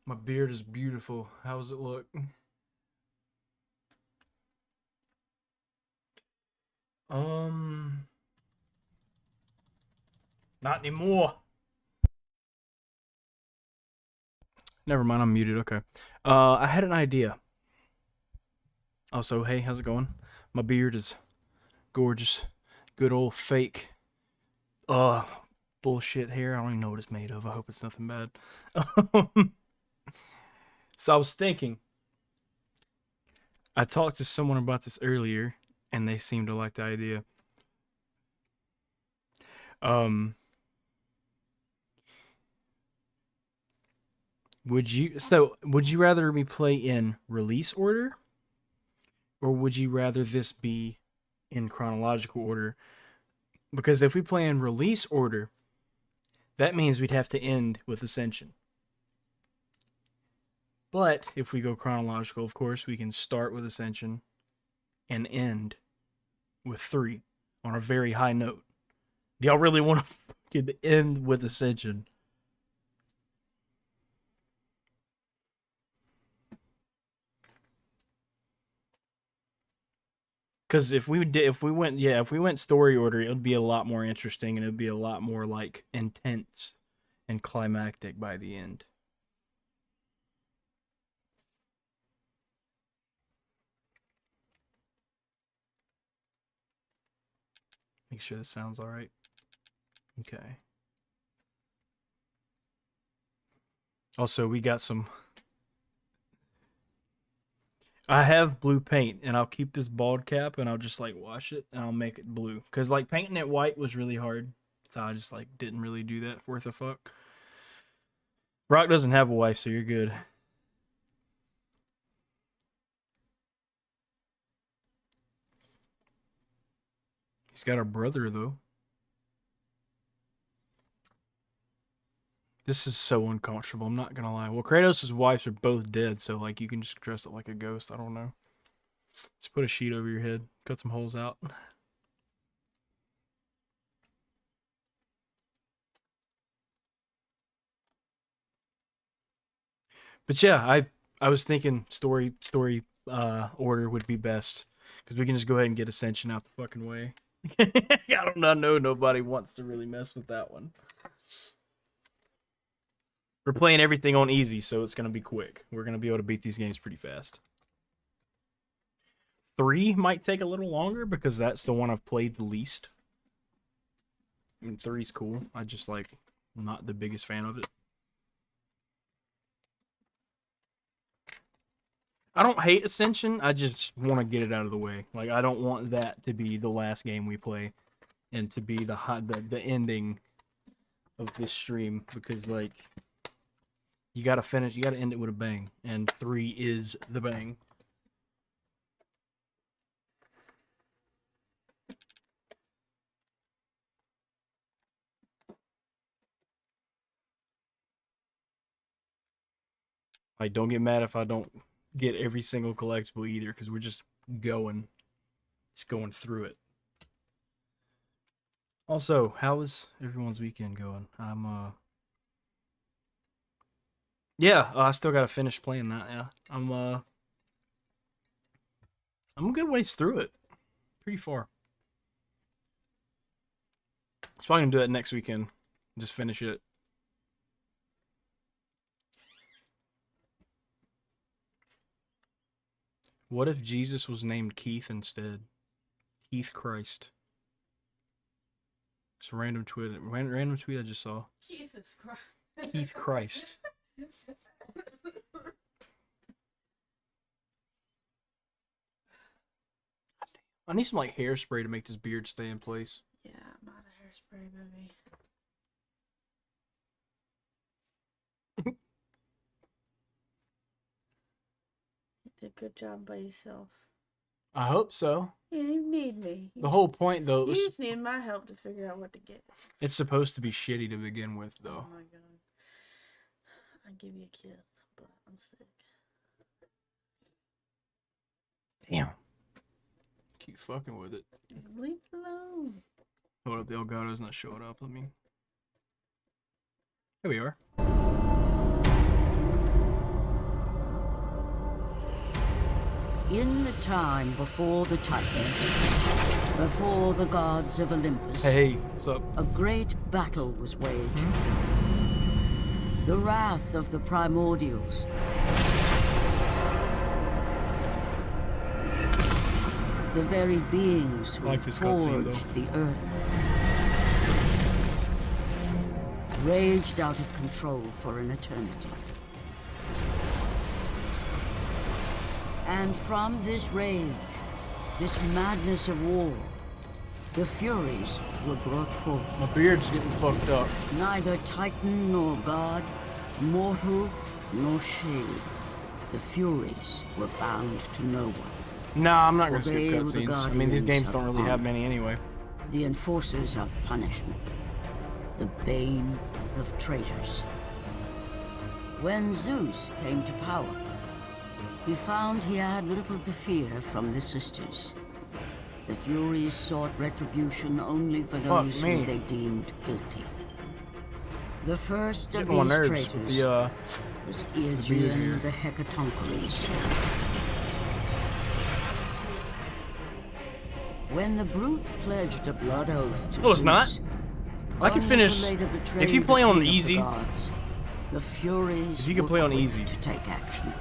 My beard is beautiful. How does it look? Not anymore. Never mind, I'm muted. Okay. I had an idea. Also, hey, how's it going? My beard is gorgeous. Good old fake bullshit hair. I don't even know what it's made of. I hope it's nothing bad. So I was thinking, I talked to someone about this earlier, and they seemed to like the idea. Um, would you rather me play in release order, or would you rather this be in chronological order? Because if we play in release order, that means we'd have to end with Ascension. But if we go chronological, of course, we can start with Ascension and end with 3 on a very high note. Do y'all really want to fucking end with Ascension? Because if we went story order, it would be a lot more interesting and it would be a lot more like intense and climactic by the end. Make sure this sounds all right. Okay. Also, we got some. I have blue paint, and I'll keep this bald cap, and I'll just like wash it, and I'll make it blue. Cause like painting it white was really hard, so I just like didn't really do that worth a fuck. Rock doesn't have a wife, so you're good. He's got a brother though. This is so uncomfortable. I'm not gonna lie. Well, Kratos' wives are both dead, so like you can just dress up like a ghost. I don't know. Just put a sheet over your head. Cut some holes out. But yeah, I was thinking story order would be best because we can just go ahead and get Ascension out the fucking way. I don't know. Nobody wants to really mess with that one. We're playing everything on easy, so it's gonna be quick. We're gonna be able to beat these games pretty fast. 3 might take a little longer because that's the one I've played the least. I mean, 3's cool. I just like not the biggest fan of it. I don't hate Ascension. I just want to get it out of the way. Like I don't want that to be the last game we play, and to be the ending of this stream because like you gotta finish. You gotta end it with a bang, and 3 is the bang. Like don't get mad if I don't get every single collectible either, because we're just going. It's going through it. Also, how is everyone's weekend going? Yeah, I still gotta finish playing that. Yeah, I'm a good ways through it, pretty far. So probably gonna do it next weekend. Just finish it. What if Jesus was named Keith instead? Keith Christ. It's a random tweet. Random tweet I just saw. Keith is Christ. Keith Christ. I need some like hairspray to make this beard stay in place. Yeah, I'm not a hairspray baby. You did a good job by yourself. I hope so. You didn't need me. The whole point, though, You just need my help to figure out what to get. It's supposed to be shitty to begin with, though. Oh my god. I give you a kiss, but I'm sick. Damn. Keep fucking with it. Leave it alone. Hold up, the Elgato's not showing up. Let me. Here we are. In the time before the Titans, before the gods of Olympus, Hey, what's up? a great battle was waged. The wrath of the primordials. The very beings who I like this cutscene, forged the earth. Raged out of control for an eternity. And from this rage, this madness of war, the Furies were brought forth. My beard's getting fucked up. Neither Titan nor God, mortal nor shade. The Furies were bound to no one. Nah, I'm not gonna skip They were the cutscenes. I mean, these games guardians don't of really have honor. many anyway. The enforcers of punishment. The bane of traitors. When Zeus came to power, he found he had little to fear from the sisters. The Furies sought retribution only for those me. who they deemed guilty. The first of Getting on my these nerves with traitors the was beard here. Aegean the Hecatoncheires. When the brute pledged a blood oath to No, it's not. Zeus, I can only finish- to later betray if you the play on king of the easy- gods, the Furies If you can were play on quick easy. to take action.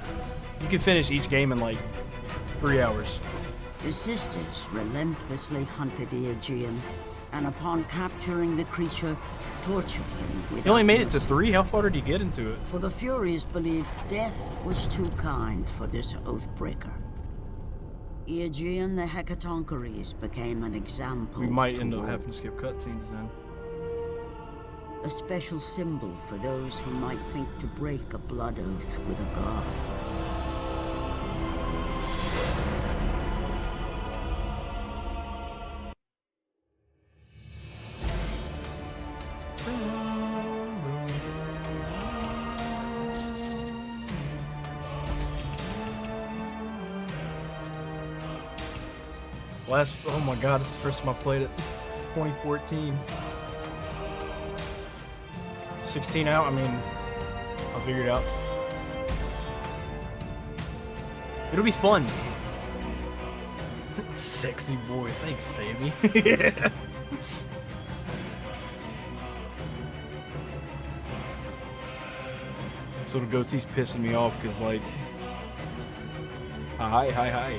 You can finish each game in like 3 hours. The sisters relentlessly hunted the Aegean, and upon capturing the creature, tortured him without You only made it to mercy. 3? How far did you get into it? For the Furies believed death was too kind for this oathbreaker. Aegean the Hecatoncheires became an example. We might to end up all. having to skip cutscenes then. A special symbol for those who might think to break a blood oath with a god. Oh my god, this is the first time I played it. 2014. 16 out, I mean, I'll figure it out. It'll be fun. Sexy boy, thanks, Sammy. Yeah. So the goatee's pissing me off because, like, hi.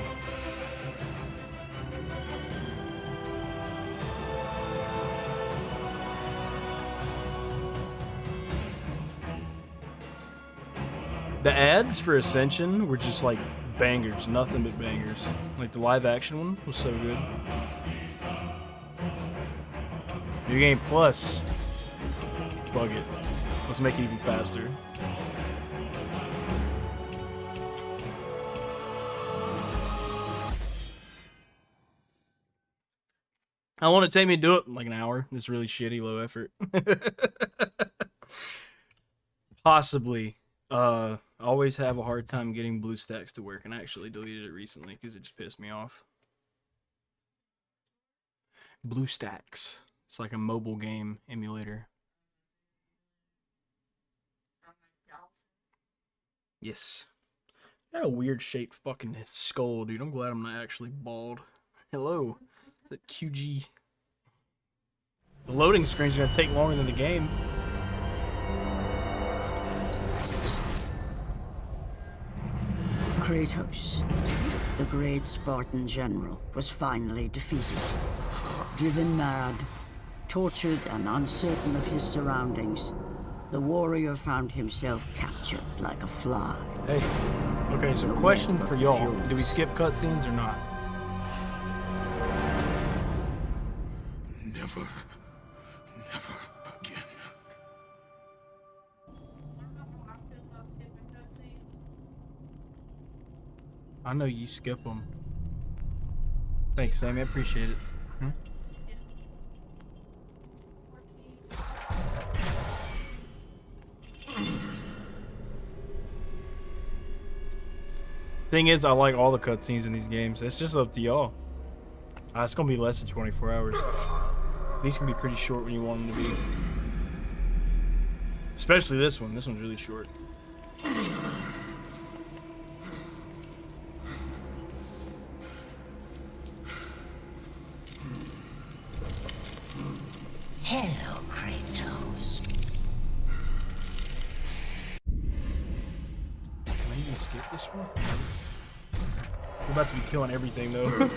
The ads for Ascension were just like bangers, nothing but bangers. Like the live action one was so good. New Game Plus. Bug it. Let's make it even faster. How long did it take me to do it? Like an hour. It's really shitty, low effort. Possibly. Always have a hard time getting BlueStacks to work, and I actually deleted it recently because it just pissed me off. BlueStacks. It's like a mobile game emulator. Yes. Got a weird shaped fucking skull, dude. I'm glad I'm not actually bald. Hello. Is that QG? The loading screen's gonna take longer than the game. Kratos, the great Spartan general, was finally defeated. Driven mad, tortured and uncertain of his surroundings, the warrior found himself captured like a fly. Hey. Okay, so The question web for of y'all. furies. Do we skip cutscenes or not? Never again. I know you skip them. Thanks, Sammy. I appreciate it. Hmm? Thing is, I like all the cutscenes in these games. It's just up to y'all. It's gonna be less than 24 hours. These can be pretty short when you want them to be. Especially this one. This one's really short. Kratos. Can I even skip this one? We're about to be killing everything though.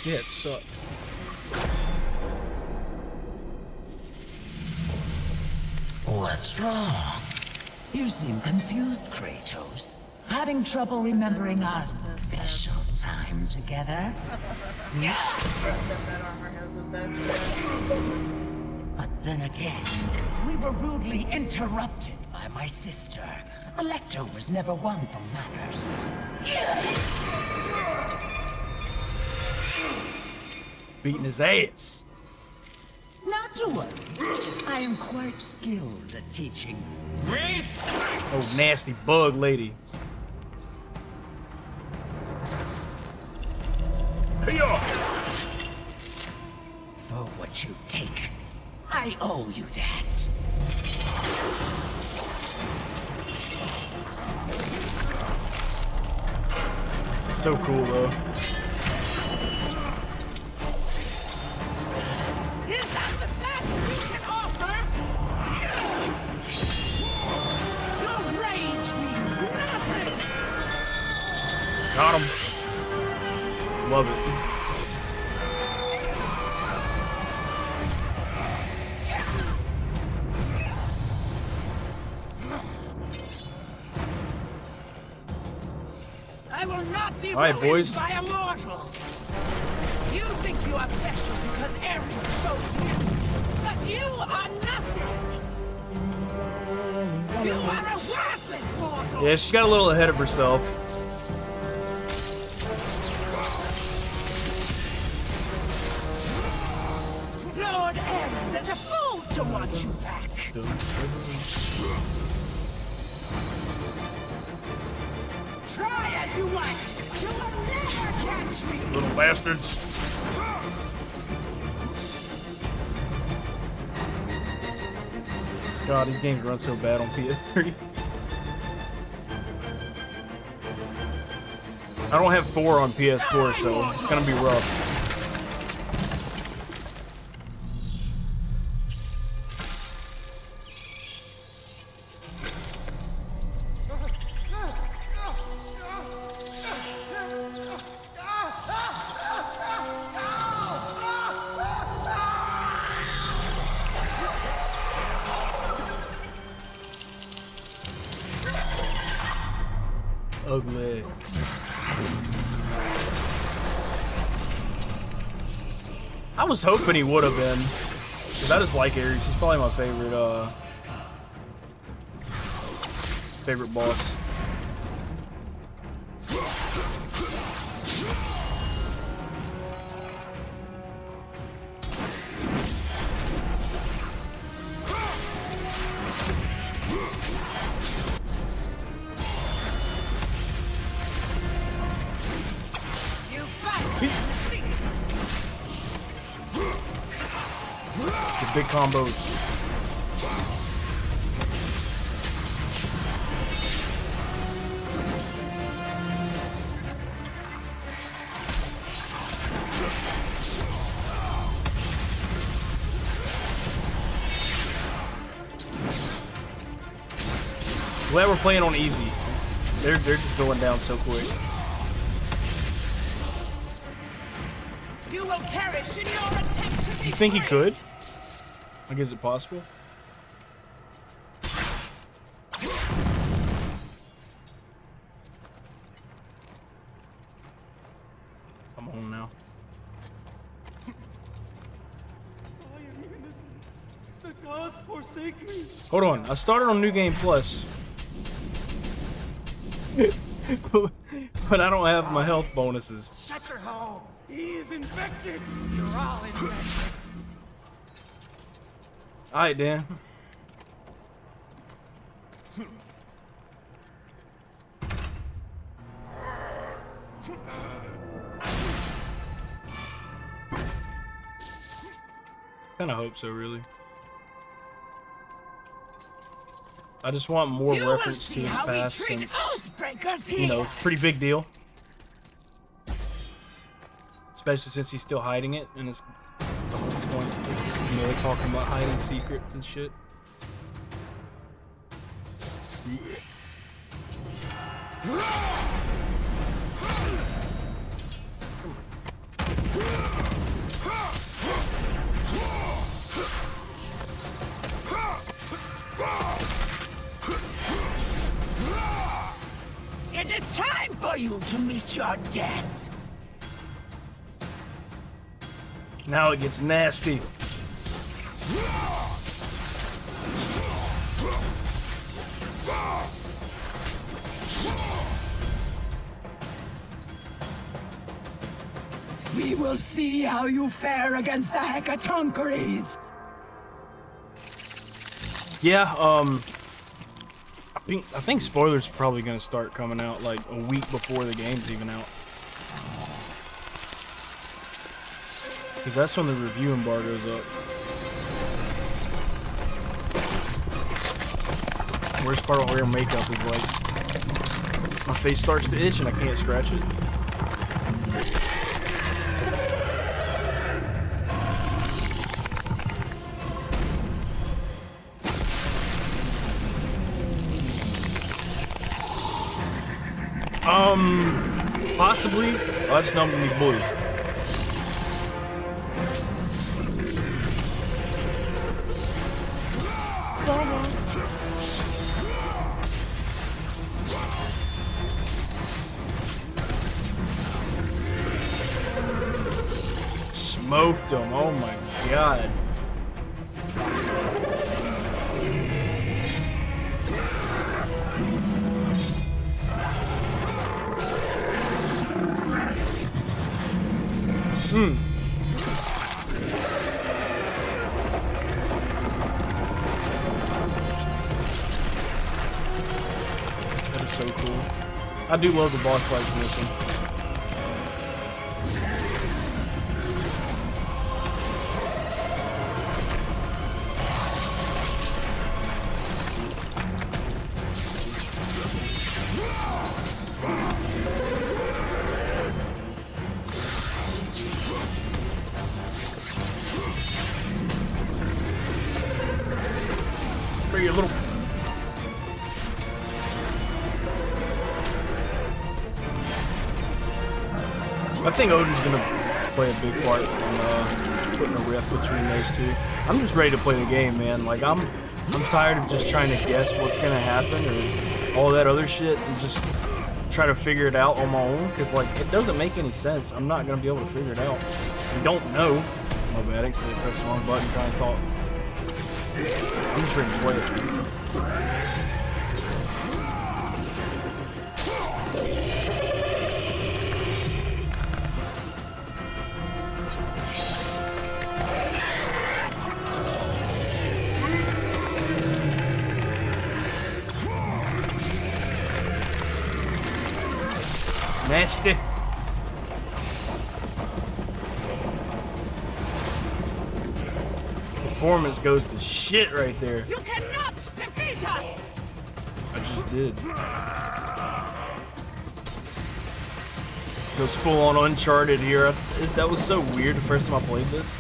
Yeah, it sucked. What's wrong? You seem confused, Kratos. Having trouble remembering our special time together? That armor has the best. But then again, we were rudely interrupted by my sister. Alecto was never one for manners. Beating his ass. Not to worry. I am quite skilled at teaching respect. Oh, nasty bug lady. Hey-ya! For what you've taken, I owe you that. It's so cool though. Is that the best you can offer? Your rage means nothing. Got him. Love it. I will not be All right, ruined boys. by a mortal. You think you are special because Ares shows you, but you are nothing. You are a worthless mortal. Yeah, she got a little ahead of herself. Lord Ares is a fool to want you back. Try as you might, you will never catch me. Little bastards. God, these games run so bad on PS3. I don't have 4 on PS4, so it's gonna be rough. Ugly. I was hoping he would have been. Cause I just like Ares. He's probably my favorite boss. You fight. The big combos. Glad we're playing on easy. They're just going down so quick. You will perish in your attempt to be You think he free. could? Like, is it possible? Come on now. I am innocent. The gods forsake me. Hold on. I started on New Game Plus. But I don't have my health bonuses. Shut your hole. He is infected. You're all infected. Alright, Dan. Kinda hope so, really. I just want more You will reference to see his how we past treat since, oathbreakers here. you know, it's a pretty big deal. Especially since he's still hiding it, and it's the whole point. It's, you know, they're talking about hiding secrets and shit. It is time for you to meet your death. Now it gets nasty. We will see how you fare against the Hecatoncheires. Yeah, I think spoilers are probably gonna start coming out like a week before the game's even out. Because that's when the review embargo's up. Worst part of wearing makeup is like my face starts to itch and I can't scratch it. Possibly. Oh, that's not me, boy. Smoked him. Oh my god. That is so cool. I do love the boss fights in this one. A little. I think Odin's gonna play a big part in putting a rift between those two. I'm just ready to play the game, man. Like I'm tired of just trying to guess what's gonna happen or all that other shit and just try to figure it out on my own. Because like it doesn't make any sense. I'm not gonna be able to figure it out. I don't know. My bad. I accidentally pressed the wrong button trying to talk. I'm just ready to play it. Nasty. Performance goes to shit right there. You cannot defeat us! I just did. Goes full on Uncharted here. That was so weird the first time I played this.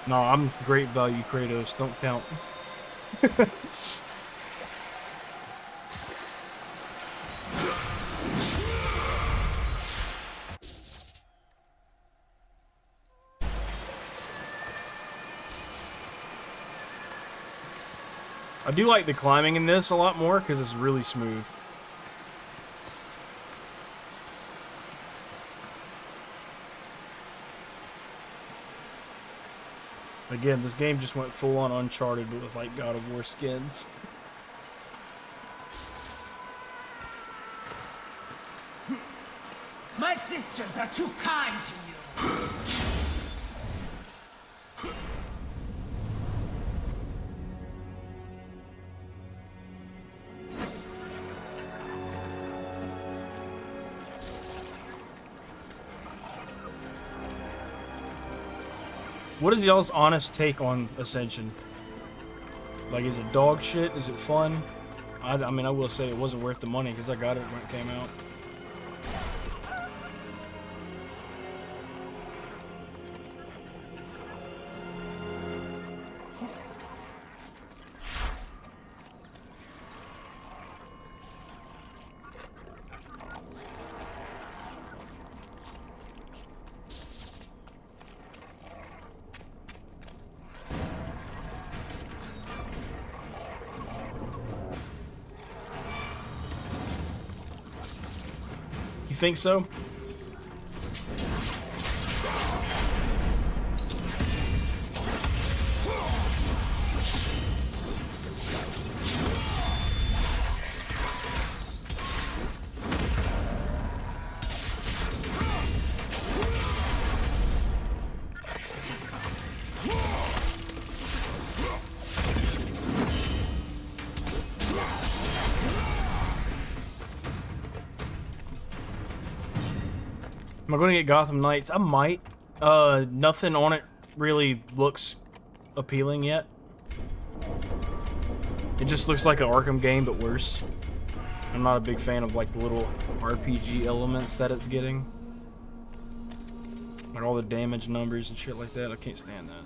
No, I'm great value Kratos. Don't count. I do like the climbing in this a lot more because it's really smooth. Again, this game just went full on Uncharted with like God of War skins. My sisters are too kind to you. What is y'all's honest take on Ascension? Like, is it dog shit? Is it fun? I mean, I will say it wasn't worth the money because I got it when it came out. You think so? Am I going to get Gotham Knights? I might. Nothing on it really looks appealing yet. It just looks like an Arkham game, but worse. I'm not a big fan of like the little RPG elements that it's getting. Like all the damage numbers and shit like that. I can't stand that.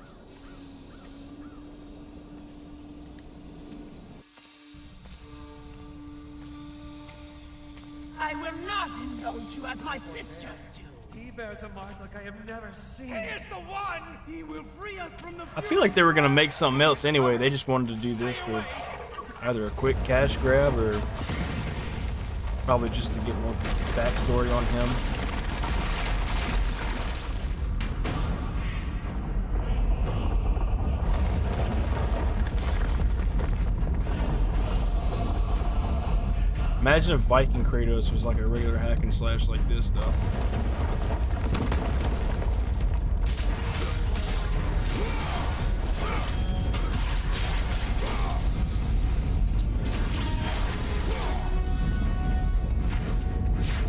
I will not indulge you as my sisters do. He bears a mark like I have never seen. He is the one! He will free us from the I feel like they were gonna make something else anyway. They just wanted to do this for either a quick cash grab or probably just to get more backstory on him. Imagine if Viking Kratos was like a regular hack and slash like this, though.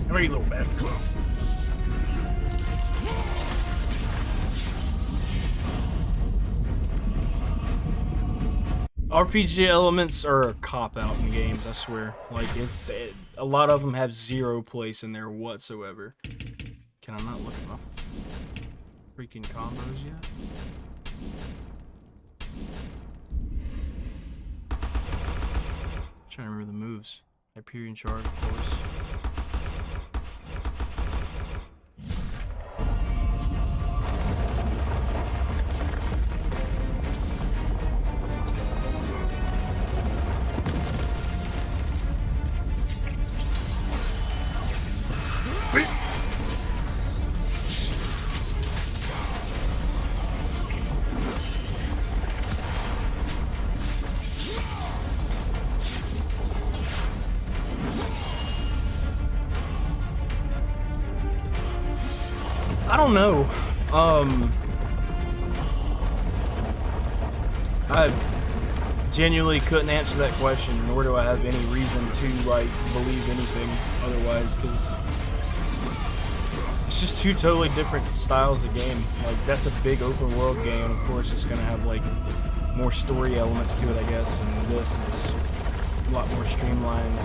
Come here, you little bastard. RPG elements are a cop-out in games, I swear. Like, a lot of them have zero place in there whatsoever. Can I not look at my freaking combos yet? Trying to remember the moves. Hyperion Charge, of course. I don't know. I genuinely couldn't answer that question, nor do I have any reason to like believe anything otherwise, because it's just two totally different styles of game. Like, that's a big open world game, of course it's gonna have like more story elements to it, I guess, and this is a lot more streamlined,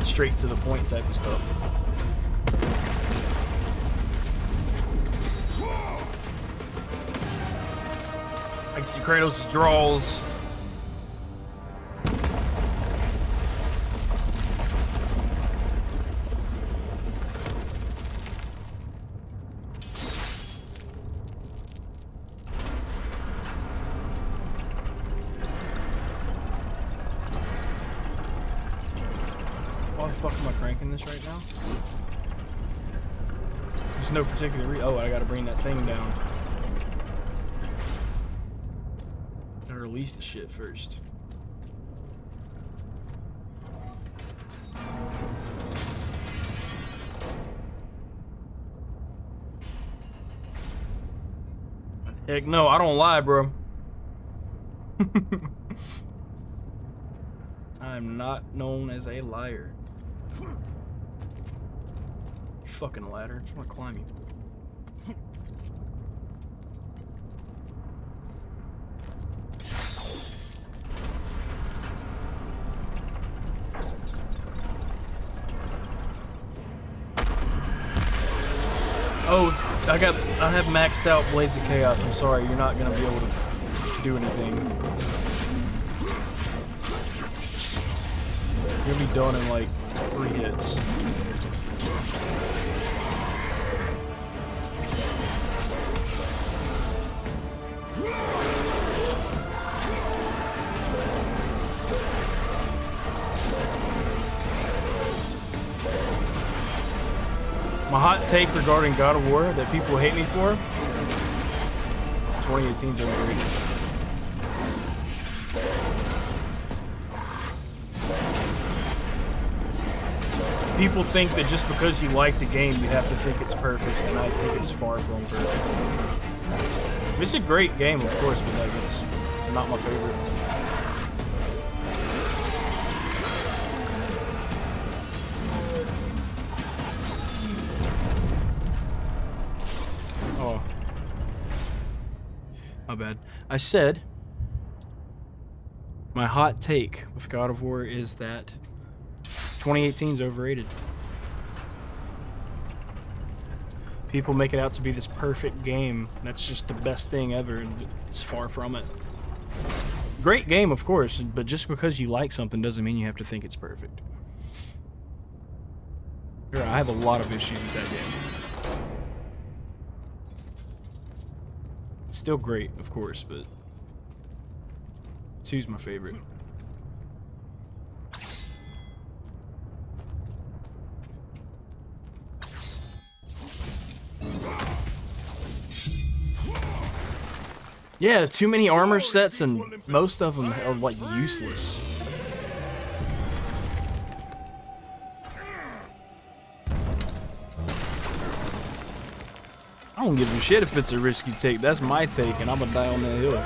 straight to the point type of stuff. I can see Kratos' draws. Why the fuck am I cranking this right now? There's no particular reason. Oh, I gotta bring that thing down. Release the shit first. Heck no, I don't lie, bro. I'm not known as a liar. Fucking ladder. I just want to climb you. Oh, I have maxed out Blades of Chaos. I'm sorry, you're not gonna be able to do anything. You're gonna be done in like 3 hits. My hot take regarding God of War that people hate me for, 2018's overrated. People think that just because you like the game, you have to think it's perfect, and I think it's far from perfect. It's a great game, of course, but like it's not my favorite. Oh. My bad. I said my hot take with God of War is that 2018 is overrated. People make it out to be this perfect game. That's just the best thing ever, and it's far from it. Great game, of course, but just because you like something doesn't mean you have to think it's perfect. Sure, I have a lot of issues with that game. It's still great, of course, but 2's my favorite. Yeah, too many armor sets, and most of them are like useless. I don't give a shit if it's a risky take. That's my take, and I'm gonna die on that hill.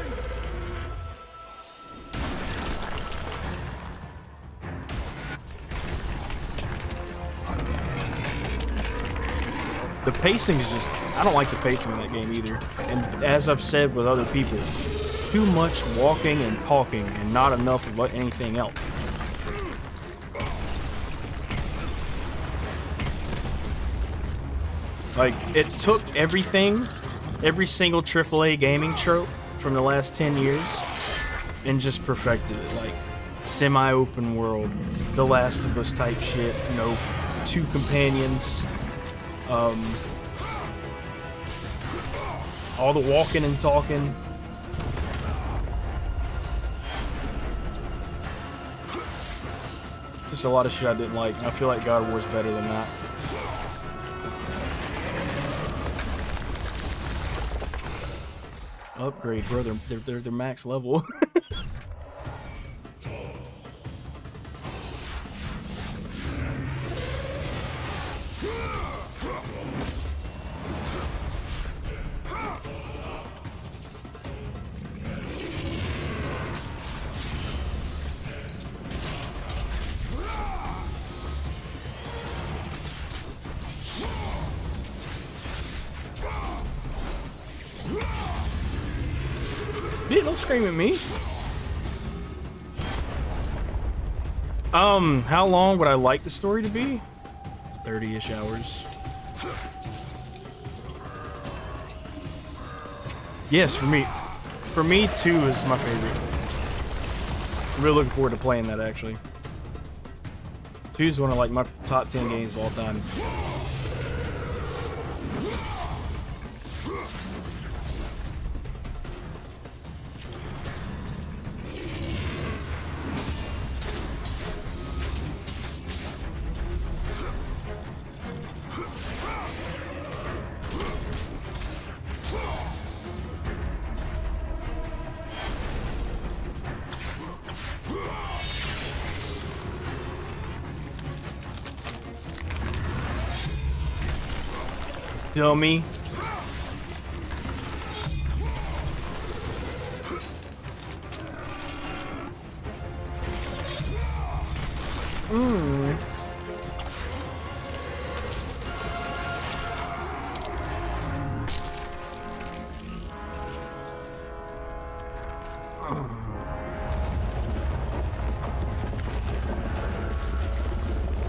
The pacing is just... I don't like the pacing in that game either. And as I've said with other people, too much walking and talking and not enough of anything else. Like, it took everything, every single AAA gaming trope from the last 10 years and just perfected it. Like, semi-open world, The Last of Us type shit, you know, 2 companions, all the walking and talking. Just a lot of shit I didn't like, and I feel like God of War is better than that. Upgrade, bro. They're max level. Dude, don't scream at me. How long would I like the story to be? 30-ish hours. Yes, for me. For me, 2 is my favorite. I'm really looking forward to playing that, actually. 2 is one of, like, my top 10 games of all time. Dummy. Mm.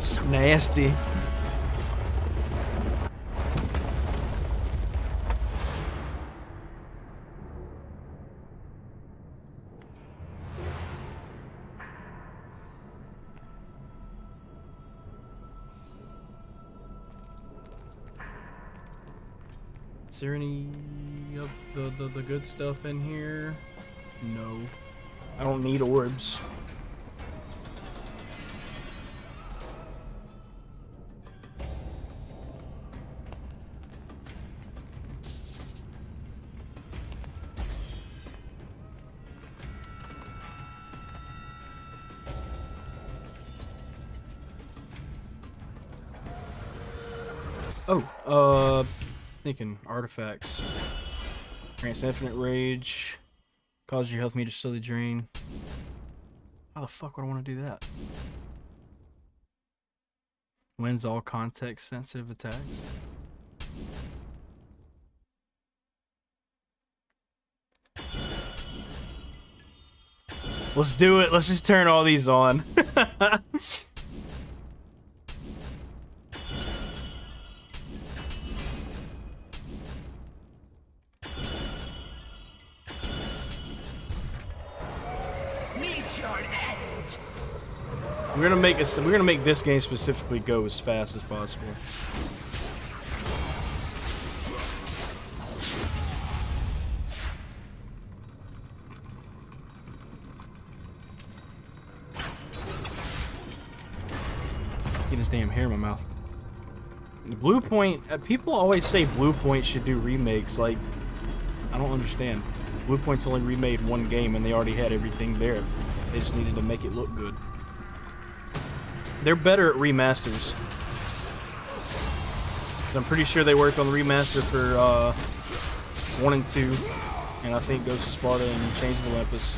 So nasty. Is there any of the good stuff in here? No. I don't need orbs. Oh, thinking artifacts. Grants infinite rage. Causes your health meter to slowly drain. How the fuck would I want to do that? Wins all context sensitive attacks. Let's do it. Let's just turn all these on. We're gonna make this game specifically go as fast as possible. Get his damn hair in my mouth. Blue Point, people always say Blue Point should do remakes. Like, I don't understand. Blue Point's only remade one game and they already had everything there. They just needed to make it look good. They're better at remasters. I'm pretty sure they worked on the remaster for 1 and 2, and I think Ghost of Sparta and Chains of Olympus.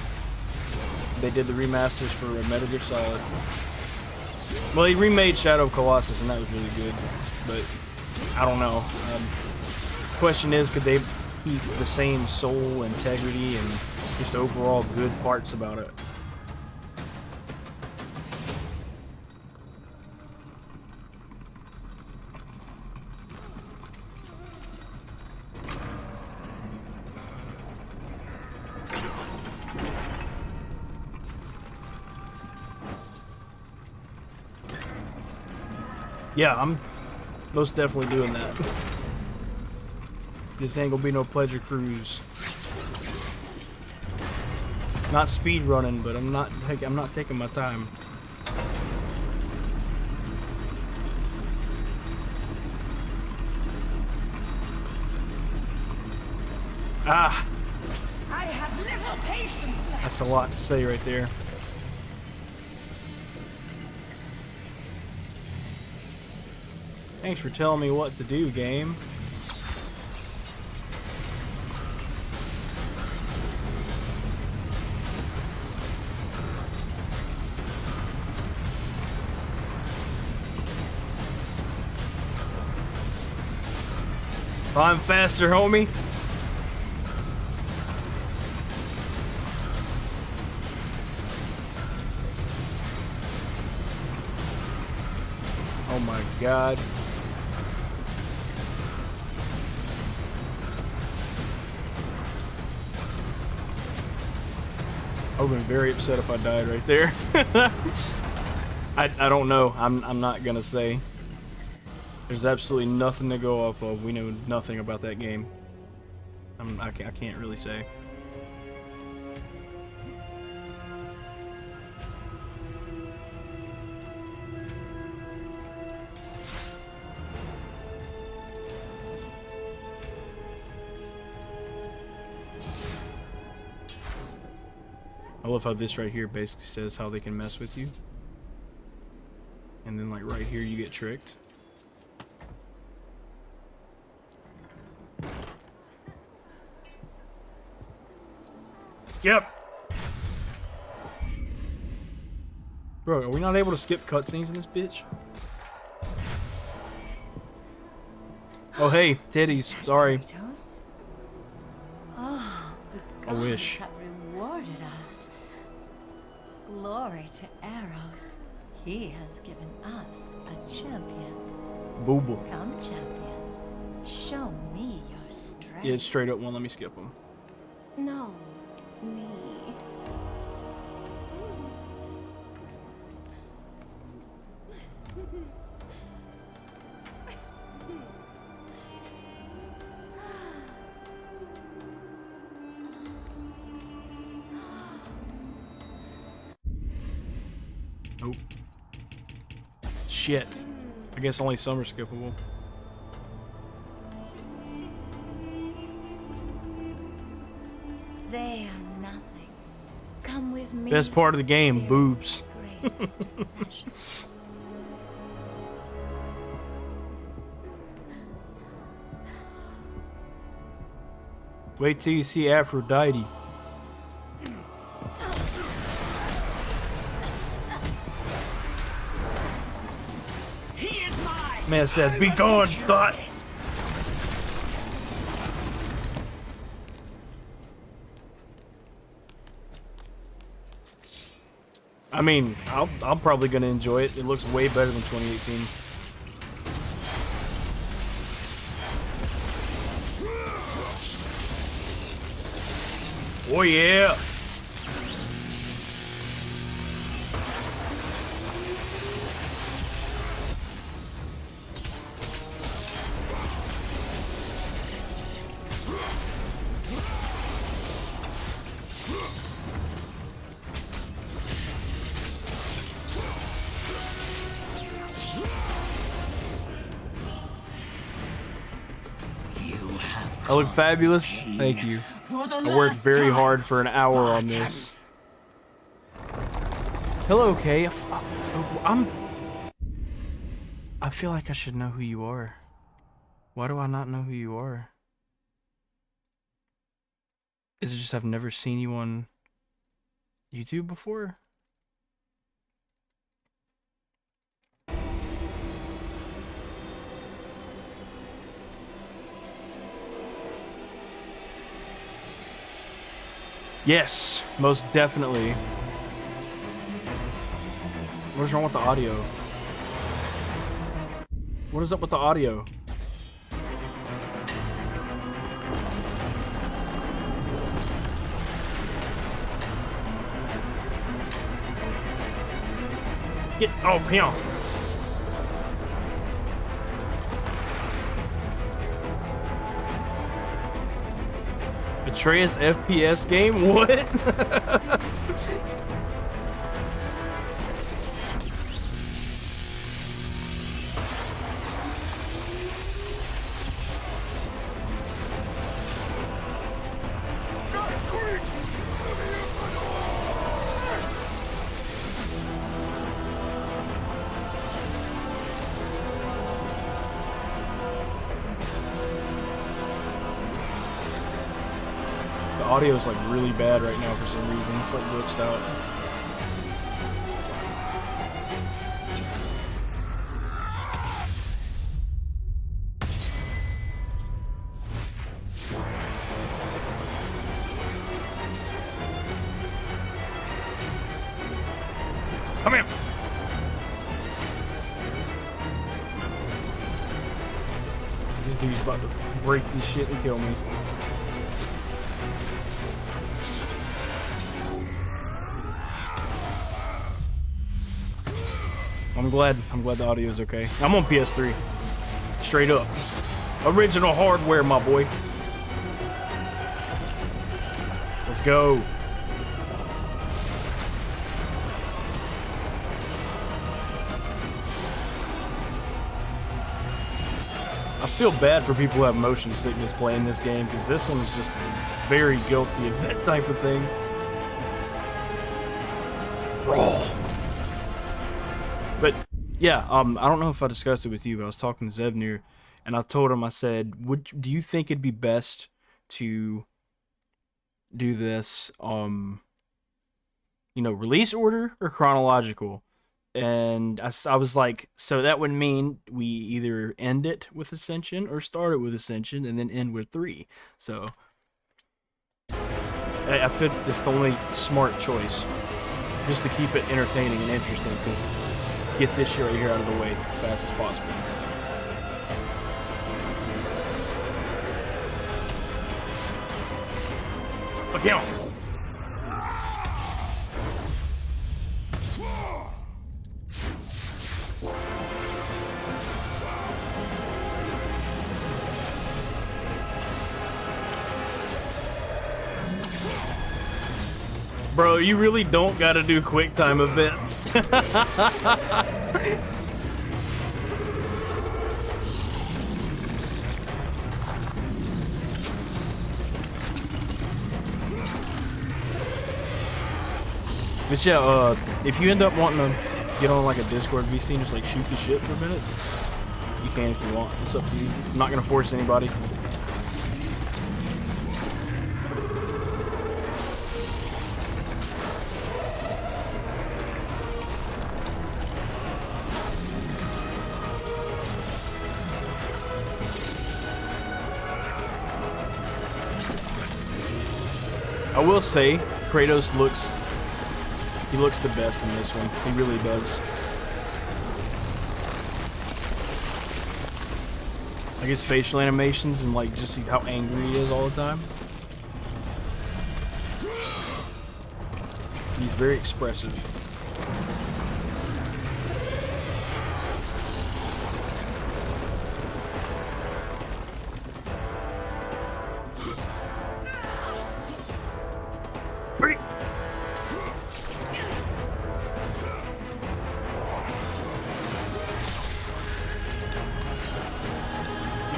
They did the remasters for Metal Gear Solid. Well, they remade Shadow of Colossus, and that was really good, but I don't know. The question is, could they keep the same soul, integrity, and just overall good parts about it? Yeah, I'm most definitely doing that. This ain't gonna be no pleasure cruise. Not speed running, but I'm not taking my time. Ah, I have little patience left. that's a lot to say right there. Thanks for telling me what to do, game. I'm faster, homie. Oh my god. I would have been very upset if I died right there. I don't know. I'm not gonna say. There's absolutely nothing to go off of. We know nothing about that game. I can't really say. I love how this right here basically says how they can mess with you. And then like right here you get tricked. Yep. Bro, are we not able to skip cutscenes in this bitch? Oh, hey, titties. Sorry. Kratos? Oh, the I gods wish. have rewarded us. Glory to Eros. He has given us a champion. Booba. Come, champion. Show me your strength. Yeah, straight up won't let me skip them. No, me. Nope. Shit. I guess only some are skippable. They are nothing. Come with me. Best part of the game, Spirit's boobs. greatest passions. Wait till you see Aphrodite. He is mine! Man said, be gone, thought. I mean, I'm probably gonna enjoy it. It looks way better than 2018. Oh yeah! I look fabulous. Thank you. I worked very hard for an hour on this. Hello, Kay. I feel like I should know who you are. Why do I not know who you are? Is it just I've never seen you on YouTube before? Yes, most definitely. What's wrong with the audio? What is up with the audio? Get off him! Atreus FPS game? What? The audio is like really bad right now for some reason. It's like glitched out. Come here. This dude's about to break this shit and kill me. I'm glad the audio is okay. I'm on PS3. Straight up. Original hardware, my boy. Let's go. I feel bad for people who have motion sickness playing this game, because this one is just very guilty of that type of thing. Raw. But yeah, I don't know if I discussed it with you, but I was talking to Zevnir, and I told him, I said, do you think it'd be best to do this, release order or chronological? And I was like, so that would mean we either end it with Ascension or start it with Ascension and then end with 3. So I feel it's the only smart choice, just to keep it entertaining and interesting, because get this shit right here out of the way as fast as possible. Look out! Bro, you really don't gotta do quick time events. But yeah, if you end up wanting to get on like a Discord VC and just like shoot the shit for a minute, you can if you want. It's up to you. I'm not gonna force anybody. I will say, Kratos looks the best in this one. He really does. Like his facial animations and like just how angry he is all the time. He's very expressive.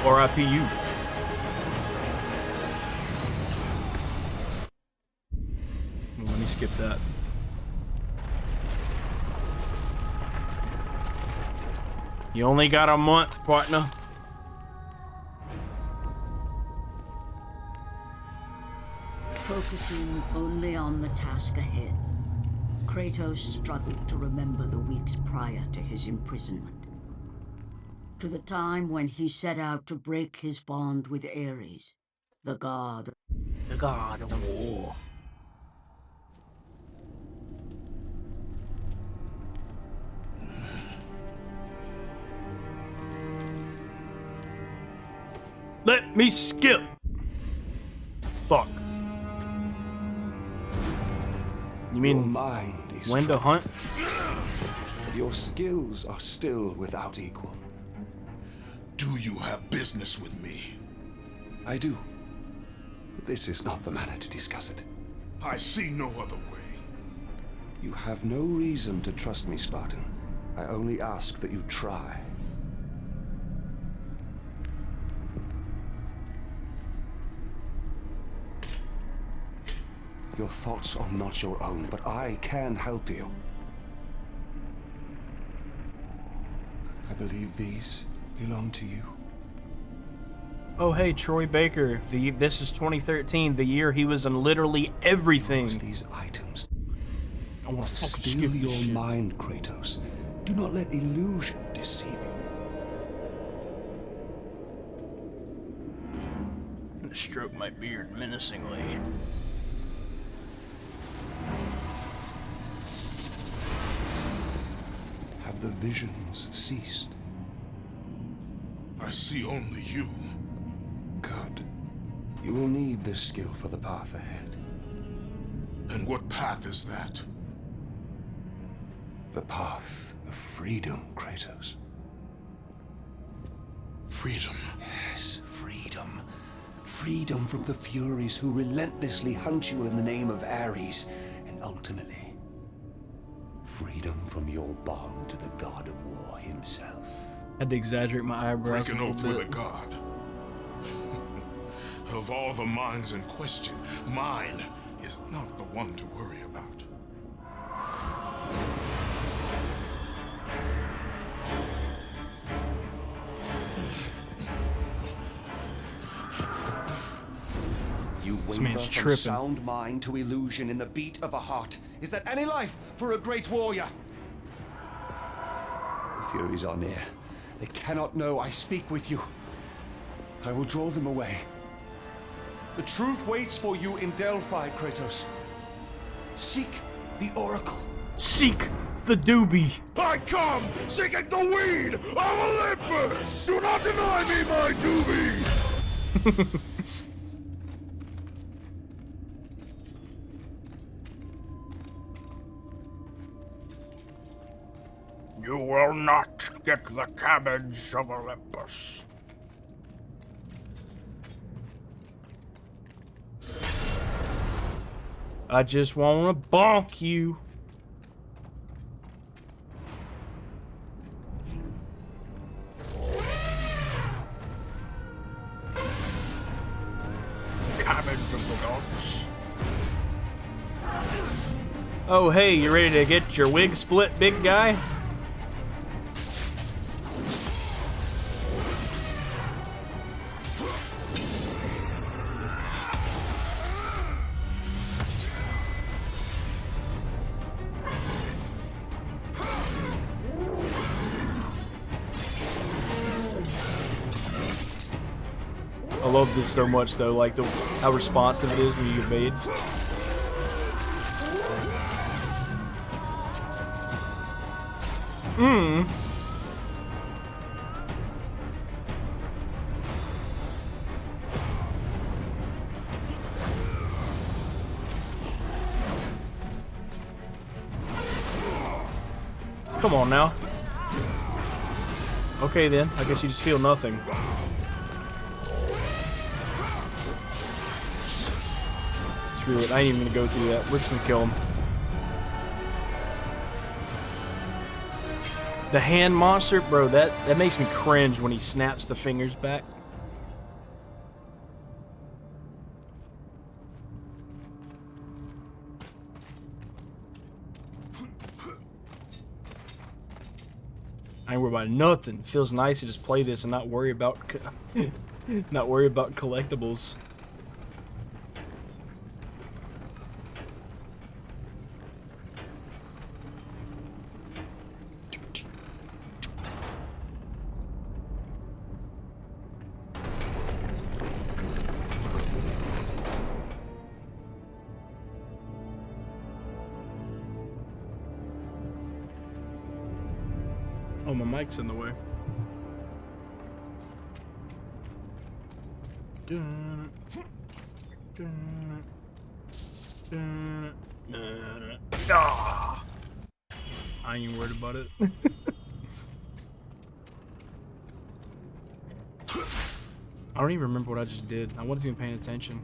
RIPU. Let me skip that. You only got a month, partner. Focusing only on the task ahead, Kratos struggled to remember the weeks prior to his imprisonment. To the time when he set out to break his bond with Ares, the god of war. Let me skip. Fuck. You mean Your mind is when to hunt? Your skills are still without equal. Do you have business with me? I do. But this is not the manner to discuss it. I see no other way. You have no reason to trust me, Spartan. I only ask that you try. Your thoughts are not your own, but I can help you. I believe these belong to you. Oh hey, Troy Baker. This is 2013, the year he was in literally everything. Use these items I want to to fucking steal skip this your shit. mind, Kratos. Do not let illusion deceive you. I'm gonna stroke my beard menacingly. Have the visions ceased? I see only you. Good. You will need this skill for the path ahead. And what path is that? The path of freedom, Kratos. Freedom. Yes, freedom. Freedom from the Furies who relentlessly hunt you in the name of Ares, and ultimately, freedom from your bond to the god of war himself. Had to exaggerate my eyebrows Break an a oath little with a bit. god. Of all the minds in question, mine is not the one to worry about. You This waver man's from tripping. sound mind to illusion in the beat of a heart. Is that any life for a great warrior? Furies are near. They cannot know I speak with you. I will draw them away. The truth waits for you in Delphi, Kratos. Seek the Oracle. Seek the doobie. I come seeking the weed of Olympus! Do not deny me my doobie! You will not get the cabbage of Olympus. I just want to bonk you. Cabbage of the gods. Oh, hey, you ready to get your wig split, big guy? I love this so much though, like how responsive it is when you evade. Come on now. Okay then, I guess you just feel nothing. Screw it, I ain't even gonna go through that. We're just gonna kill him. The hand monster, bro, that makes me cringe when he snaps the fingers back. I ain't worried about nothing. Feels nice to just play this and not worry about not worry about collectibles. Oh, my mic's in the way. Ah! I ain't even worried about it. I don't even remember what I just did. I wasn't even paying attention.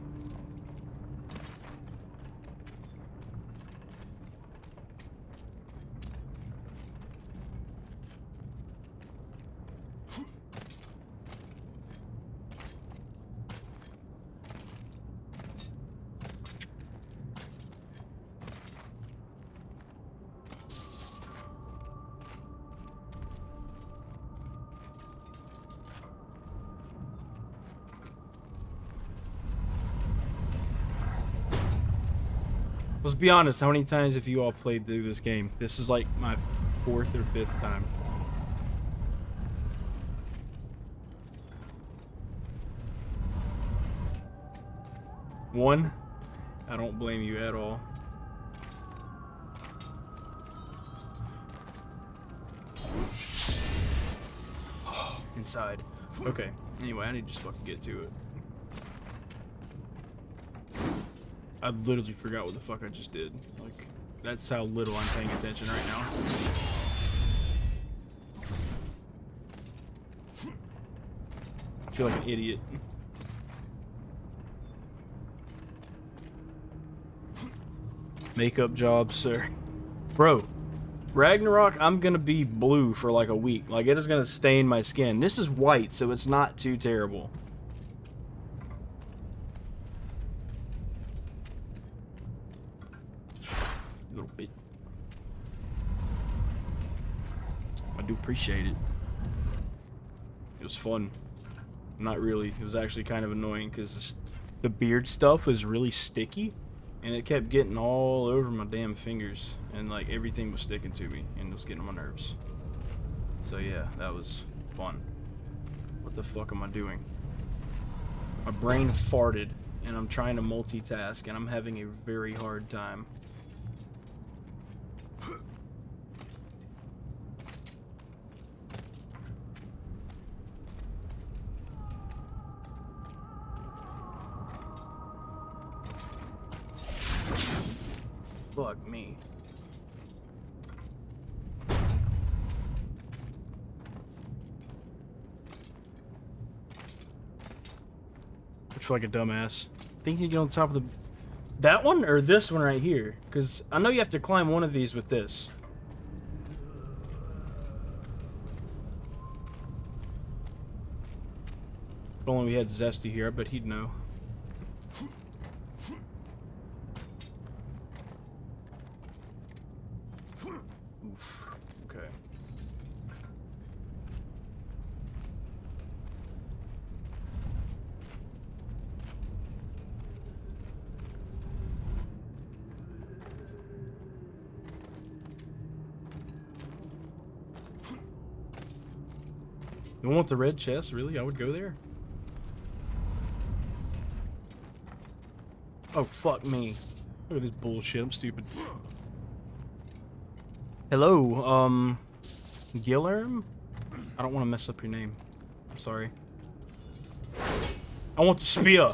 Let's be honest, how many times have you all played through this game? This is like my 4th or 5th time. One? I don't blame you at all. Inside. Okay. Anyway, I need to just fucking get to it. I literally forgot what the fuck I just did. Like, that's how little I'm paying attention right now. I feel like an idiot. Makeup job, sir. Bro, Ragnarok, I'm gonna be blue for like a week. Like, it is gonna stain my skin. This is white, so it's not too terrible. Little bit. I do appreciate it. It was fun. Not really. It was actually kind of annoying because the beard stuff was really sticky and it kept getting all over my damn fingers and like everything was sticking to me and it was getting on my nerves. So yeah, that was fun. What the fuck am I doing? My brain farted, and I'm trying to multitask, and I'm having a very hard time. Fuck me. I feel like a dumbass. Think you can get on top of the... That one or this one right here? Because I know you have to climb one of these with this. If only we had Zesty here, I bet he'd know. Oof. Okay. You want the red chest? Really? I would go there. Oh, fuck me. Look at this bullshit. I'm stupid. Hello, Guillermo? I don't want to mess up your name. I'm sorry. I want the spear.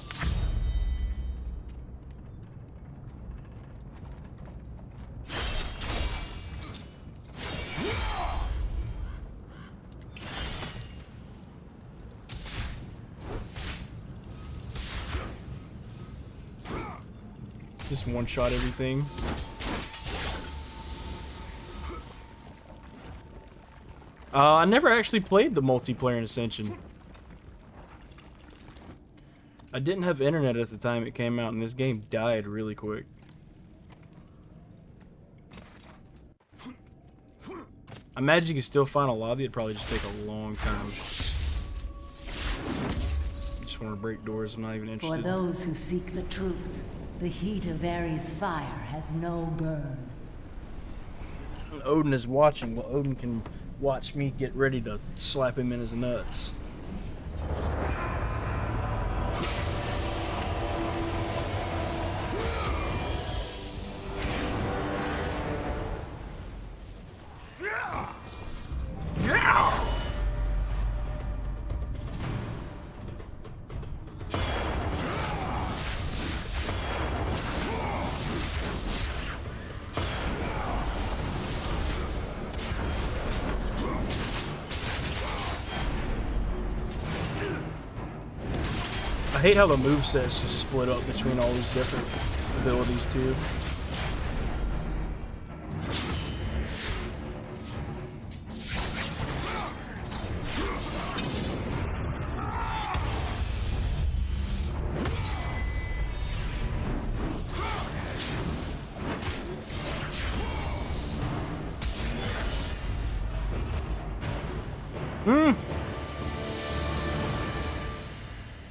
Just one-shot everything. I never actually played the multiplayer in Ascension. I didn't have internet at the time it came out, and this game died really quick. I imagine you can still find a lobby. It'd probably just take a long time. Just want to break doors. I'm not even interested. For those who seek the truth, the heat of Ares' fire has no burn. Odin is watching. Well, Odin can watch me get ready to slap him in his nuts. I hate how the moveset's just split up between all these different abilities too.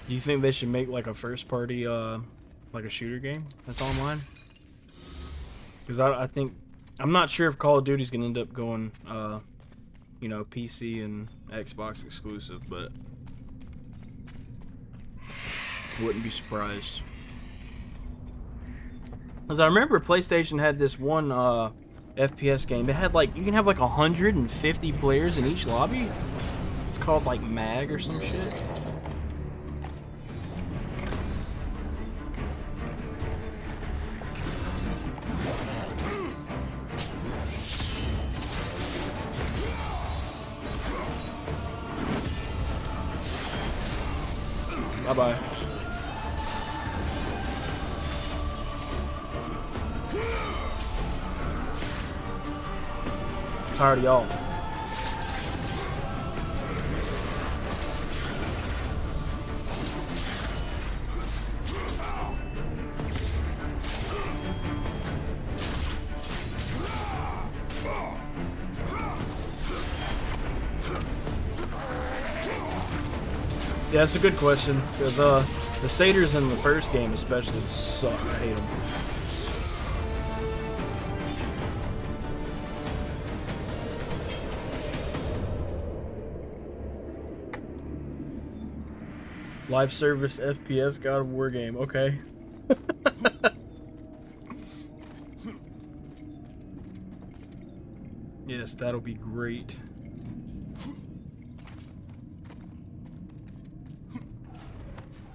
Do you think they should make like a first party, like a shooter game that's online? Because I think, I'm not sure if Call of Duty's gonna end up going, you know, PC and Xbox exclusive, but wouldn't be surprised. Because I remember PlayStation had this one FPS game. It had like, you can have like 150 players in each lobby. It's called like MAG or some shit. Bye-bye. Tired of y'all. Yeah, that's a good question, because the satyrs in the first game especially suck. I hate them. Live service FPS God of War game. Okay. Yes, that'll be great.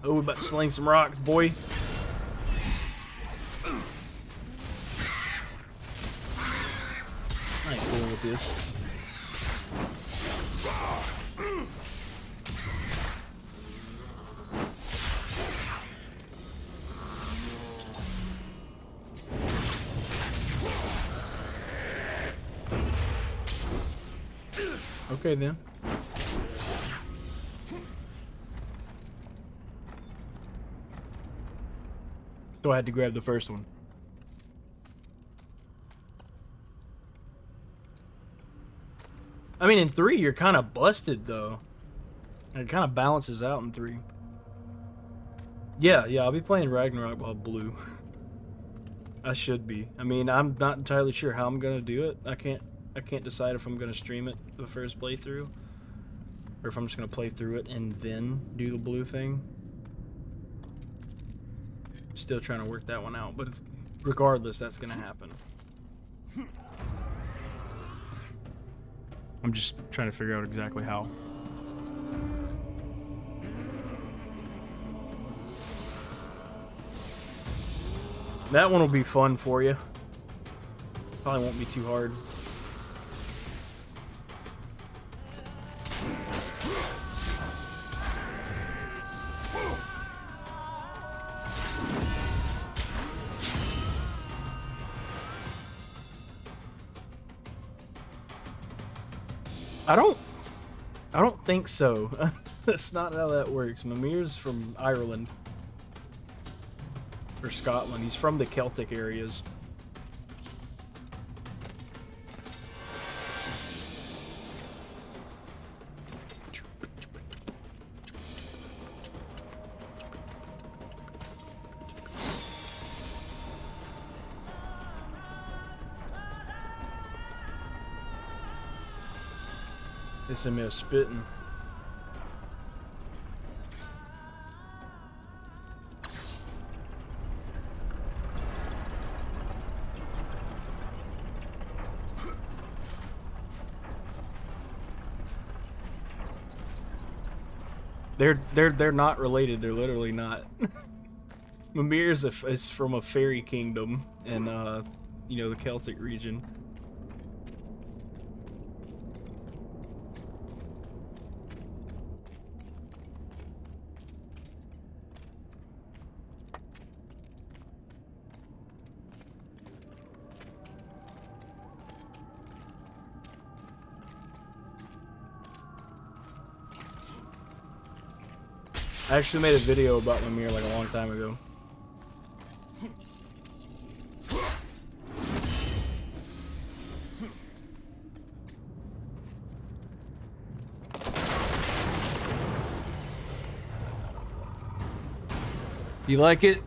Oh, we're about to sling some rocks, boy. I ain't fooling with this. Okay then. So I had to grab the first one. I mean, in 3, you're kind of busted, though. It kind of balances out in 3. Yeah, I'll be playing Ragnarok while blue. I should be. I mean, I'm not entirely sure how I'm gonna do it. I can't decide if I'm gonna stream it the first playthrough, or if I'm just gonna play through it and then do the blue thing. Still trying to work that one out, but regardless, that's gonna happen. I'm just trying to figure out exactly how. That one will be fun for you. Probably won't be too hard. I don't think so. That's not how that works. Mimir's from Ireland. Or Scotland. He's from the Celtic areas. This is me spitting. They're not related. They're literally not. Mimir is from a fairy kingdom in you know, the Celtic region. I actually made a video about Mimir like a long time ago. You like it?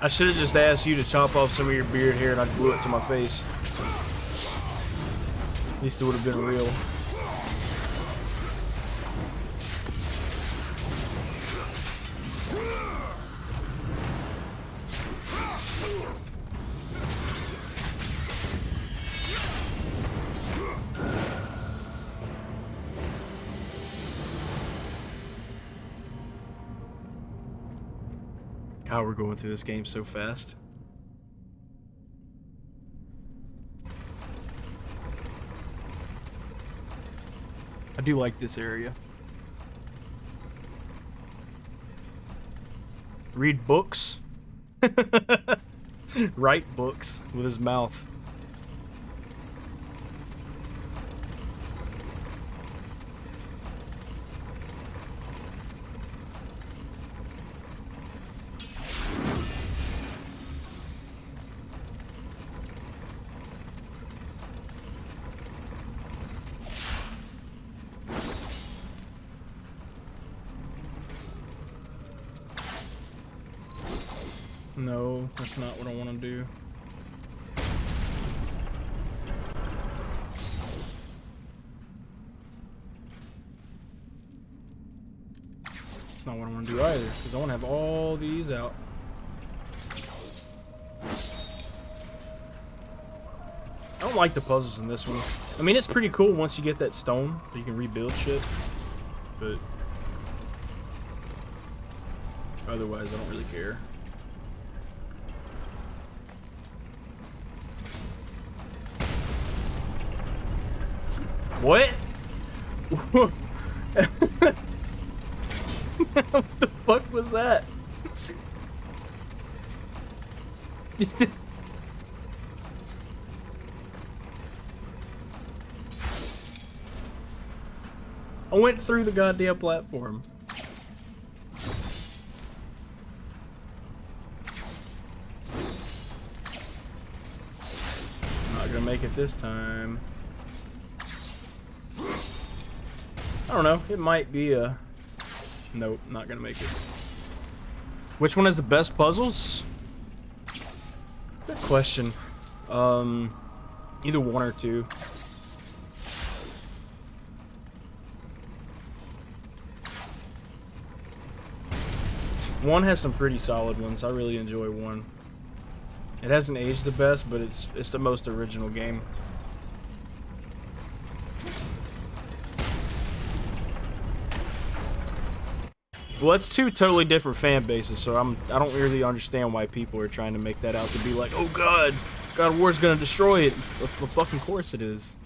I should have just asked you to chop off some of your beard hair and I glue it to my face. At least it would have been real. God, we're going through this game so fast. I do like this area. Read books. Write books with his mouth. No, that's not what I want to do. That's not what I want to do either, because I want to have all these out. I don't like the puzzles in this one. I mean, it's pretty cool once you get that stone, so you can rebuild shit. But otherwise, I don't really care. What? What the fuck was that? I went through the goddamn platform. Not gonna make it this time. I don't know. It might be a... Nope, not gonna make it. Which one has the best puzzles? Good question. Either one or two. One has some pretty solid ones. I really enjoy one. It hasn't aged the best, but it's the most original game. Well, it's two totally different fan bases, so I don't really understand why people are trying to make that out to be like, oh God of War's gonna destroy it. Of fucking course it is.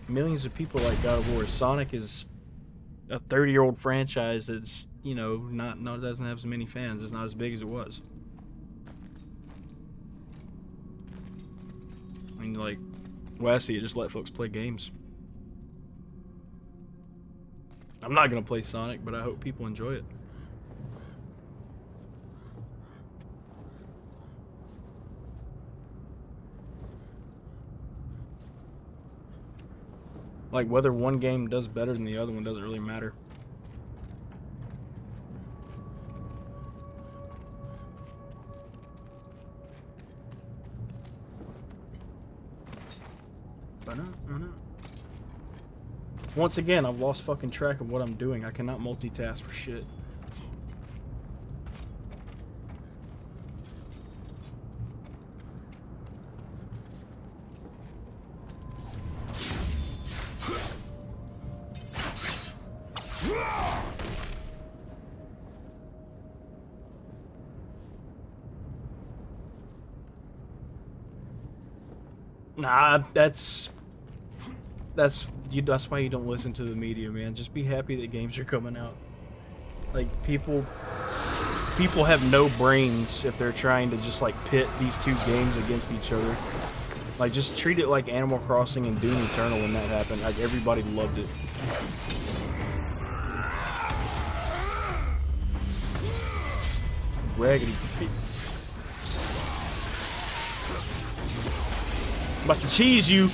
Millions of people like God of War. Sonic is a 30-year-old franchise that's, you know, doesn't have as many fans. It's not as big as it was. I mean, like, well, I see it. Just let folks play games. I'm not gonna play Sonic, but I hope people enjoy it. Like, whether one game does better than the other one doesn't really matter. Once again, I've lost fucking track of what I'm doing. I cannot multitask for shit. Nah, that's why you don't listen to the media, man. Just be happy that games are coming out. Like, people have no brains if they're trying to just like pit these two games against each other. Like, just treat it like Animal Crossing and Doom Eternal when that happened. Like, everybody loved it. Raggedy feet. I'm about to cheese you.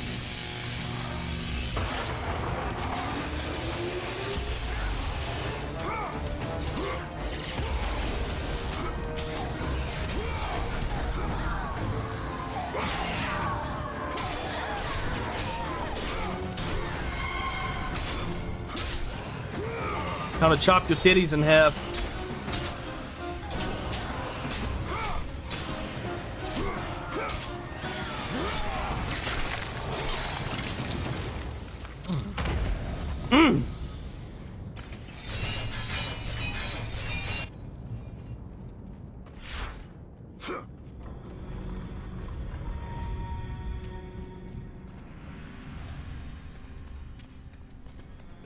Kind of chop your titties in half.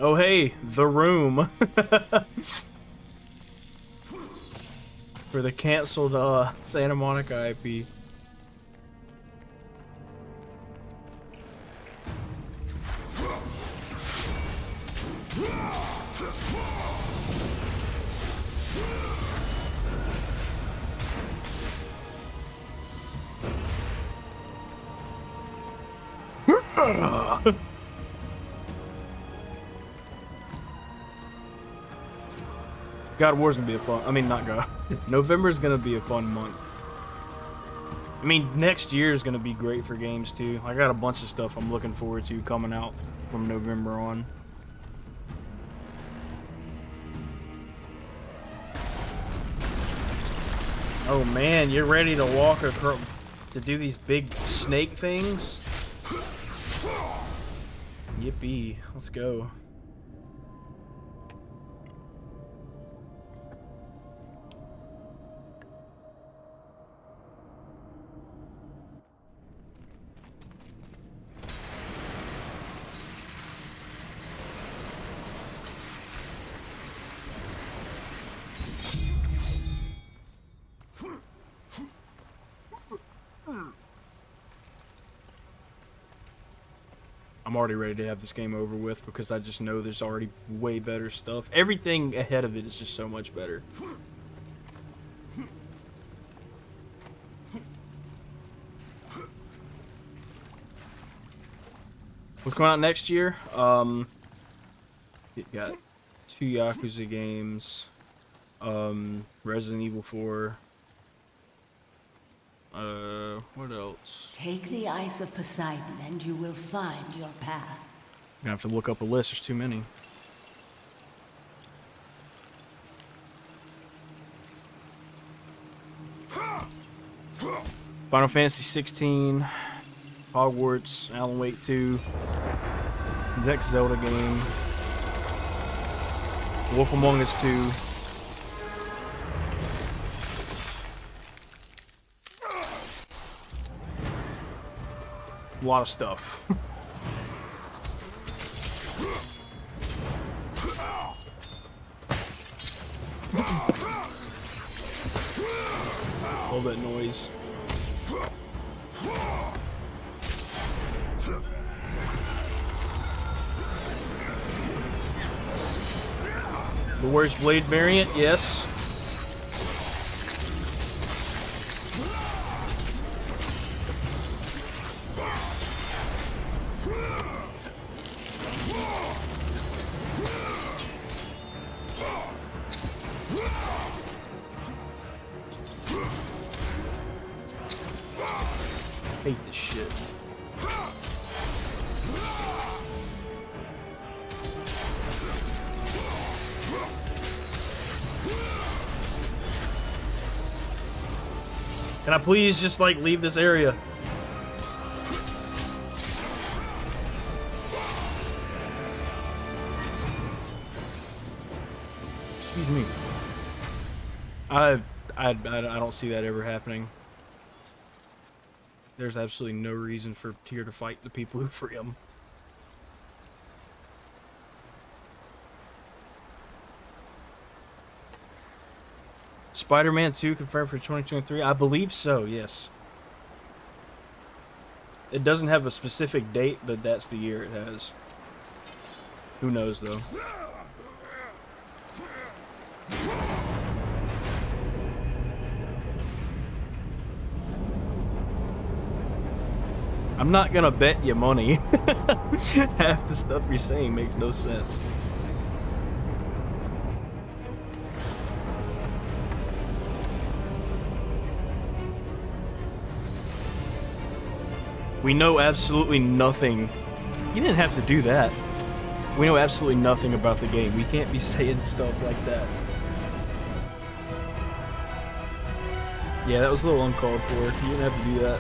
Oh hey, The Room. For the canceled Santa Monica IP. God of War's gonna be a fun... I mean, not God. November's gonna be a fun month. I mean, next year is gonna be great for games, too. I got a bunch of stuff I'm looking forward to coming out from November on. Oh man, you're ready to walk across to do these big snake things? Yippee, let's go. I'm already ready to have this game over with because I just know there's already way better stuff. Everything ahead of it is just so much better. What's going out next year? It got 2 Yakuza games, Resident Evil 4. What else? Take the Ice of Poseidon and you will find your path. I'm gonna have to look up a list, there's too many. Final Fantasy 16, Hogwarts, Alan Wake 2, next Zelda game, Wolf Among Us 2. A lot of stuff. All that noise. The worst blade variant, yes. Hate this shit. Can I please just like leave this area? Excuse me. I don't see that ever happening. There's absolutely no reason for Tyr to fight the people who free him. Spider-Man 2 confirmed for 2023? I believe so, yes. It doesn't have a specific date, but that's the year it has. Who knows, though. I'm not gonna bet you money. Half the stuff you're saying makes no sense. We know absolutely nothing. You didn't have to do that. We know absolutely nothing about the game. We can't be saying stuff like that. Yeah, that was a little uncalled for. You didn't have to do that.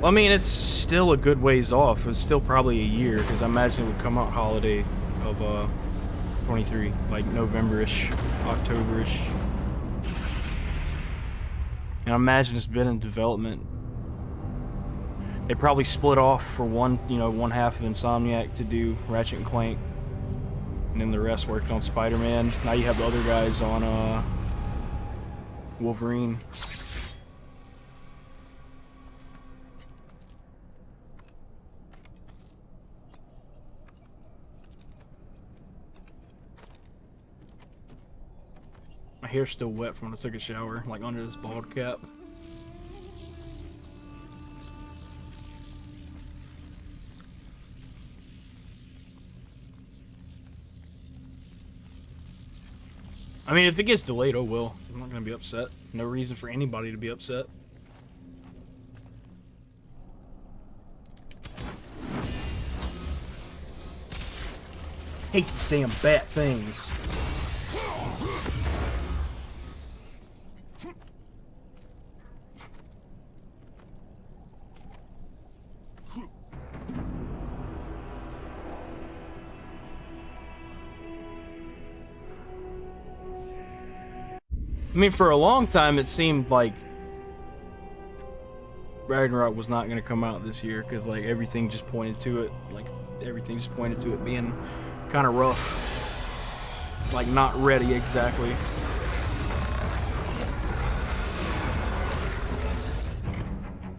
I mean, it's still a good ways off. It's still probably a year, because I imagine it would come out holiday of 23, like November-ish, October-ish. And I imagine it's been in development. They probably split off for one half of Insomniac to do Ratchet and Clank, and then the rest worked on Spider-Man. Now you have the other guys on Wolverine. My hair's still wet from when I took a shower, like under this bald cap. I mean, if it gets delayed, oh well. be upset. No reason for anybody to be upset. Hate the damn bat things. I mean, for a long time, it seemed like Ragnarok was not going to come out this year because, like, everything just pointed to it. Like, everything just pointed to it being kind of rough. Like, not ready exactly.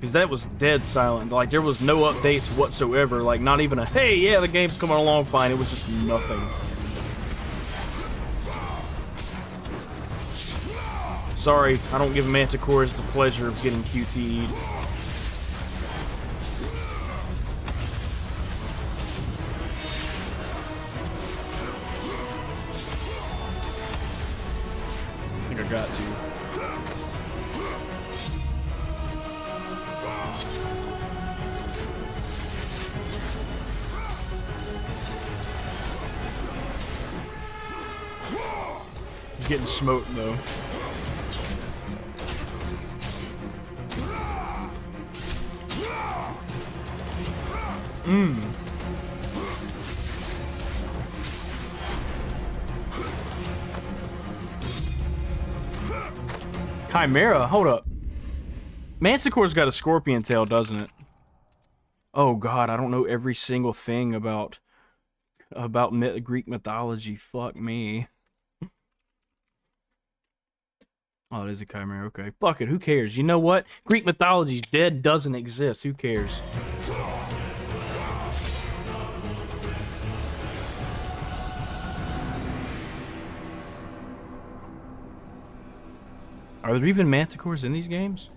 Because that was dead silent. Like, there was no updates whatsoever. Like, not even a, hey, yeah, the game's coming along fine. It was just nothing. Sorry, I don't give Manticores the pleasure of getting QTE'd. I think I got to. He's getting smoked though. Chimera, hold up. Manticore's got a scorpion tail, doesn't it? Oh god, I don't know every single thing about Greek mythology. Fuck me. Oh, it is a chimera. Okay, fuck it. Who cares? You know what? Greek mythology's dead. Doesn't exist. Who cares? Are there even manticores in these games?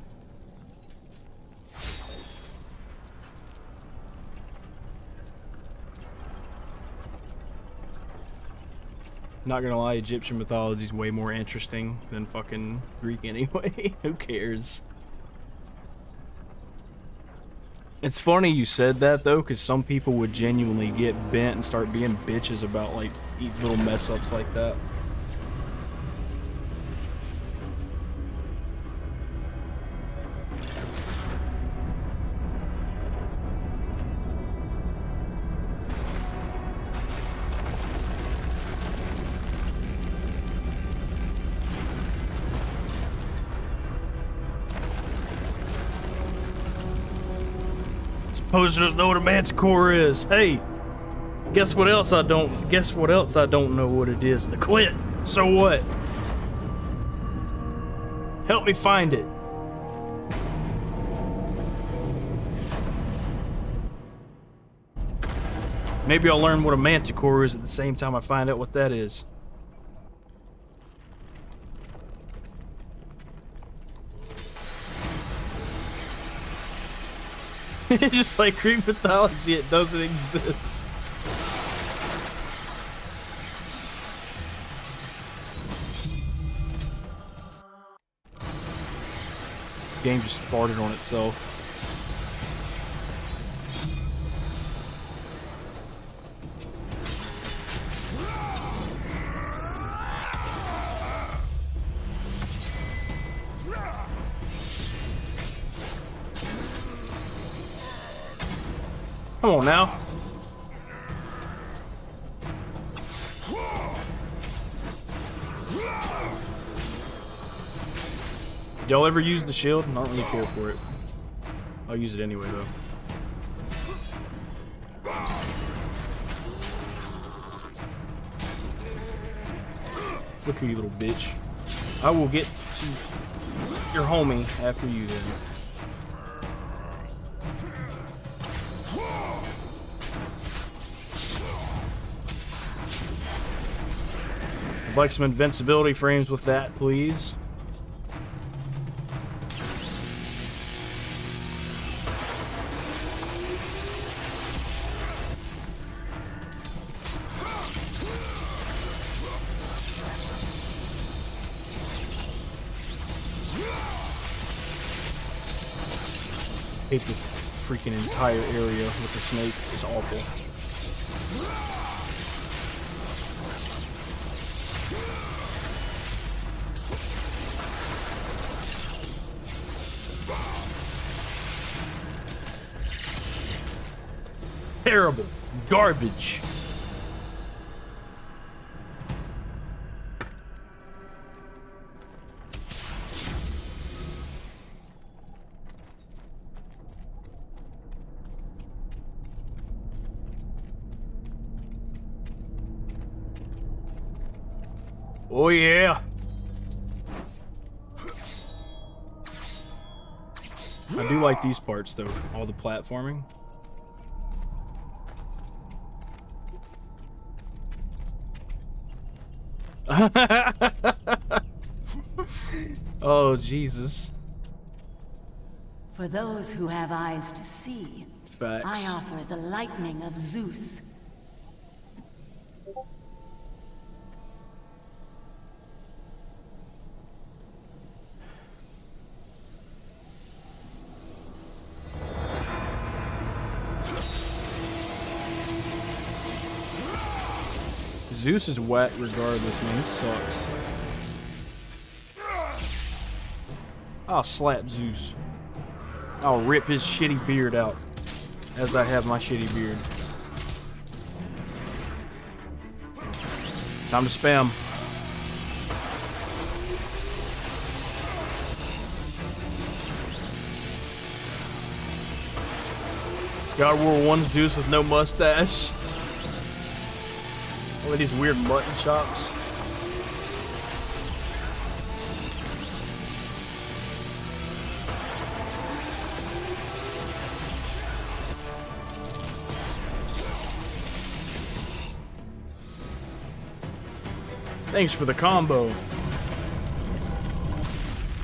Not gonna lie, Egyptian mythology is way more interesting than fucking Greek anyway. Who cares? It's funny you said that though, because some people would genuinely get bent and start being bitches about like little mess ups like that. Suppose you don't know what a manticore is. Hey, guess what else I don't? Guess what else I don't know what it is? The clit. So what? Help me find it. Maybe I'll learn what a manticore is at the same time I find out what that is. Just like Greek mythology, it doesn't exist. The game just farted on itself. Come on now. Y'all ever use the shield? I don't really care for it. I'll use it anyway though. Look at you, little bitch. I will get to your homie after you then. I'd like some invincibility frames with that, please. hate this freaking entire area with the snakes. It's awful. Terrible. Garbage. Oh yeah. I do like these parts though, all the platforming. Oh Jesus. For those who have eyes to see, Facts. I offer the lightning of Zeus. Zeus is wet regardless, man. He sucks. I'll slap Zeus. I'll rip his shitty beard out as I have my shitty beard. Time to spam. God of War 1's Zeus with no mustache. All of these weird mutton chops. Thanks for the combo.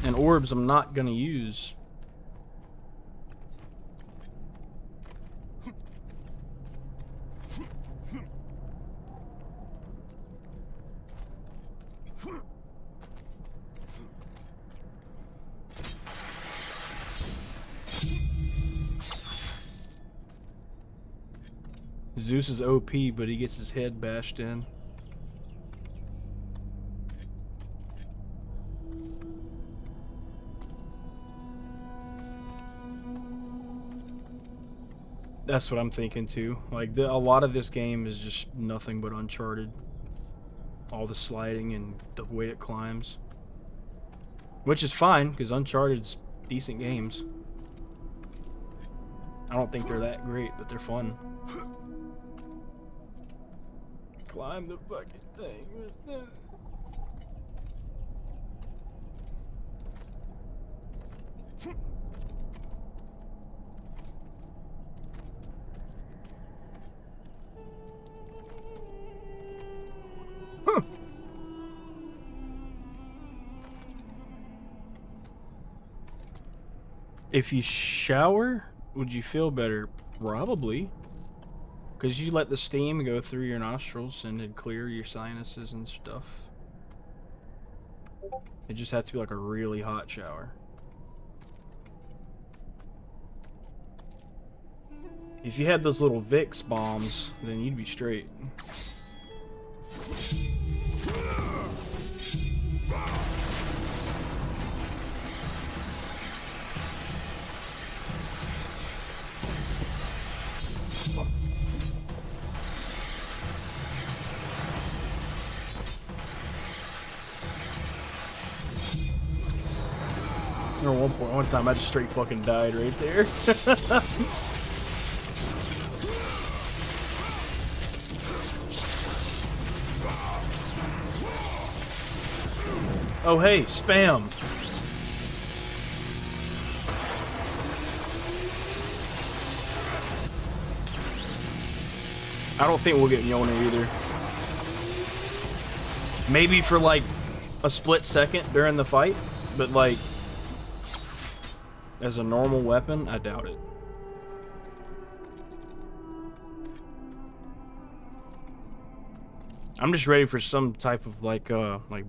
And orbs I'm not gonna use. Zeus is OP, but he gets his head bashed in. That's what I'm thinking too. Like, a lot of this game is just nothing but Uncharted. All the sliding and the way it climbs. Which is fine, because Uncharted's decent games. I don't think they're that great, but they're fun. Climb the fucking thing. If you shower, would you feel better? Probably. Because you let the steam go through your nostrils and it'd clear your sinuses and stuff. It just has to be like a really hot shower. If you had those little Vicks bombs, then you'd be straight. One time I just straight fucking died right there. Oh hey, spam. I don't think we'll get Yona either. Maybe for like a split second during the fight, but like as a normal weapon, I doubt it. I'm just ready for some type of like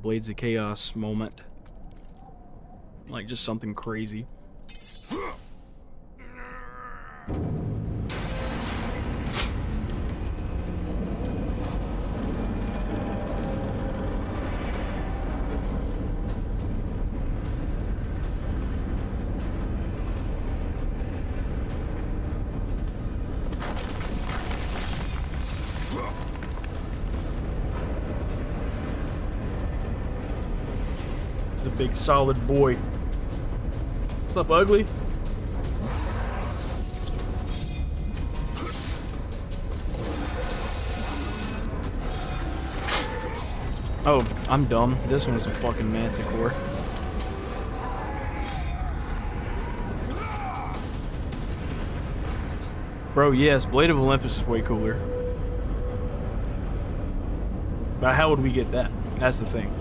Blades of Chaos moment. Like just something crazy. The big solid boy. What's up, ugly? Oh, I'm dumb. This one's a fucking manticore. Bro, yes, Blade of Olympus is way cooler. But how would we get that? That's the thing.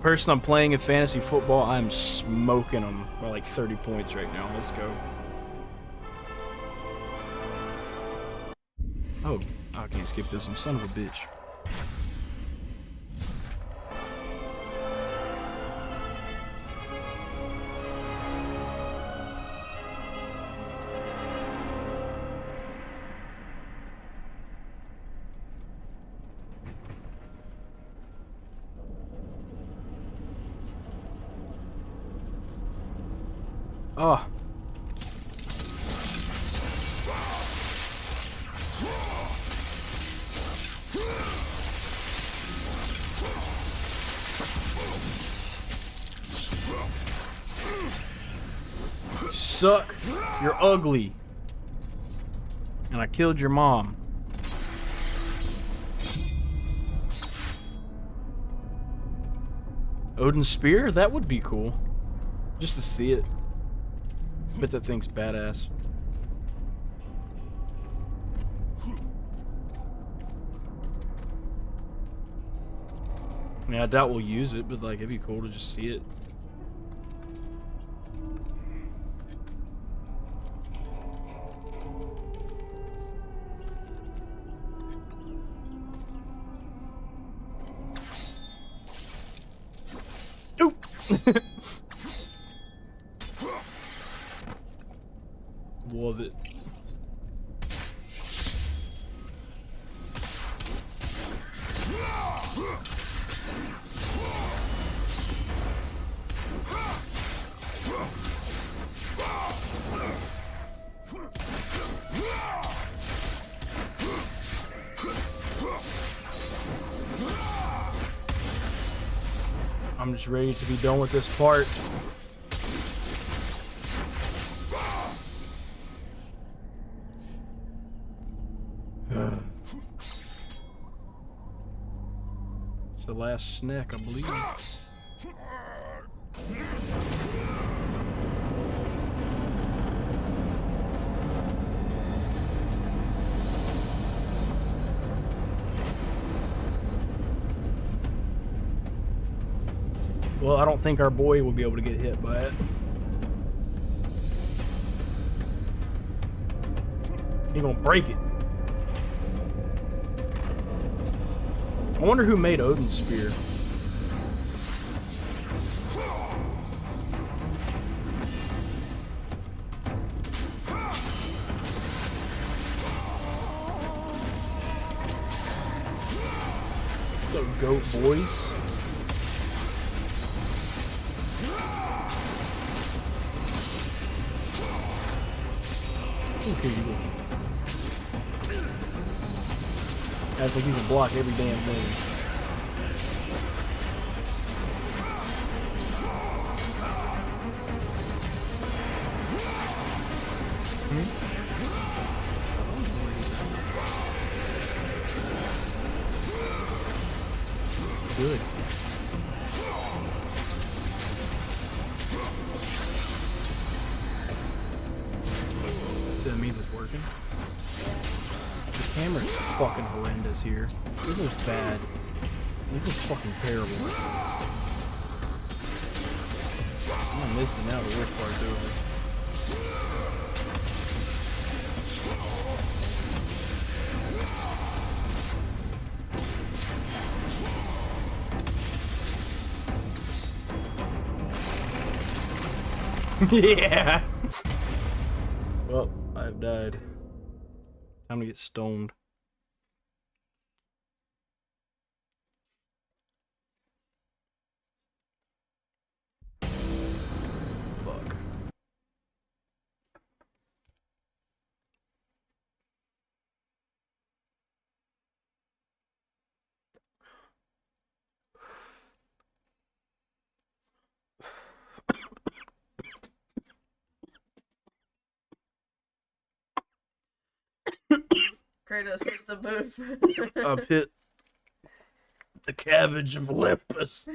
Person I'm playing in fantasy football, I'm smoking them by like 30 points right now. Let's go. Oh, I can't skip this one. Son of a bitch. Oh. Suck. You're ugly. And I killed your mom. Odin's spear? That would be cool. Just to see it. Bet that thing's badass. I mean, I doubt we'll use it, but like, it'd be cool to just see it. Oop! Love it. I'm just ready to be done with this part. It's the last snack, I believe. Well, I don't think our boy will be able to get hit by it. He gonna break it. I wonder who made Odin's spear. So goat boys. Okay, you go. Act like you can block every damn thing. Good. So that means it's working. The camera's fucking horrendous here. This is bad. This is fucking terrible. I'm missing out. The worst part's over. Yeah. Well, I I've died. Time to get stoned. Fuck. Kratos hits the booth. I've hit the cabbage of Olympus.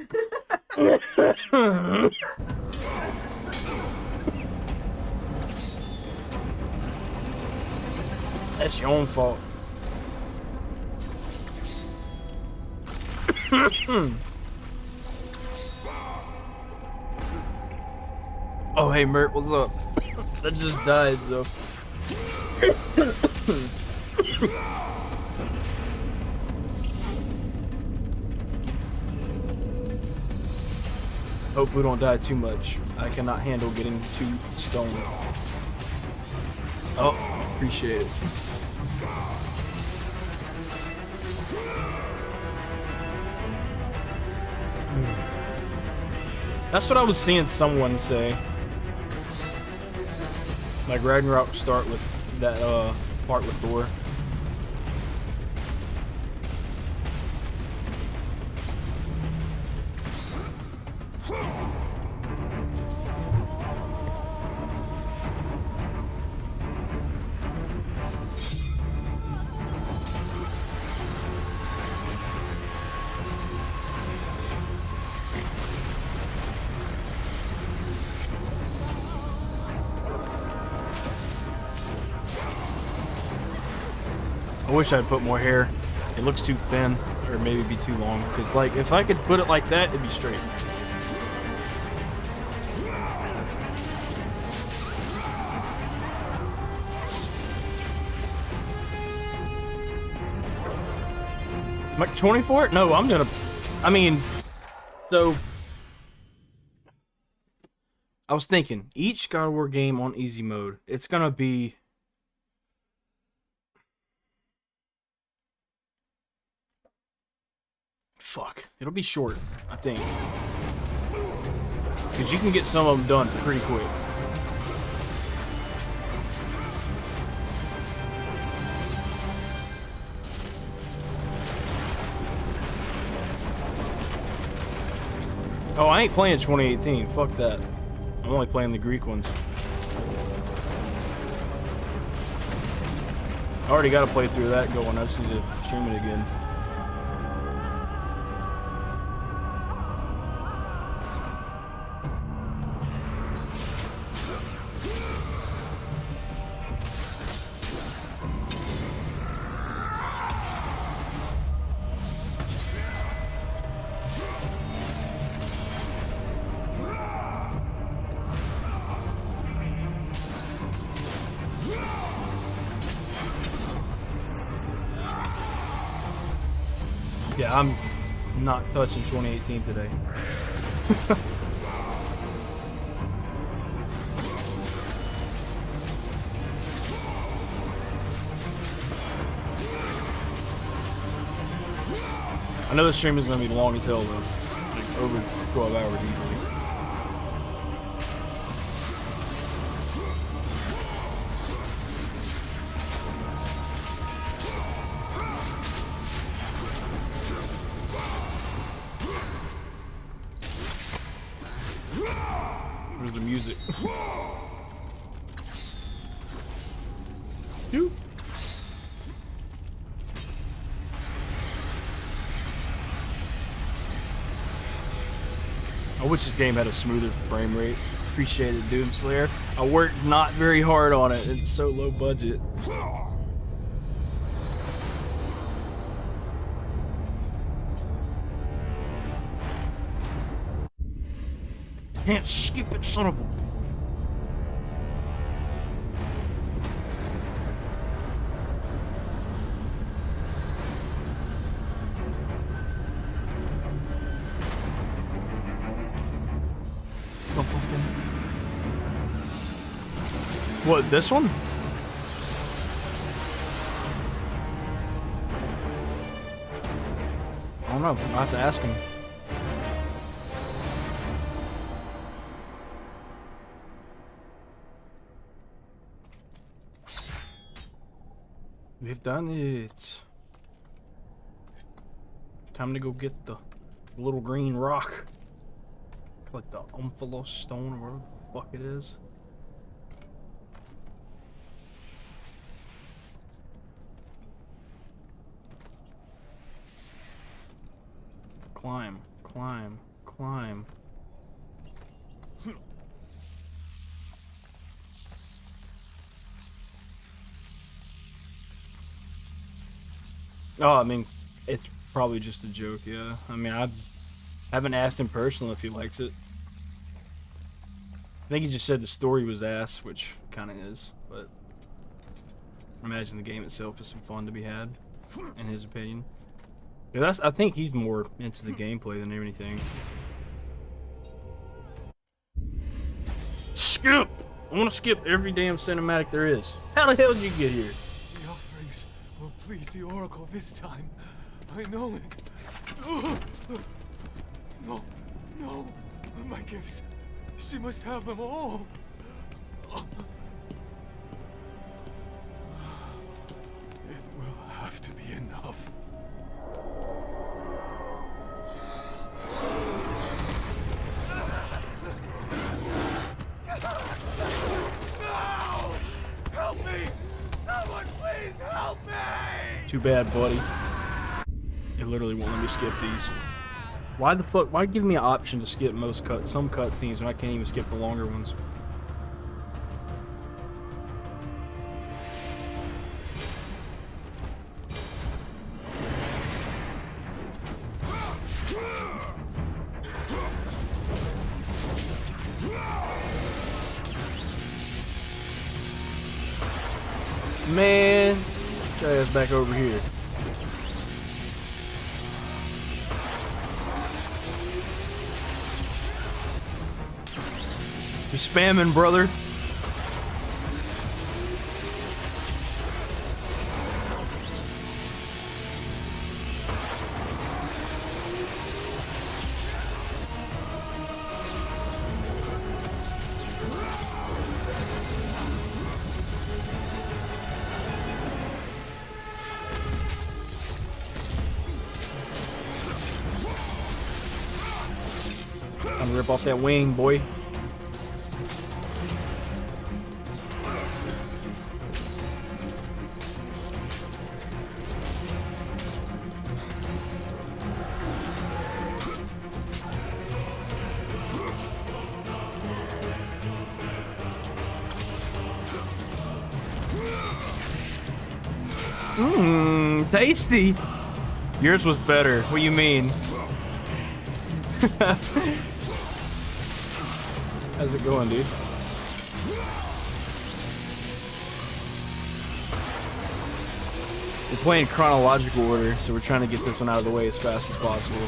That's your own fault. Oh, hey, Mert, what's up? That just died, so. Hope we don't die too much. I cannot handle getting too stoned. Oh, appreciate it. That's what I was seeing someone say. Like Ragnarok start with that part with Thor. I wish I'd put more hair. It looks too thin, or maybe be too long. Cause like, if I could put it like that, it'd be straight. Am I 24? No, I'm gonna. I mean, so I was thinking each God of War game on easy mode, it's gonna be. Fuck. It'll be short, I think. Because you can get some of them done pretty quick. Oh, I ain't playing 2018. Fuck that. I'm only playing the Greek ones. I already got to play through that going. I just need to stream it again. Yeah, I'm not touching 2018 today. I know the stream is going to be long as hell though. Like over 12 hours easily. Where's the music? Dude. I wish this game had a smoother frame rate. Appreciate it, Doom Slayer. I worked not very hard on it. It's so low budget. Can't skip it, son of a... What, this one? know. I'll have to ask him. We've done it. Time to go get the little green rock. Like the Olympus stone or whatever the fuck it is. Climb, climb, climb. Oh, I mean, it's probably just a joke, yeah. I mean, I haven't asked him personally if he likes it. I think he just said the story was ass, which kind of is, but I imagine the game itself is some fun to be had, in his opinion. Yeah, I think he's more into the gameplay than anything. Skip! I want to skip every damn cinematic there is. How the hell did you get here? The offerings will please the Oracle this time. I know it. No, no, my gifts. She must have them all. It will have to be enough. No! Help me! Someone please help me! Too bad, buddy. It literally won't let me skip these. Why the fuck? Why give me an option to skip some cutscenes when I can't even skip the longer ones? Man, get your ass back over here. You spamming, brother. I'm gonna rip off that wing, boy. Mmm, tasty. Yours was better. What do you mean? How's it going, dude? We're playing chronological order, so we're trying to get this one out of the way as fast as possible.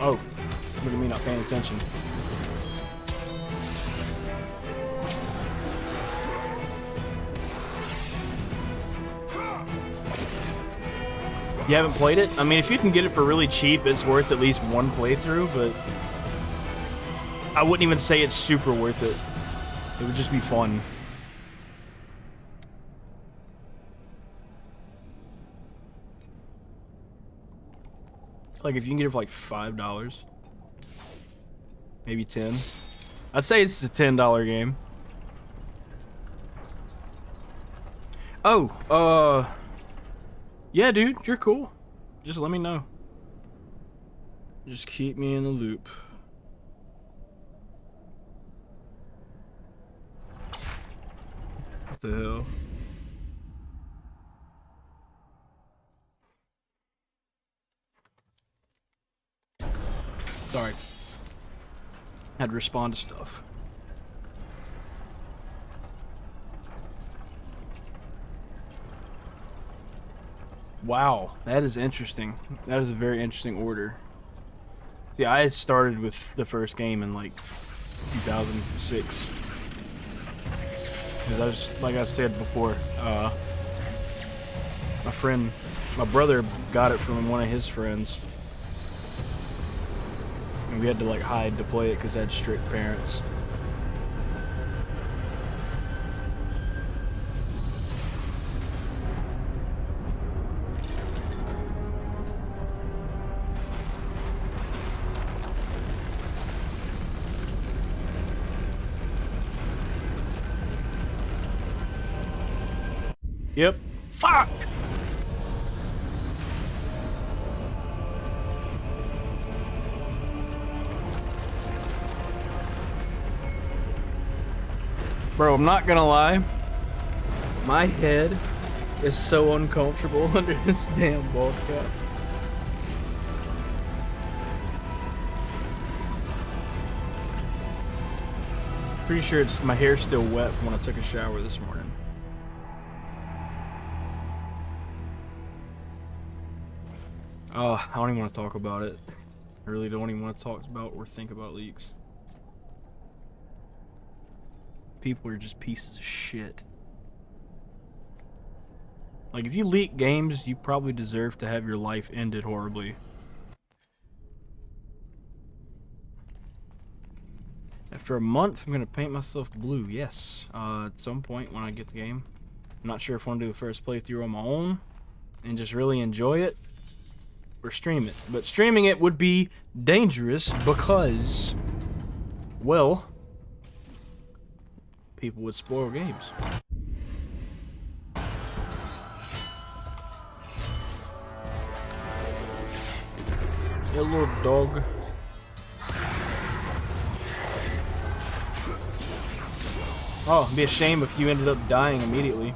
Oh, look at me not paying attention. You haven't played it? I mean, if you can get it for really cheap, it's worth at least one playthrough, but I wouldn't even say it's super worth it. It would just be fun. Like, if you can get it for like $5, maybe 10. I'd say it's a $10 game. Oh, yeah, dude, you're cool. Just let me know. Just keep me in the loop. What the hell? Sorry. Had to respond to stuff. Wow, that is interesting. That is a very interesting order. See, I started with the first game in like 2006. 'Cause I was, like I've said before, my brother got it from one of his friends. And we had to like hide to play it because I had strict parents. Yep. Fuck! Bro, I'm not gonna lie. My head is so uncomfortable under this damn ball cap. Pretty sure it's my hair's still wet from when I took a shower this morning. Oh, I don't even want to talk about it. I really don't even want to talk about or think about leaks. People are just pieces of shit. Like, if you leak games, you probably deserve to have your life ended horribly. After a month, I'm going to paint myself blue. Yes, at some point when I get the game. I'm not sure if I want to do the first playthrough on my own and just really enjoy it, or stream it. But streaming it would be dangerous because, well, people would spoil games. Hey, little dog. Oh, it'd be a shame if you ended up dying immediately.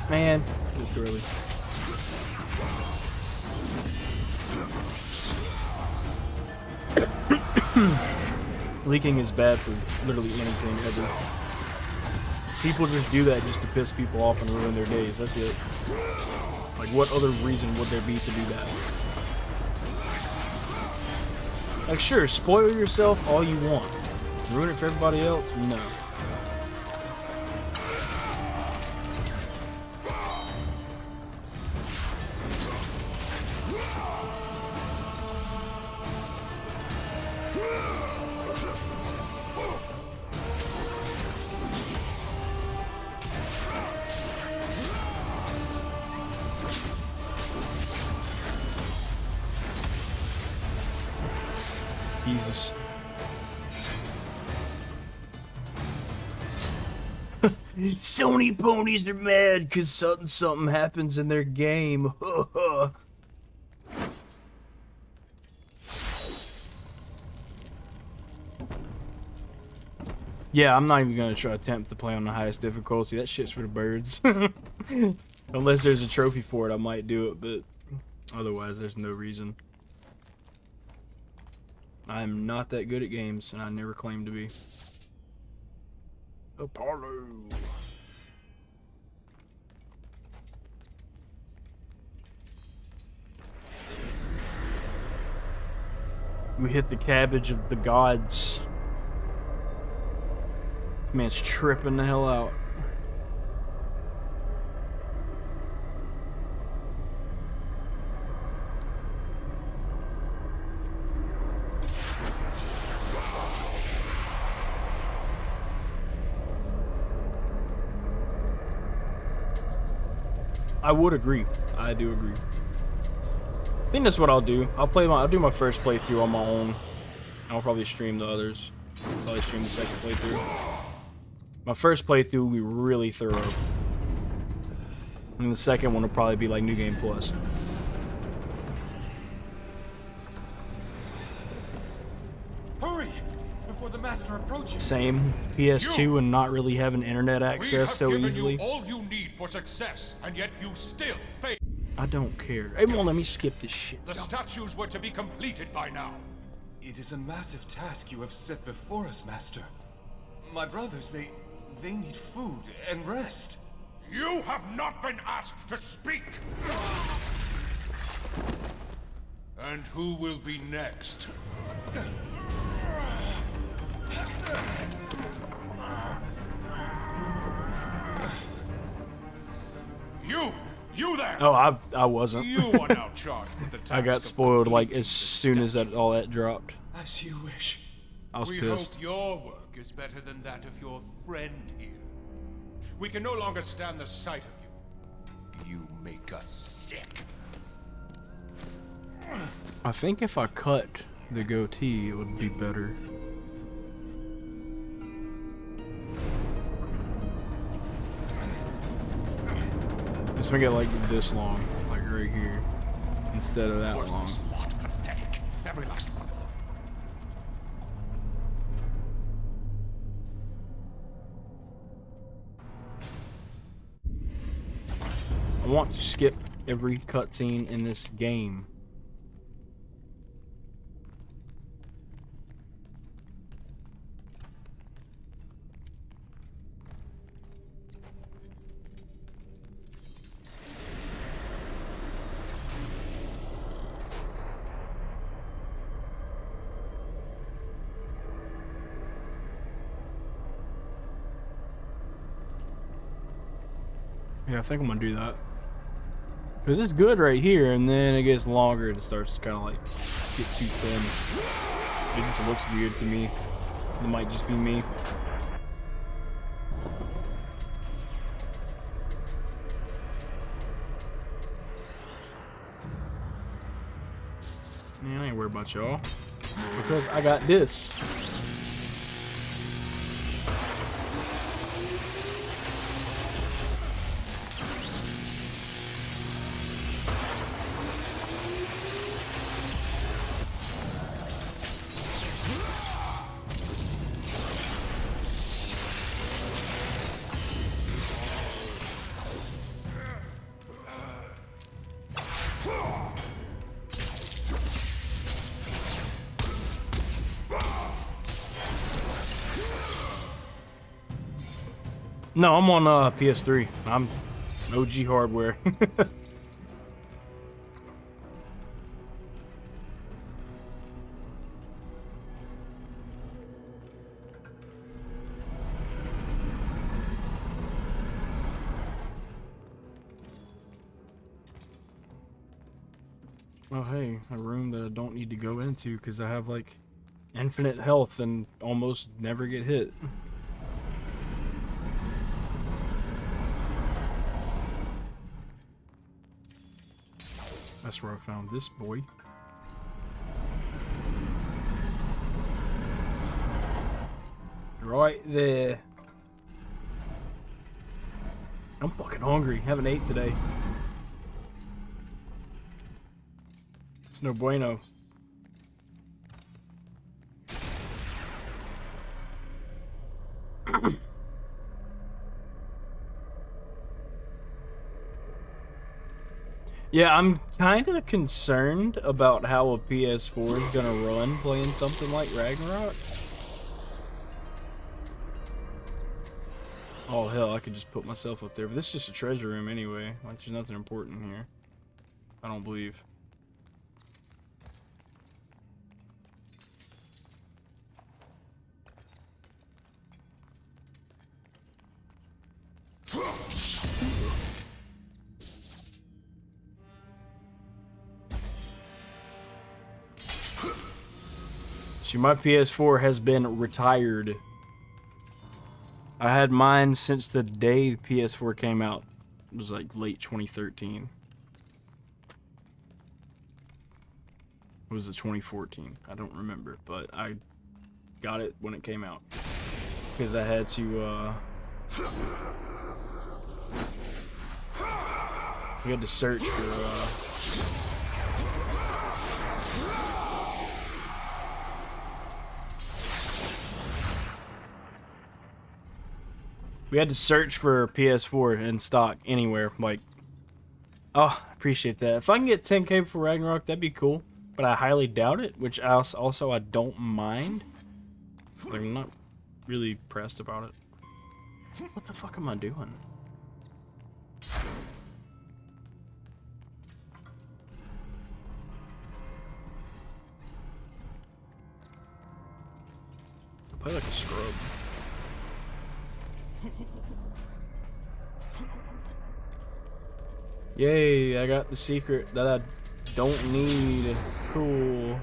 Man, too early. Leaking is bad for literally anything ever. People just do that just to piss people off and ruin their days. That's it. Like, what other reason would there be to do that? Like, sure, spoil yourself all you want. Ruin it for everybody else? No. Jesus. Sony ponies are mad because something happens in their game. Yeah, I'm not even gonna try to attempt to play on the highest difficulty. That shit's for the birds. Unless there's a trophy for it, I might do it, but otherwise there's no reason. I'm not that good at games, and I never claimed to be. Apollo. We hit the cabbage of the gods. This man's tripping the hell out. I would agree. I do agree. I think that's what I'll do. I'll do my first playthrough on my own. I'll probably stream the others. Probably stream the second playthrough. My first playthrough will be really thorough. And the second one will probably be like New Game Plus. Hurry! Before the master approaches. Same. PS2 and not really having internet access so easily. You all you need for success, and yet you still fail. I don't care. Hey, won't let me skip this shit. The statues were to be completed by now. It is a massive task you have set before us, Master. My brothers, they need food and rest. You have not been asked to speak! And who will be next? You there! Oh, I wasn't. You are now charged with the task I got of spoiled like completing as the soon as all that dropped. As you wish. I was We pissed. hope your work is better than that of your friend here. We can no longer stand the sight of you. You make us sick. I think if I cut the goatee, it would be better. Just make it like this long, like right here, instead of that long. Worthless lot, pathetic. Every last one of them. I want to skip every cutscene in this game. Yeah, I think I'm gonna do that. Because it's good right here, and then it gets longer and it starts to kind of like get too thin. It just looks weird to me. It might just be me. Man, I ain't worried about y'all. Because I got this. No, I'm on PS3. I'm OG hardware. Oh hey, a room that I don't need to go into because I have like infinite health and almost never get hit. That's where I found this boy. Right there. I'm fucking hungry. Haven't ate today. It's no bueno. Yeah, I'm kind of concerned about how a PS4 is gonna run playing something like Ragnarok. Oh hell, I could just put myself up there, but this is just a treasure room anyway. Like, there's nothing important here. I don't believe. See, my PS4 has been retired. I had mine since the day the PS4 came out. It was like late 2013. Or was it 2014? I don't remember, but I got it when it came out. Because I had to, we had to search for, we had to search for PS4 in stock anywhere. Like, oh, I appreciate that. If I can get 10K for Ragnarok, that'd be cool. but I highly doubt it, which also I don't mind. Like, I'm not really pressed about it. What the fuck am I doing? I play like a scrub. Yay, I got the secret that I don't need. Cool.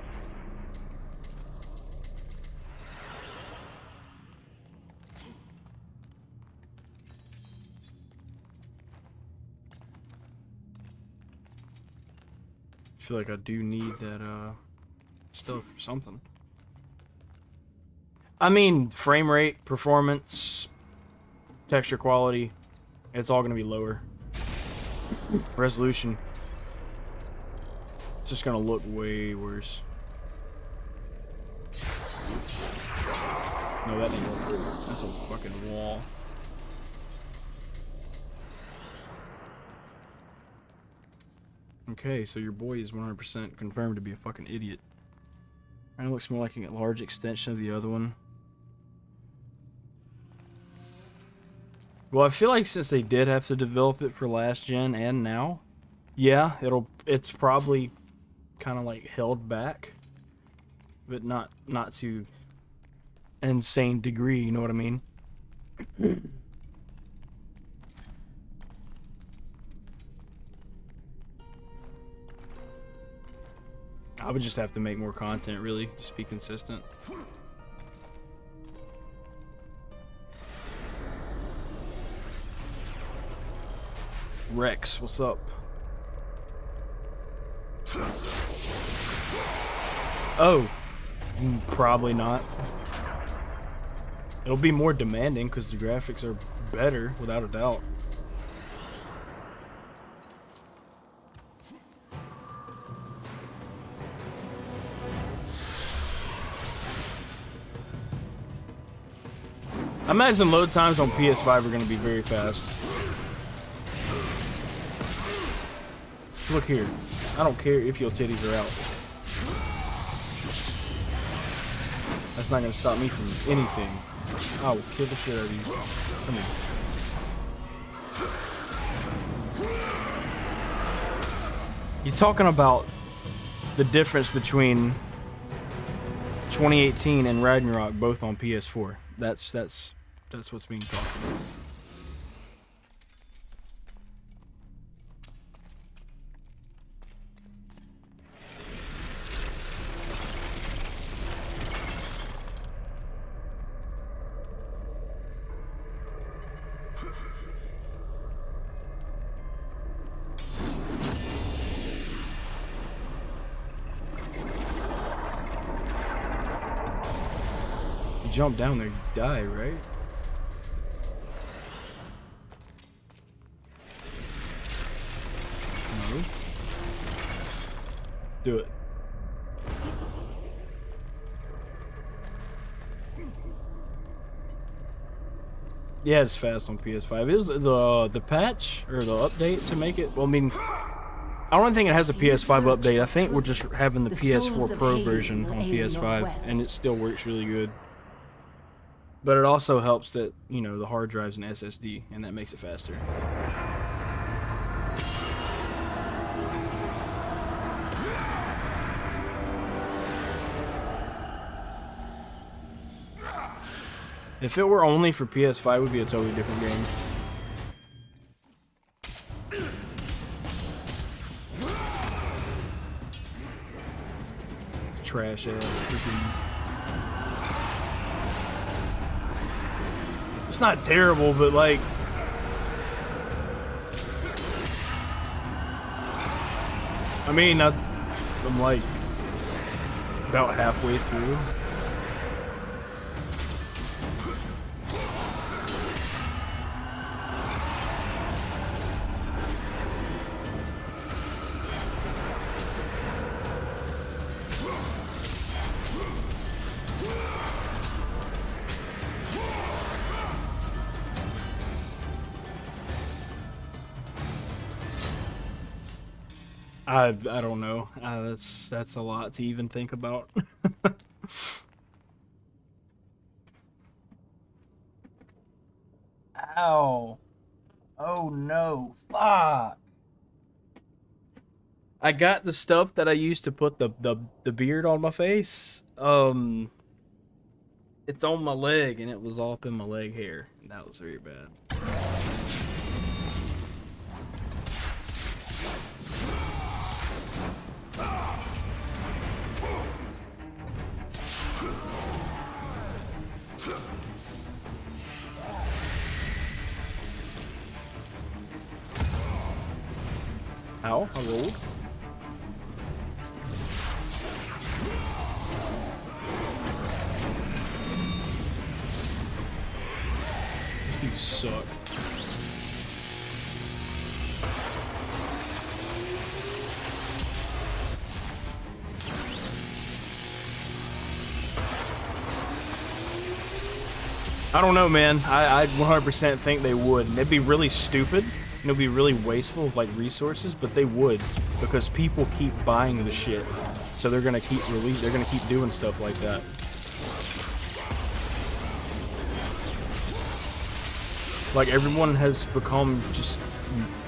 I feel like I do need that stuff for something. I mean, frame rate, performance, texture quality, it's all gonna be lower. Resolution. It's just gonna look way worse. No, that didn't work. That's a fucking wall. Okay, so your boy is 100% confirmed to be a fucking idiot. And it looks more like a large extension of the other one. Well, I feel like since they did have to develop it for last gen and now, yeah, it's probably kind of like held back, but not to an insane degree, you know what I mean? I would just have to make more content, really. Just be consistent. Rex, what's up? Oh, probably not. It'll be more demanding because the graphics are better, without a doubt. I imagine load times on PS5 are going to be very fast. Look here. I don't care if your titties are out. That's not going to stop me from anything. I will kill the shit out of you. Come here. He's talking about the difference between 2018 and Ragnarok, both on PS4. That's what's being talked about. Jump down there, you die, right? No. Do it. Yeah, it's fast on PS5. It was the patch or the update to make it. Well, I mean, I don't think it has a PS5 update. I think we're just having the PS4 Pro version on PS5, and it still works really good. But it also helps that, you know, the hard drive's an SSD, and that makes it faster. If it were only for PS5, it would be a totally different game. Trash ass freaking. It's not terrible, but like, I mean, I'm like about halfway through. I don't know. That's a lot to even think about. Ow. Oh no. Fuck. I got the stuff that I used to put the beard on my face. It's on my leg and it was all up in my leg hair. That was very bad. Ow, I rolled. These dudes suck. I don't know, man. I 100% think they would. And it'd be really stupid. And it'd be really wasteful of like resources, but they would because people keep buying the shit. So they're gonna keep they're gonna keep doing stuff like that. Like everyone has become just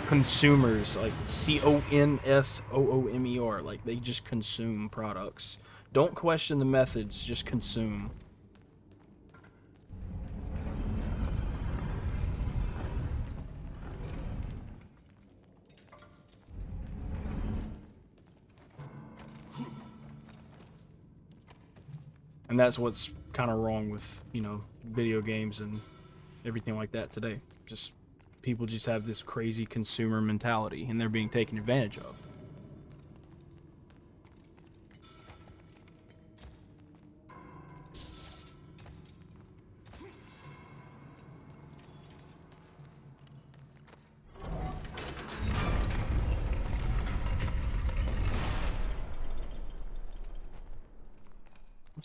consumers, like CONSOOMER. Like they just consume products. Don't question the methods, just consume. And that's what's kind of wrong with, you know, video games and everything like that today. Just people just have this crazy consumer mentality and they're being taken advantage of.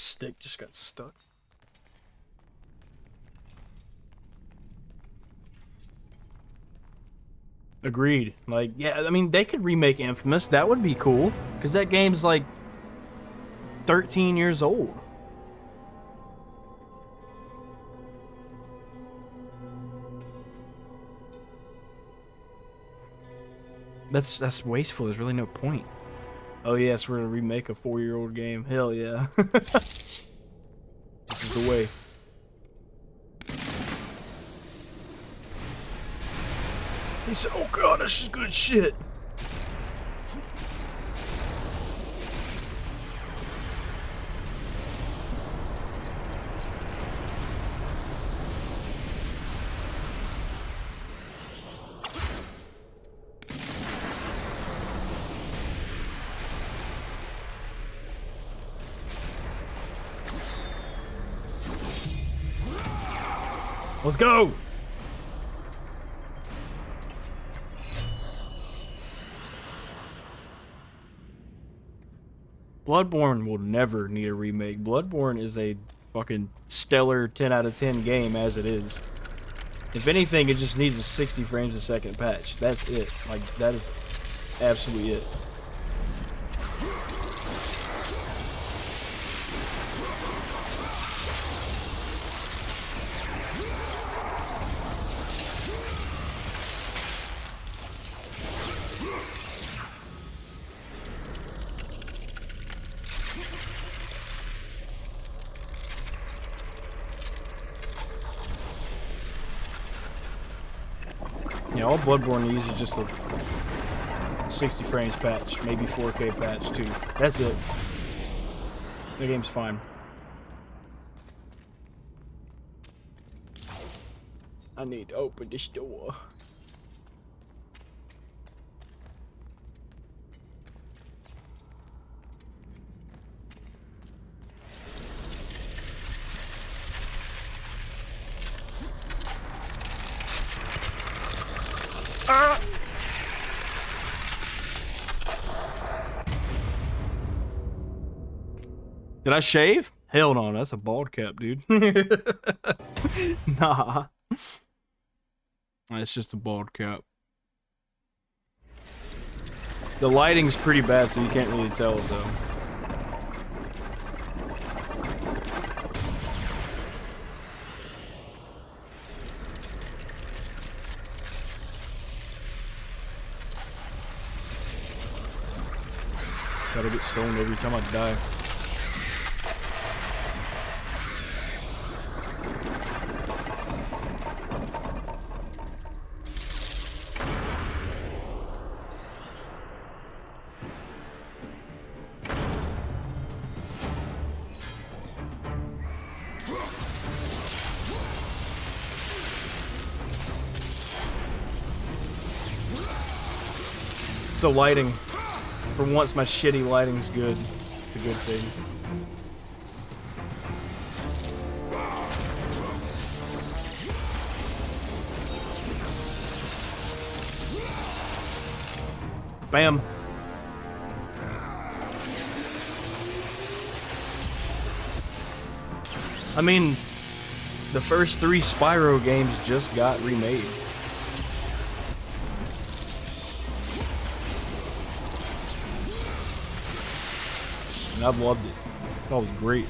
Stick just got stuck. Agreed. Like, yeah, I mean, they could remake Infamous. That would be cool. Because that game's like 13 years old. That's wasteful. There's really no point. Oh yes, we're gonna remake a 4-year-old game. Hell yeah. This is the way. He said, oh god, this is good shit. Let's go! Bloodborne will never need a remake. Bloodborne is a fucking stellar 10 out of 10 game as it is. If anything, it just needs a 60 frames a second patch. That's it. Like, that is absolutely it. Yeah, all Bloodborne needs is just a 60 frames patch, maybe 4K patch too. That's it. The game's fine. I need to open this door. Did I shave? Hell no, that's a bald cap, dude. Nah. It's just a bald cap. The lighting's pretty bad, so you can't really tell, so. Gotta get stoned every time I die. So lighting. For once, my shitty lighting's good. It's a good thing. Bam. I mean, the first 3 Spyro games just got remade. And I've loved it. That was great.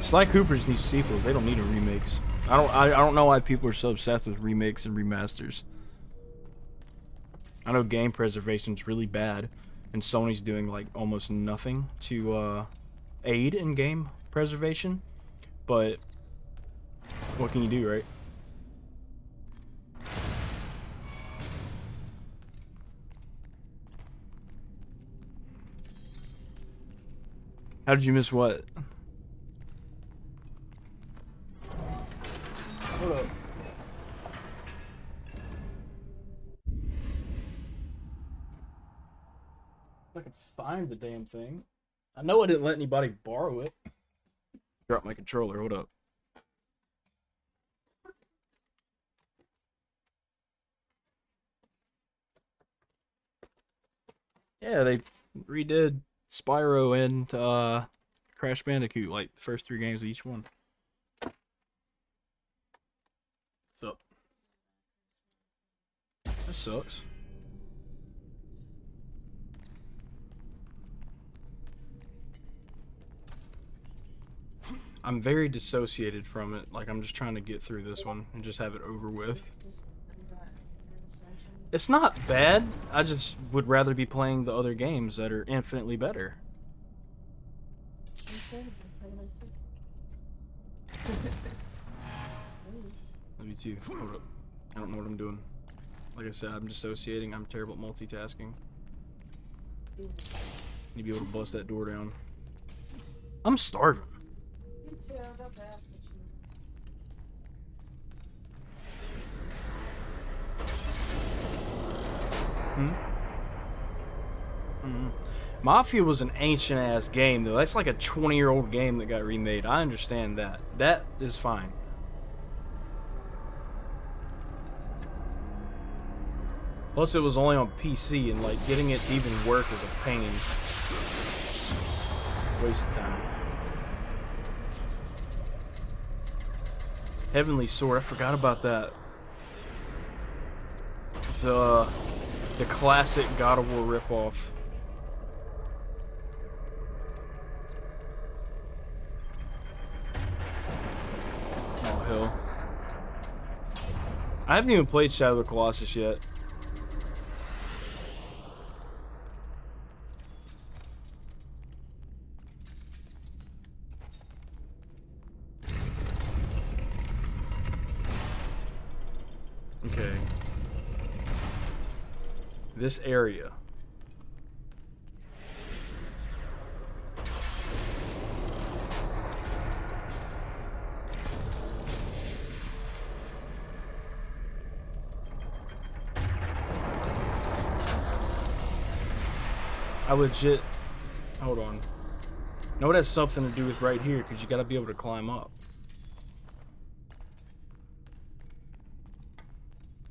Sly Cooper's needs sequels. They don't need a remakes. I don't know why people are so obsessed with remakes and remasters. I know game preservation's really bad, and Sony's doing like almost nothing to aid in game preservation. But what can you do, right? How did you miss what? Hold up. If I could find the damn thing. I know I didn't let anybody borrow it. Drop my controller, hold up. Yeah, they redid Spyro and Crash Bandicoot, like the first 3 games of each one. What's up? That sucks. I'm very dissociated from it. Like, I'm just trying to get through this one and just have it over with. It's not bad. I just would rather be playing the other games that are infinitely better. Me too. Hold up. I don't know what I'm doing. Like I said, I'm dissociating. I'm terrible at multitasking. Need to be able to bust that door down. I'm starving. Me too, I'm about to ask what you Mafia was an ancient ass game though. That's like a 20-year-old game that got remade. I understand that. That is fine. Plus it was only on PC and like getting it to even work is a pain. Waste of time. Heavenly Sword, I forgot about that. The classic God of War ripoff. Oh hell. I haven't even played Shadow of the Colossus yet. Okay. This area. I legit... Hold on. No, it has something to do with right here, because you gotta be able to climb up.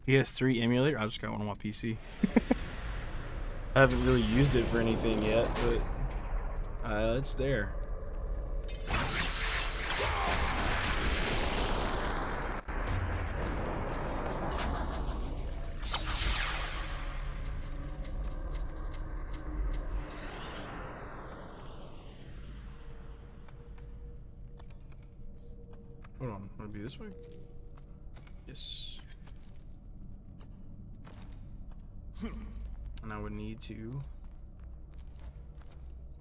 PS3 emulator? I just got one on my PC. I haven't really used it for anything yet, but it's there. Hold on, wanna be this way? Yes. And I would need to.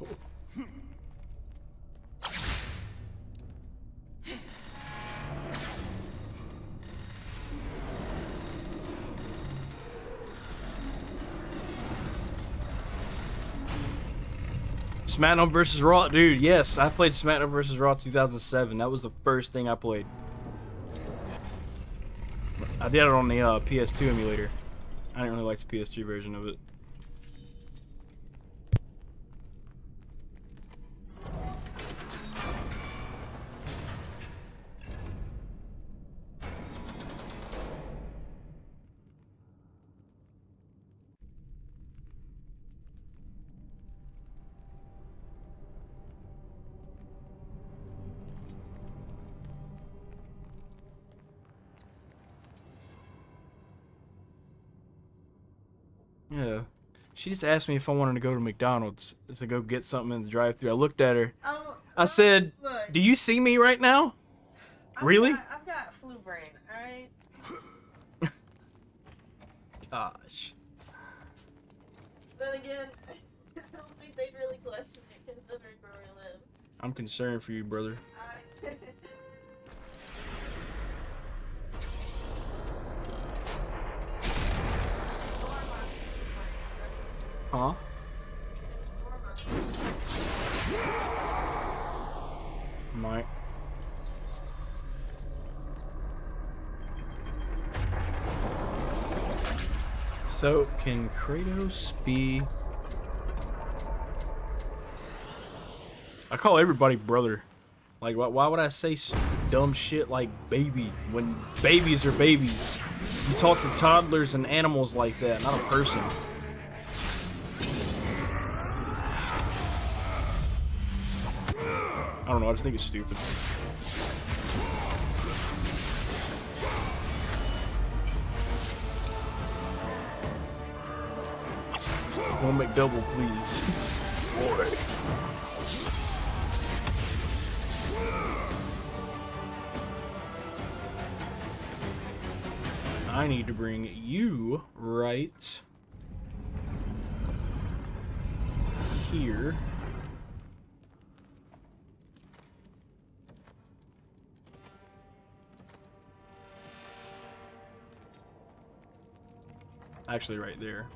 Oh. SmackDown vs. Raw, dude. Yes, I played SmackDown vs. Raw 2007. That was the first thing I played. I did it on the PS2 emulator. I didn't really like the PS3 version of it. Yeah. She just asked me if I wanted to go to McDonald's to go get something in the drive-thru. I looked at her. I said, Look, "Do you see me right now?" Really? I've got flu brain, alright? Gosh. Then again, I don't think they'd really question it considering where we live. I'm concerned for you, brother. Huh? Might. So, can Kratos be... I call everybody brother. Like, why would I say dumb shit like baby when babies are babies? You talk to toddlers and animals like that, not a person. I don't know, I just think it's stupid. One McDouble, please. Boy. I need to bring you right here. Actually, right there.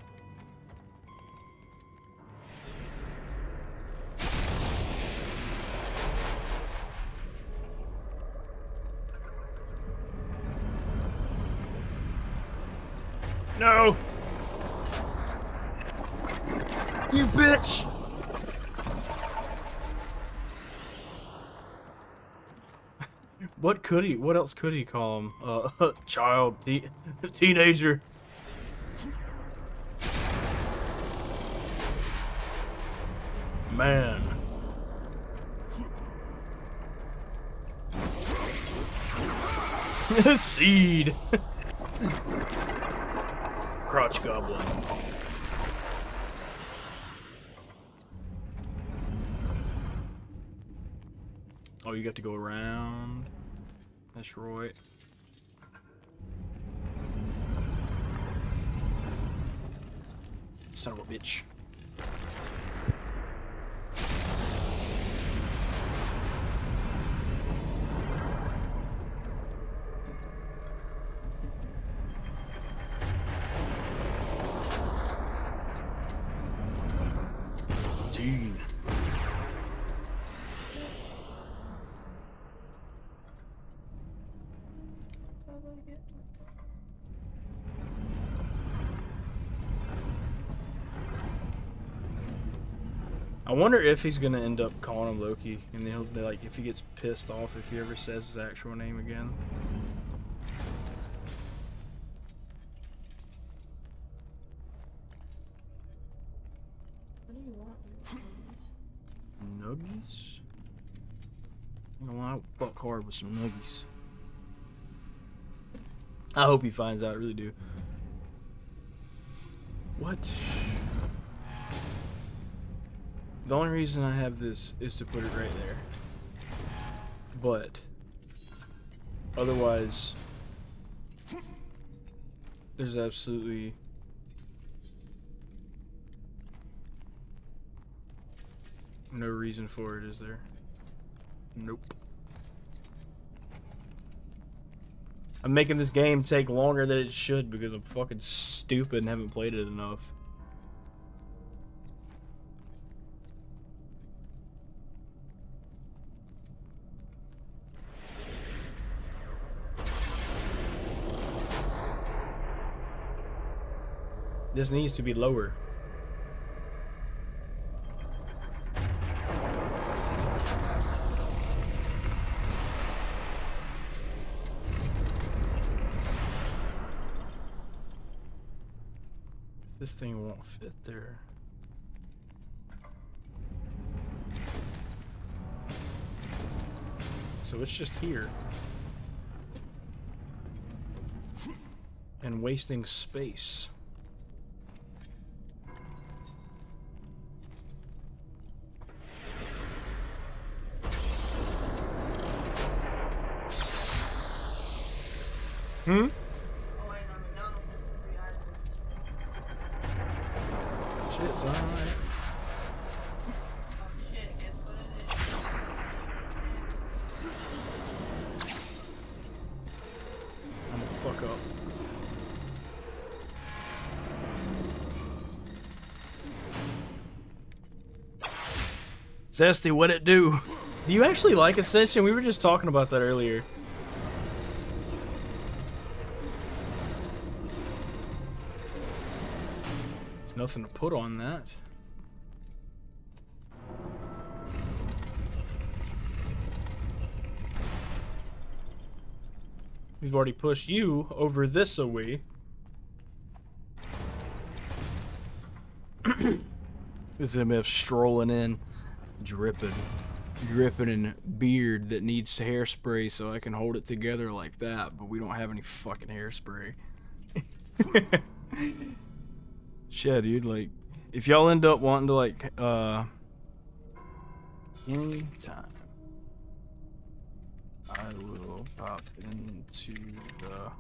No! You bitch! What else could he call him? Child, teenager. Man. Seed. Crotch goblin. Oh, you got to go around. That's right. Son of a bitch. I wonder if he's gonna end up calling him Loki, and then he'll be like, if he gets pissed off if he ever says his actual name again. What do you want? Nuggies? You know, I fuck hard with some nuggies. I hope he finds out, I really do. What? The only reason I have this is to put it right there. But Otherwise, there's absolutely no reason for it, is there? Nope. I'm making this game take longer than it should because I'm fucking stupid and haven't played it enough. This needs to be lower. This thing won't fit there. So it's just here. And wasting space. Hmm? Oh wait, no, McDonald's has the 3 items. Shit's alright. Oh shit, guess what it is? I'm gonna fuck up. Zesty, what'd it do? Do you actually like Ascension? We were just talking about that earlier. There's nothing to put on that. We've already pushed you over this away. This is MF strolling in, dripping in beard that needs hairspray so I can hold it together like that, but we don't have any fucking hairspray. Shit, dude, like, if y'all end up wanting to, like, anytime, I will pop into the...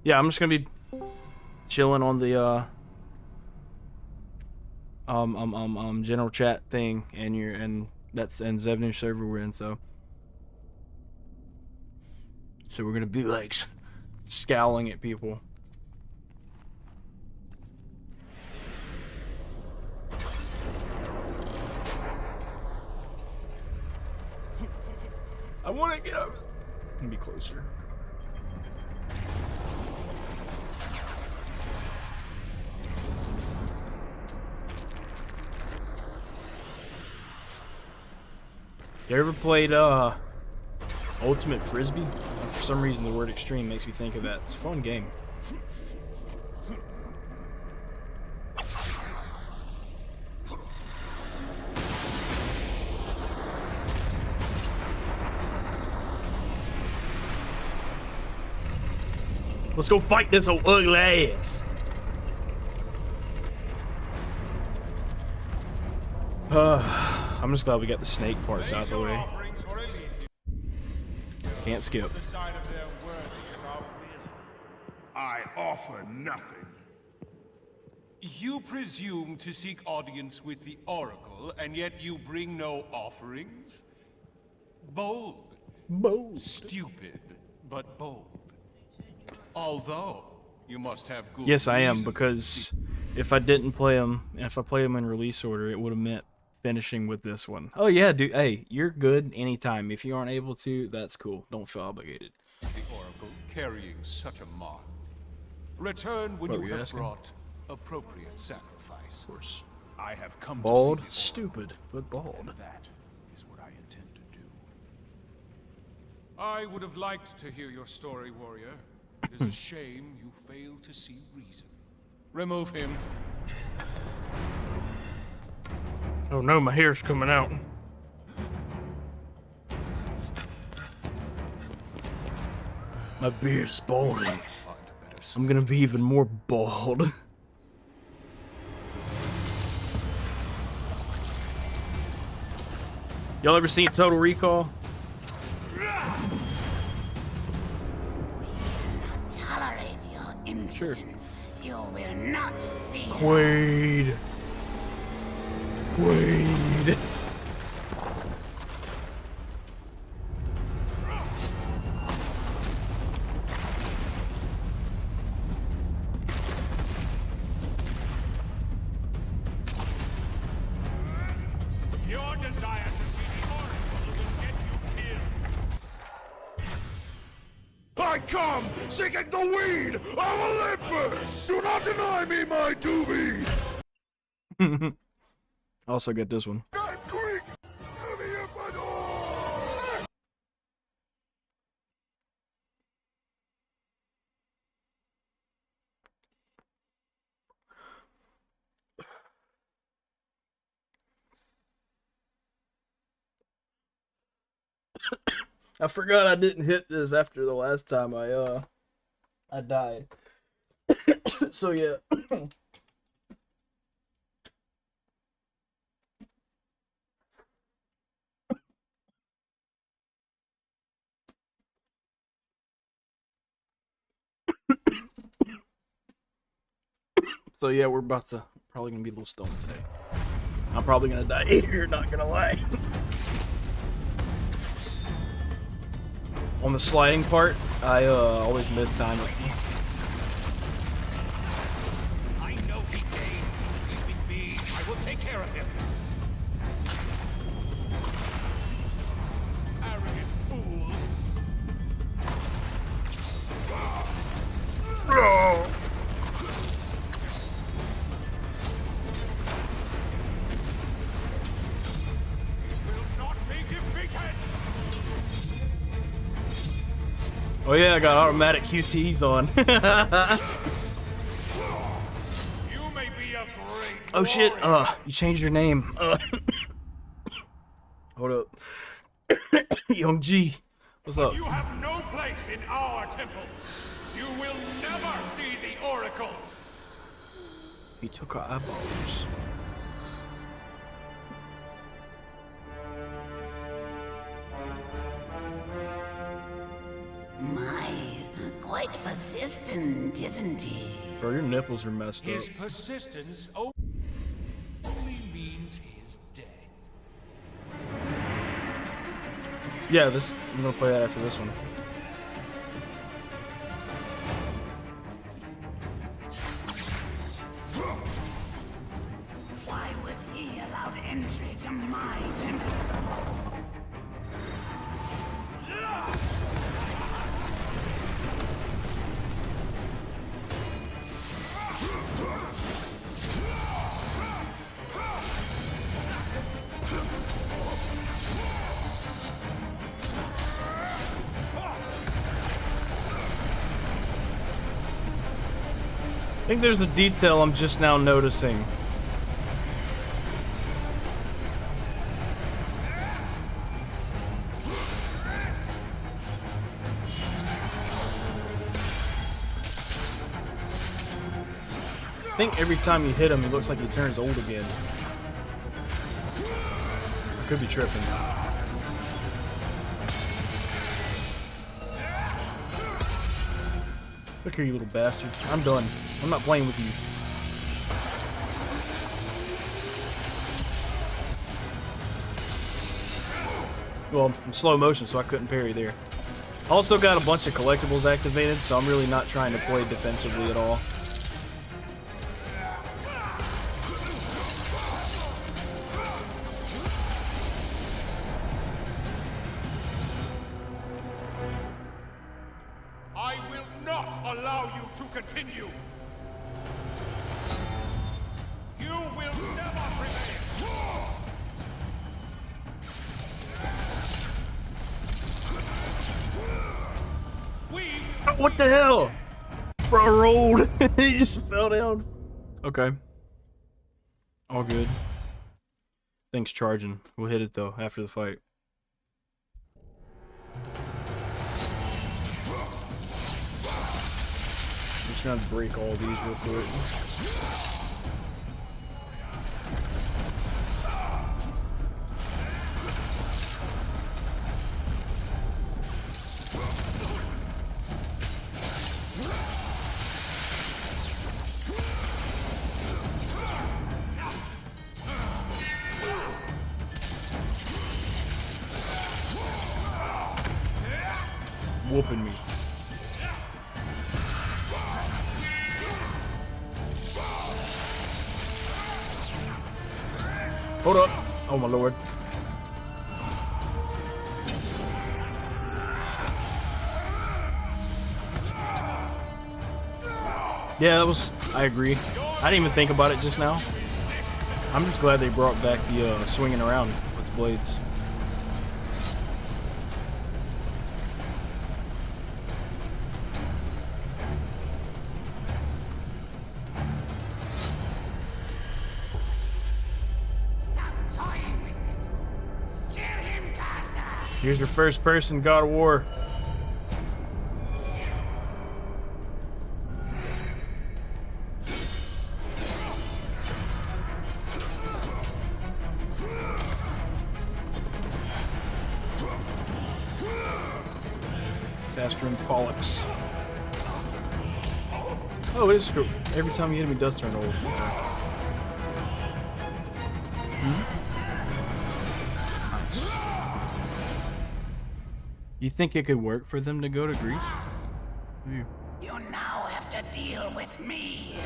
Yeah, I'm just gonna be chilling on the general chat thing, and that's Zev new server we're in, so we're gonna be like scowling at people. I want to get up and be closer. You ever played Ultimate Frisbee? For some reason the word extreme makes me think of that. It's a fun game. Let's go fight this old ugly ass. I'm just glad we got the snake parts out of the way. Can't skip. I offer nothing. You presume to seek audience with the Oracle, and yet you bring no offerings? Bold. Bold. Stupid, but bold. Although, you must have good Yes, I am, reason. because if I didn't play them, if I play them in release order, it would have meant finishing with this one. Oh yeah, dude. Hey, you're good anytime. If you aren't able to, that's cool. Don't feel obligated. The Oracle carrying such a mark. Return when What were you you have asking? brought appropriate sacrifice. Of course. I have come Bald, to see stupid, but bald. and that is what I intend to do. I would have liked to hear your story, warrior. It is a shame you fail to see reason. Remove him. Oh no, my hair's coming out. My beard's balding. Find a better I'm gonna be even more bald. Y'all ever seen Total Recall? Tolerate your impudence. You will not see. Quaid. Quaid. Your desire to see the Oracle will get you killed. I come seeking the weed of Olympus! Do not deny me my doobie! Also get this one. I'm Greek! I forgot I didn't hit this after the last time I died. So yeah. So yeah, we're about to probably gonna be a little stoned today. I'm probably gonna die here, not gonna lie. On the sliding part, I always miss time it. I know he gains. Leaving me, I will take care of him. Arrogant fool. No! Will not be defeated. Oh yeah, I got automatic QTs on. You may be a great Oh shit, warrior. you changed your name. Hold up. Young G, what's up? You have no place in our temple. You will never see the Oracle. He took our eyeballs. My, quite persistent, isn't he? Bro, your nipples are messed up. His persistence only means his death. Yeah, this I'm gonna play that after this one. Why was he allowed entry to my temple? I think there's a detail I'm just now noticing. I think every time you hit him, he looks like he turns old again. I could be tripping. Look here, you little bastard. I'm done. I'm not playing with you. Well, in slow motion, so I couldn't parry there. Also got a bunch of collectibles activated, so I'm really not trying to play defensively at all. I will not allow you to continue. You will never prevail. We What the hell? Bro, I rolled. He just fell down. Okay. All good. Thing's charging. We'll hit it though after the fight. I'm just gonna break all these real quick. helping me. Hold up. Oh my lord. Yeah, that was... I agree. I didn't even think about it just now. I'm just glad they brought back the swinging around with the blades. Here's your first person God of War. Faster and Pollux. Oh, it is true. Every time you hit him, he does turn old. You think it could work for them to go to Greece? Yeah. You now have to deal with me.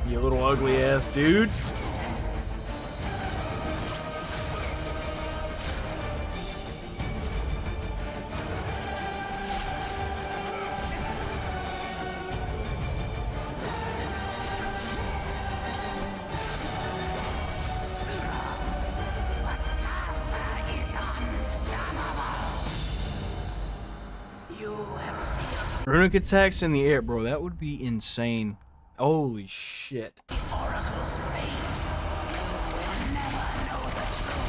You little ugly ass dude. Runic attacks in the air, bro. That would be insane. Holy shit. Oracle's fate. You will never know the truth.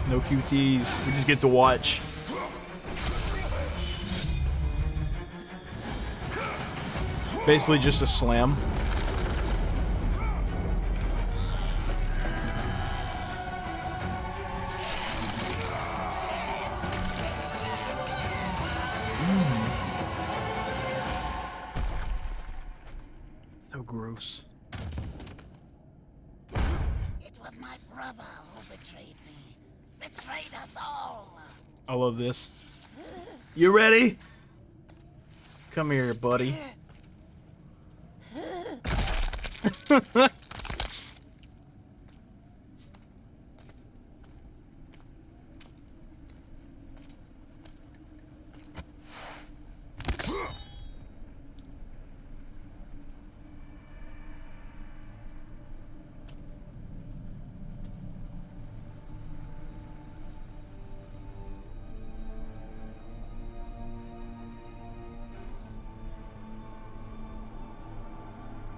No QTs. We just get to watch. Basically just a slam. So gross. It was my brother who betrayed me. Betrayed us all. I love this. You ready? Come here, buddy.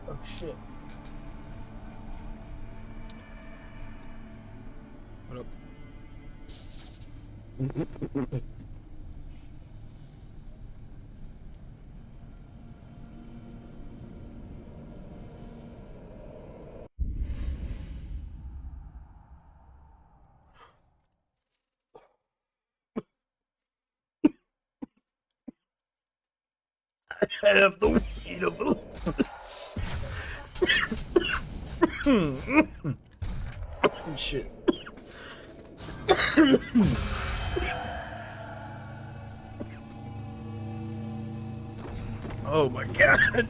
Oh shit. What up? I have the weight of Olympus. Oh, shit. Oh my god.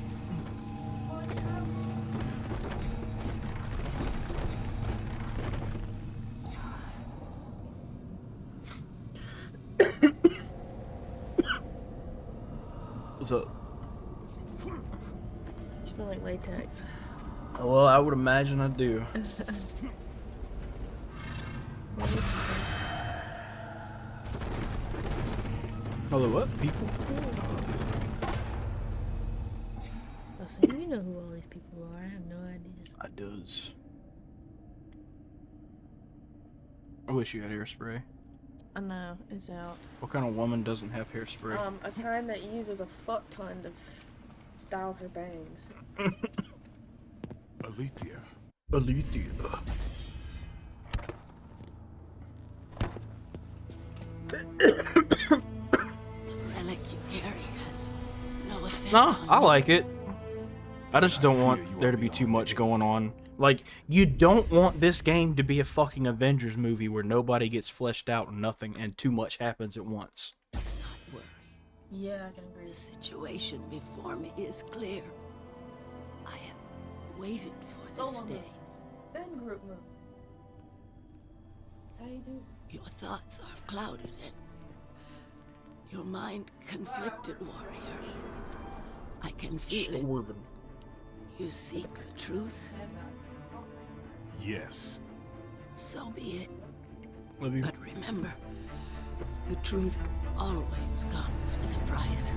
What's up? You smell like latex. Well, I would imagine I do. Hello, what? People? I say, you know who all these people are. I have no idea. I does. I wish you had hairspray. I know, it's out. What kind of woman doesn't have hairspray? A kind that uses a fuck ton to style her bangs. Alethea. Alethea. The relic you carry has no effect Nah, on I me. like it. I just don't want there to be too much going on. Like, you don't want this game to be a fucking Avengers movie where nobody gets fleshed out and nothing and too much happens at once. Not worry. Yeah, I can agree. The situation before me is clear. I have waited for this Solo day. movies. Then group movies. That's how you do it. Your thoughts are clouded and your mind conflicted, warrior. I can feel it. Schwarven. You seek the truth, Yes. so be it. Love you. But remember, the truth always comes with a price.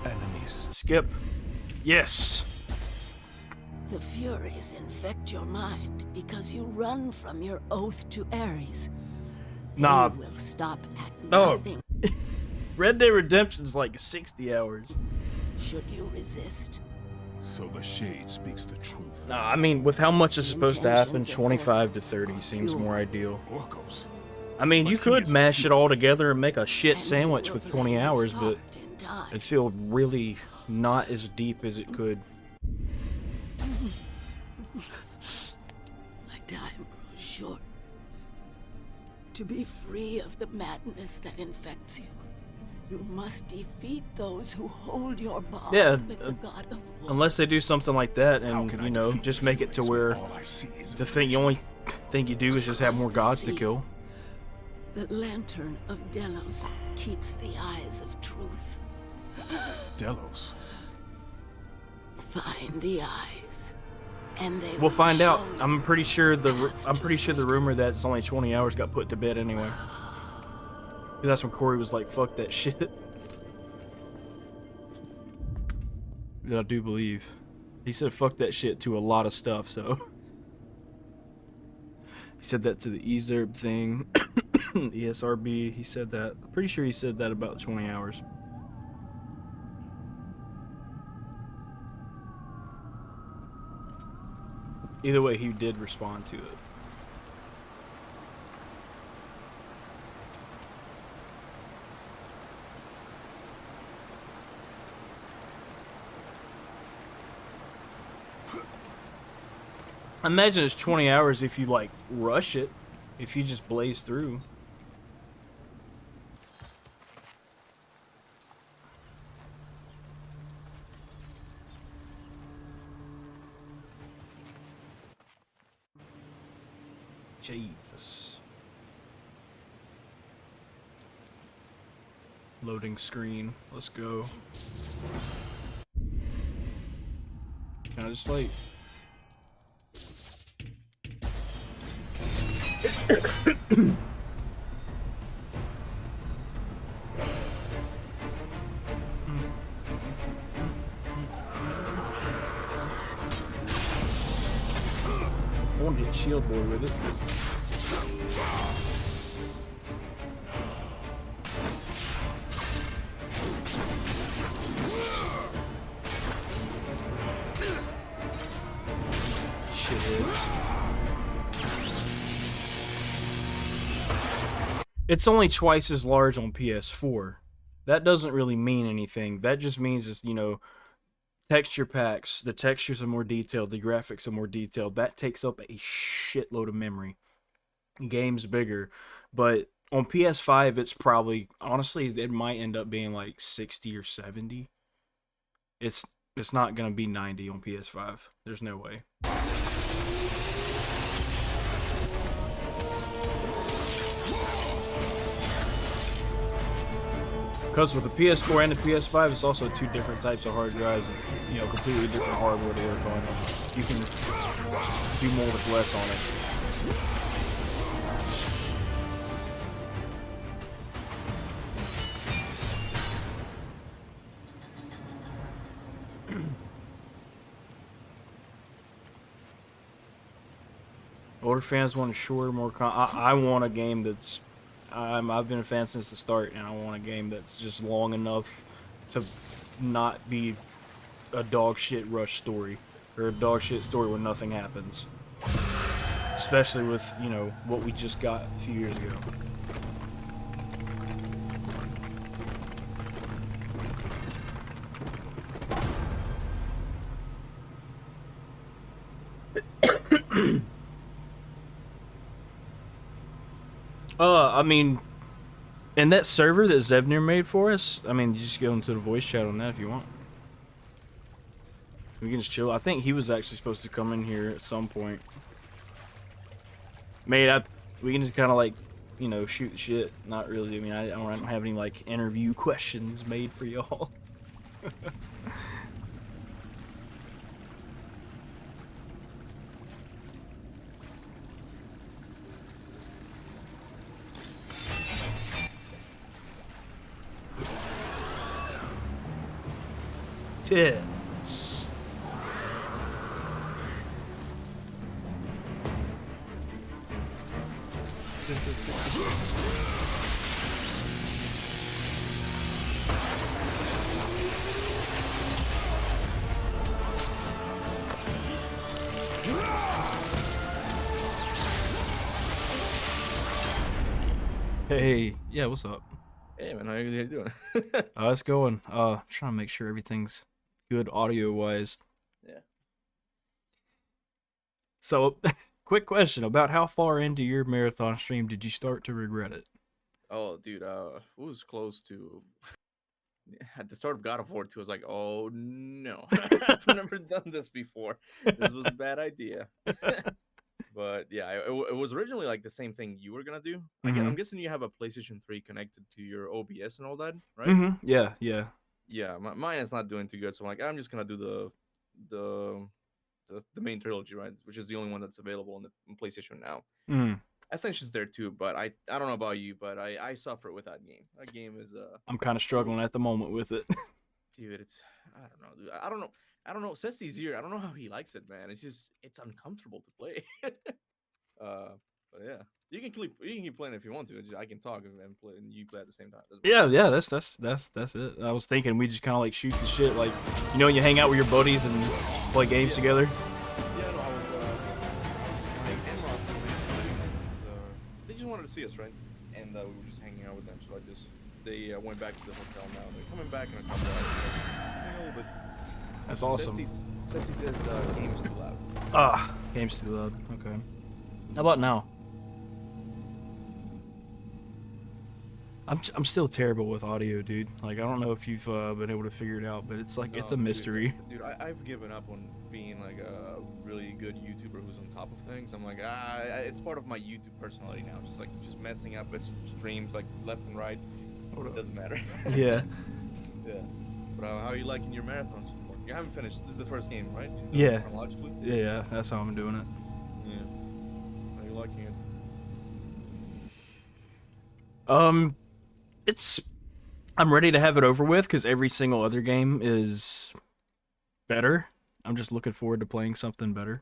Enemies. Skip. Yes. The Furies infect your mind because you run from your oath to Ares. Nah. They will stop at No. nothing. Red Dead Redemption's like 60 hours. Should you resist? So the Shade speaks the truth. Nah, I mean, with how much is supposed to happen, Intentions of 25 to Orcos 30 are seems pure. more ideal. Orcos. I mean, you But could he's mash cute. it all together and make a shit And sandwich you with will 20 play hours, his but part in time. it'd feel really not as deep as it could. My time grows short. To be free of the madness that infects you, you must defeat those who hold your bond Yeah, with the god of war. Unless they do something like that How and, can you I know, defeat just the make it to Furies when where all I see is the a only thing you do is just have more gods to kill. The lantern of Delos keeps the eyes of truth. Delos. Find the eyes, and they We'll will find out. show you I'm pretty sure the the path to the freedom. rumor that it's only 20 hours got put to bed anyway. 'Cause that's when Corey was like, "Fuck that shit." That I do believe. He said "fuck that shit" to a lot of stuff. So he said that to the EZERB thing, ESRB. He said that. I'm pretty sure he said that about 20 hours. Either way, he did respond to it. I imagine it's 20 hours if you like rush it, if you just blaze through. Jesus. Loading screen. Let's go. Can I just like... I want to hit Shield Boy with it. It's only twice as large on PS4. That doesn't really mean anything. That just means it's, you know, texture packs, the textures are more detailed, the graphics are more detailed. That takes up a shitload of memory. Game's bigger. But on PS5, it's probably, honestly, it might end up being like 60 or 70. It's not going to be 90 on PS5. There's no way. Because with the PS4 and the PS5, it's also two different types of hard drives and, you know, completely different hardware to work on. You can do more with less on it. Older fans want a shorter, more I want a game that's I've been a fan since the start, and I want a game that's just long enough to not be a dog shit rush story or a dog shit story where nothing happens. Especially with, you know, what we just got a few years ago. I mean, and that server that Zevnir made for us, I mean, you just go into the voice chat on that if you want. We can just chill. I think he was actually supposed to come in here at some point. Mate, we can just kind of like, you know, shoot the shit. Not really. I mean, I don't have any like interview questions made for y'all. Tits. Hey, yeah, what's up? Hey man, how you doing? It's going. Trying to make sure everything's good audio-wise. Yeah. So, quick question about how far into your marathon stream did you start to regret it? Oh, dude, it was close to at the start of God of War 2. I was like, oh no, I've never done this before. This was a bad idea. But yeah, it was originally like the same thing you were gonna do. I'm guessing you have a PlayStation 3 connected to your OBS and all that, right? Yeah, yeah. Yeah, mine is not doing too good, so I'm like, I'm just gonna do the main trilogy, right? Which is the only one that's available on the PlayStation now. Ascension's there too, but I don't know about you, but I suffer with that game. That game is I'm kind of struggling at the moment with it. Dude, I don't know, dude. I don't know. Sessy's here. I don't know how he likes it, man. It's uncomfortable to play. But yeah, you can keep playing if you want to. I can talk and play, and you play at the same time. Yeah, that's it. I was thinking we just kind of like shoot the shit, like, you know, you hang out with your buddies and play games together. Yeah, no, I was and Ross, they just wanted to see us, right? And we were just hanging out with them. So they went back to the hotel now. They're coming back in a couple hours. A little bit. That's awesome. Ceci says game's too loud. Game's too loud. Okay. How about now? I'm still terrible with audio, dude. Like, I don't know if you've been able to figure it out, but it's like it's a mystery. Dude, I've given up on being like a really good YouTuber who's on top of things. I'm like, it's part of my YouTube personality now. Just messing up with streams like left and right. It doesn't matter. Yeah. Yeah. But how are you liking your marathons? You haven't finished. This is the first game, right? Yeah. Chronologically? Yeah, that's how I'm doing it. Yeah. How are you liking it? I'm ready to have it over with because every single other game is better. I'm just looking forward to playing something better.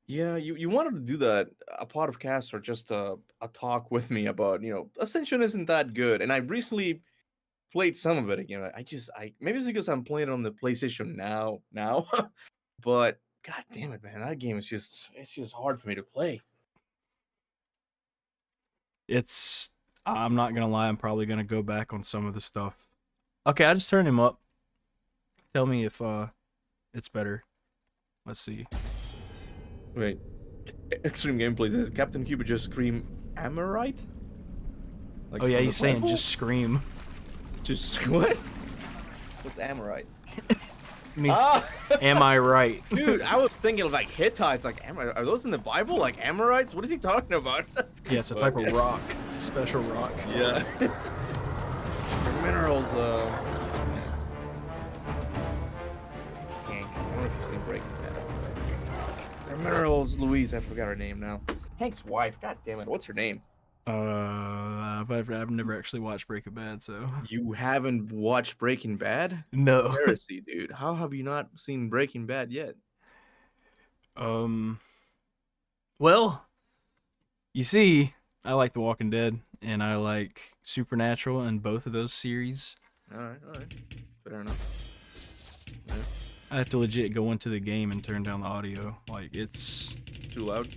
Yeah, you wanted to do that, a podcast or just a talk with me about, you know, Ascension isn't that good. And I recently played some of it again. Maybe it's because I'm playing it on the PlayStation now, but god damn it, man, that game is it's just hard for me to play. I'm not gonna lie, I'm probably gonna go back on some of the stuff. Okay, I just turned him up. Tell me if it's better. Let's see. Wait, Extreme Gameplay says Captain Cuba just scream Amorite? Like, oh yeah, he's saying just scream. Just what? What's Amorite? Means, am I right? Dude, I was thinking of like Hittites. Like, are those in the Bible? Like Amorites? What is he talking about? Yeah, it's a type of rock. It's a special rock. Yeah. Minerals. Hank. I wonder if you've seen Breaking Bad. They're minerals. Louise, I forgot her name now. Hank's wife. God damn it. What's her name? I've never actually watched Breaking Bad, so You haven't watched Breaking Bad? no. Heresy, dude. How have you not seen Breaking Bad yet? Well, you see, I like The Walking Dead and I like Supernatural and both of those series. All right. Fair enough. Yeah. I have to legit go into the game and turn down the audio. Like, it's Too loud?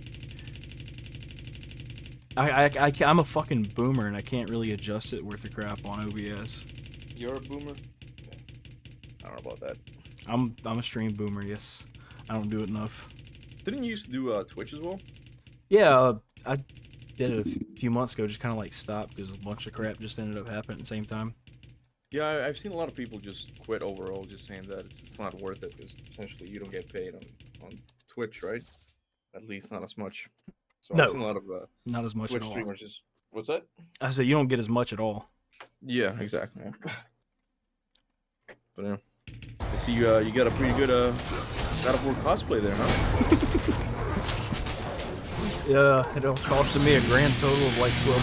I'm a fucking boomer and I can't really adjust it worth a crap on OBS. You're a boomer? Yeah. I don't know about that. I'm a stream boomer, yes. I don't do it enough. Didn't you used to do Twitch as well? Yeah, I did it a few months ago, just kind of like stopped because a bunch of crap just ended up happening at the same time. Yeah, I've seen a lot of people just quit overall, just saying that it's not worth it because essentially you don't get paid on Twitch, right? At least not as much. So No, I've seen a lot of not as much Twitch at all. streamers just. What's that? I said you don't get as much at all. Yeah, exactly. But yeah, I see you got a pretty good God of War cosplay there, huh? Yeah, it costed me a grand total of like $12.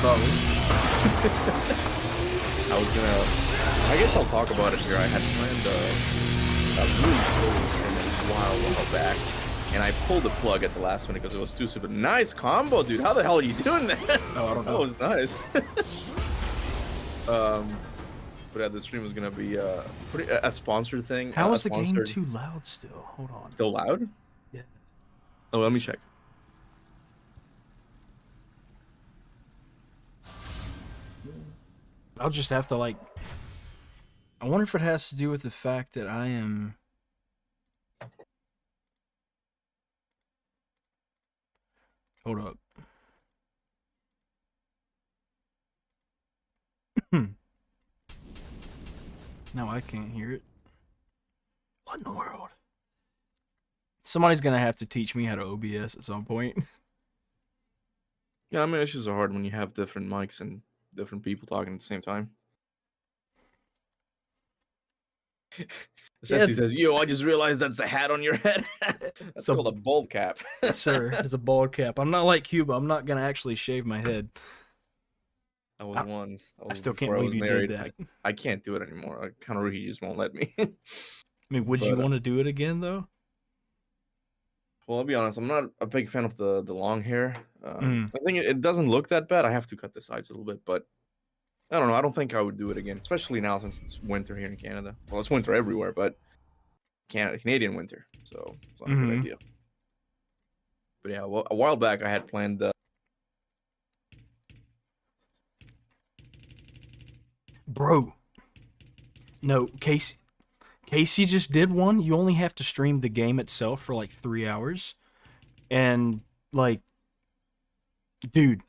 I guess I'll talk about it here. I had planned a really solo stream a while back, and I pulled the plug at the last minute because it was too stupid. Nice combo, dude. How the hell are you doing that? Oh, I don't know. That was nice. But yeah, the stream was gonna be a sponsored thing. How is the sponsored... game too loud still? Hold on. Still loud? Yeah. Oh, let me check. I'll just have to like. I wonder if it has to do with the fact that I am. Hold up. No, I can't hear it. What in the world? Somebody's gonna have to teach me how to OBS at some point. Yeah, I mean, issues are hard when you have different mics and different people talking at the same time. Ceci says, "Yo, I just realized that's a hat on your head." That's called a bald cap. Yes, sir. It's a bald cap. I'm not like Cuba. I'm not gonna actually shave my head. I was once. I still can't before I believe you was married. did that. I can't do it anymore. I kind of really just won't let me. I mean, would you want to do it again though? Well, I'll be honest. I'm not a big fan of the long hair. I think it doesn't look that bad. I have to cut the sides a little bit, but I don't know. I don't think I would do it again, especially now since it's winter here in Canada. Well, it's winter everywhere, but Canadian winter, so it's not a good idea. But yeah, well, a while back I had planned. Bro, no, Casey just did one. You only have to stream the game itself for like 3 hours, and like, dude.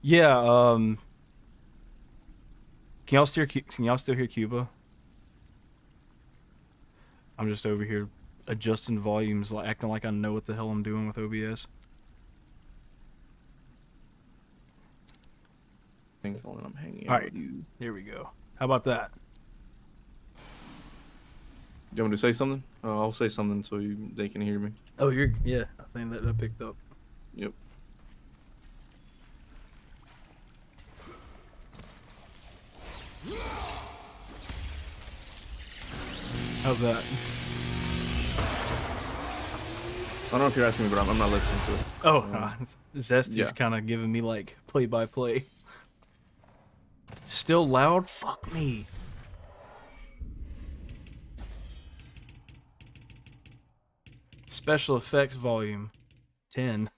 Yeah, can y'all still hear Cuba? I'm just over here adjusting volumes, like acting like I know what the hell I'm doing with OBS. I'm hanging All out right, with you. there we go. How about that? You want me to say something? I'll say something so they can hear me. Oh, yeah. I think that picked up. Yep. How's that? I don't know if you're asking me, but I'm not listening to it. Oh, Zesty's yeah. kind of giving me like play-by-play. Still loud? Fuck me. Special effects volume 10.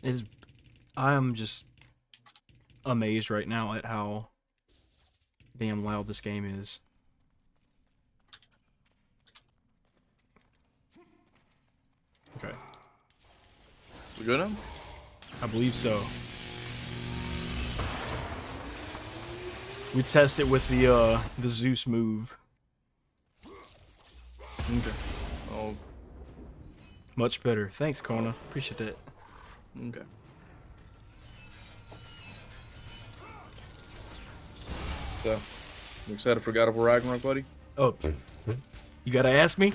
Is I am just amazed right now at how damn loud this game is. Okay. We good now? I believe so. We test it with the Zeus move. Okay. Oh, Much better. Thanks, Kona. Appreciate that. okay. So, you excited for God of War Ragnarok, buddy? Oh, you gotta ask me?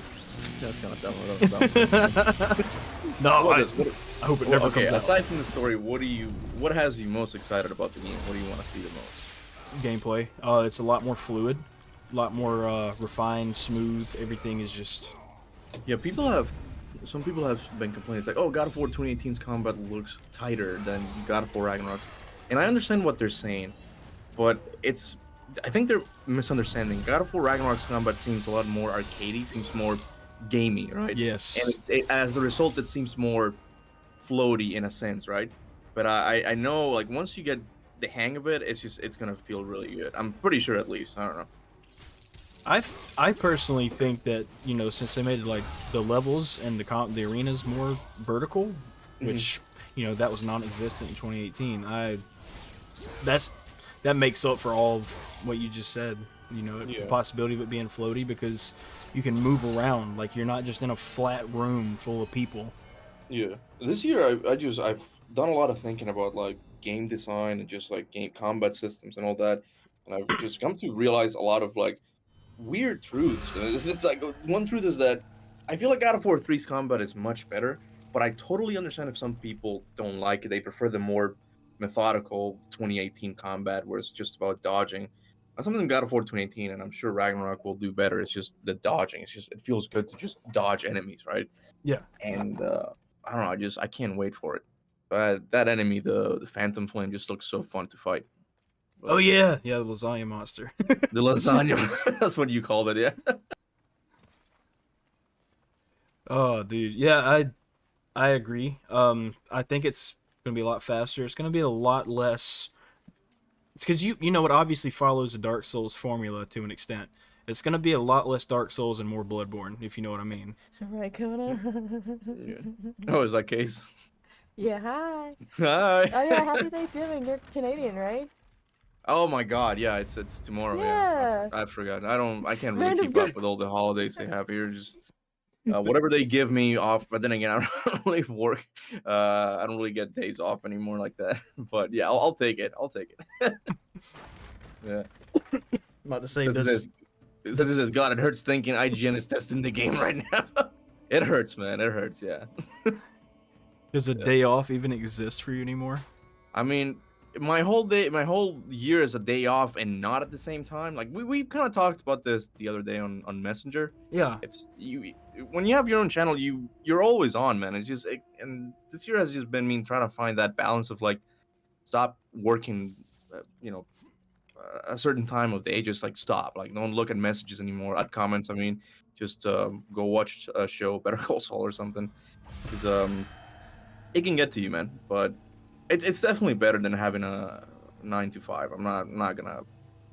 That's kind of dumb. That was dumb. No, What I, is- what- I hope it never okay, comes out. aside from the story, what has you most excited about the game? What do you want to see the most? Gameplay. It's a lot more fluid, a lot more refined, smooth. Everything is just. Yeah, some people have been complaining. It's like, oh, God of War 2018's combat looks tighter than God of War Ragnarok's. And I understand what they're saying, but I think they're misunderstanding. God of War Ragnarok's combat seems a lot more arcadey, seems more gamey, right? Yes. And as a result, it seems more floaty in a sense, right? But I know, like, once you get the hang of it, it's gonna feel really good. I'm pretty sure, at least. I don't know. I personally think that, you know, since they made like the levels and the arenas more vertical, which you know that was non-existent in 2018. That makes up for all of what you just said. You know, the possibility of it being floaty because you can move around. Like you're not just in a flat room full of people. Yeah, this year I've done a lot of thinking about like game design and just like game combat systems and all that, and I've just come to realize a lot of like weird truths. And it's like one truth is that I feel like God of War 3's combat is much better, but I totally understand if some people don't like it. They prefer the more methodical 2018 combat where it's just about dodging. That's something God of War 2018, and I'm sure Ragnarok will do better. It's just the dodging. It feels good to just dodge enemies, right? Yeah. And I don't know. I can't wait for it. That enemy, the Phantom Flame, just looks so fun to fight. Oh yeah, the lasagna monster. The lasagna. That's what you called it, yeah. Oh, dude. Yeah, I agree. I think it's gonna be a lot faster. It's gonna be a lot less. It's because you know it obviously follows the Dark Souls formula to an extent. It's gonna be a lot less Dark Souls and more Bloodborne, if you know what I mean. Right, Kona? Yeah. Oh, is that case? Yeah, hi. Hi. Oh yeah, happy Thanksgiving. You're Canadian, right? Oh my God, yeah, it's tomorrow. Yeah. I forgot. I can't really Random keep guy. up with all the holidays they have here. Just whatever they give me off. But then again, I don't really work. I don't really get days off anymore like that. But yeah, I'll take it. I'll take it. Yeah. I'm about to say This is God. It hurts thinking IGN is testing the game right now. It hurts, man. It hurts. Yeah. Does a day off even exist for you anymore? I mean, my whole year is a day off and not at the same time. Like we kind of talked about this the other day on Messenger. Yeah. It's when you have your own channel, you're always on, man. It's just and this year has just been me trying to find that balance of like stop working, a certain time of day, just like stop, like don't look at messages anymore, at comments. I mean, just go watch a show, Better Call Saul or something, because it can get to you, man. But it's definitely better than having a 9 to 5. I'm not gonna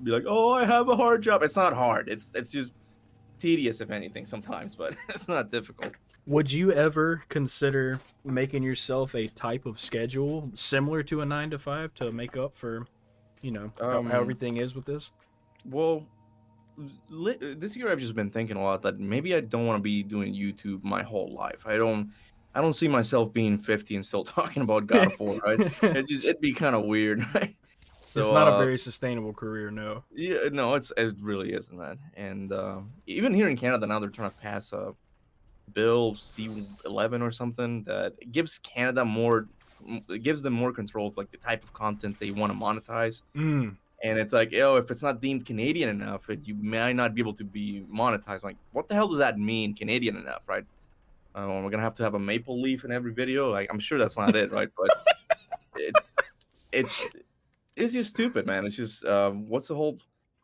be like, oh, I have a hard job. It's not hard. It's just tedious, if anything, sometimes, but it's not difficult. Would you ever consider making yourself a type of schedule similar to a 9 to 5 to make up for, you know, how everything is with this? Well, this year I've just been thinking a lot that maybe I don't want to be doing YouTube my whole life. I don't see myself being 50 and still talking about God of War, right? It'd be kind of weird, right? So, it's not a very sustainable career, no. Yeah, no, it really isn't, man. And even here in Canada now, they're trying to pass a bill C11 or something that gives Canada more, it gives them more control of like the type of content they want to monetize. And it's like, if it's not deemed Canadian enough, you might not be able to be monetized. Like, what the hell does that mean, Canadian enough, right? We're gonna have to have a maple leaf in every video. Like, I'm sure that's not it, right? But it's just stupid, man. It's just what's the whole?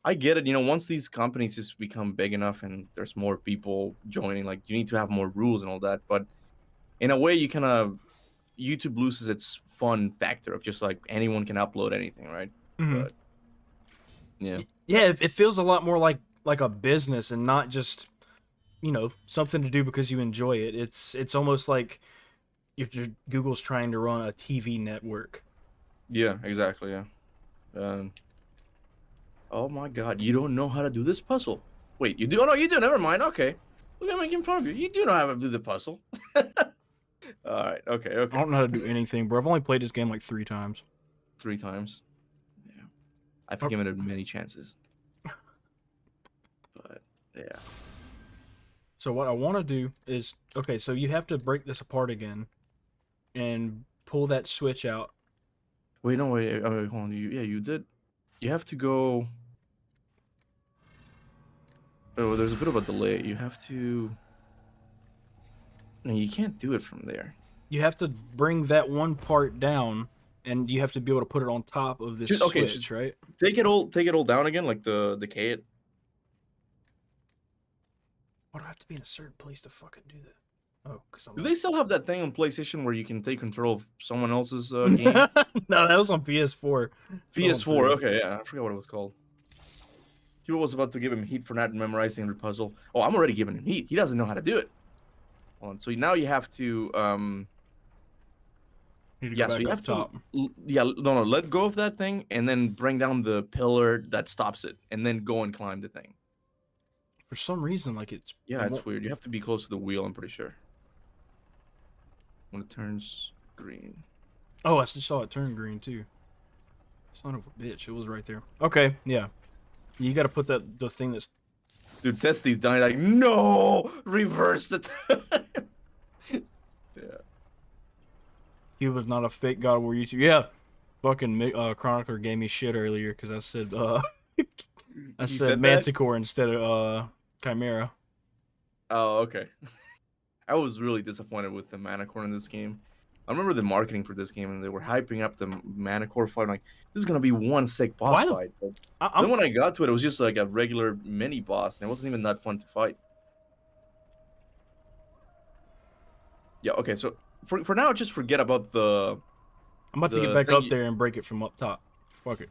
I get it. You know, once these companies just become big enough and there's more people joining, like you need to have more rules and all that. But in a way, you kind of YouTube loses its fun factor of just like anyone can upload anything, right? Mhm. But yeah, Yeah, it feels a lot more like a business and not just, you know, something to do because you enjoy it. It's almost like if Google's trying to run a TV network. yeah, exactly, yeah. Oh my God, you don't know how to do this puzzle? Wait, you do? Oh no, you do. Never mind. Okay, look at making fun of you. You do know how to do the puzzle. All right. Okay. I Okay. don't know how to do anything, bro. I've only played this game like 3 times. 3 times. Yeah, I've Oh. given it many chances. But yeah. So what I want to do is, okay, so you have to break this apart again and pull that switch out. Wait, no, wait. Hold on. You did. You have to go. Oh, there's a bit of a delay. You have to. No, you can't do it from there. You have to bring that one part down, and you have to be able to put it on top of this switch, right? Take it all down again, like the decay it. Why do I have to be in a certain place to fucking do that? Oh, because I'm. Do they still have that thing on PlayStation where you can take control of someone else's game? No, that was on PS4. PS4. Okay, yeah, I forgot what it was called. Hugo was about to give him heat for not memorizing the puzzle. Oh, I'm already giving him heat. He doesn't know how to do it. Hold on. So now you have to yeah, so you have to no, let go of that thing and then bring down the pillar that stops it and then go and climb the thing. For some reason, like it's. Yeah, it's weird. You have to be close to the wheel, I'm pretty sure. When it turns green. Oh, I just saw it turn green too. Son of a bitch, it was right there. Okay, yeah. You got to put the thing that's. Dude, Cesti's dying like, no! Reverse the time! Yeah. He was not a fake God of War YouTuber. Yeah. Fucking Chronicler gave me shit earlier because I said, I said Manticore instead of, Chimera. Oh, okay. I was really disappointed with the Manticore in this game. I remember the marketing for this game, and they were hyping up the Manticore fight. I'm like, this is gonna be one sick boss fight. But then when I got to it, it was just like a regular mini boss, and it wasn't even that fun to fight. Yeah. Okay. So for now, just forget about the. I'm about to get back up there and break it from up top. Fuck it.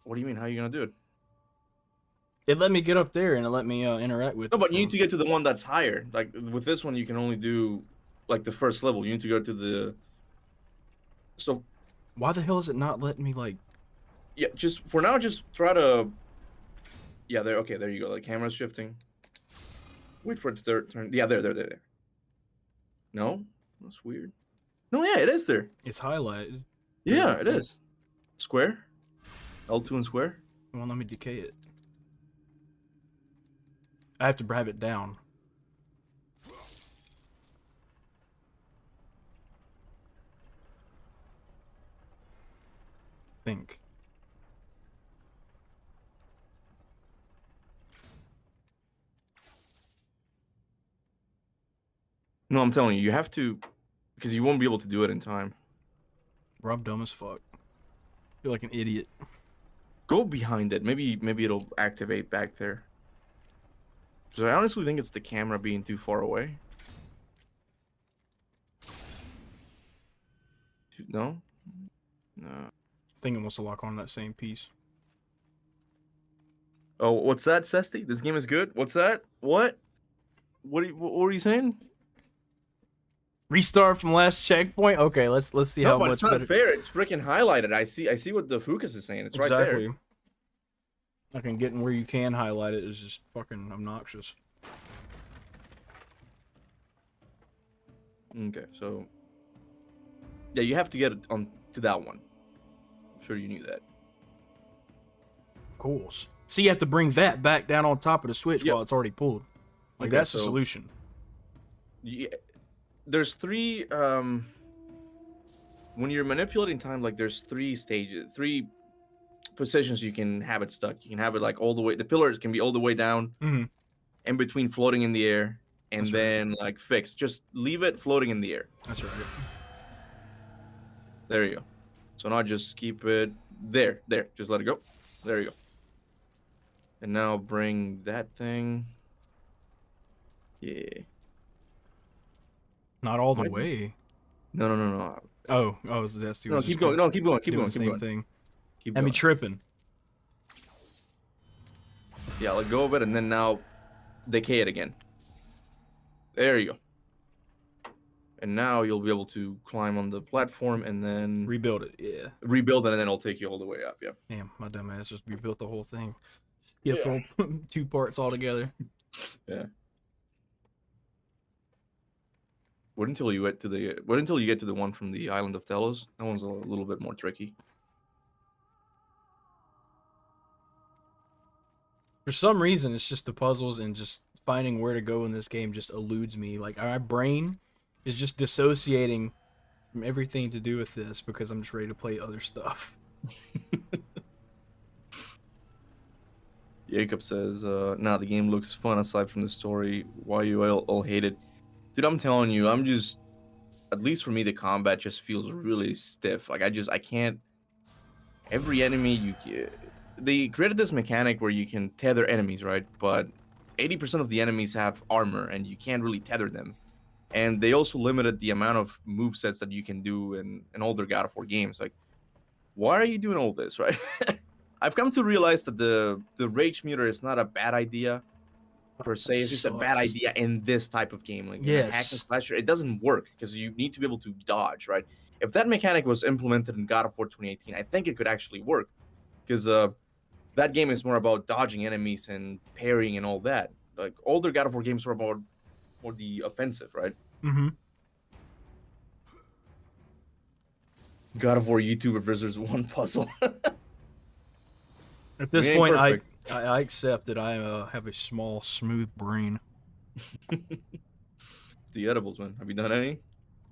What do you mean? How are you gonna do it? It let me get up there and it let me interact with. No, but you need to get to the one that's higher. Like with this one, you can only do like the first level. You need to go to the. So. Why the hell is it not letting me like? Yeah, just for now, just try to. Yeah, there. Okay, there you go. The camera's shifting. Wait for it to turn. Yeah, there. No, that's weird. No, yeah, it is there. It's highlighted. Yeah, it is. Square. L2 and square. Well, let me decay it. I have to have it down. Think. No, I'm telling you, you have to, because you won't be able to do it in time. Bro, I'm dumb as fuck. I feel like an idiot. Go behind it. Maybe it'll activate back there. Because I honestly think it's the camera being too far away. No? No. I think it wants to lock on that same piece. Oh, what's that, Cesti? This game is good? What's that? What? What were you saying? Restart from last checkpoint? Okay, let's see how much it's not fair. It's freaking highlighted. I see what the Fucus is saying. It's right there. I can get in where you can highlight it is just fucking obnoxious. Okay, so yeah, you have to get it on to that one. I'm sure you knew that. Of course. So you have to bring that back down on top of the switch while it's already pulled. Like Okay, that's the solution. Yeah, there's 3 when you're manipulating time, like there's 3 stages, 3 positions you can have it stuck. You can have it like all the way, the pillars can be all the way down, in between floating in the air, and then like fixed. Just leave it floating in the air. That's right. There you go. So now just keep it there. Just let it go. There you go. And now bring that thing. Yeah. Not all the way. No. Oh, Zesty. No, was keep just going. No, keep going. Keep doing going. the Keep same going. thing. Keep Had me going. tripping. Yeah, let go of it, and then now decay it again. There you go. And now you'll be able to climb on the platform and then Rebuild it. Yeah. rebuild it, and then it'll take you all the way up. Yeah. Damn, my dumb ass just rebuilt the whole thing. Skip all 2 parts altogether. Yeah. Wait until you get to the one from the island of Telos. That one's a little bit more tricky. For some reason, it's just the puzzles and just finding where to go in this game just eludes me. Like, my brain is just dissociating from everything to do with this because I'm just ready to play other stuff. Jacob says, nah, the game looks fun aside from the story. Why you all hate it? Dude, I'm telling you, at least for me, the combat just feels really stiff. Like, I can't, every enemy they created this mechanic where you can tether enemies, right? But 80% of the enemies have armor and you can't really tether them. And they also limited the amount of movesets that you can do in older God of War games. Like, why are you doing all this, right? I've come to realize that the rage meter is not a bad idea per se. It's just a bad idea in this type of game. Like, in a hack and slasher, it doesn't work because you need to be able to dodge, right? If that mechanic was implemented in God of War 2018, I think it could actually work because that game is more about dodging enemies and parrying and all that. Like, older God of War games were about more the offensive, right? Mm-hmm. God of War YouTuber versus one puzzle. At this point, I accept that I have a small, smooth brain. The edibles, man. Have you done any?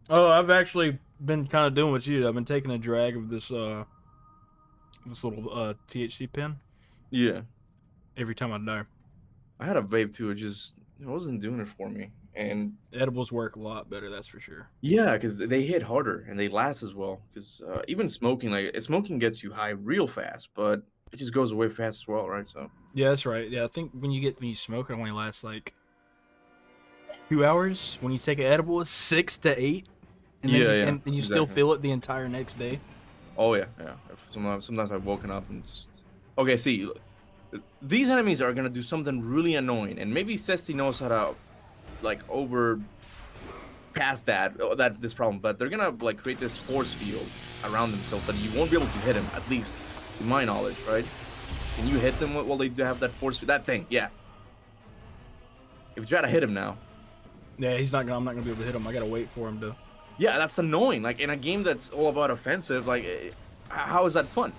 Oh, I've actually been kind of doing what you did. I've been taking a drag of this this little THC pen. Yeah. Every time I die. I had a vape too. It wasn't doing it for me. And edibles work a lot better, that's for sure. Yeah, because they hit harder and they last as well. Because even smoking, smoking gets you high real fast, but it just goes away fast as well, right? So yeah, that's right. Yeah, I think when you smoke, it only lasts like 2 hours. When you take an edible, it's 6 to 8. And then you still feel it the entire next day. Oh yeah. Sometimes I've woken up and just... Okay, see, these enemies are gonna do something really annoying, and maybe Cesti knows how to over past this problem, but they're gonna create this force field around themselves that you won't be able to hit him, at least to my knowledge, right? Can you hit them while they do have that force field? That thing, yeah. If you try to hit him now, yeah, I'm not gonna be able to hit him. I gotta wait for him to. Yeah, that's annoying. Like, in a game that's all about offensive, how is that fun?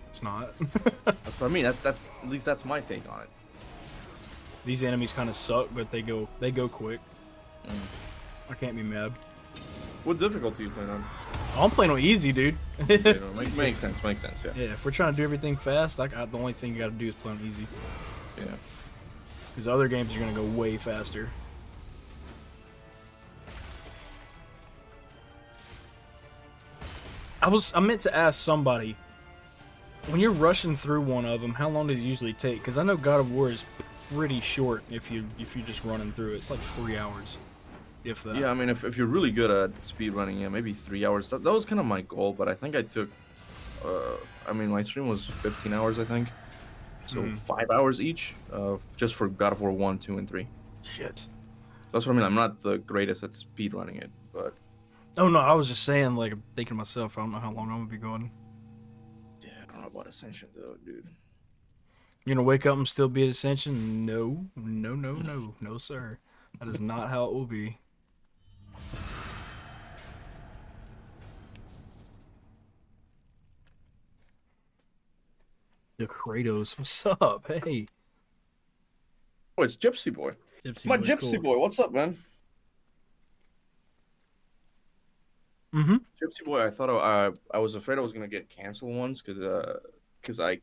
It's not. That's what I mean. That's at least that's my take on it. These enemies kind of suck, but they go quick. I can't be mad. What difficulty are you playing on? I'm playing on easy, dude. Makes sense. Yeah. Yeah, if we're trying to do everything fast, the only thing you got to do is play on easy. Yeah. Because other games are gonna go way faster. I meant to ask somebody, when you're rushing through one of them, how long does it usually take? Because I know God of War is pretty short if you're just running through it. It's like 3 hours, if that. Yeah, I mean, if you're really good at speed running, yeah, maybe 3 hours. That was kind of my goal, but I think I took, my stream was 15 hours, I think. So 5 hours each, just for God of War 1, 2, and 3. Shit. That's what I mean. I'm not the greatest at speed running it, but. Oh no, I was just saying, I'm thinking to myself, I don't know how long I'm gonna be going. Yeah, I don't know about Ascension though, dude. You're gonna wake up and still be at Ascension? No, sir. That is not how it will be. The Kratos, what's up? Hey. Oh, it's Gypsy Boy. Gypsy Boy, what's up, man? Mm-hmm. Gypsy Boy, I thought I was afraid I was gonna get canceled once because I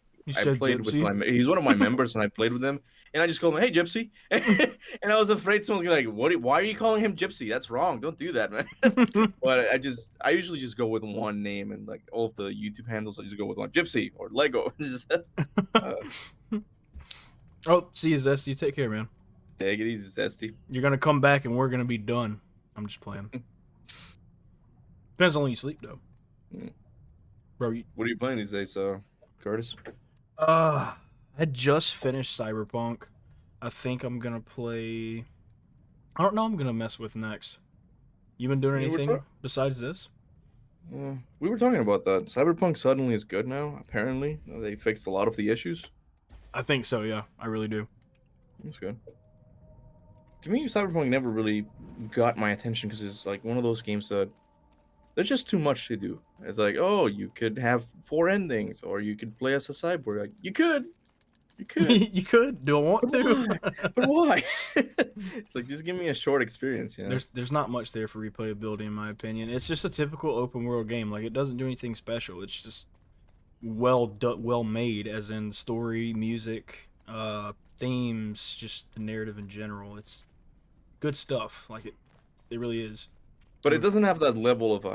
played with he's one of my members and I played with him and I just called him, hey Gypsy, and I was afraid someone's gonna why are you calling him Gypsy? That's wrong. Don't do that, man. But I usually just go with one name, and all of the YouTube handles I just go with one, Gypsy or Lego. Oh, see you, Zesty. Take care, man. Take it easy, Zesty. You're gonna come back and we're gonna be done. I'm just playing. Depends on when you sleep, though. Mm. Bro, What are you playing these days, Curtis? I just finished Cyberpunk. I think I'm gonna play. I don't know. I'm gonna mess with next. You been doing anything besides this? We were talking about that. Cyberpunk suddenly is good now. Apparently, they fixed a lot of the issues. I think so. Yeah, I really do. That's good. To me, Cyberpunk never really got my attention because it's like one of those games that there's just too much to do. It's like, oh, you could have 4 endings, or you could play as a cyborg. Like, you could. You could. Do I want to? But why? It's like, just give me a short experience. You know? There's not much there for replayability, in my opinion. It's just a typical open world game. Like, it doesn't do anything special. It's just well made, as in story, music, themes, just the narrative in general. It's good stuff. Like, it really is. But it doesn't have that level of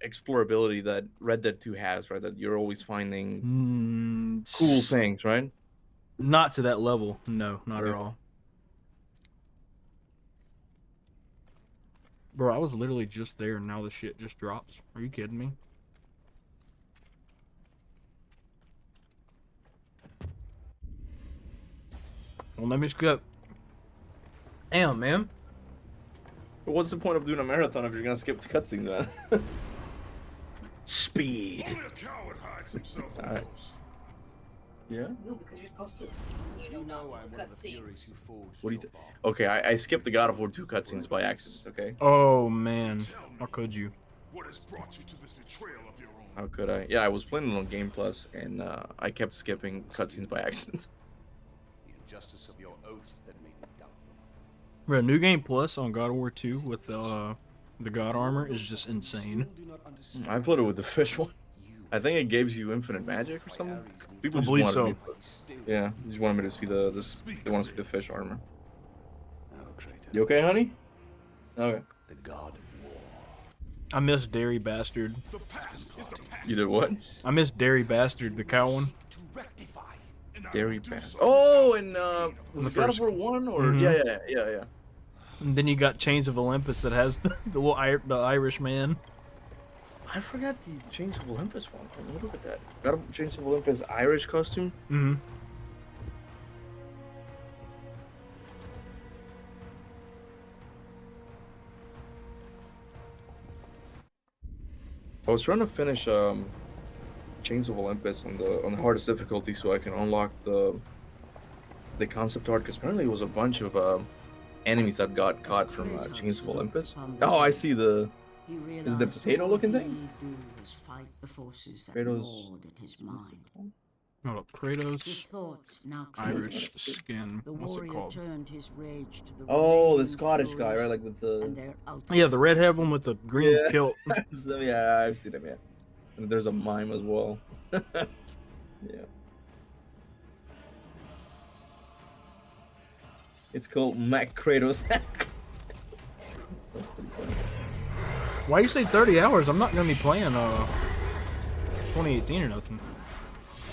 explorability that Red Dead 2 has, right? That you're always finding cool things, right? Not to that level. No, not at all. Bro, I was literally just there and now the shit just drops. Are you kidding me? Well, let me skip. Damn, man. But what's the point of doing a marathon if you're gonna skip the cutscenes, man? Speed. Only a coward hides himself in Alright. those. Yeah? No, because you're supposed to. You don't know cutscenes. What do you Okay, I skipped the God of War 2 cutscenes by accident, okay? Oh, man. How could you? What has brought you to this betrayal of your own? How could I? Yeah, I was playing it on Game Plus, and I kept skipping cutscenes by accident. The injustice of your oath that made me doubt them. Bro, New Game Plus on God of War 2 with the God armor is just insane. I played it with the fish one. I think it gives you infinite magic or something. People I just believe wanted so. me to, yeah, they just wanted me to see they want to see the fish armor. You okay, honey? Okay. The god of war. I miss Dairy Bastard. You did what? I miss Dairy Bastard, the cow one. Dairy Bastard. Oh, and was it God of first- War 1 or Mhm. yeah. And then you got Chains of Olympus that has the little the Irish man. I forgot the Chains of Olympus one. Look at that. God of Chains of Olympus Irish costume. Mm-hmm. I was trying to finish Chains of Olympus on the hardest difficulty so I can unlock the concept art, because apparently it was a bunch of enemies that got caught from Chains of Olympus. Oh, I see the. Is it the potato looking thing? Kratos. Hold up, Kratos. His thoughts now Irish clear. skin. The What's it warrior called? turned his rage to the Oh, the remaining Scottish guy, furies right? Like with the. and their ultimate Yeah, the redhead one with the green Yeah. kilt. Yeah, I've seen him. Yeah, and there's a mime as well. Yeah. It's called Mac Kratos. That's pretty funny. Why you say 30 hours? I'm not gonna be playing 2018 or nothing.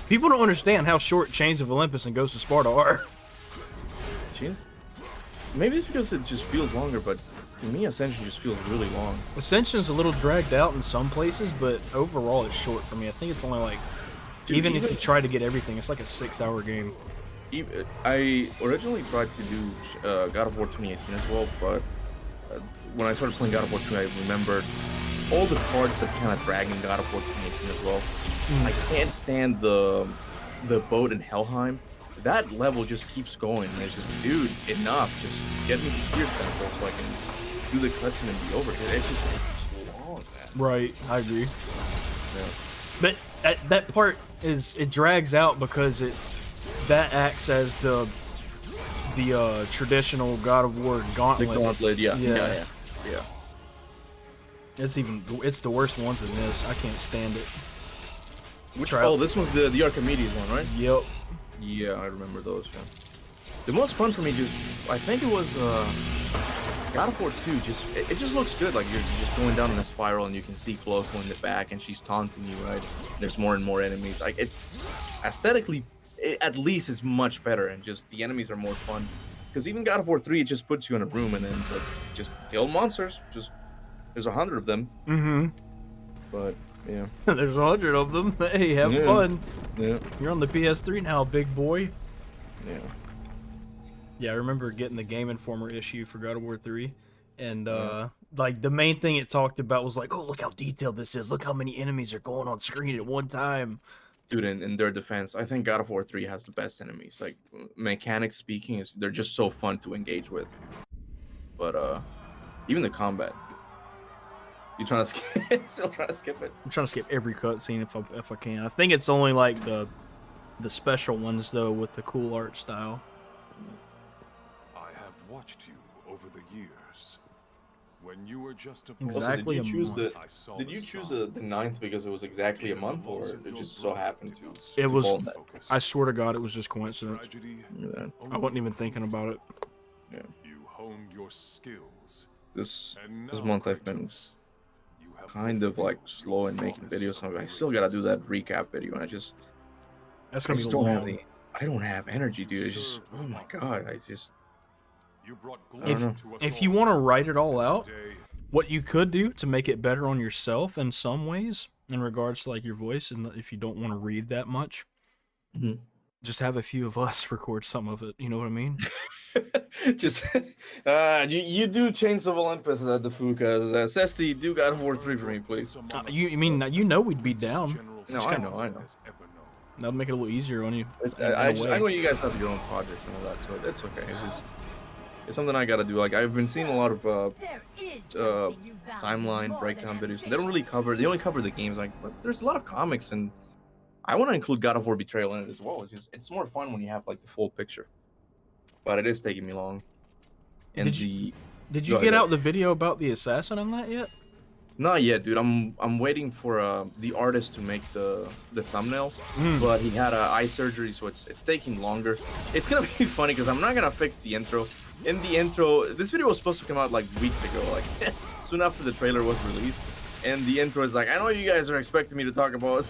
People don't understand how short Chains of Olympus and Ghost of Sparta are. Jeez. Maybe it's because it just feels longer, but to me, Ascension just feels really long. Ascension's a little dragged out in some places, but overall it's short for me. I think it's only like, Dude, even if you try to get everything, it's like a 6-hour game. I originally tried to do God of War 2018 as well, but when I started playing God of War 2, I remembered all the parts that kind of drag in God of War 2018 as well. I can't stand the boat in Helheim. That level just keeps going, and it's just, dude, enough. Just get me to Tears Temple so I can do the cutscene and be over here. It's just long, man. Right, I agree. Yeah. But that part it drags out because that acts as the traditional God of War gauntlet. The gauntlet, yeah. It's the worst ones in this. I can't stand it. Oh, this one's the Archimedes one, right? Yep. Yeah, I remember those. Yeah. The most fun for me, I think it was God of War 2. It just looks good. Like you're just going down in a spiral, and you can see Clotho in the back, and she's taunting you. Right? There's more and more enemies. Like it's aesthetically, at least it's much better, and just the enemies are more fun. Because even God of War 3, it just puts you in a room, and then it's like just kill monsters. Just there's 100 of them. Mm-hmm. But yeah, There's 100 of them. Hey, have fun. Yeah. You're on the PS3 now, big boy. Yeah. Yeah, I remember getting the Game Informer issue for God of War 3. And, like, the main thing it talked about was like, oh, look how detailed this is. Look how many enemies are going on screen at one time. Dude, in their defense, I think God of War 3 has the best enemies. Like, mechanics speaking, they're just so fun to engage with. But, even the combat. You trying to skip? Still trying to skip it? I'm trying to skip every cutscene if I can. I think it's only, like, the special ones, though, with the cool art style. I have watched you over the years. When you were just a boy, Exactly Also, did you choose month. I saw the 9th because it was exactly a month, or it just so happened to? It was, fall that? I swear to God, it was just coincidence. Tragedy, Yeah. I wasn't even thinking about it. Yeah. you honed your skills. This And this now, month I've been Kratos, you have kind of like fulfilled slow in your making promise videos. So I of still gotta do that recap video, and That's I gonna just be don't have long. I don't have energy, dude. It's just, oh my god, I just You brought I don't know. glory to us If you all. want to write it all out, Today, what you could do to make it better on yourself in some ways, in regards to like your voice, and if you don't want to read that much, Mhm. just have a few of us record some of it. You know what I mean? just you do Chains of Olympus at the Fukas. Cesti, do God of War 3 for me, please. You mean you know we'd be down? No, I know. That'd make it a little easier on you. I know you guys have your own projects and all that, so that's okay. It's something I gotta do. Like, I've been seeing a lot of There is something you value timeline more breakdown than videos. They don't really cover. They only cover the games. Like, but there's a lot of comics, and I want to include God of War Betrayal in it as well. It's more fun when you have like the full picture. But it is taking me long. And Did you Go get ahead. out the video about the assassin on that yet? Not yet, dude. I'm waiting for the artist to make the thumbnail, but he had eye surgery, so it's taking longer. It's gonna be funny because I'm not gonna fix the intro. In the intro, this video was supposed to come out like weeks ago, like soon after the trailer was released. And the intro is like, I know you guys are expecting me to talk about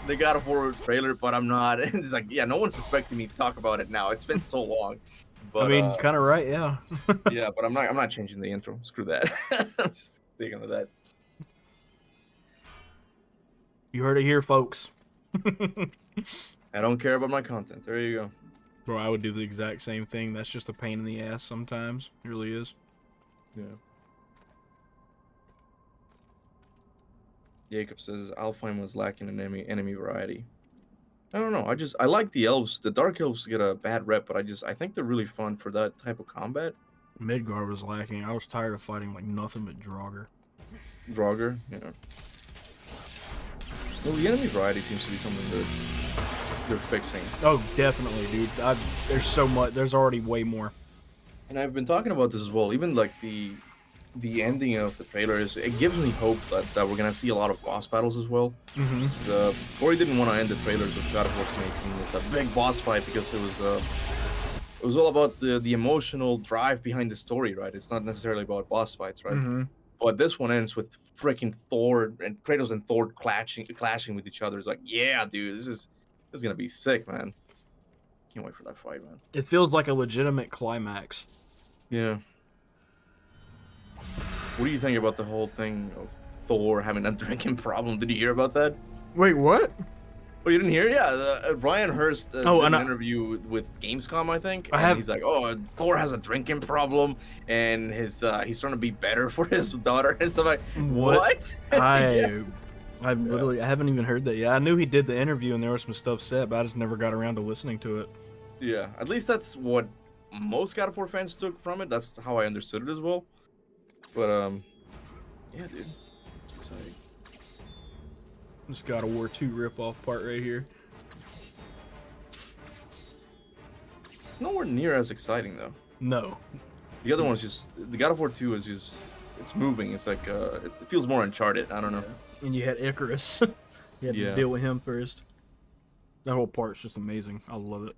the God of War trailer, but I'm not. And it's like, yeah, no one's expecting me to talk about it now. It's been so long. But I mean, kind of right, yeah. yeah, but I'm not changing the intro. Screw that. I'm just sticking with that. You heard it here, folks. I don't care about my content. There you go. Bro, I would do the exact same thing. That's just a pain in the ass sometimes. It really is. Yeah. Jacob says Alfheim was lacking in enemy variety. I don't know. I like the elves. The dark elves get a bad rep, but I think they're really fun for that type of combat. Midgar was lacking. I was tired of fighting like nothing but Draugr. Draugr, yeah. Well, the enemy variety seems to be something they're fixing. Oh, definitely, dude. There's so much. There's already way more. And I've been talking about this as well. Even like the ending of the trailer it gives me hope that we're gonna see a lot of boss battles as well. Corey didn't want to end the trailers of God of War 2018 with a big boss fight because it was all about the emotional drive behind the story, right? It's not necessarily about boss fights, right? But this one ends with freaking Thor and Kratos and Thor clashing with each other. It's like, yeah, dude, this is gonna be sick, man. Can't wait for that fight, man. It feels like a legitimate climax. Yeah. What do you think about the whole thing of Thor having a drinking problem? Did you hear about that? Wait, what? Oh, you didn't hear? Yeah, Ryan Hurst did an and interview with Gamescom, I think. I have. He's like, oh, Thor has a drinking problem, and he's trying to be better for his daughter and stuff like. What? I literally I haven't even heard that yet. I knew he did the interview and there was some stuff said, but I just never got around to listening to it. Yeah, at least that's what most God of War fans took from it. That's how I understood it as well. But yeah, dude. Exciting. This God of War 2 ripoff part right here. It's nowhere near as exciting though. No. The other one's just the God of War 2 is just it's moving. It's like it feels more Uncharted. I don't know. And you had Icarus. You had to deal with him first. That whole part's just amazing. I love it.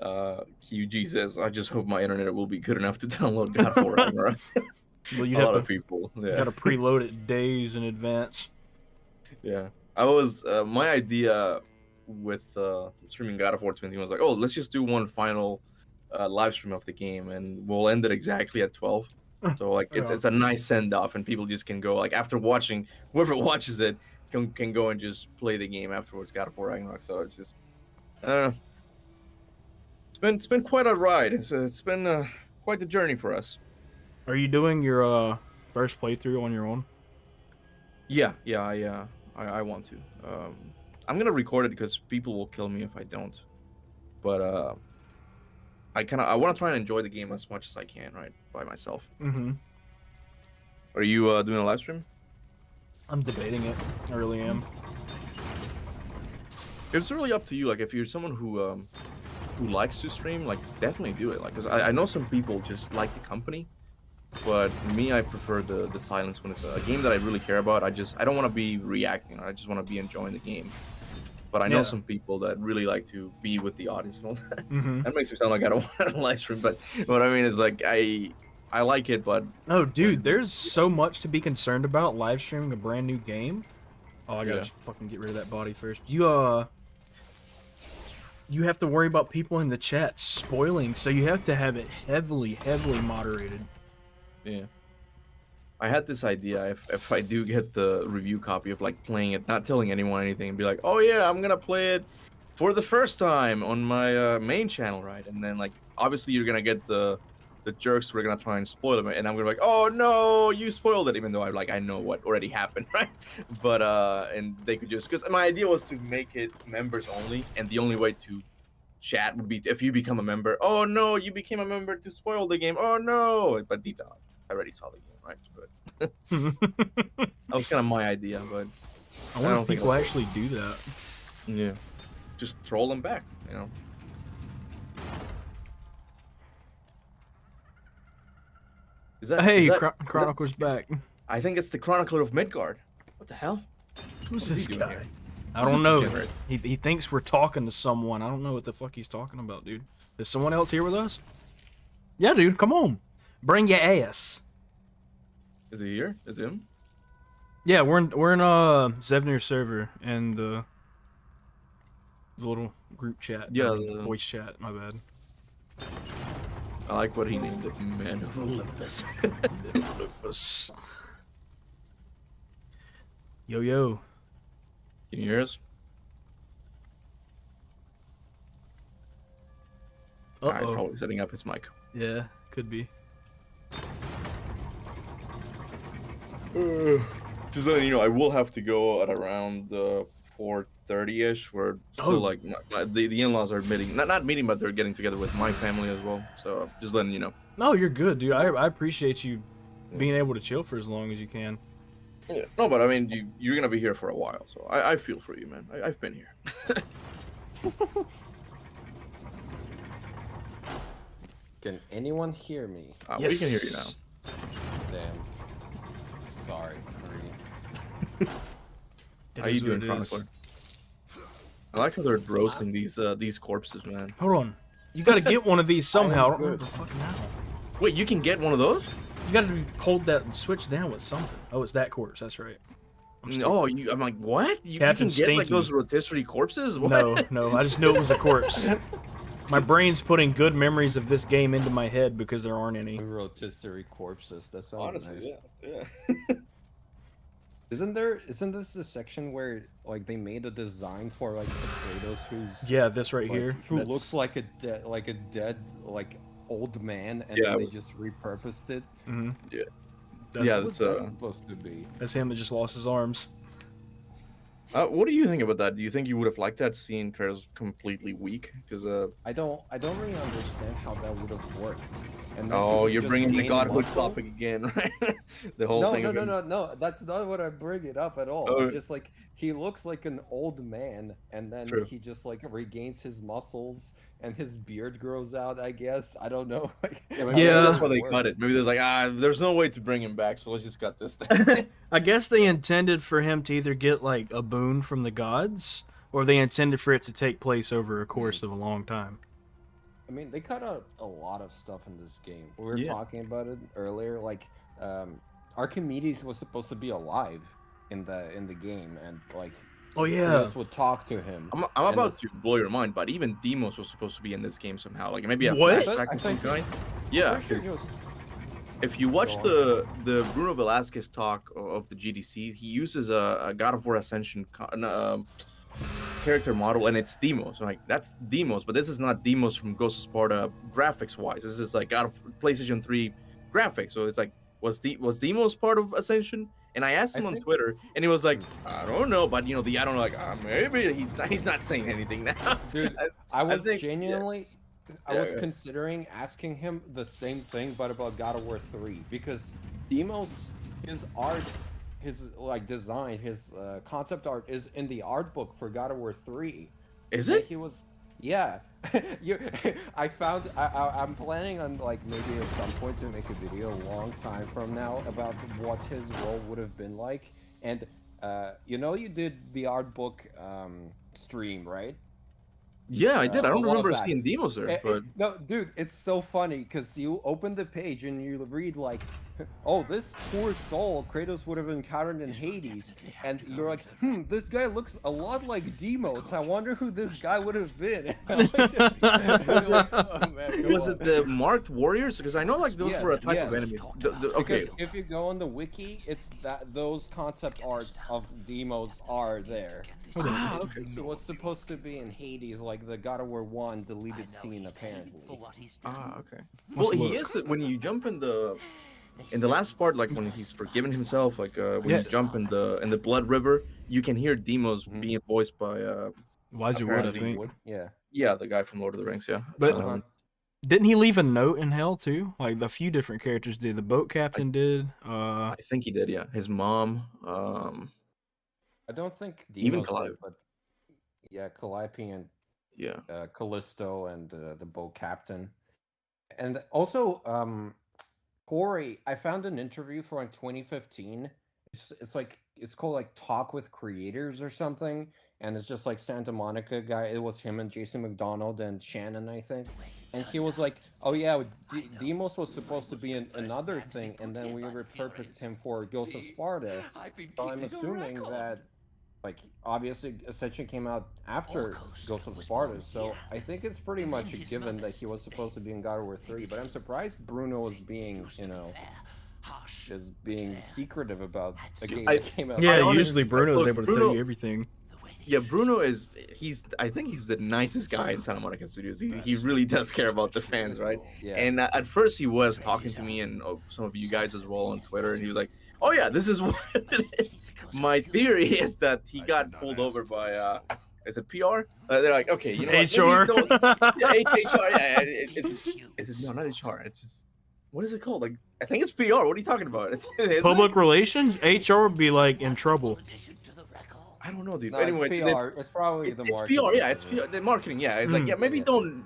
QG says, I just hope my internet will be good enough to download God of War Ragnarok. Well, you'd a have lot to, of people. Yeah. Gotta preload it days in advance. Yeah. I was my idea with streaming God of War 20 was like, oh, let's just do one final live stream of the game and we'll end it exactly at 12. So like it's a nice send off, and people just can go like after watching, whoever watches it can go and just play the game afterwards. God of War Ragnarok. So it's just it's been quite a ride. It's been quite the journey for us. Are you doing your first playthrough on your own? Yeah, I want to. I'm gonna record it because people will kill me if I don't. But I want to try and enjoy the game as much as I can, right, by myself. Mm-hmm. Are you doing a live stream? I'm debating it. I really am. It's really up to you. Like, if you're someone who likes to stream, like, definitely do it. Like, cause I know some people just like the company, but me, I prefer the silence when it's a game that I really care about. I don't want to be reacting. I just want to be enjoying the game. But I know some people that really like to be with the audience and all that. Mm-hmm. That makes me sound like I don't want to live stream, but what I mean is like I like it, but oh, dude, there's so much to be concerned about live streaming a brand new game. Oh, I gotta fucking get rid of that body first. You have to worry about people in the chat spoiling, so you have to have it heavily moderated. Yeah. I had this idea, if I do get the review copy of like playing it, not telling anyone anything, and be like, oh yeah, I'm gonna play it for the first time on my main channel, right? And then like, obviously you're gonna get the jerks who are gonna try and spoil it, and I'm gonna be like, oh no, you spoiled it, even though I know what already happened, right? But and they could just, because my idea was to make it members only, and the only way to chat would be if you become a member. Oh no, you became a member to spoil the game. Oh no, but deep down, I already saw the game, right? But that was kind of my idea, but I wonder if people actually do that. Yeah, just troll them back, you know. Hey, Chronicler's back. I think it's the Chronicler of Midgard. What the hell? Who's this guy? I don't know. He thinks we're talking to someone. I don't know what the fuck he's talking about, dude. Is someone else here with us? Yeah, dude, come on. Bring your ass. Is he here? Is it him? Yeah, we're in Zevnir's server and the little group chat. Yeah, the voice chat. My bad. I like what he named it, Man of Olympus. Olympus. Yo. Can you hear us? He's probably setting up his mic. Yeah, could be. Just letting you know, I will have to go at around 4:30ish. We're still like the in-laws are meeting, not meeting, but they're getting together with my family as well. So just letting you know. No, you're good, dude. I appreciate you being able to chill for as long as you can. Yeah. No, but I mean, you're gonna be here for a while, so I feel for you, man. I've been here. Can anyone hear me? Yes. We can hear you now. Damn. Sorry, Free. How you doing, Chronicler? I like how they're roasting these corpses, man. Hold on. You gotta get one of these somehow. I don't remember fucking how. Wait, you can get one of those? You gotta hold that switch down with something. Oh, it's that corpse. That's right. I'm like, what? You can get like those rotisserie corpses? What? No. I just knew it was a corpse. My brain's putting good memories of this game into my head because there aren't any. Rotisserie corpses. That's honestly, nice. Yeah. Isn't this the section where like they made a design for like the Kratos who's this right here who looks like a dead old man, and then they just repurposed it. Mm-hmm. Yeah. That's supposed to be. That's him that just lost his arms. What do you think about that? Do you think you would have liked that scene Kratos completely weak? Because I don't really understand how that would have worked. And you're bringing the godhood topic again, right? The whole thing. No. That's not what I'm bringing up at all. Just like he looks like an old man, and then he just like regains his muscles, and his beard grows out. I guess I don't know. That's why they cut it. Maybe there's like there's no way to bring him back, so let's just cut this thing. I guess they intended for him to either get like a boon from the gods, or they intended for it to take place over a course of a long time. I mean, they cut out a lot of stuff in this game. We were talking about it earlier. Like, Archimedes was supposed to be alive in the game, and like, Kratos would talk to him. I'm about to blow your mind, but even Deimos was supposed to be in this game somehow. Like maybe a flashback of some kind. Yeah. If you watch the Bruno Velasquez talk of the GDC, he uses a God of War Ascension character model, and it's Deimos. So like that's Deimos, but this is not Deimos from Ghost of Sparta graphics wise. This is like God of PlayStation 3 graphics. So it's like was Deimos part of Ascension? And I asked him on Twitter, and he was like, I don't know, but you know the I don't know, like maybe he's not saying anything now. Dude, I was genuinely. I was considering asking him the same thing, but about God of War 3, because Deimos, his art, his like design, his concept art is in the art book for God of War 3. Is it? He was, yeah. I found. I'm planning on like maybe at some point to make a video a long time from now about what his role would have been like, and you know, you did the art book stream, right? Yeah, I did. I don't remember seeing Deimos there, but no, dude, it's so funny because you open the page and you read like, "Oh, this poor soul Kratos would have encountered in Hades," and you're like, this guy looks a lot like Deimos. I wonder who this guy would have been." Was it the marked warriors? Because I know like those were a type of enemies. Okay. Because if you go on the wiki, it's that those concept arts of Deimos are there. Okay. It was supposed to be in Hades, like the God of War 1 deleted scene, apparently. Okay. Well, he is when you jump in the last part, like when he's forgiven himself, like when you jump in the blood river, you can hear Deimos being voiced by Elijah Wood, I think. Yeah, the guy from Lord of the Rings. Yeah, but didn't he leave a note in hell too? Like a few different characters did. The boat captain did. I think he did. Yeah, his mom. I don't think even Deimos did, but yeah, Calliope and Callisto and the boat captain, and also Corey. I found an interview from 2015. It's called like Talk with Creators or something, and it's just like Santa Monica guy. It was him and Jason McDonald and Shannon, I think. And he was like, "Oh yeah, Deimos was supposed to be another thing, and then we repurposed him for Ghost of Sparta." So I'm assuming that, like, obviously Ascension came out after Ghost of Sparta, so I think it's pretty much a given that he was supposed to be in God of War 3. But I'm surprised Bruno was being, is being secretive about a game that came out. Yeah, usually Bruno is able to tell you everything. Yeah, Bruno I think he's the nicest guy in Santa Monica Studios. He really does care about the fans, right? Yeah. And at first he was talking to me and some of you guys as well on Twitter, and he was like, "Oh yeah, this is what it is." My theory is that he got pulled over by is it PR? They're like, okay, you know HR. What? Yeah, HR. Yeah, no, not HR. It's just, what is it called? Like, I think it's PR. What are you talking about? Public relations. HR would be like in trouble. I don't know, dude. No, anyway, it's PR. It's probably the marketing. It's PR. Yeah, it's PR. The marketing. Yeah, it's like maybe don't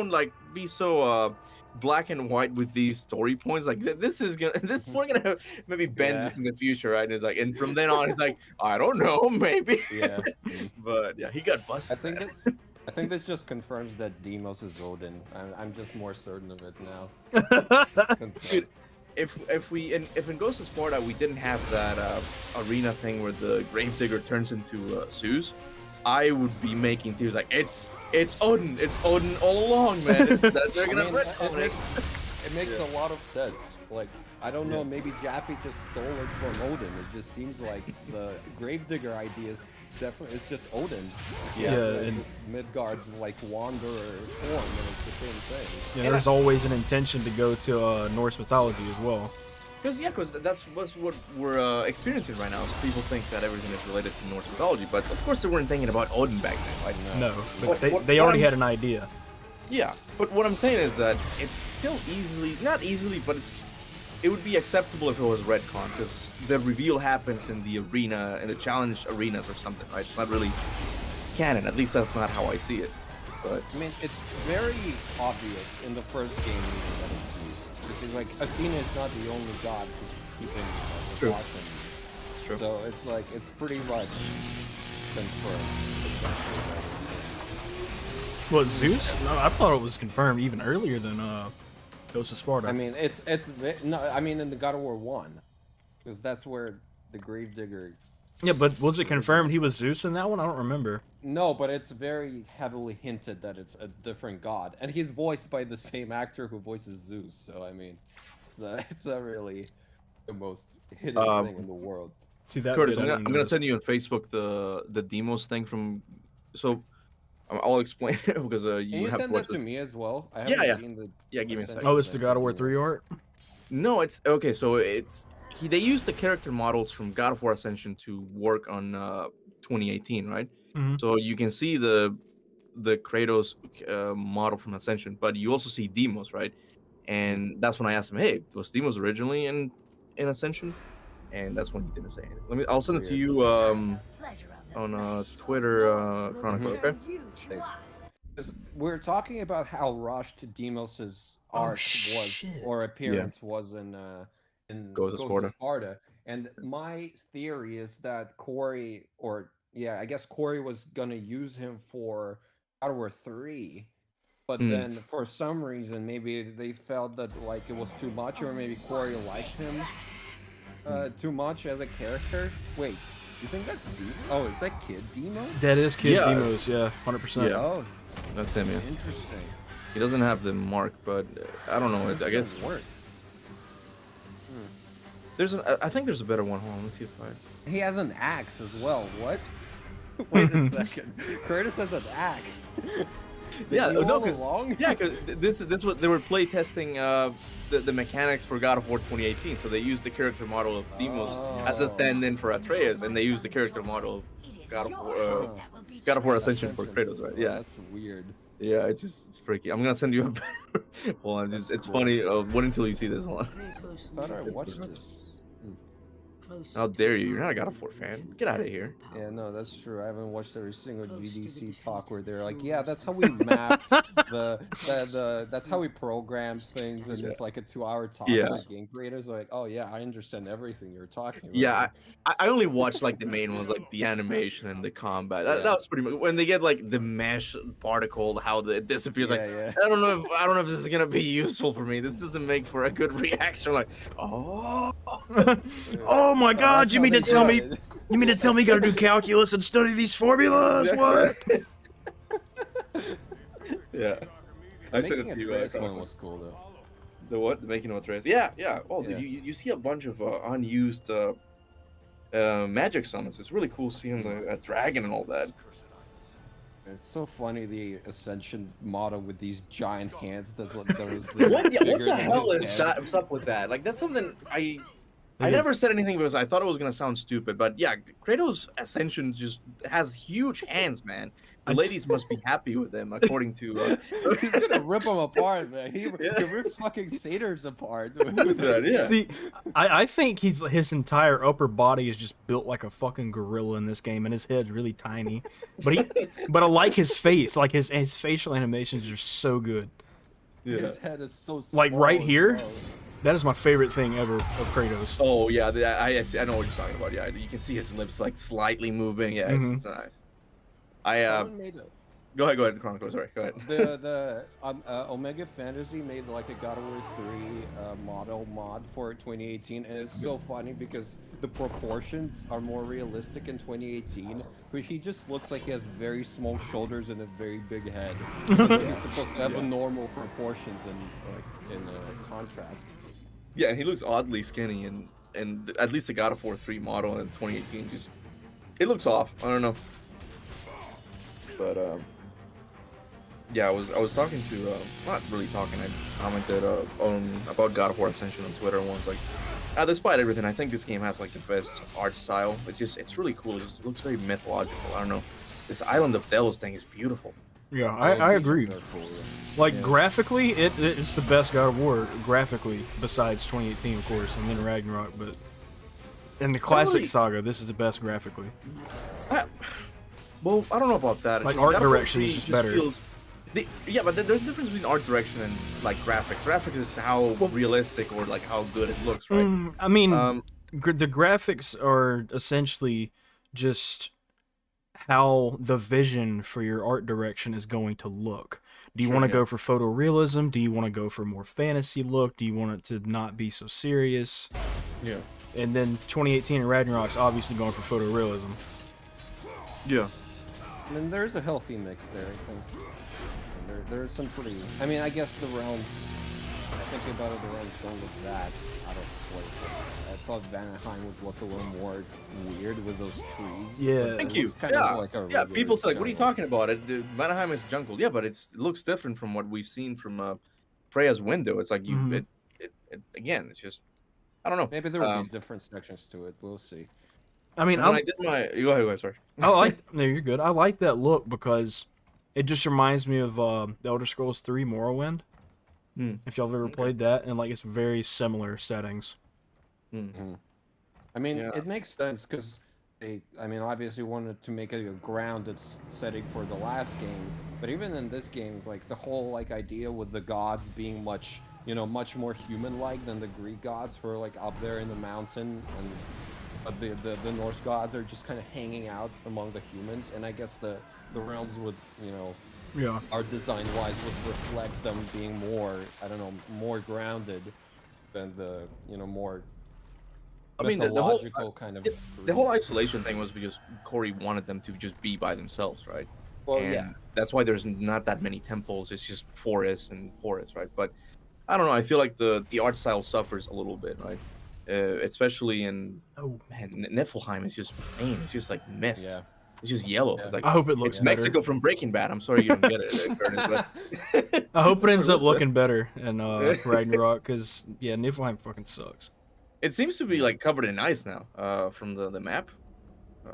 like be so black and white with these story points. Like we're gonna maybe bend this in the future, right? And it's like, and from then on, it's like, I don't know, maybe. Yeah. But yeah, he got busted. I think this just confirms that Deimos is Odin. I'm just more certain of it now. Dude, if in Ghost of Sparta we didn't have that arena thing where the gravedigger turns into Zeus, I would be making theories like it's Odin all along, man. They're gonna it makes a lot of sense. Like, I don't know, maybe Jaffe just stole it from Odin. It just seems like the gravedigger idea is definitely it's just Odin. And Midgard's like wanderer form, and it's the same thing. Yeah, there's always an intention to go to Norse mythology as well. Because that's what we're experiencing right now. So people think that everything is related to Norse mythology, but of course they weren't thinking about Odin back then. Like, no, but they already had an idea. Yeah, but what I'm saying is that it's still not easily, but it would be acceptable if it was retcon, because the reveal happens in the arena, in the challenge arenas or something, right? It's not really canon. At least that's not how I see it. But I mean, it's very obvious in the first game even that it's used. Because like Athena is not the only god who's keeping the watching. True. So it's like it's pretty much confirmed. What, Zeus? No, I thought it was confirmed even earlier than Ghost of Sparta. I mean, I mean in the God of War 1, because that's where the gravedigger. Yeah, but was it confirmed he was Zeus in that one? I don't remember. No, but it's very heavily hinted that it's a different god, and he's voiced by the same actor who voices Zeus. So I mean, it's not really the most hidden thing in the world. See that? Curtis, I'm gonna send you on Facebook the demos thing from. So I'll explain it because Can you have send to watch that to me as well? I Yeah, haven't seen the. Yeah, give me a second. Oh, it's the God of War 3 art? No, it's okay. So they used the character models from God of War Ascension to work on 2018, right? Mhm. So you can see the Kratos model from Ascension, but you also see Deimos, right? And that's when I asked him, "Hey, was Deimos originally in Ascension?" And that's when he didn't say anything. I'll send it to you on Twitter, Chronicle. Okay. We're talking about how rushed Deimos's art was or appearance was in Ghost of Sparta. And my theory is that Corey, I guess Corey was gonna use him for God of War 3, but then for some reason maybe they felt that like it was too much, or maybe Corey liked him too much as a character. Wait, you think that's Deimos? Oh, is that Kid Deimos? That is Kid Deimos, yeah, 100%. Yeah. Oh, that's him. Yeah. Interesting. He doesn't have the mark, but I don't know. I guess. I think there's a better one. Hold on, let's see if I. He has an axe as well. What? Wait a second. Curtis has an axe. Yeah, no, because yeah, this what they were play testing the mechanics for God of War 2018. So they used the character model of Deimos as a stand-in for Atreus, and they used the character model of God of War Ascension for Kratos, right? Yeah, that's weird. Yeah, it's freaky. I'm gonna send you a. Hold on, it's funny. Wait until you see this one. I thought I watched this. How dare you? You're not a God of War fan. Get out of here. Yeah, no, that's true. I haven't watched every single GDC talk where they're like, yeah, that's how we mapped that's how we programmed things, and it's like a 2-hour talk. Yeah. The game creators are like, oh yeah, I understand everything you're talking about. Yeah, I only watched like the main ones, like the animation and the combat. That was pretty much when they get like the mesh particle, how it disappears. Like I don't know if this is gonna be useful for me. This doesn't make for a good reaction. Like, oh my God! You mean to tell me? You mean to tell me you gotta do calculus and study these formulas? What? Yeah. I said Making it to you. one was cool though. The what? The making of Atreus? Yeah. Oh, dude, you see a bunch of unused magic summons. It's really cool seeing the dragon and all that. It's so funny, the Ascension model with these giant hands. What the hell is up with that? Like, that's something I never said anything because I thought it was gonna sound stupid, but yeah, Kratos Ascension just has huge hands, man. The ladies must be happy with him, according to. He's gonna rip them apart, man. He rips fucking satyrs apart. See, I think his entire upper body is just built like a fucking gorilla in this game, and his head's really tiny. But I like his face. Like his facial animations are so good. Yeah. His head is so small. Like right here. That is my favorite thing ever of Kratos. Oh yeah, I know what you're talking about. Yeah, you can see his lips like slightly moving. Yeah, it's nice. Go ahead, Chronicle. Sorry, go ahead. The Omega Fantasy made like a God of War 3 mod for 2018, and it's so funny because the proportions are more realistic in 2018. But he just looks like he has very small shoulders and a very big head. He's supposed to have a normal proportions in contrast. Yeah, and he looks oddly skinny, and at least the God of War 3 model in 2018 just it looks off. I don't know. But yeah, I was talking to not really talking. I commented about God of War Ascension on Twitter, and one's like, despite everything, I think this game has like the best art style. It's really cool. It just looks very mythological. I don't know. This Island of Delos thing is beautiful. Yeah, I agree. Like graphically, it's the best God of War graphically, besides 2018, of course, and then Ragnarok. But in the classic saga, this is the best graphically. Well, I don't know about that. Like art direction is just better. Yeah, but there's a difference between art direction and like graphics. Graphics is how realistic or like how good it looks, right? I mean, the graphics are essentially just how the vision for your art direction is going to look. Do you want to go for photorealism? Do you want to go for more fantasy look? Do you want it to not be so serious? Yeah. And then 2018 and Ragnarok's obviously going for photorealism. Yeah. I mean, there's a healthy mix there, I think. There's some pretty... I mean, I guess the realms thinking about it, the realms don't look that out of place. I thought Vanaheim would look a little more weird with those trees. Yeah. Thank you. Yeah, people say like, "What are you talking about? Vanaheim is jungle." Yeah, but it looks different from what we've seen from Freya's window. It's like again, it's just I don't know. Maybe there will be different sections to it. We'll see. I mean, when I did my go ahead, sorry. I like no, you're good. I like that look because it just reminds me of The Elder Scrolls 3 Morrowind. If y'all have ever played that, and like it's very similar settings. I mean, it makes sense because they, I mean, obviously wanted to make it a grounded setting for the last game, but even in this game, like the whole like idea with the gods being much more human-like than the Greek gods who are like up there in the mountain, and the Norse gods are just kind of hanging out among the humans, and I guess the realms would, art design-wise would reflect them being more, I don't know, more grounded than the, more the whole kind of... The whole isolation thing was because Corey wanted them to just be by themselves, right? Well, and that's why there's not that many temples. It's just forests, right? But I don't know. I feel like the art style suffers a little bit, right? Especially in Niflheim. It's just plain. It's just like mist. Yeah. It's just yellow. It's like I hope it looks it's Mexico from Breaking Bad. I'm sorry you don't get it, Curtis, but I hope it ends up looking better in Ragnarok, because Niflheim fucking sucks. It seems to be like covered in ice now, from the map.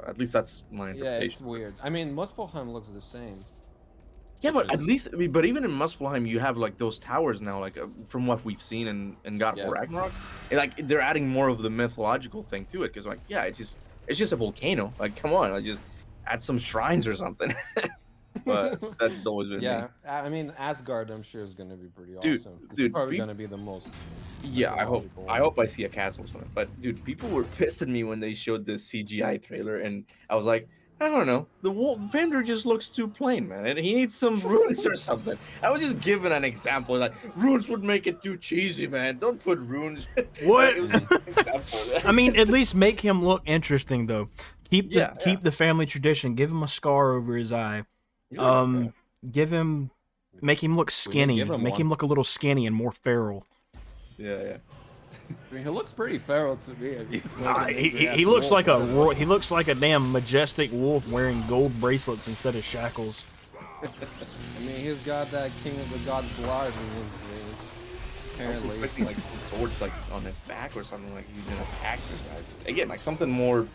At least that's my interpretation. Yeah, it's weird. I mean, Muspelheim looks the same. Yeah, but at least, but even in Muspelheim, you have like those towers now, like from what we've seen in God of War Ragnarok. Like they're adding more of the mythological thing to it, because like it's just a volcano. Like come on, like just add some shrines or something. But that's always been me. I mean Asgard, I'm sure is gonna be pretty awesome. Dude, it's probably gonna be the most. Yeah, I hope I see a castle or something. But dude, people were pissed at me when they showed the CGI trailer, and I was like, I don't know, the vendor just looks too plain, man, and he needs some runes or something. I was just giving an example, like runes would make it too cheesy, man. Don't put runes. What? It was just an example. I mean, at least make him look interesting though. Keep the family tradition. Give him a scar over his eye. Make him look skinny. Make him look a little skinny and more feral. Yeah. I mean, he looks pretty feral to me. He looks like he looks like a damn majestic wolf wearing gold bracelets instead of shackles. I mean, he's got that King of the Gods blood in his veins. Apparently, I was expecting like some swords like on his back or something, like he's in a pack or guys. Again, like something more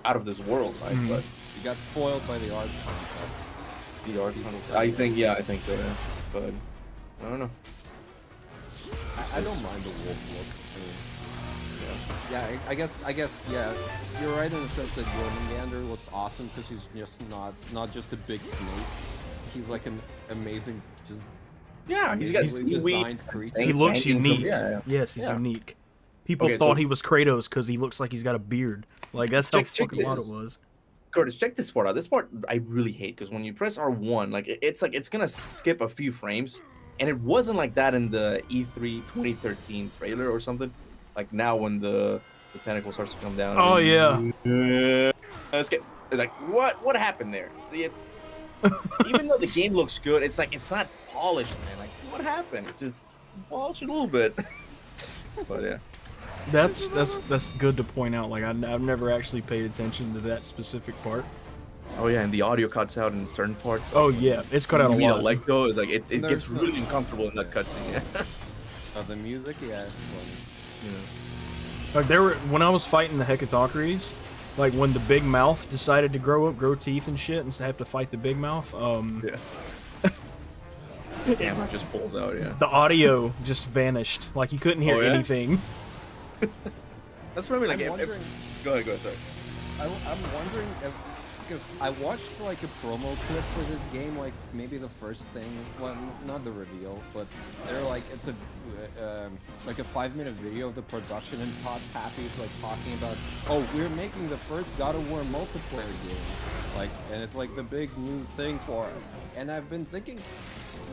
out of this world, right? But he got spoiled by the art. The art. I think so. Yeah, but I don't know. I don't mind the wolf look. I guess, you're right in the sense that Jormungandr looks awesome because he's just not just a big snake. He's like an amazing, just he's got designed creature. He looks unique. Yes, he's unique. People thought he was Kratos because he looks like he's got a beard. Like that's how fucking loud it was. Curtis, check this part out. This part I really hate because when you press R1, like it's gonna skip a few frames, and it wasn't like that in the E3 2013 trailer or something. Like now when the tentacle starts to come down. Oh yeah. It's like what happened there? See, it's even though the game looks good, it's like it's not polished, man. Like what happened? It's just polish it a little bit. But yeah. That's good to point out. Like I've never actually paid attention to that specific part. Oh yeah, and the audio cuts out in certain parts. Oh yeah, it's cut out a lot. Electro is like it gets really uncomfortable in that cutscene. Yeah. The music, it's funny. Like when I was fighting the Hecatonchires, like when the big mouth decided to grow teeth and shit, and have to fight the big mouth. The camera just pulls out. Yeah. The audio just vanished. Like you couldn't hear anything. That's probably like. Go ahead. Sorry. I'm wondering if. Because I watched like a promo clip for this game, like maybe the first thing, well, not the reveal, but they're like, it's like a 5-minute video of the production, and Todd Pappy's like talking about, oh, we're making the first God of War multiplayer game, like, and it's like the big new thing for us. And I've been thinking,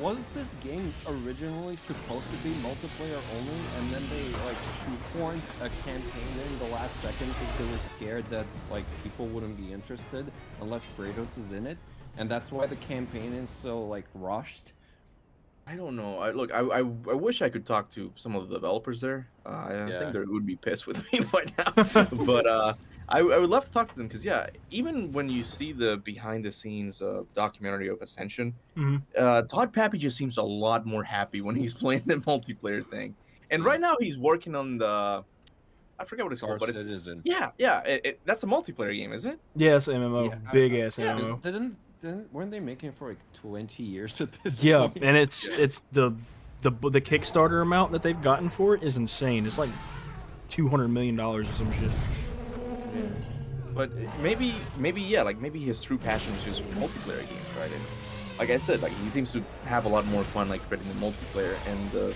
was this game originally supposed to be multiplayer only, and then they like shoehorned a campaign in the last second because they were scared that like people wouldn't be interested unless Kratos is in it, and that's why the campaign is so like rushed? I don't know. I wish I could talk to some of the developers there. I think they would be pissed with me by now. But I would love to talk to them because yeah, even when you see the behind the scenes documentary of Ascension, Todd Pappy just seems a lot more happy when he's playing the multiplayer thing. And right now he's working on the I forget what it's called, but it's Citizen. yeah. That's a multiplayer game, isn't it? Yes, MMO, big ass MMO. Weren't they making it for like 20 years at this Yeah, point? and it's the Kickstarter amount that they've gotten for it is insane. It's like $200 million or some shit. Yeah. But maybe yeah, like maybe his true passion is just multiplayer games, right? And like I said, like he seems to have a lot more fun like creating the multiplayer, and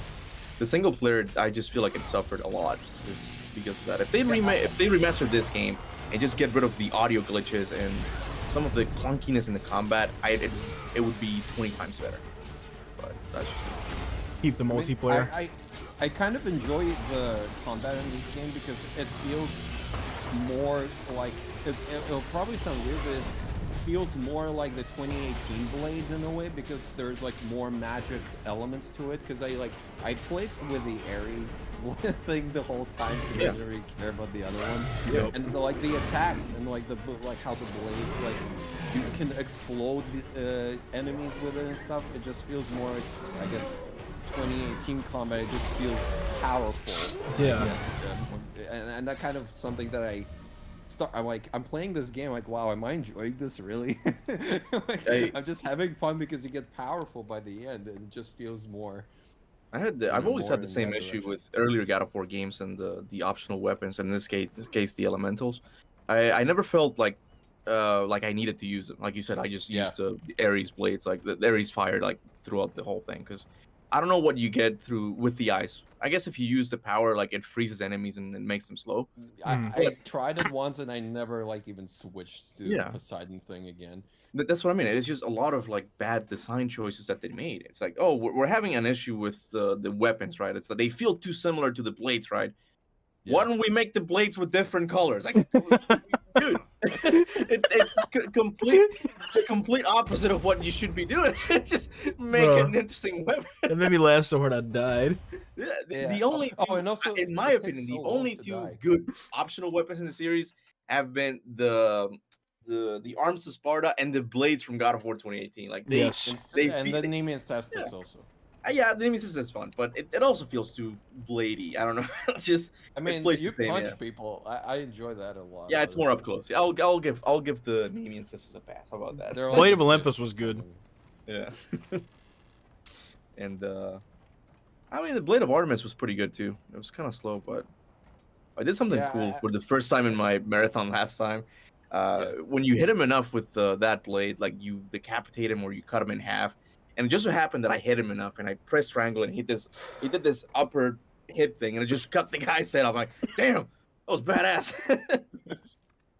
the single player I just feel like it suffered a lot just because of that. If they remaster this game and just get rid of the audio glitches and some of the clunkiness in the combat, it would be 20 times better. But that's just keep the multiplayer. I kind of enjoy the combat in this game because it feels more like it'll probably sound weird, but it feels more like the 2018 Blades in a way because there's like more magic elements to it. Because I played with the Ares thing the whole time because I didn't really care about the other ones. Yep. And the attacks and like how the blades like you can explode enemies with it and stuff. It just feels more like, I guess, 2018 combat. It just feels powerful. Yeah. And that kind of something that I'm playing this game like, wow, am I enjoying this really? I'm just having fun because you get powerful by the end and it just feels more. I've always had the same issue with earlier God of War games and the optional weapons, and in this case the elementals. I never felt like I needed to use them. Like you said, I just used the Ares blades, like the Ares fire like throughout the whole thing, because I don't know what you get through with the ice. I guess if you use the power, like it freezes enemies and it makes them slow. I tried it once and I never like even switched to the Poseidon thing again. That's what I mean. It's just a lot of like bad design choices that they made. It's like, oh, we're having an issue with the weapons, right? It's like they feel too similar to the blades, right? Yeah. Why don't we make the blades with different colors? Like, dude, it's the complete opposite of what you should be doing. Just make an interesting weapon. It made me laugh so hard I died. The only two, and also, in my opinion, the only two good optional weapons in the series have been the arms of Sparta and the blades from God of War 2018. Like they and the Nemean Cestus also. Yeah, the Nemesis is fun, but it also feels too bladey. I don't know. It's just you punch people. I enjoy that a lot. Yeah, it's more up close. I'll give the Nemean Sisters a pass. How about that? Blade of Olympus was good. Yeah. And I mean the Blade of Artemis was pretty good too. It was kind of slow, but I did something cool for the first time in my marathon last time. When you hit him enough with that blade, like you decapitate him or you cut him in half. And it just so happened that I hit him enough, and I pressed triangle, and he did this upper hip thing, and it just cut the guy's head off. I'm like, damn, that was badass.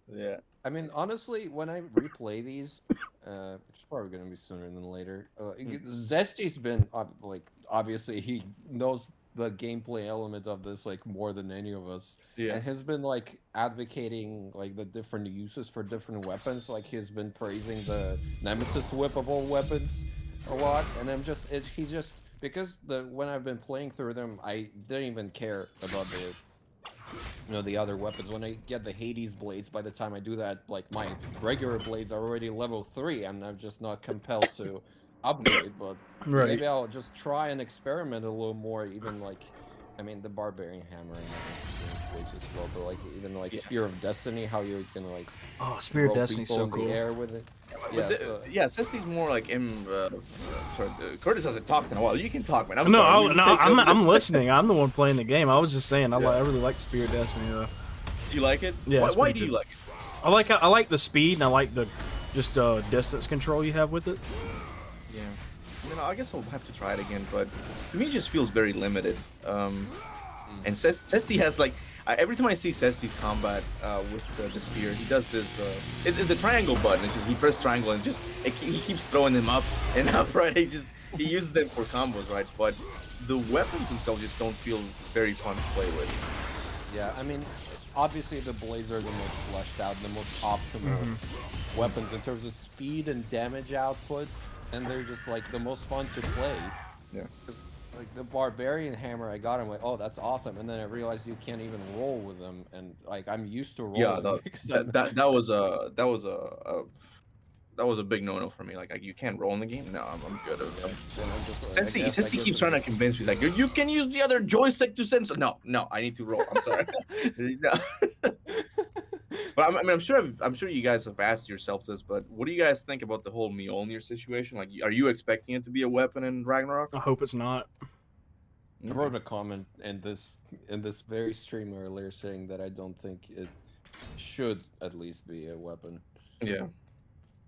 Yeah. I mean, honestly, when I replay these, which is probably going to be sooner than later, Zesty's been, obviously, he knows the gameplay element of this, like, more than any of us. Yeah. And has been, like, advocating, like, the different uses for different weapons. Like, he's been praising the Nemesis whip of all weapons a lot, and I'm just because when I've been playing through them, I didn't even care about the other weapons. When I get the Hades blades, by the time I do that, like my regular blades are already level 3, and I'm just not compelled to upgrade. But maybe I'll just try and experiment a little more. Even like, I mean, the Barbarian Hammer and as well, but like even like Spear of Destiny, how you can like Spear of Destiny's so cool. In the air with it. Cesty's more like him. Sorry, Curtis hasn't talked in a while. You can talk, man. I'm listening. I'm the one playing the game. I was just saying, I really like Spear of Destiny. Do you like it? Yeah. Why do you like it? I like the speed, and I like the distance control you have with it. Yeah. I guess I'll have to try it again, but to me, it just feels very limited. And Cesty has like. Every time I see Cesty's combat with the spear, he does this. It's a triangle button. It's just he presses triangle and he keeps throwing them up and up, right? He uses them for combos, right? But the weapons themselves just don't feel very fun to play with. Yeah, I mean, obviously the blades are the most fleshed out, the most optimal weapons in terms of speed and damage output, and they're just like the most fun to play. Yeah. Like the barbarian hammer, I got him like, oh, that's awesome, and then I realized you can't even roll with them, and like I'm used to rolling. Yeah, because that was a big no-no for me. Like you can't roll in the game. No, I'm good. Since I guess he keeps trying to convince me, like you can use the other joystick to send. No, I need to roll. I'm sorry. No. But I mean, I'm sure you guys have asked yourselves this, but what do you guys think about the whole Mjolnir situation? Like, are you expecting it to be a weapon in Ragnarok? I hope it's not. I wrote a comment in this very stream earlier saying that I don't think it should at least be a weapon. Yeah,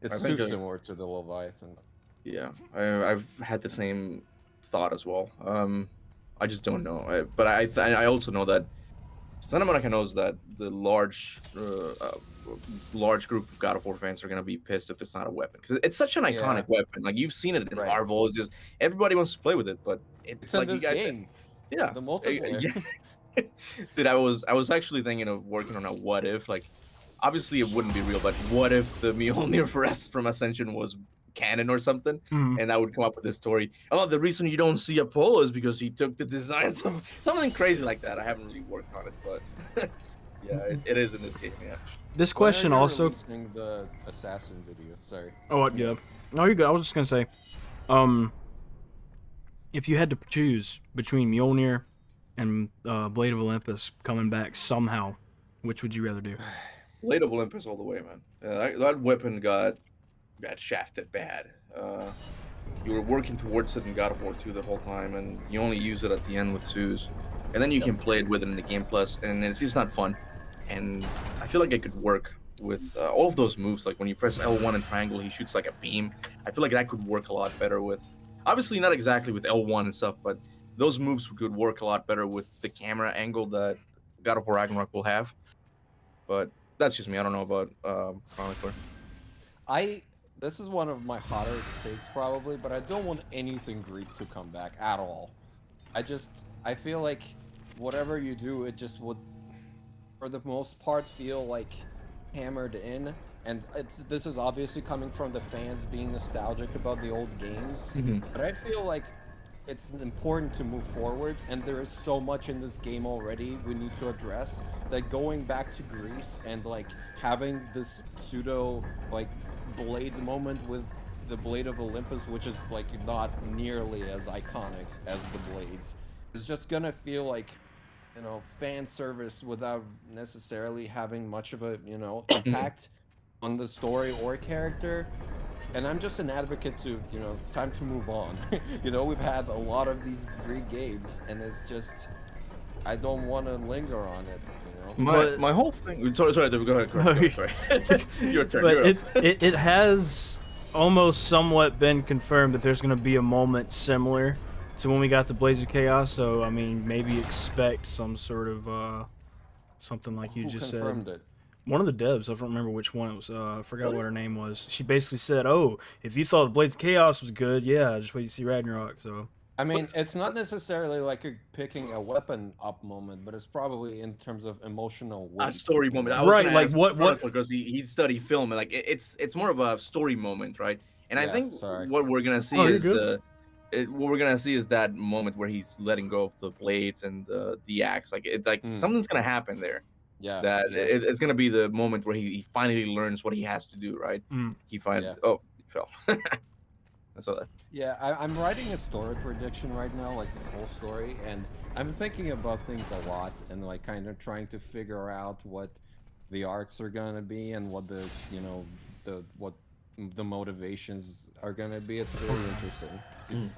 it's too similar to the Leviathan. Yeah, I've had the same thought as well. I just don't know. But I also know that Santa Monica knows that the large group of God of War fans are gonna be pissed if it's not a weapon, because it's such an iconic weapon. Like you've seen it in Marvel. It's just everybody wants to play with it, but it's like in this you guys. game. Yeah, the multiplayer. Yeah. Dude, I was actually thinking of working on a what if. Like, obviously it wouldn't be real, but what if the Mjolnir from Ascension was canon or something, and I would come up with this story. Oh, the reason you don't see Apollo is because he took the designs of something crazy like that. I haven't really worked on it, but yeah, it is in this game. Yeah. This question also. The assassin video. Sorry. Oh yeah. No, you're good. I was just gonna say, if you had to choose between Mjolnir and Blade of Olympus coming back somehow, which would you rather do? Blade of Olympus all the way, man. That weapon got shafted bad. You were working towards it in God of War 2 the whole time, and you only use it at the end with Zeus. And then you can play it with it in the Game Plus, and it's just not fun. And I feel like it could work with all of those moves. Like when you press L1 and triangle, he shoots like a beam. I feel like that could work a lot better with, obviously not exactly with L1 and stuff, but those moves could work a lot better with the camera angle that God of War Ragnarok will have. But that's just me. I don't know about Chronicler. This is one of my hotter takes probably, but I don't want anything Greek to come back at all. I feel like whatever you do, it just would, for the most part, feel like hammered in. And this is obviously coming from the fans being nostalgic about the old games. But I feel like it's important to move forward, and there is so much in this game already we need to address that going back to Greece and like having this pseudo like Blades moment with the Blade of Olympus, which is like not nearly as iconic as the Blades, is just gonna feel like, you know, fan service without necessarily having much of a, you know, impact on the story or character. And I'm just an advocate to, you know, time to move on. You know, we've had a lot of these Greek games, and it's just, I don't want to linger on it, you know? My whole thing... Sorry, go ahead. Sorry. Your turn. But it has almost somewhat been confirmed that there's going to be a moment similar to when we got the Blades of Chaos, so, I mean, maybe expect some sort of, something like you just said. Who confirmed it? One of the devs, I don't remember which one it was. I forgot what her name was. She basically said, "Oh, if you thought Blades of Chaos was good, yeah, just wait to see Ragnarok." So, I mean, it's not necessarily like picking a weapon up moment, but it's probably in terms of emotional weight. A story moment, right? Like what? Because he studied film, and like it's more of a story moment, right? And I think what we're gonna see is what we're gonna see is that moment where he's letting go of the blades and the axe. Like it's like something's gonna happen there. Yeah, it's gonna be the moment where he finally learns what he has to do, right? He finally he fell. I saw that. Yeah, I'm writing a story prediction right now, like the whole story, and I'm thinking about things a lot and like kind of trying to figure out what the arcs are gonna be and what the, you know, what the motivations are gonna be. It's really interesting.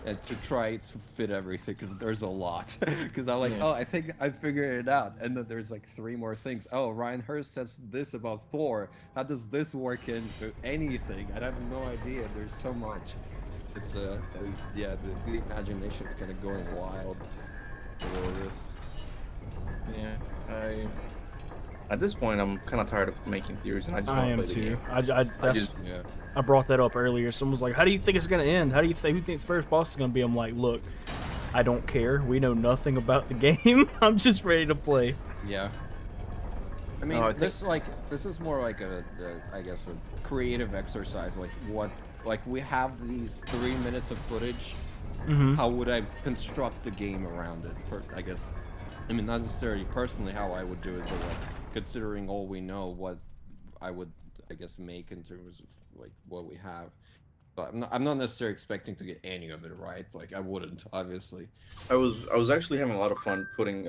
And to try to fit everything, because there's a lot. Because I'm like, oh, I think I figured it out, and then there's like 3 more things. Oh, Ryan Hurst says this about Thor. How does this work into anything? I have no idea. There's so much. It's yeah, the imagination's kind of going wild for all this. Yeah, at this point, I'm kind of tired of making theories, and I just want to play the game. I brought that up earlier. Someone was like, "How do you think it's gonna end? How do you think? Who thinks first boss is gonna be?" I'm like, "Look, I don't care. We know nothing about the game. I'm just ready to play." Yeah. I mean, this is more like I guess a creative exercise. Like we have these 3 minutes of footage how would I construct the game around it? I guess, I mean, not necessarily personally how I would do it, but like considering all we know, what I would, I guess, make in terms of like what we have. But I'm not necessarily expecting to get any of it right. Like I wouldn't, obviously. I was actually having a lot of fun putting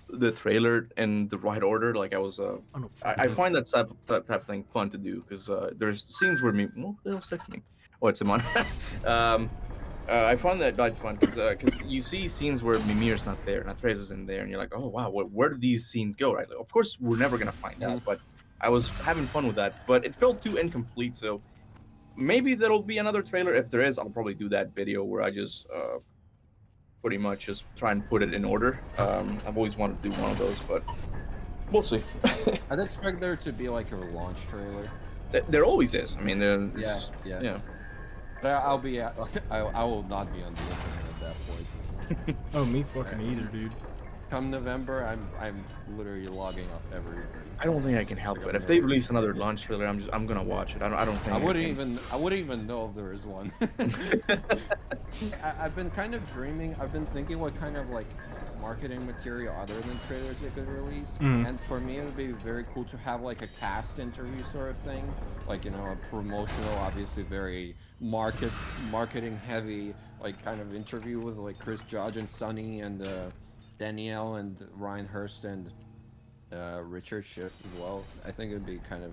the trailer in the right order. Like I find that type of thing fun to do because there's scenes where well, they'll text me. Oh, it's Simon. I find that quite fun because you see scenes where Mimir's not there, Natrez isn't there, and you're like, oh wow, where did these scenes go? Right? Like, of course, we're never gonna find out, but I was having fun with that. But it felt too incomplete, so maybe there'll be another trailer. If there is, I'll probably do that video where I just pretty much just try and put it in order. I've always wanted to do one of those, but we'll see. I'd expect there to be like a launch trailer. There always is. I mean, yeah. But I will not be on the internet at that point. Oh, me fucking either, dude. Come November, I'm literally logging off everything. I don't think I can help it. If they release another launch trailer, I'm gonna watch it. I don't think I wouldn't even know if there is one. I've been kind of dreaming. I've been thinking what kind of like marketing material other than trailers they could release. And for me, it would be very cool to have like a cast interview sort of thing, like, you know, a promotional, obviously very marketing heavy, like kind of interview with like Chris Judge and Sonny and Danielle and Ryan Hurst and Richard Schiff as well. I think it'd be kind of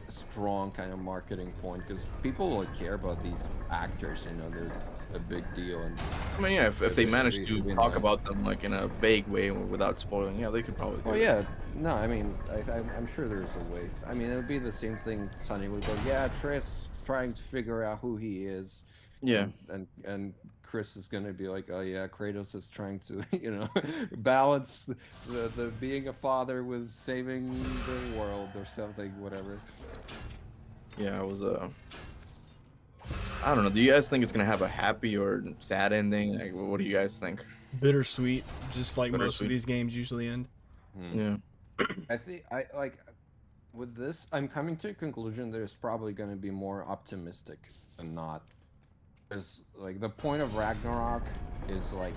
a strong kind of marketing point because people will care about these actors. You know, they're a big deal. And I mean, yeah, if they manage to talk about them like in a vague way without spoiling, yeah, they could probably do it. Yeah, no, I mean, I'm sure there's a way. I mean, it would be the same thing. Sonny would go, yeah, Triss trying to figure out who he is. Yeah, and Chris is gonna be like, oh yeah, Kratos is trying to, you know, balance the being a father with saving the world or something, whatever. Yeah, I don't know. Do you guys think it's gonna have a happy or sad ending? Like, what do you guys think? Bittersweet, just like most of these games usually end. Yeah. I think with this, I'm coming to a conclusion that it's probably gonna be more optimistic than not. Because like the point of Ragnarok is like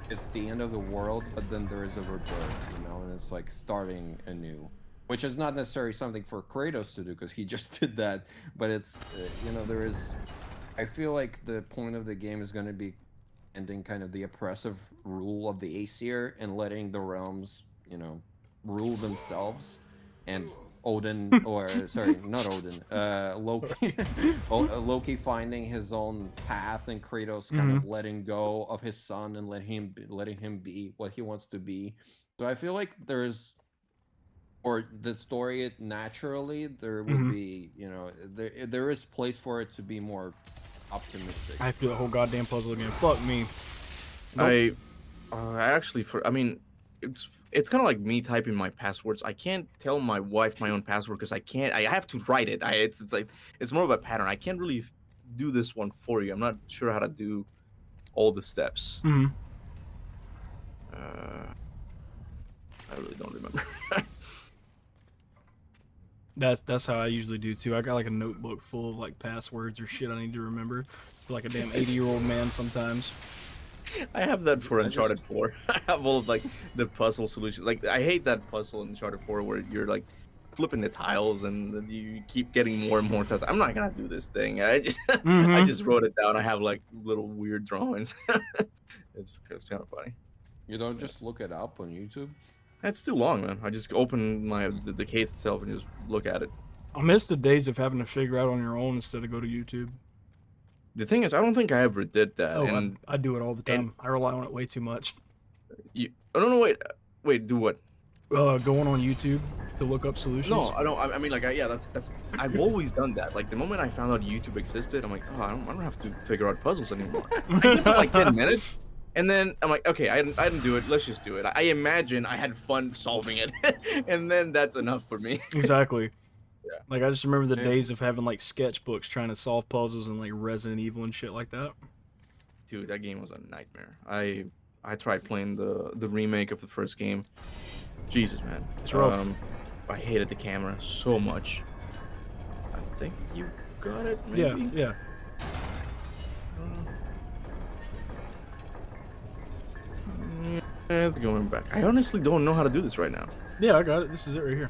it's the end of the world, but then there is a rebirth, you know, and it's like starting anew, which is not necessarily something for Kratos to do because he just did that. But it's you know, there is. I feel like the point of the game is going to be ending kind of the oppressive rule of the Aesir and letting the realms, you know, rule themselves, and Odin, or sorry, not Odin, Loki, Loki finding his own path, and Kratos kind of letting go of his son and letting him be what he wants to be. So I feel like the story naturally there would be, you know, there is place for it to be more optimistic. I feel the whole goddamn puzzle again. Fuck me. Nope. I actually, I mean, it's kind of like me typing my passwords. I can't tell my wife my own password because I have to write it. It's like it's more of a pattern. I can't really do this one for you. I'm not sure how to do all the steps. I really don't remember. That's how I usually do too. I got like a notebook full of like passwords or shit I need to remember. For like a damn 80-year-old man sometimes. I have that for Uncharted 4. I have all of like the puzzle solutions. Like I hate that puzzle in Uncharted 4 where you're like flipping the tiles and you keep getting more and more tiles. I'm not gonna do this thing. I just I just wrote it down. I have like little weird drawings. It's kind of funny. You don't just look it up on YouTube? That's too long, man. I just open the case itself and just look at it. I miss the days of having to figure out on your own instead of go to YouTube. The thing is, I don't think I ever did that. Oh, and I do it all the time. I rely on it way too much. I don't know. Wait. Do what? Going on YouTube to look up solutions. No, I don't. I mean, like, that's. I've always done that. Like the moment I found out YouTube existed, I'm like, oh, I don't have to figure out puzzles anymore. I did it for like 10 minutes, and then I'm like, okay, I didn't do it. Let's just do it. I imagine I had fun solving it, and then that's enough for me. Exactly. Yeah. Like I just remember the days of having like sketchbooks trying to solve puzzles and like Resident Evil and shit like that. Dude, that game was a nightmare. I tried playing the remake of the first game. Jesus, man. It's rough. I hated the camera so much. I think you got it, maybe? Yeah. It's going back. I honestly don't know how to do this right now. Yeah, I got it. This is it right here.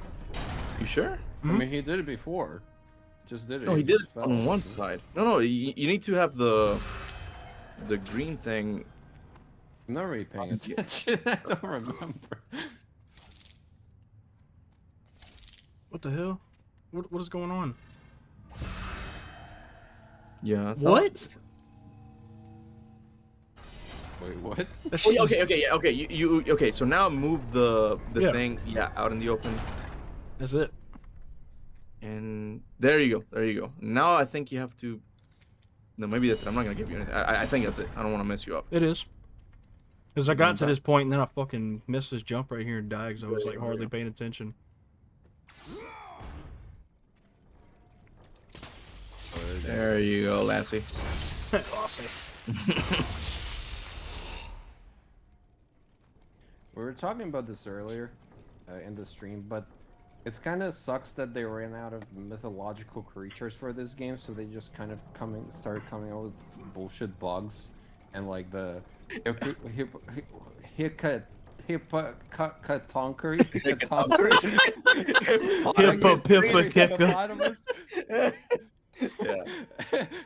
You sure? I mean, he did it before. Just did it. No, he did it fell. on one side. No, you need to have the green thing. I'm not really paying attention. I don't remember. What the hell? What is going on? Yeah. What? Wait, what? Oh, yeah, okay. You okay? So now move the thing, out in the open. That's it. And there you go. Now I think you have to. No, maybe that's it. I'm not gonna give you anything. I think that's it. I don't want to mess you up. It is. Because I got to this point and then I fucking missed this jump right here and died because I was like hardly paying attention. There you go, Lassie. Awesome. We were talking about this earlier in the stream, but it's kind of sucks that they ran out of mythological creatures for this game, so they just kind of started coming out with bullshit bugs, and like the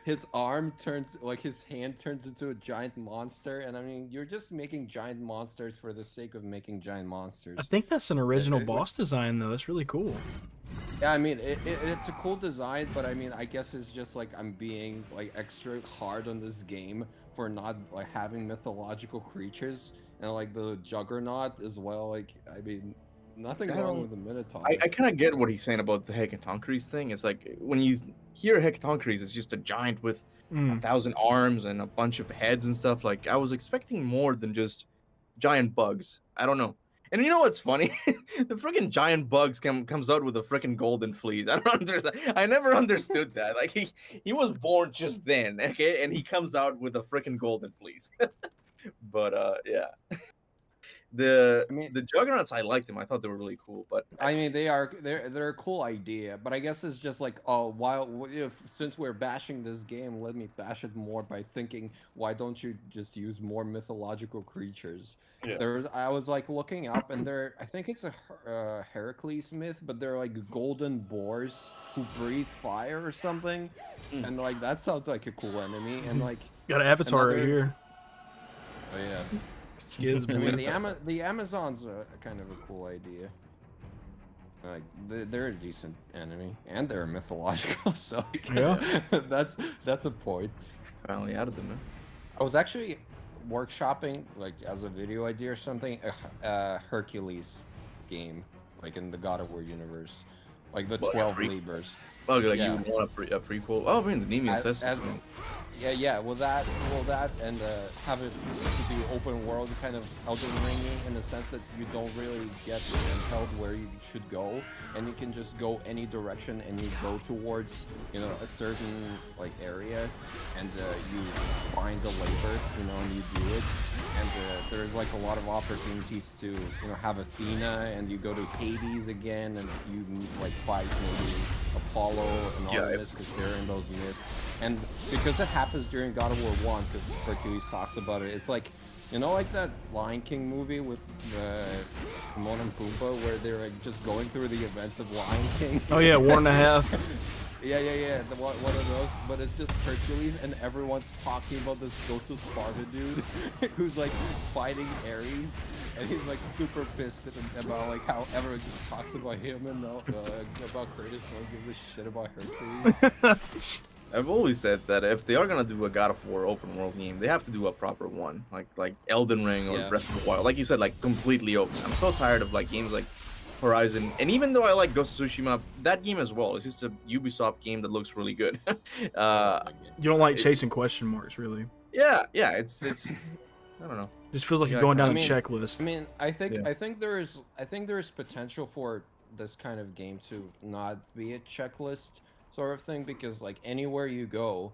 his arm turns, like his hand turns into a giant monster, and I mean, you're just making giant monsters for the sake of making giant monsters. I think that's an original boss design though. That's really cool. Yeah, I mean, it's a cool design, but I mean, I guess it's just like I'm being like extra hard on this game for not like having mythological creatures, and like the Juggernaut as well. Like, I mean, nothing wrong with the Minotaur. I kind of get what he's saying about the Hecatonchires thing. It's like when you hear Hecatonchires, it's just a giant with 1,000 arms and a bunch of heads and stuff. Like, I was expecting more than just giant bugs. I don't know. And you know what's funny? The freaking giant bugs comes out with a freaking golden fleece. I don't understand. I never understood that. Like he was born just then, okay, and he comes out with a freaking golden fleece. But yeah. The Juggernauts, I liked them. I thought they were really cool. But I mean, they're a cool idea. But I guess it's just like, since we're bashing this game, let me bash it more by thinking, why don't you just use more mythological creatures? Yeah. I was like looking up, and I think it's a Heracles myth, but they're like golden boars who breathe fire or something, and like that sounds like a cool enemy. And like got an avatar right here. Oh yeah. Skins. I mean, the Amazon's kind of a cool idea. Like they're a decent enemy, and they're mythological, so I guess that's a point. Finally added them, man. I was actually workshopping, like as a video idea or something, a Hercules game, like in the God of War universe, like the 12 Labors. Oh, like you would want a prequel? Oh, I mean, the Nemean Assassin. Yeah. Well, that and have it to be open world, kind of Elden Ring-y, in the sense that you don't really get told where you should go, and you can just go any direction, and you go towards, a certain like area, and you find the labor, and you do it, and there's like a lot of opportunities to, have Athena, and you go to Hades again, and you like fight maybe Apollo and Olympus, because they're in those myths. And because it happens during God of War 1, because Hercules talks about it, it's like, like that Lion King movie with Timon and Pumbaa, where they're like just going through the events of Lion King. Oh yeah, 1.5. Yeah. One of those, but it's just Hercules, and everyone's talking about this Ghost of Sparta dude who's like fighting Ares, and he's like super pissed about like how everyone just talks about him and about Kratos. No one gives a shit about Hercules. I've always said that if they are gonna do a God of War open world game, they have to do a proper one, like Elden Ring or Breath of the Wild. Like you said, like completely open. I'm so tired of like games like Horizon, and even though I like Ghost of Tsushima, that game as well, it's just a Ubisoft game that looks really good. You don't like chasing question marks, really? Yeah, it's I don't know. Just feels like you're going down a checklist. I mean, I think there is potential for this kind of game to not be a checklist sort of thing, because like anywhere you go,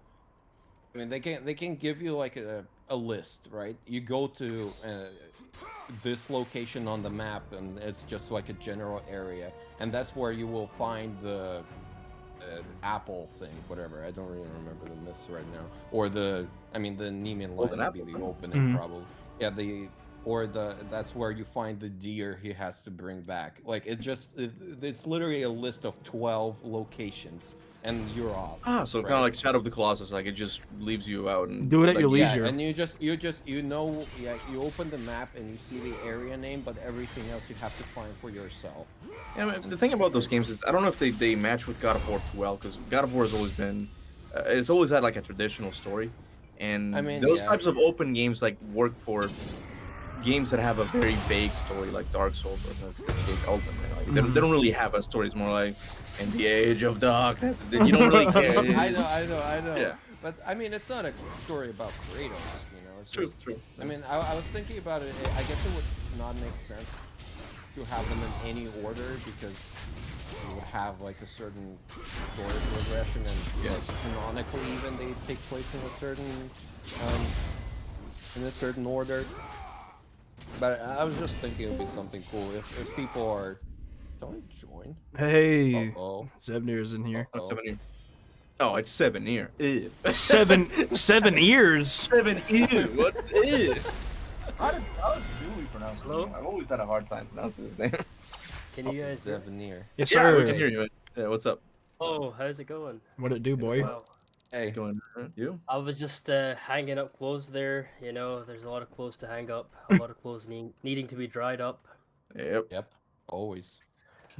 I mean, they can give you like a list, right? You go to this location on the map, and it's just like a general area, and that's where you will find the apple thing, whatever. I don't really remember the myths right now. Or the Nemean line would be the opening, probably. Yeah, or that's where you find the deer he has to bring back. Like it's literally a list of 12 locations, and you're off. Ah, so right? kind of like Shadow of the Colossus, like it just leaves you out and Do it at like, your leisure. Yeah, and you open the map and you see the area name, but everything else you have to find for yourself. Yeah, I mean, the thing about those games is I don't know if they match with God of War too well, because God of War has always been, it's always had like a traditional story, and I mean, those yeah. types of open games like work for games that have a very vague story, like Dark Souls or this case Elden Ring. Like, they don't really have a story. It's more like in the Age of Darkness. You don't really care. I know. Yeah. But I mean, it's not a story about Kratos, you know. It's True, just, true. I mean, I was thinking about it. I guess it would not make sense to have them in any order, because you would have like a certain story progression, and like canonically even they take place in a certain order. But I was just thinking it would be something cool if people are. Don't join. Hey, Zevnir's in here. Oh, it's 7 ear. Ew. 7 ears. 7 ear. What? Ew. How do we pronounce his name? I've always had a hard time pronouncing his name. Can you guys hear? Yes, Yeah, sir. we can hear you. Yeah, what's up? Oh, how's it going? What it do, boy? Well, Hey, What's going on? You? I was just hanging up clothes there. You know, there's a lot of clothes to hang up, a lot of clothes needing to be dried up. Yep. Always.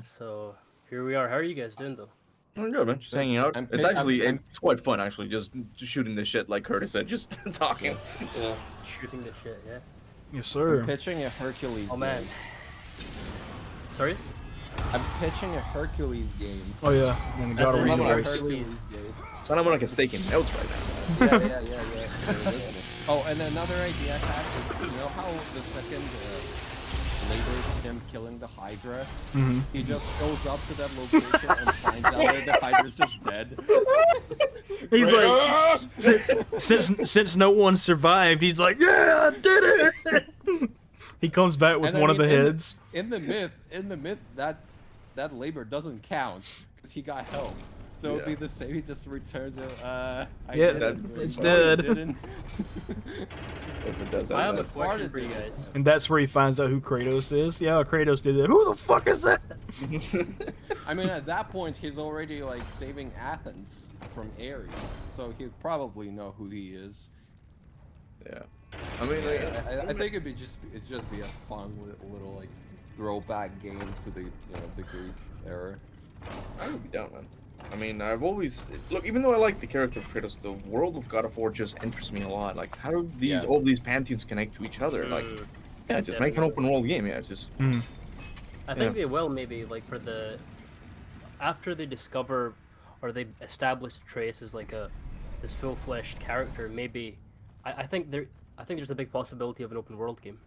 So here we are. How are you guys doing though? I'm good, man. Just hanging out. It's actually it's quite fun, actually. Just shooting the shit, like Curtis said, just talking. Yeah. Shooting the shit, yeah. Yes, sir. I'm pitching a Hercules. Oh man. game. Sorry? I'm pitching a Hercules game. Oh yeah, and That's gotta read the another voice. Hercules game. Sound like it's taking notes right now. Yeah. Oh, and another idea I had is, you know how the second later him killing the Hydra, he just goes up to that location and finds out that the Hydra's just dead. He's like, since no one survived, he's like, yeah, I did it. He comes back with one of the heads. In the myth, that labor doesn't count because he got help. So it'd be the same. He just returns it. It's dead. I have a question for you guys. And that's where he finds out who Kratos is. Yeah, Kratos did that. Who the fuck is that? I mean, at that point, he's already like saving Athens from Ares, so he'd probably know who he is. Yeah. I mean, I think it'd just be a fun little like throwback game to the the Greek era. I would be down, man. I mean, I've always look. Even though I like the character of Kratos, the world of God of War just interests me a lot. Like, how do these all these pantheons connect to each other? Like, just make an open world game. Yeah, it's just. I think they will maybe like for the after they discover or they establish Atreus as like this full-fleshed character. Maybe I think there's a big possibility of an open world game.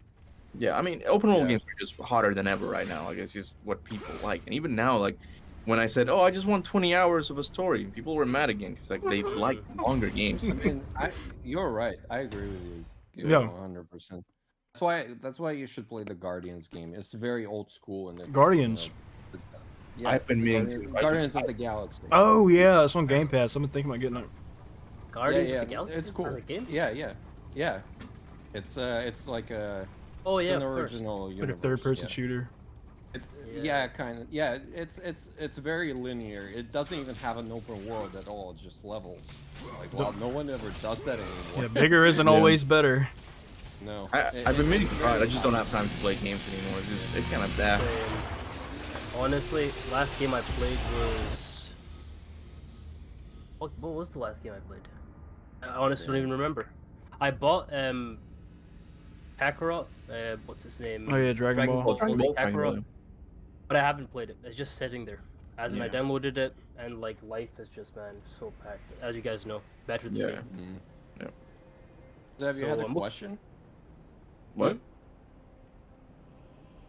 Yeah, I mean, open world games are just hotter than ever right now. Like, it's just what people like, and even now, like. When I said, "Oh, I just want 20 hours of a story," people were mad again because like they like longer games. I mean, you're right. I agree with you. Yeah, 100%. That's why you should play the Guardians game. It's very old school and it's, Guardians. I've been meaning to. Guardians of the Galaxy. Oh yeah, it's on Game Pass. I've been thinking about getting it. Guardians of the Galaxy. It's cool. Game? Yeah. It's like a. Oh it's yeah, an original It's like a universe, third-person shooter. Yeah, kind of. Yeah, it's very linear. It doesn't even have an open world at all. It's just levels. Like, well, no one ever does that anymore. Yeah, bigger isn't always better. No. I've been meaning to try it. I just don't have time to play games anymore. It's kind of bad. Honestly, last game I played was. What was the last game I played? I honestly don't even remember. I bought Kakarot. What's his name? Oh yeah, Dragon Ball. Kakarot. But I haven't played it. It's just sitting there. As in I downloaded it, and like life is just so packed. As you guys know, better than me. Have you had a question? What? I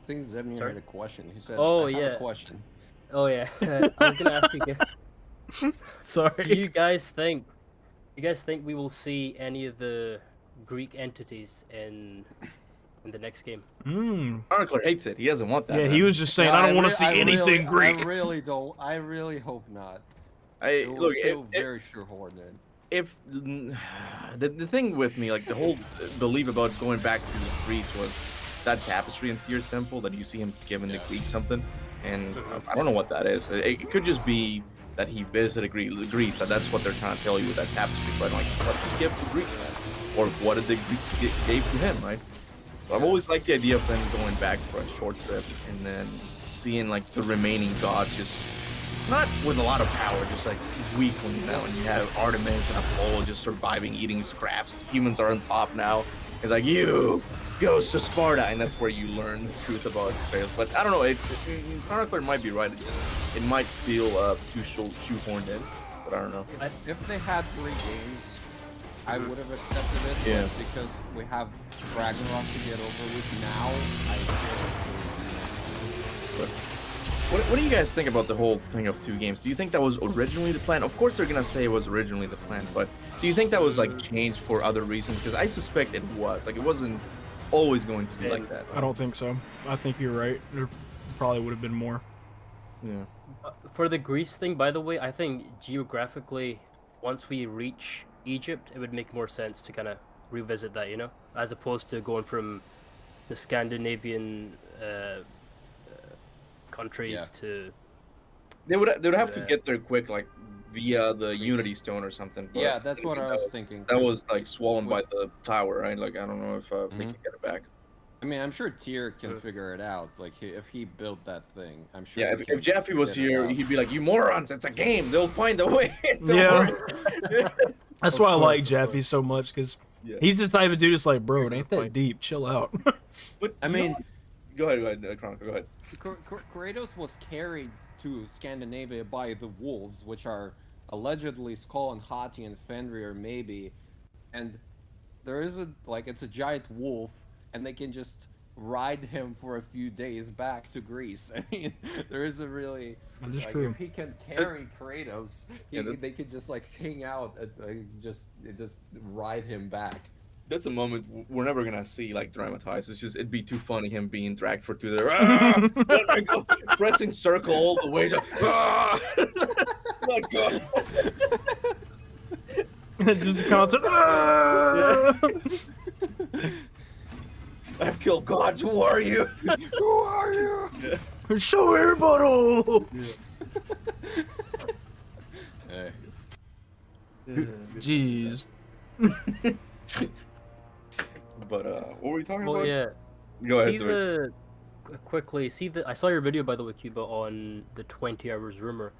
think Zemnier had a question. He said, "Oh I have yeah, a question." Oh yeah, I was gonna ask you guys. Sorry. Do you guys think we will see any of the Greek entities in the next game? Arcler hates it. He doesn't want that. Yeah, man. he was just saying, I don't want to see anything Greek. I really don't. I really hope not. Look, very shoehorned. If the thing with me, like the whole belief about going back to Greece was that tapestry in Tyr's temple that you see him giving the Greeks something, and I don't know what that is. It could just be that he visited Greece, and that's what they're trying to tell you with that tapestry. But like, what did he give to Greeks, man? Or what did the Greeks gave to him, right? So I've always liked the idea of them going back for a short trip and then seeing like the remaining gods just not with a lot of power, just like weakling now. And you have Artemis and Apollo just surviving, eating scraps. Humans are on top now. It's like, you goes to Sparta, and that's where you learn the truth about Atreus. But I don't know, Chronicler might be right. It might feel too shoehorned in, but I don't know. If they had 3 games, I would have accepted it. Yeah. But because we have Ragnarok to get over with now, What do you guys think about the whole thing of 2 games? Do you think that was originally the plan? Of course they're gonna say it was originally the plan, but do you think that was like changed for other reasons? Because I suspect it was. Like, it wasn't always going to be like that. I don't think so. I think you're right. There probably would have been more. Yeah. For the Greece thing, by the way, I think geographically, once we reach Egypt, it would make more sense to kind of revisit that, you know, as opposed to going from the Scandinavian countries to. They would have to get there quick, like via the Unity Stone or something. But yeah, that's what I was thinking. That was like swollen by the tower, right? Like, I don't know if they can get it back. I mean, I'm sure Tyr can figure it out. Like, if he built that thing, I'm sure. Yeah, if Jeffy was here, he'd be like, "You morons! It's a game. They'll find a way." Yeah. That's why I like Jeffy so much, because he's the type of dude that's like, bro, it ain't that deep. Chill out. But I mean, go ahead, Chronicle. Go ahead. Kratos was carried to Scandinavia by the wolves, which are allegedly Skull and Hati and Fenrir, maybe, and there is it's a giant wolf, and they can just ride him for a few days back to Greece. I mean, there is a really true. If he can carry Kratos, they could just like hang out and just ride him back. That's a moment we're never gonna see like dramatized. It'd be too funny him being dragged for 2 days, pressing circle all the way. My God. Just constant. I've killed gods. Who are you? Who are you? Yeah. Show everybody. Hey. Jeez. But what were we talking Oh about? yeah. Go ahead. I saw your video, by the way, Cuba, on the 20 hours rumor.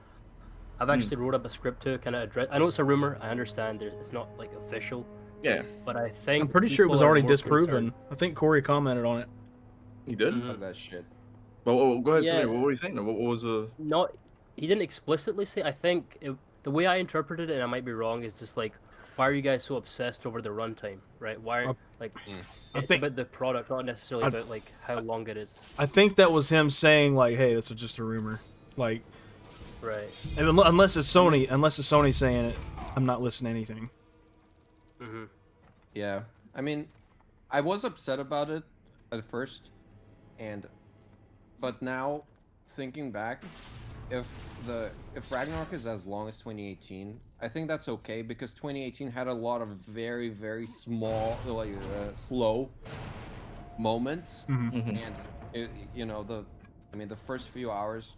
I've actually wrote up a script to kind of address. I know it's a rumor. I understand it's not like official. Yeah. But I think I'm pretty sure it was people are already more disproven. concerned. I think Corey commented on it. He did? Of that shit. But go ahead, Yeah. Samir, what were you saying? What was Not, he didn't explicitly say. I think the way I interpreted it, and I might be wrong, is just like, why are you guys so obsessed over the runtime, right? Why, it's about the product, not necessarily about like how long it is. I think that was him saying like, "Hey, this is just a rumor." Like, right? And unless it's Sony saying it, I'm not listening to anything. Mm-hmm. Yeah, I mean, I was upset about it at first, but now thinking back, if Ragnarok is as long as 2018, I think that's okay, because 2018 had a lot of very, very small, slow moments, and the first few hours,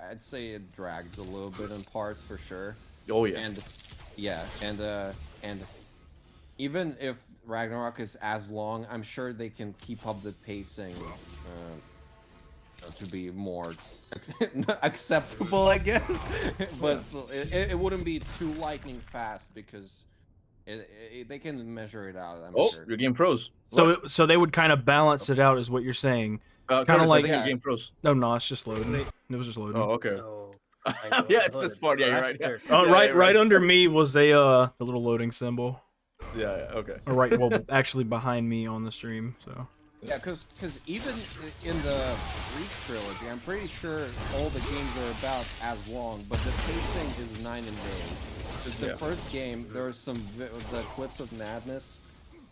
I'd say it dragged a little bit in parts for sure. Oh yeah. And even if Ragnarok is as long, I'm sure they can keep up the pacing to be more acceptable, I guess. But it wouldn't be too lightning fast, because they can measure it out. I'm sure. Your game pros. So they would kind of balance it out, is what you're saying. Kind of like your game pros. No, it's just loading. It was just loading. Oh, okay. Yeah, it's this part. Yeah, you're right. Yeah. Oh, right under me was the little loading symbol. Yeah, okay. All right, well, actually behind me on the stream. So. Yeah, because even in the Greek trilogy, I'm pretty sure all the games are about as long, but the pacing is 9 and day. The first game, there are some the Clips of Madness,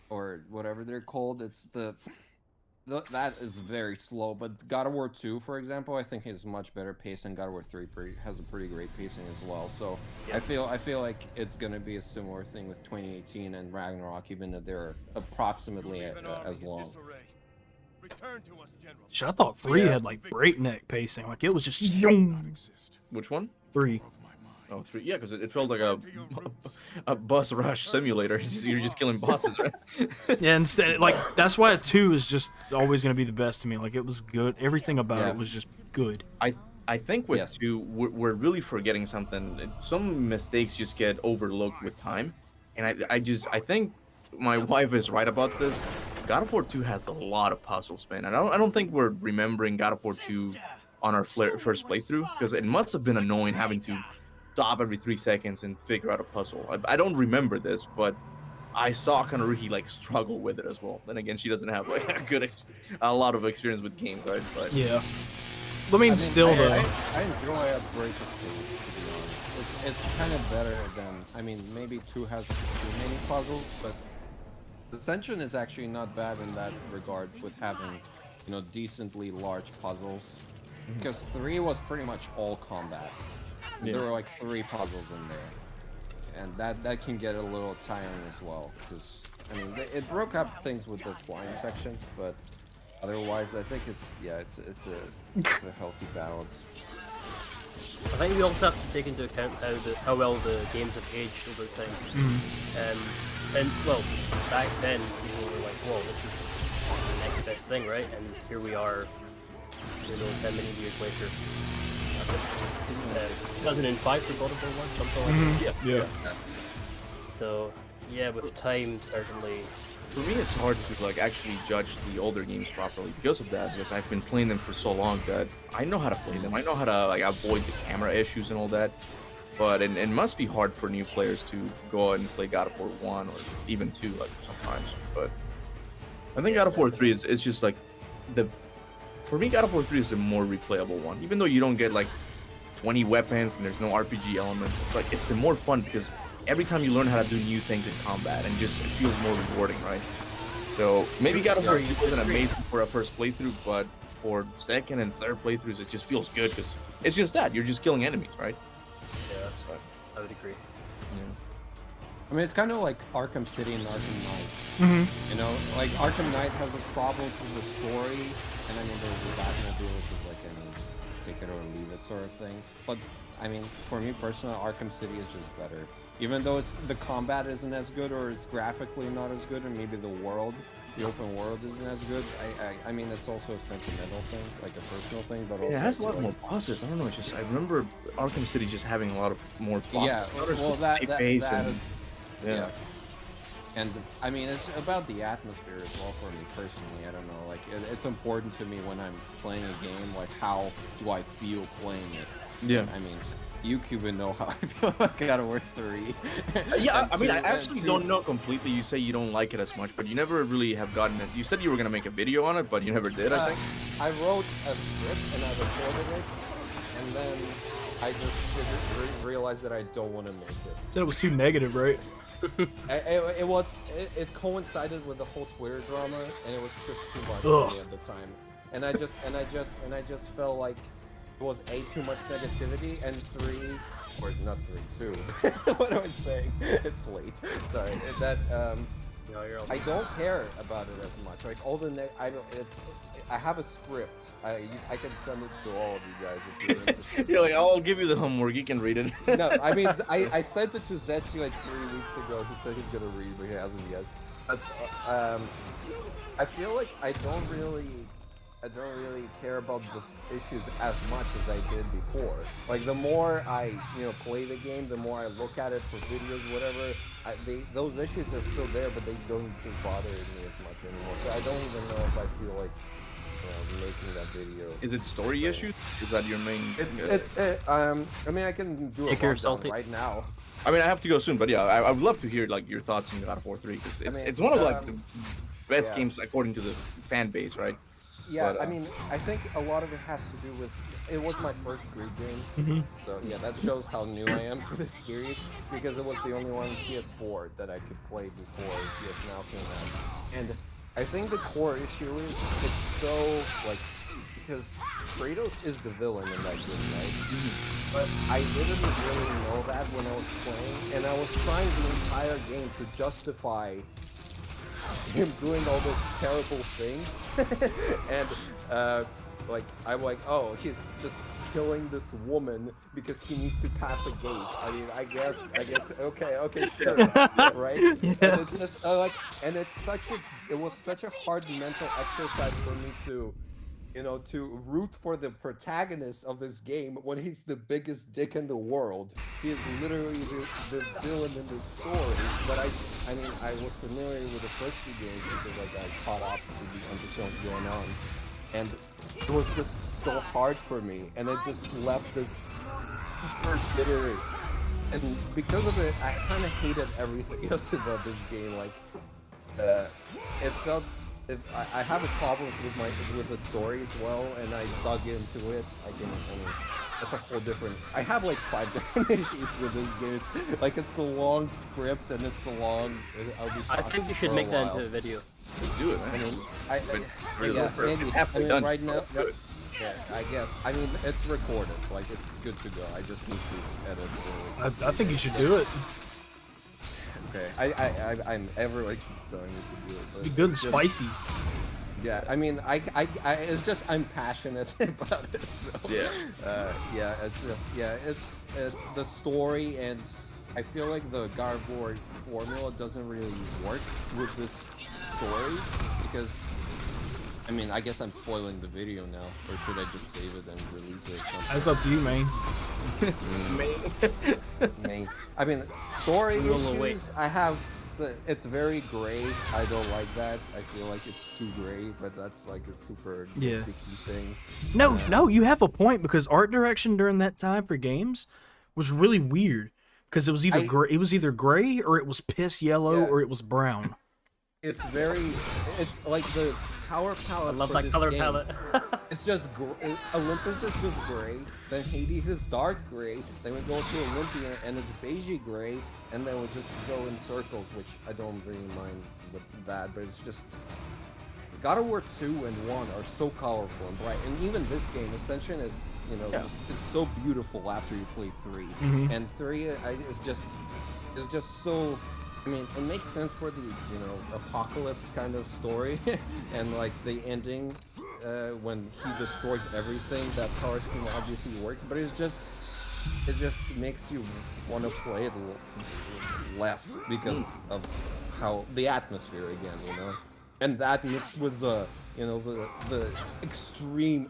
or whatever they're called. It's that is very slow. But God of War 2, for example, I think has much better pace, and God of War 3 has a pretty great pacing as well. So I feel like it's gonna be a similar thing with 2018 and Ragnarok, even if they're approximately as long. Return to us, General. Shit, I thought 3 had like breakneck pacing. Like it was just zoom. Which one? 3. Oh, 3. Yeah, because it felt like a bus rush simulator. You're just killing bosses, right? Yeah, instead, like that's why 2 is just always gonna be the best to me. Like it was good. Everything about it was just good. I think with 2, we're really forgetting something. Some mistakes just get overlooked with time, and I think my wife is right about this. God of War 2 has a lot of puzzles, man. And I don't think we're remembering God of War 2 on our first playthrough, because it must have been annoying having to stop every 3 seconds and figure out a puzzle. I don't remember this, but I saw Kanoriki like struggle with it as well. Then again, she doesn't have like a lot of experience with games, right? But yeah. I mean, still though. I enjoy a break of things, to be honest. It's kind of better than, I mean, maybe 2 has too many puzzles, but Ascension is actually not bad in that regard with having, you know, decently large puzzles. Because 3 was pretty much all combat. There were like 3 puzzles in there. And that can get a little tiring as well. Because, I mean, it broke up things with the flying sections, but otherwise, I think it's a healthy balance. I think we also have to take into account how well the games have aged over time. And well, back then people were like, "Whoa, this is the next best thing, right?" And here we are, you know, 10 many years later. 2005 for God of War 1, something like that. Yeah. So yeah, with time, certainly. For me, it's hard to like actually judge the older games properly because of that. Because I've been playing them for so long that I know how to play them. I know how to like avoid the camera issues and all that. But it must be hard for new players to go out and play God of War 1 or even 2 like sometimes. But I think God of War 3 is just like for me, God of War 3 is a more replayable one. Even though you don't get like 20 weapons and there's no RPG elements, it's the more fun because every time you learn how to do new things in combat and just it feels more rewarding, right? So maybe God of War 3 wasn't amazing for a first playthrough, but for second and third playthroughs it just feels good because it's just that you're just killing enemies, right? Yeah, so I would agree. I mean, it's kind of like Arkham City and Arkham Knight. You know, like Arkham Knight has a problem with the story, and I mean, there's the Batmobile, which is like take it or leave it sort of thing. But I mean, for me personally, Arkham City is just better. Even though the combat isn't as good, or it's graphically not as good, or maybe the open world isn't as good. I mean, it's also a sentimental thing, like a personal thing, but also it has a lot more bosses. I don't know. I remember Arkham City just having a lot of more bosses. Yeah, well, yeah. And I mean, it's about the atmosphere as well for me personally. I don't know, like it's important to me when I'm playing a game, like how do I feel playing it? Yeah. I mean, you Cuban know how I feel like God of War 3. Yeah, I mean, I actually don't know completely. You say you don't like it as much, but you never really have gotten it. You said you were gonna make a video on it, but you never did. I think. I wrote a script and I recorded it, and then I just realized that I don't want to make it. Said it was too negative, right? It coincided with the whole Twitter drama, and it was just too much for me at the time. And I just felt like it was too much negativity, and 2. What am I saying? It's late. Sorry. I don't care about it as much. Like all the I have a script. I can send it to all of you guys if you're interested. You're like, I'll give you the homework. You can read it. No, I mean, I sent it to Zesty like 3 weeks ago. He said he's gonna read, but he hasn't yet. But, I feel like I don't really care about the issues as much as I did before. Like the more I play the game, the more I look at it for videos, whatever. Those issues are still there, but they don't bother me as much anymore. So I don't even know if I feel like making that video. Is it story issues? Is that your main? I mean, I can do a rundown right now. I mean, I have to go soon, but yeah, I would love to hear like your thoughts on God of War 3 because it's one of like the best games according to the fan base, right? Yeah, but, I mean, I think a lot of it has to do with it was my first Greek game, so yeah, that shows how new I am to this series because it was the only one PS4 that I could play before PS Now came out, and I think the core issue is it's so like because Kratos is the villain in that game, right? But I didn't really know that when I was playing, and I was trying the entire game to justify him doing all those terrible things, and like I'm like, oh, he's just killing this woman because he needs to pass a gate. I mean, I guess, okay, sure, right? Yeah. And it's just and it was such a hard mental exercise for me to, to root for the protagonist of this game when he's the biggest dick in the world. He is literally the villain in the story. But I mean, I was familiar with the first few games because I caught up to understand what's going on. And it was just so hard for me, and it just left this super bitter. And because of it, I kind of hated everything else about this game. Like, it felt. I have a problems with the story as well, and I dug into it. I mean, that's a whole different. I have like 5 different issues with this game. Like, it's a long script, and it's a long. I think you should make that into a video. Just do it, man. I mean, right now. Yeah, I guess. I mean, it's recorded. Like, it's good to go. I just need to edit. I think you should do it. Okay. Everyone keeps telling me to do it. But Be good and spicy. Yeah, I mean, it's just I'm passionate about it. So, yeah, it's the story, and I feel like the God of War formula doesn't really work with this story because, I mean, I guess I'm spoiling the video now, or should I just save it and release it? That's up to you, man. Main. I mean, story issues. I have. It's very gray. I don't like that. I feel like it's too gray, but that's like a super picky thing. No, you have a point because art direction during that time for games was really weird because it was either gray. It was either gray or it was piss yellow or it was brown. It's like the color palette. I love that color game. palette. It's just Olympus is just gray. Then Hades is dark gray. Then we go to Olympia and it's beigey gray. And then we just go in circles, which I don't really mind with that. But it's just God of War 2 and 1 are so colorful and bright. And even this game, Ascension, is is so beautiful after you play 3. And 3 is just so. I mean, it makes sense for the apocalypse kind of story, and like the ending when he destroys everything. That power scheme obviously works, but it just makes you want to play it less because of how the atmosphere again, and that mixed with the the extreme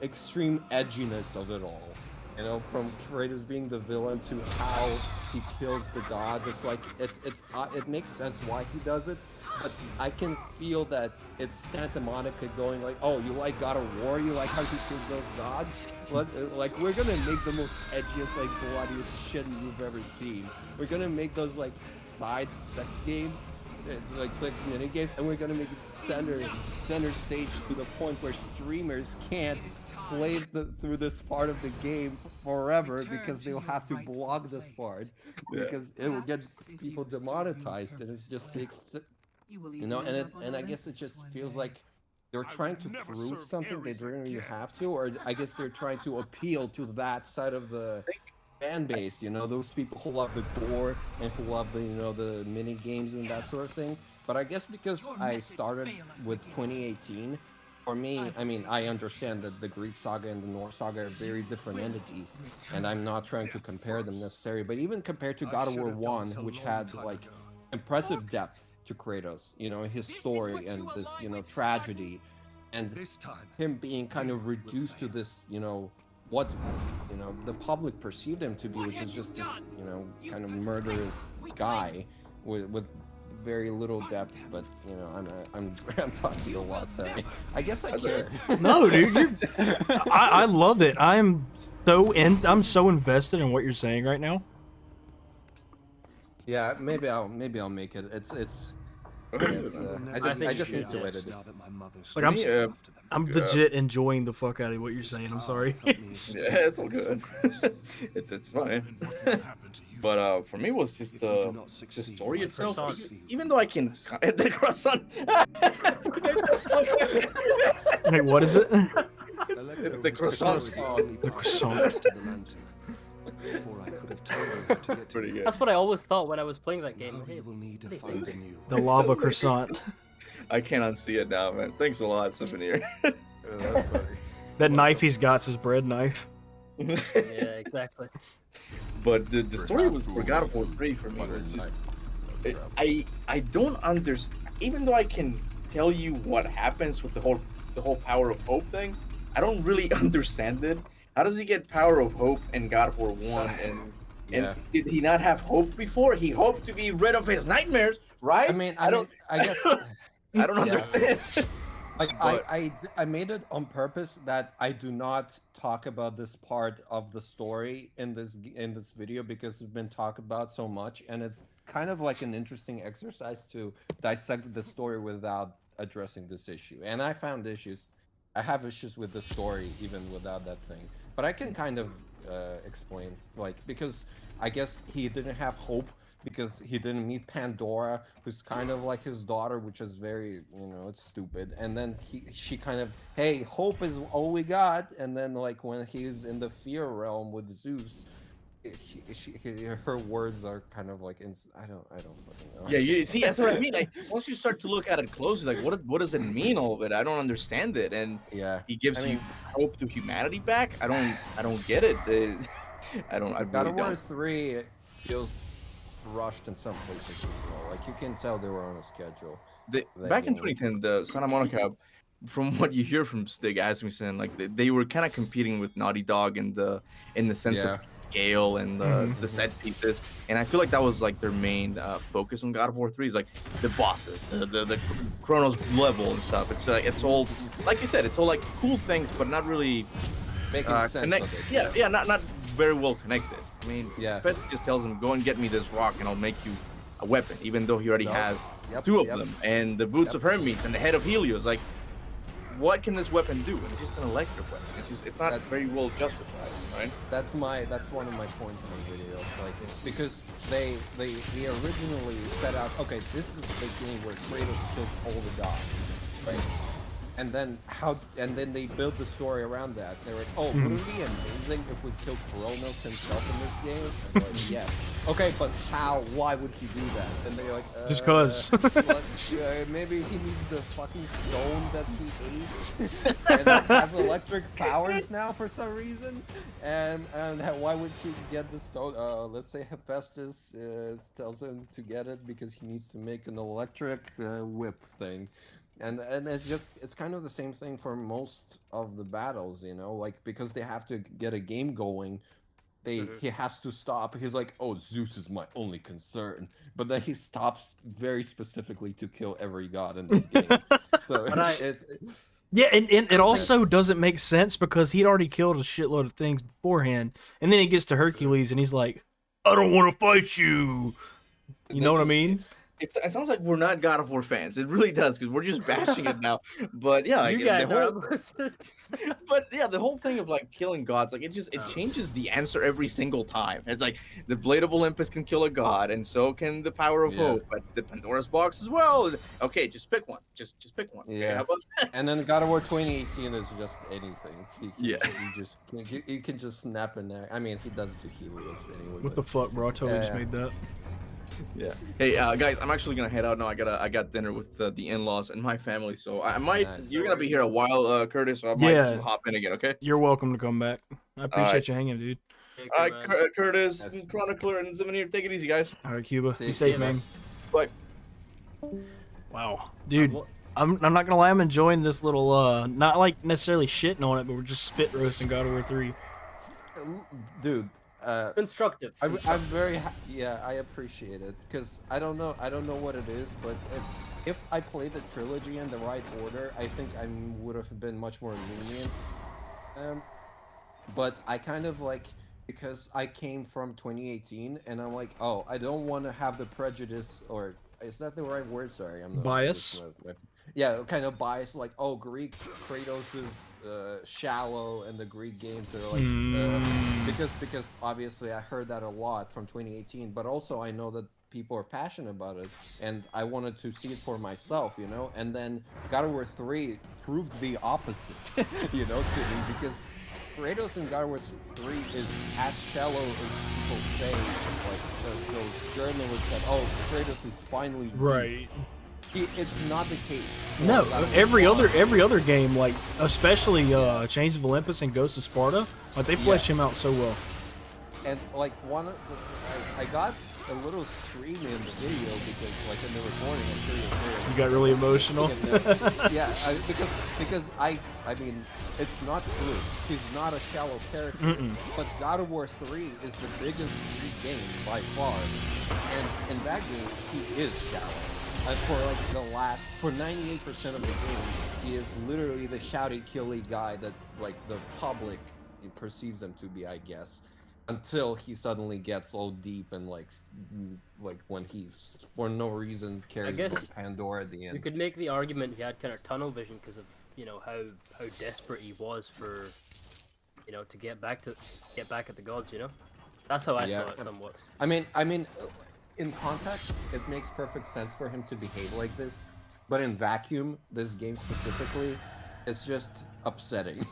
edginess of it all. From Kratos being the villain to how he kills the gods. It's like it makes sense why he does it, but I can feel that it's Santa Monica going like, oh, you like God of War? You like how he kills those gods? Like, we're gonna make the most edgiest, like, bloodiest shit you've ever seen. We're gonna make those like side sex games, like sex mini games, and we're gonna make it center stage to the point where streamers can't play through this part of the game forever because they'll have to block this part because it will get people demonetized, and it's just and I guess it just feels like they're trying to prove something they don't really have to, or I guess they're trying to appeal to that side of the fan base, those people who love the gore and who love the the mini games and that sort of thing. But I guess because I started with 2018, for me, I mean, I understand that the Greek saga and the Norse saga are very different entities, and I'm not trying to compare them necessarily, but even compared to God of War 1, which had like impressive depth to Kratos, his story and this tragedy, and him being kind of reduced to this what the public perceived him to be, which is just this kind of murderous guy with very little depth. But I'm talking a lot. Sorry. I guess I care. No, dude, I love it. I'm so invested in what you're saying right now. Yeah, maybe I'll make it. I just need to edit it. Like, I'm legit enjoying the fuck out of what you're saying. I'm sorry. Yeah, it's all good. it's fine. But for me, it was just the story itself. Even though I can the croissant. Wait, what is it? It's the croissant. The croissant. That's what I always thought when I was playing that game. The lava croissant. I can't unsee it now, man. Thanks a lot, Souvenir. That's funny. That knife he's got's his bread knife. Yeah, exactly. But the story was for God of War 3 for me. Was just, I don't understand. Even though I can tell you what happens with the whole power of hope thing, I don't really understand it. How does he get power of hope in God of War 1? And did he not have hope before? He hoped to be rid of his nightmares, right? I guess I don't understand. Like I made it on purpose that I do not talk about this part of the story in this video because it's been talked about so much, and it's kind of like an interesting exercise to dissect the story without addressing this issue. And I found issues. I have issues with the story even without that thing. But I can kind of explain, like, because I guess he didn't have hope because he didn't meet Pandora, who's kind of like his daughter, which is very, it's stupid. And then she kind of, hey, hope is all we got. And then like when he's in the fear realm with Zeus, her words are kind of like, I don't fucking know. Yeah, you see, that's what I mean. Like once you start to look at it closely, like what does it mean, all of it? I don't understand it. And he gives you hope to humanity back. I don't get it. I really God of War don't. 3 feels rushed in some places as well. Like you can tell they were on a schedule. Back in 2010, the Santa Monica, from what you hear from Stig Asmussen, like they were kind of competing with Naughty Dog in the sense of scale and the set pieces, and I feel like that was like their main focus on God of War 3 is like the bosses, the Chronos level and stuff. It's all like you said, it's all like cool things, but not really making sense of it. Yeah, not very well connected. I mean, Fest just tells him, go and get me this rock and I'll make you a weapon, even though he already has two of them. And the boots of Hermes and the head of Helios, like, what can this weapon do? It's just an electric weapon. It's not very well justified, right? That's one of my points in the video. Like, it's because they originally set out, okay, this is the game where Kratos killed all the gods, right? And then they built the story around that. They were like, oh, wouldn't it be amazing if we killed Kronos himself in this game? And like, yes. Okay, but how? Why would he do that? And they're like, just cause. Maybe he needs the fucking stone that he ate, and it has electric powers now for some reason. And why would he get the stone? Let's say Hephaestus tells him to get it because he needs to make an electric whip thing. And it's kind of the same thing for most of the battles, like because they have to get a game going, he has to stop. He's like, oh, Zeus is my only concern, but then he stops very specifically to kill every god in this game. So yeah, and it also doesn't make sense because he'd already killed a shitload of things beforehand, and then he gets to Hercules and he's like, I don't want to fight you. You know what I mean? It sounds like we're not God of War fans. It really does, because we're just bashing it now. But yeah, you guys are. But yeah, the whole thing of like killing gods, like it changes the answer every single time. It's like the Blade of Olympus can kill a god, and so can the Power of Hope, but the Pandora's Box as well. Okay, just pick one. Just pick one. Yeah. Okay, how about that? And then God of War 2018 is just anything. You can just snap in there. I mean, he does do Helios anyway. What the fuck, bro? I totally just made that. Yeah. Hey, guys, I'm actually gonna head out now. I got dinner with the in-laws and my family, so I might. Nice. You're gonna be here a while, Curtis. So I might hop in again. Okay. You're welcome to come back. I appreciate you hanging, dude. All right, Curtis, Chronicler, and Zimmer, take it easy, guys. All right, Cuba. Be safe, man. Bye. Wow, dude. I'm not gonna lie. I'm enjoying this little not like necessarily shitting on it, but we're just spit roasting God of War 3. Dude. Constructive. I'm very I appreciate it because I don't know what it is, but if I played the trilogy in the right order, I think I would have been much more lenient. But I kind of like, because I came from 2018 and I'm like, oh, I don't want to have the prejudice, or is that the right word? Sorry, I'm not bias. Yeah, kind of biased, like, oh, Greek Kratos is shallow, and the Greek games are like because obviously I heard that a lot from 2018, but also I know that people are passionate about it, and I wanted to see it for myself, and then God of War 3 proved the opposite, to me, because Kratos in God of War 3 is as shallow as people say, like those journalists said, oh, Kratos is finally deep. Right. It's not the case. No, every other game, like especially Chains of Olympus and Ghost of Sparta, like they flesh him out so well. And like I got a little scream in the video because like in the recording, I'm sure you'll hear it. You got really emotional. Yeah, because I mean, it's not true. He's not a shallow character. But God of War 3 is the biggest game by far, and in that game he is shallow. And for like for 98% of the game, he is literally the shouty, killy guy that like the public perceives him to be, I guess. Until he suddenly gets all deep and like when he for no reason carries Pandora at the end. You could make the argument he had kind of tunnel vision because of how desperate he was for to get back at the gods. That's how I saw it somewhat. I mean, in context, it makes perfect sense for him to behave like this, but in vacuum, this game specifically, it's just upsetting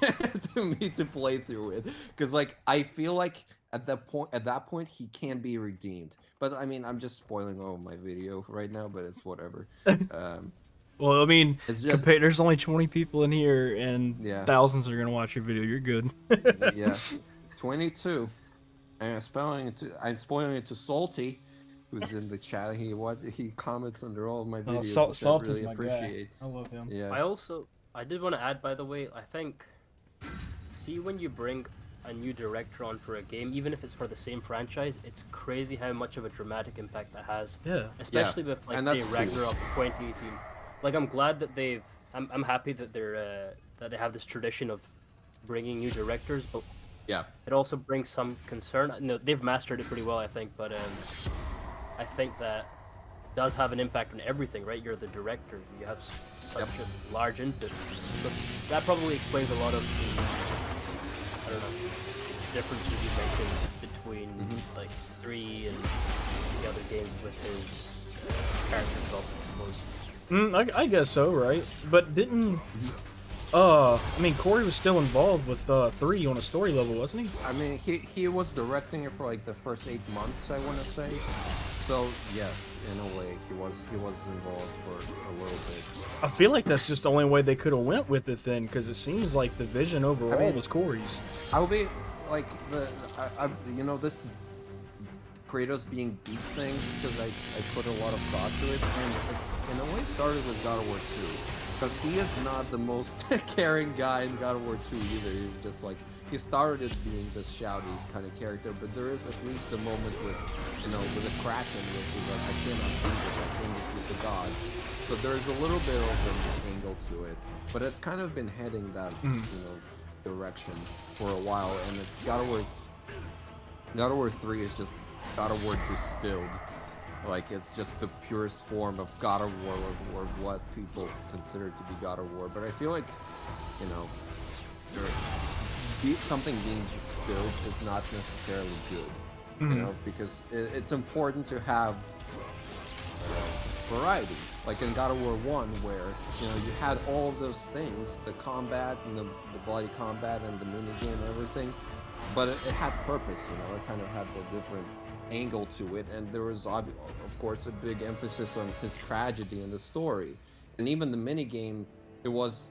to me to play through it because like I feel like at that point he can be redeemed. But I mean, I'm just spoiling all my video right now, but it's whatever. Well, I mean, it's just, there's only 20 people in here, and thousands are gonna watch your video. You're good. Yeah, 22. And I'm spoiling it to Salty, who's in the chat. He comments under all of my videos. Salt really is my appreciate. guy. I love him. Yeah. I did want to add, by the way, I think, see when you bring a new director on for a game, even if it's for the same franchise, it's crazy how much of a dramatic impact that has. Yeah. Especially with like say Ragnarok 2018. Like I'm glad that I'm happy that they have this tradition of bringing new directors, but it also brings some concern. No, they've mastered it pretty well, I think, but I think that does have an impact on everything, right? You're the director. You have such a large input. So that probably explains a lot of the, I don't know, differences you mentioned between like 3 and the other games with his character development, I suppose. I guess so, right? But didn't I mean, Corey was still involved with 3 on a story level, wasn't he? I mean, he was directing it for like the first 8 months, I want to say. So yes, in a way, he was involved for a little bit. I feel like that's just the only way they could have went with it then, because it seems like the vision overall was Corey's. I'll be like this Kratos being deep thing because I put a lot of thought to it, and it in a way started with God of War 2. Because he is not the most caring guy in God of War 2 either. He's just like, he started being this shouty kind of character, but there is at least a moment with the Kraken, which is like, I cannot do this, I can't defeat the gods. So there's a little bit of an angle to it, but it's kind of been heading that, direction for a while, and God of War 3 is just God of War distilled. Like, it's just the purest form of God of War, or what people consider to be God of War. But I feel like, something being distilled is not necessarily good, because it's important to have variety. Like in God of War 1, where, you had all of those things, the combat, and the bloody combat, and the minigame and everything, but it had purpose, it kind of had the different angle to it, and there was of course a big emphasis on his tragedy in the story, and even the minigame, it was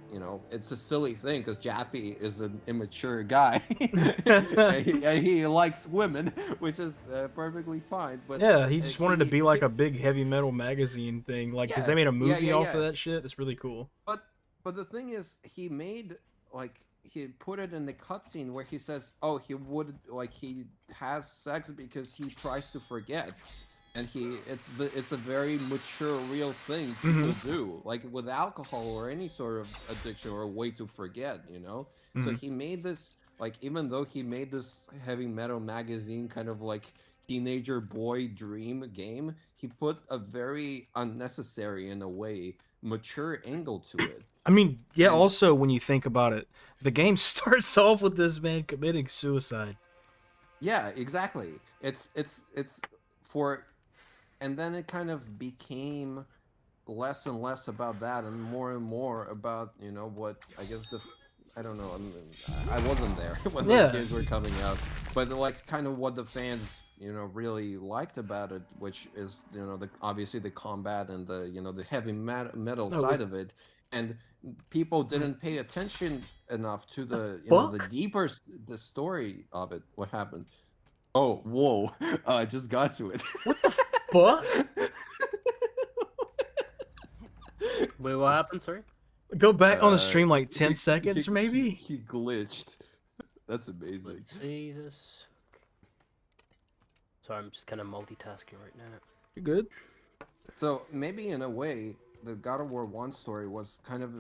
it's a silly thing because Jaffe is an immature guy and he likes women, which is perfectly fine, but yeah, he just wanted to be like a big heavy metal magazine thing, like because they made a movie off of that shit. It's really cool. But the thing is, he put it in the cutscene where he says, he has sex because he tries to forget, and it's a very mature, real thing people do, like with alcohol or any sort of addiction or a way to forget, So he made this, like, even though he made this heavy metal magazine kind of like teenager boy dream game, he put a very unnecessary, in a way, mature angle to it. I mean, yeah, also, when you think about it, the game starts off with this man committing suicide. Yeah, exactly. And then it kind of became less and less about that and more about, what, I guess I don't know, I wasn't there when those games were coming out. but like kind of what the fans really liked about it, which is obviously the combat and the the heavy metal side of it, and people didn't pay attention enough to the the deeper the story of it. What happened? Oh, whoa! I just got to it. What the fuck? Wait, what happened? Sorry. Go back on the stream like 10 seconds, maybe. He glitched. That's amazing. Let's see this. Sorry, I'm just kind of multitasking right now. You good? So maybe in a way, the God of War 1 story was kind of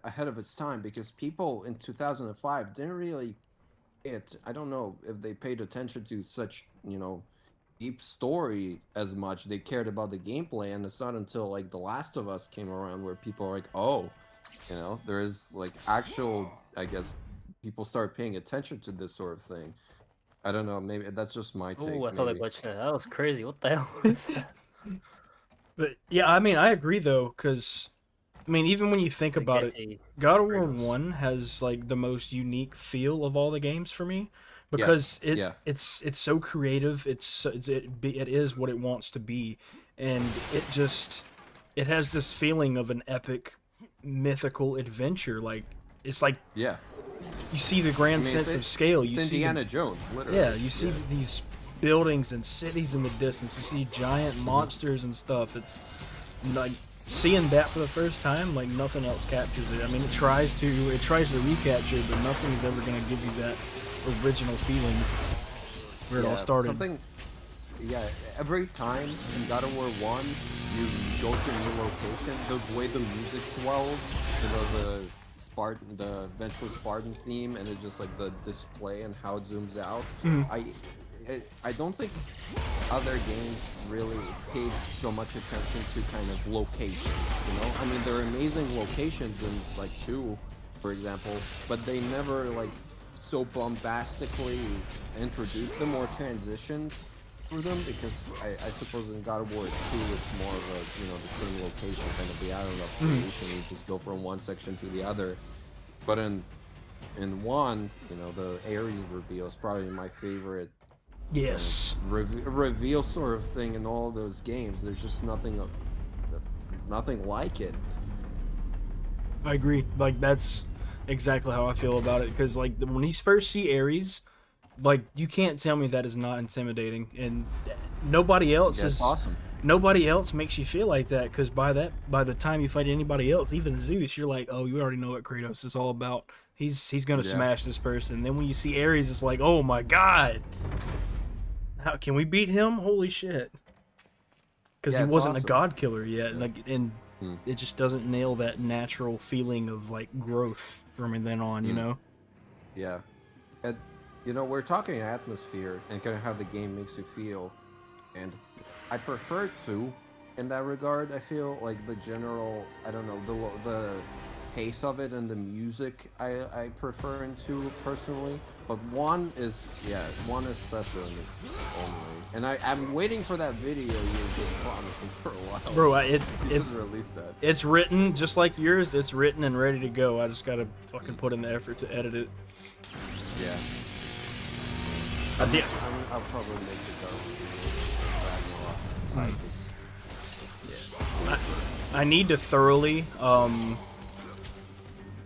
ahead of its time because people in 2005 didn't really. I don't know if they paid attention to such deep story as much. They cared about the gameplay, and it's not until like The Last of Us came around where people are like, oh, there is like actual, I guess, people start paying attention to this sort of thing. I don't know, maybe that's just my take. Oh, I thought I glitched that. That was crazy. What the hell is that? But yeah, I mean, I agree though, because I mean, even when you think about it, God of War 1 has like the most unique feel of all the games for me because it's so creative. It is what it wants to be, and it has this feeling of an epic, mythical adventure. Like it's like you see the grand sense of scale. You see Indiana Jones, literally. Yeah, you see these buildings and cities in the distance. You see giant monsters and stuff. It's like seeing that for the first time, like nothing else captures it. I mean, it tries to recapture it, but nothing is ever going to give you that original feeling where it all started. Every time in God of War 1, you go to a new location, the way the music swells, the eventual Spartan theme, and it's just like the display and how it zooms out. I don't think other games really paid so much attention to kind of location, I mean, there are amazing locations in like 2, for example, but they never like so bombastically introduced them or transitioned through them, because I suppose in God of War 2 it's more of a the same location, kind of the island of creation. You just go from one section to the other. But in 1, the Ares reveal is probably my favorite. Yes. Reveal sort of thing in all those games. There's just nothing like it. I agree. Like that's exactly how I feel about it. Because like when you first see Ares, like you can't tell me that is not intimidating, and nobody else is awesome. Nobody else makes you feel like that. Because by the time you fight anybody else, even Zeus, you're like, oh, you already know what Kratos is all about. He's gonna smash this person. Then when you see Ares, it's like, oh my god. How can we beat him? Holy shit! Because he wasn't a god killer yet, and it just doesn't nail that natural feeling of like growth from then on, Yeah, and we're talking atmosphere and kind of how the game makes you feel, and I prefer 2 in that regard. I feel like the general, I don't know, the pace of it and the music I prefer in 2 personally. But 1 is special in it only. And I'm waiting for that video you've been promising for a while. Bro, it's released that. It's written just like yours. It's written and ready to go. I just gotta fucking put in the effort to edit it. Yeah. I'll probably make it go. I need to thoroughly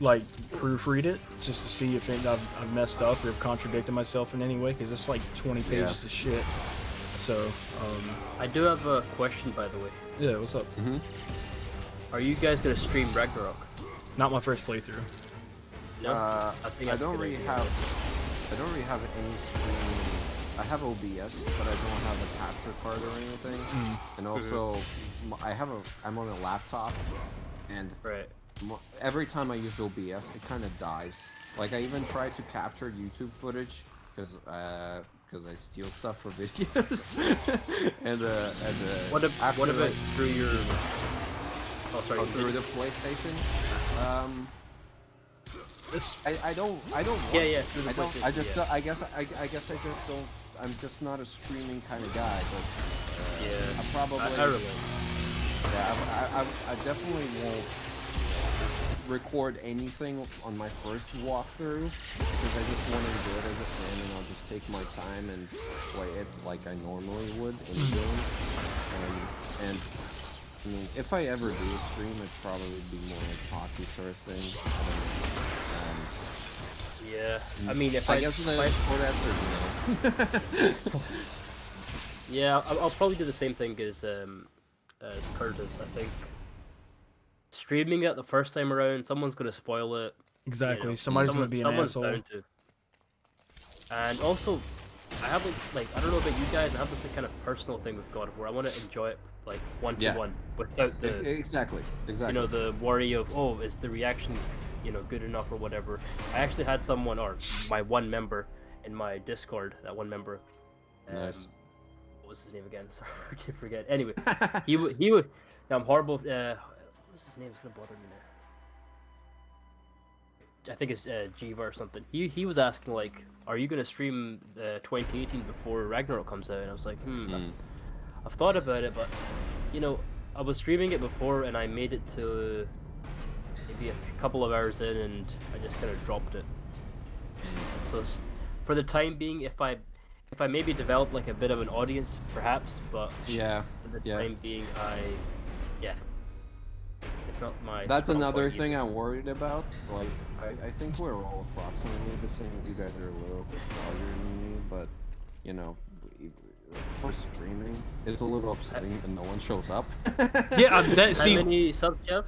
like proofread it just to see if I've messed up or contradicted myself in any way, because it's like 20 pages of shit. So I do have a question, by the way. Yeah, what's up? Are you guys gonna stream Ragnarok? Not my first playthrough. No, I don't really have any streaming. I have OBS, but I don't have a capture card or anything. And also, I'm on a laptop, and every time I use OBS, it kind of dies. Like I even tried to capture YouTube footage because I steal stuff for videos. and what about through your? Oh, sorry. Through the PlayStation. I don't. Yeah. Through the PlayStation. I guess I just don't. I'm just not a streaming kind of guy. But yeah, I probably. I relate. Yeah, I definitely won't record anything on my first walkthrough because I just want to do it as a fan, and I'll just take my time and play it like I normally would in the game. And I mean, if I ever do a stream, it'd probably be more like hockey sort of thing. Yeah, I mean, if I guess short answer, no. Yeah, I'll probably do the same thing as Curtis. I think streaming it the first time around, someone's gonna spoil it. Exactly, You know, somebody's gonna be an someone's asshole. bound to. And also, I have like I don't know about you guys, I have this kind of personal thing with God of War. I want to enjoy it like one-to-one without the exactly. You know, the worry of, oh, is the reaction, you know, good enough or whatever. I actually had someone, or my one member in my Discord, that one member. Nice. What was his name again? Sorry, I can't forget. Anyway, he would. I'm horrible. What's his name? It's gonna bother me now. I think it's Jiva or something. He was asking like, are you gonna stream 2018 before Ragnarok comes out? And I was like, I've thought about it, but you know, I was streaming it before and I made it to maybe a couple of hours in, and I just kind of dropped it. So for the time being, if I maybe develop like a bit of an audience, perhaps, but yeah, for the time being, it's not my. That's another thing I'm worried about. Like, I think we're all approximately the same. You guys are a little bit farther than me, but you know, for streaming, it's a little upsetting when no one shows up. Yeah, How many subs you have?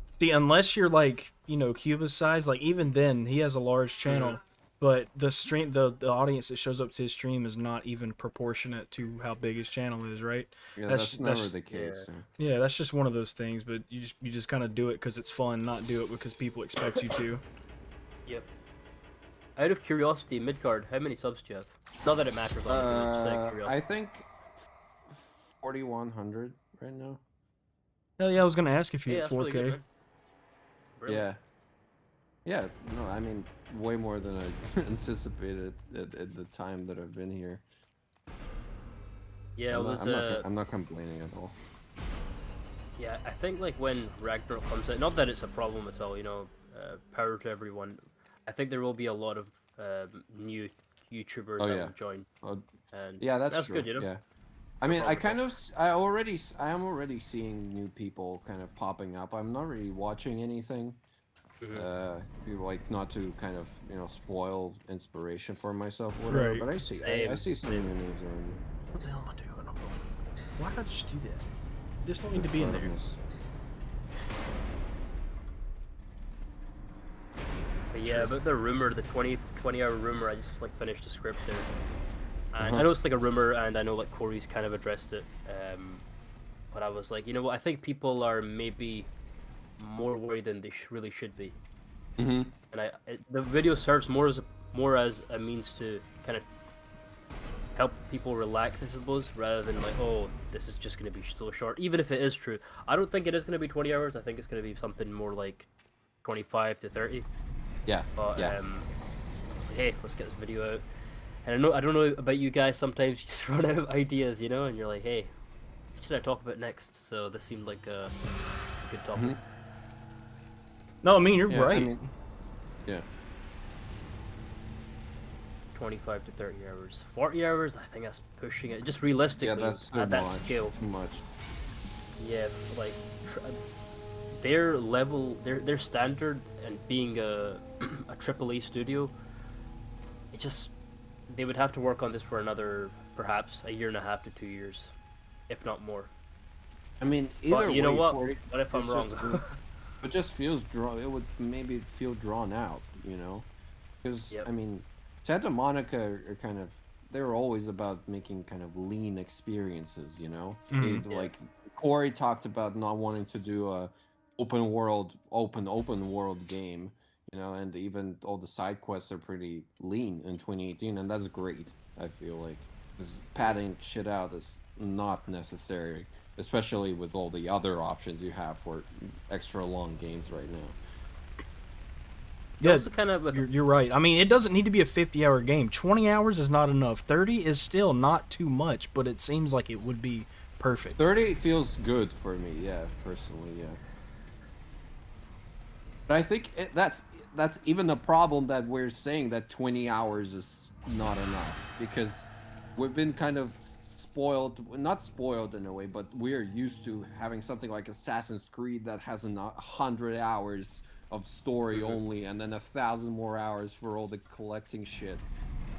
See, unless you're like, you know, Cuba's size, like even then he has a large channel, but the stream, the audience that shows up to his stream is not even proportionate to how big his channel is, right? Yeah, that's never the case. Yeah, that's just one of those things. But you just kind of do it because it's fun, not do it because people expect you to. Yep. Out of curiosity, Midgard, how many subs do you have? Not that it matters, honestly. Just out of curiosity. I think 4,100 right now. Hell yeah, I was gonna ask if you had 4K. Really good, man. Yeah. Yeah, no, I mean, way more than I anticipated at the time that I've been here. Yeah, I'm not complaining at all. Yeah, I think like when Ragnarok comes out, not that it's a problem at all, you know, power to everyone. I think there will be a lot of new YouTubers that will join. And yeah, that's true. good, you know. Yeah. I mean, I am already seeing new people kind of popping up. I'm not really watching anything. Like not to kind of, you know, spoil inspiration for myself, whatever. Right. But I see some new names around. What the hell am I doing? Why did I just do that? You just don't need to be in there. But yeah, about the rumor, the 20-hour rumor, I just like finished the script there. And I know it's like a rumor, and I know like Corey's kind of addressed it. But I was like, you know what? I think people are maybe more worried than they really should be. And the video serves more as a means to kind of help people relax, I suppose, rather than like, oh, this is just going to be so short. Even if it is true, I don't think it is going to be 20 hours. I think it's going to be something more like 25 to 30. Yeah. But I was like, hey, let's get this video out. And I don't know about you guys. Sometimes you just run out of ideas, you know, and you're like, hey, what should I talk about next? So this seemed like a good topic. No, I mean you're right. I mean, yeah. 25 to 30 hours. 40 hours, I think that's pushing it. Just realistically, that's at that scale. Too much. Yeah, like their level, their standard, and being a AAA studio, it just they would have to work on this for another perhaps a year and a half to 2 years, if not more. I mean, either but you know way, what? What if I'm wrong? It just feels it would maybe feel drawn out, you know, because I mean, Santa Monica are kind of, they're always about making kind of lean experiences, you know. Like Corey talked about not wanting to do a open world game, you know, and even all the side quests are pretty lean in 2018, and that's great. I feel like, because padding shit out is not necessary, especially with all the other options you have for extra long games right now. Yeah, kind of you're right. I mean, it doesn't need to be a 50-hour game. 20 hours is not enough. 30 is still not too much, but it seems like it would be perfect. 30 feels good for me, yeah, personally, yeah. But I think that's even a problem that we're saying that 20 hours is not enough, because we've been kind of spoiled, not spoiled in a way, but we're used to having something like Assassin's Creed that has 100 hours of story only, and then 1,000 more hours for all the collecting shit.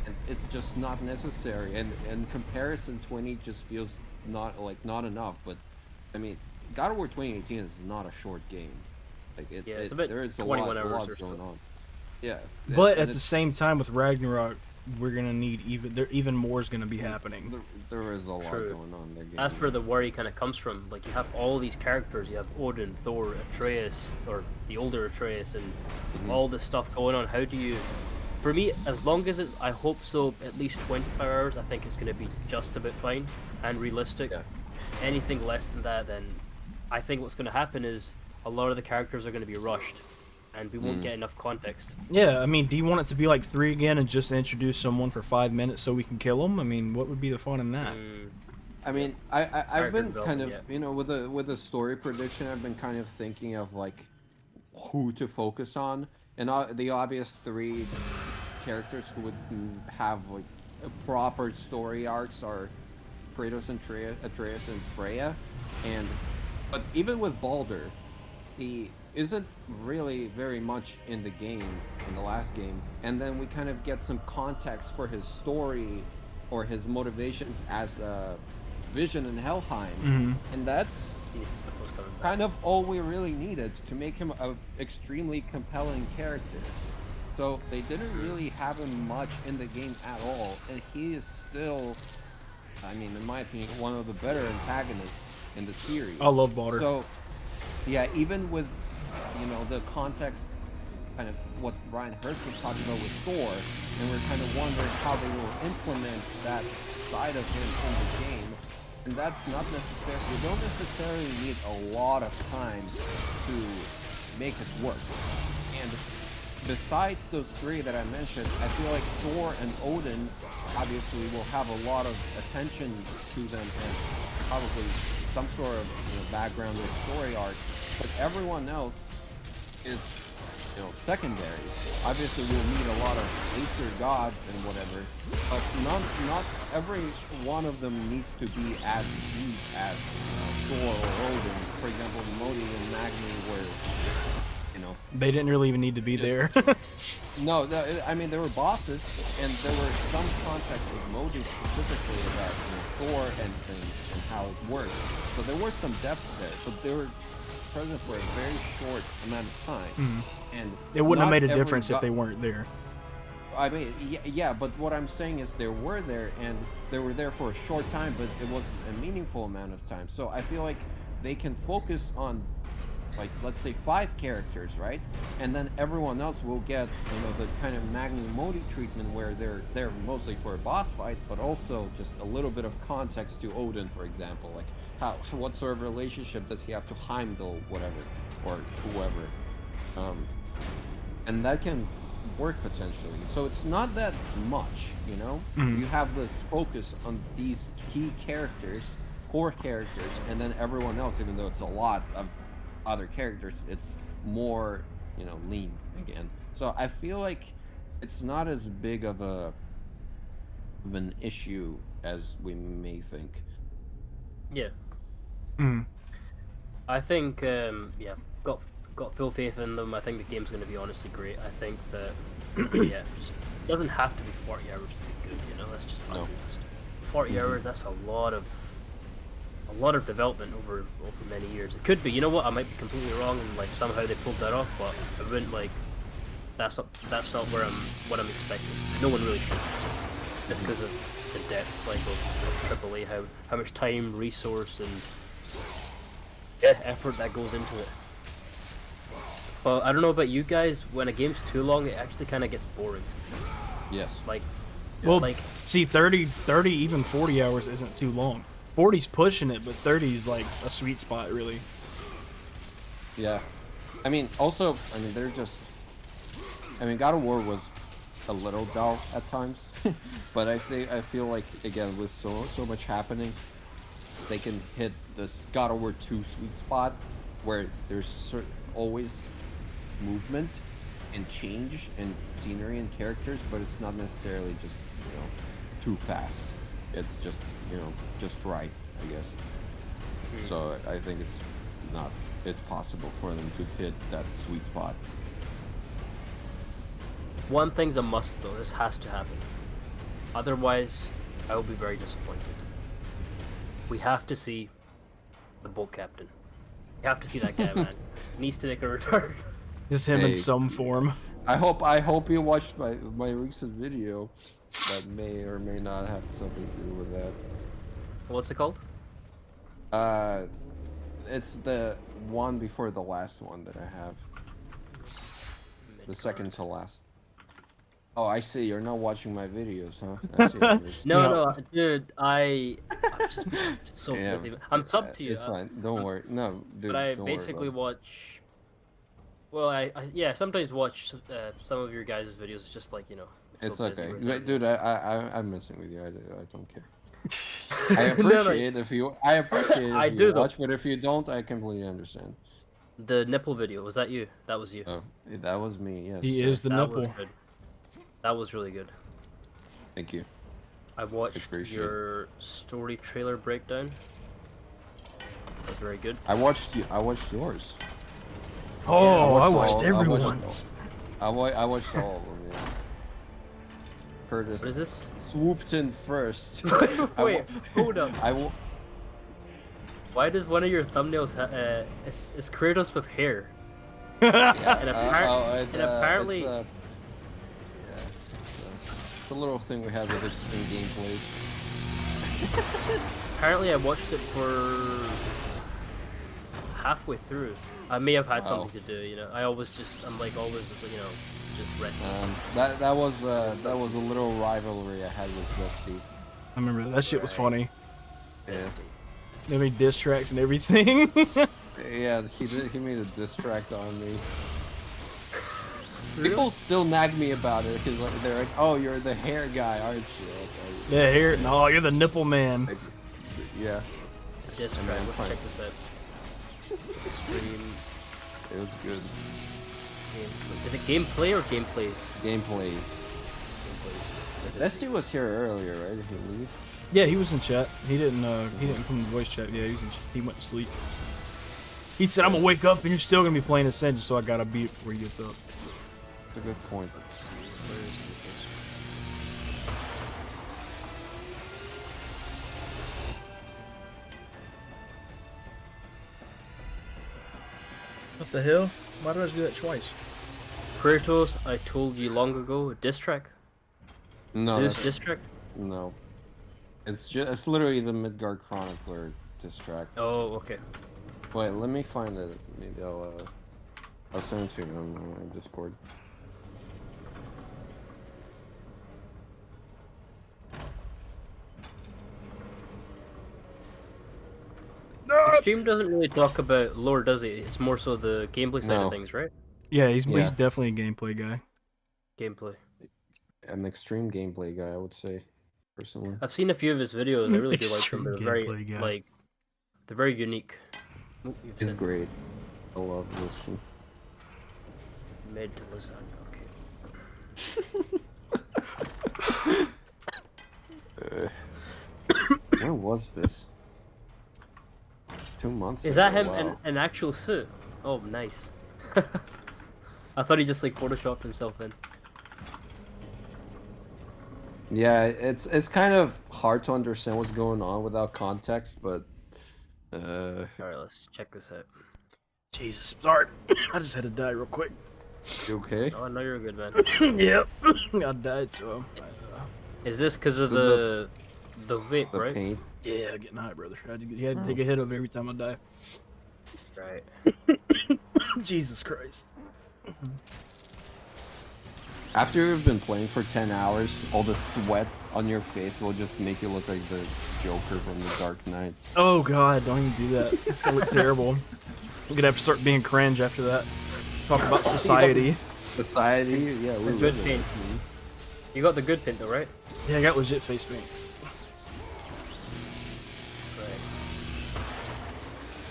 And it's just not necessary. And in comparison, 20 just feels not enough. But I mean, God of War 2018 is not a short game. Like it's about there is a 21 lot hours or going so. on. Yeah. But at the same time, with Ragnarok, we're gonna need even more is gonna be happening. There is a lot going on there. That's where the worry kind of comes from. Like, you have all these characters. You have Odin, Thor, Atreus, or the older Atreus, and all this stuff going on. How do you... For me, as long as I hope so, at least 25 hours, I think it's going to be just about fine and realistic. Yeah. Anything less than that, then I think what's going to happen is a lot of the characters are going to be rushed, and we won't get enough context. Yeah, I mean, do you want it to be like 3 again and just introduce someone for 5 minutes so we can kill them? I mean, what would be the fun in that? I mean, I've been kind of, you know, with the story prediction, I've been kind of thinking of like who to focus on, and the obvious 3 characters who would have like proper story arcs are Kratos and Atreus and Freya, but even with Baldur, he isn't really very much in the game, in the last game, and then we kind of get some context for his story or his motivations as Vision in Helheim, and that's kind of all we really needed to make him an extremely compelling character. So they didn't really have him much in the game at all, and he is still, I mean, in my opinion, one of the better antagonists in the series. I love Baldur. So, yeah, even with, you know, the context, kind of what Ryan Hurst was talking about with Thor, and we're kind of wondering how they will implement that side of him in the game, and that's not necessary. You don't necessarily need a lot of time to make it work. And besides those 3 that I mentioned, I feel like Thor and Odin obviously will have a lot of attention to them and probably some sort of, you know, background or story arc, but everyone else is, you know, secondary. Obviously we'll meet a lot of Aesir gods and whatever, but not every one of them needs to be as deep as Thor or Odin. For example, Modi and Magni were, you know, they didn't really even need to be there. No, I mean, there were bosses, and there were some context with Modi specifically about, you know, Thor and how it works. So there was some depth there, but they were present for a very short amount of time. And it wouldn't have made a difference if they weren't there. I mean, yeah, but what I'm saying is they were there, and they were there for a short time, but it wasn't a meaningful amount of time. So I feel like they can focus on, like, let's say 5 characters, right? And then everyone else will get, you know, the kind of Magni Modi treatment where they're there mostly for a boss fight, but also just a little bit of context to Odin, for example, like what sort of relationship does he have to Heimdall, whatever, or whoever, and that can work potentially. So it's not that much, you know. You have this focus on these key characters, core characters, and then everyone else, even though it's a lot of other characters, it's more, you know, lean again. So I feel like it's not as big of an issue as we may think. Yeah. I think yeah, got full faith in them. I think the game's going to be honestly great. I think that yeah, just doesn't have to be 40 hours to be good, you know. That's just honest. 40 hours, that's a lot of development over many years. It could be, you know what, I might be completely wrong, and like somehow they pulled that off, but I wouldn't, like, that's not what I'm expecting. No one really should, just because of the depth, like, of AAA, how much time, resource, and effort that goes into it. But I don't know about you guys, when a game's too long, it actually kind of gets boring. Yes. Like, well, like, see, 30, even 40 hours isn't too long. 40's pushing it, but 30 is like a sweet spot, really. Yeah. I mean, also, I mean, God of War was a little dull at times, but I feel like, again, with so much happening, they can hit this God of War 2 sweet spot where there's always movement and change and scenery and characters, but it's not necessarily just, you know, too fast. It's just, you know, just right, I guess. So I think it's possible for them to hit that sweet spot. One thing's a must though, this has to happen. Otherwise, I will be very disappointed. We have to see the boat captain. We have to see that guy, man. He needs to make a return. Just him in some form. I hope you watched my recent video that may or may not have something to do with that. What's it called? It's the one before the last one that I have. The second to last. Oh, I see. You're not watching my videos, huh? I see. No, dude. I'm just so busy. I'm subbed to you. It's fine. Don't worry. No, dude. But I don't basically worry watch. Well, I sometimes watch some of your guys' videos, just like, you know. It's so okay, right dude. I'm messing with you. I don't care. I appreciate if you. I appreciate if you watch, but if you don't, I completely understand. The nipple video, was that you? That was you. Oh, that was me. Yes. He is the nipple. Was good. That was really good. Thank you. I watched your story trailer breakdown. That was very good. I watched yours. Oh, I watched everyone's. I watched all of them. Yeah. Curtis. What is this? Swooped in first. Wait, hold up. Why does one of your thumbnails is Kratos with hair? And apparently. It's a little thing we have with this in gameplay. Apparently, I watched it for halfway through. I may have had something to do, you know. I'm always, you know, just resting. That was a little rivalry I had with Dusty. I remember that shit was funny. Yeah. They made diss tracks and everything. Yeah, he made a diss track on me. People still nag me about it because they're like, "Oh, you're the hair guy, aren't you?" Yeah, hair. No, you're the nipple man. Yeah. Diss track. Let's check this out. Stream. It was good. Is it gameplay or gameplays? Gameplays. Dusty was here earlier, right? Did he leave? Yeah, he was in chat. He didn't come in voice chat. Yeah, he went to sleep. He said, "I'm gonna wake up and you're still gonna be playing Ascension, so I gotta beat it before he gets up." That's a good point. What the hell? Why did I do that twice? Kratos, I told you long ago, diss track? No. Zeus diss track? No. It's literally the Midgard Chronicler diss track. Oh, okay. Wait, let me find it. Maybe I'll send it to you on Discord. Stream doesn't really talk about lore, does he? It's more so the gameplay side of things, right? Yeah, he's definitely a gameplay guy. Gameplay. An extreme gameplay guy, I would say, personally. I've seen a few of his videos. I really do like them. They're very they're very unique. It's great. I love this one. Made to lasagna. Okay. Where was this? 2 months Is ago. that him in an actual suit? Oh, nice. I thought he just like photoshopped himself in. Yeah, it's kind of hard to understand what's going on without context, but Alright, let's check this out. Jesus, sorry. I just had to die real quick. You okay? Oh, no, you're good, man. Yep. I died, so... Is this because of the vape, right? Paint? Yeah, getting high, brother. You had to take a hit of every time I die. Right. Jesus Christ. After you've been playing for 10 hours, all the sweat on your face will just make you look like the Joker from The Dark Knight. Oh god, don't even do that. It's gonna look terrible. We're gonna have to start being cringe after that. Talk about society. Society? Yeah, we're good paint. You got the good paint though, right? Yeah, I got legit face paint.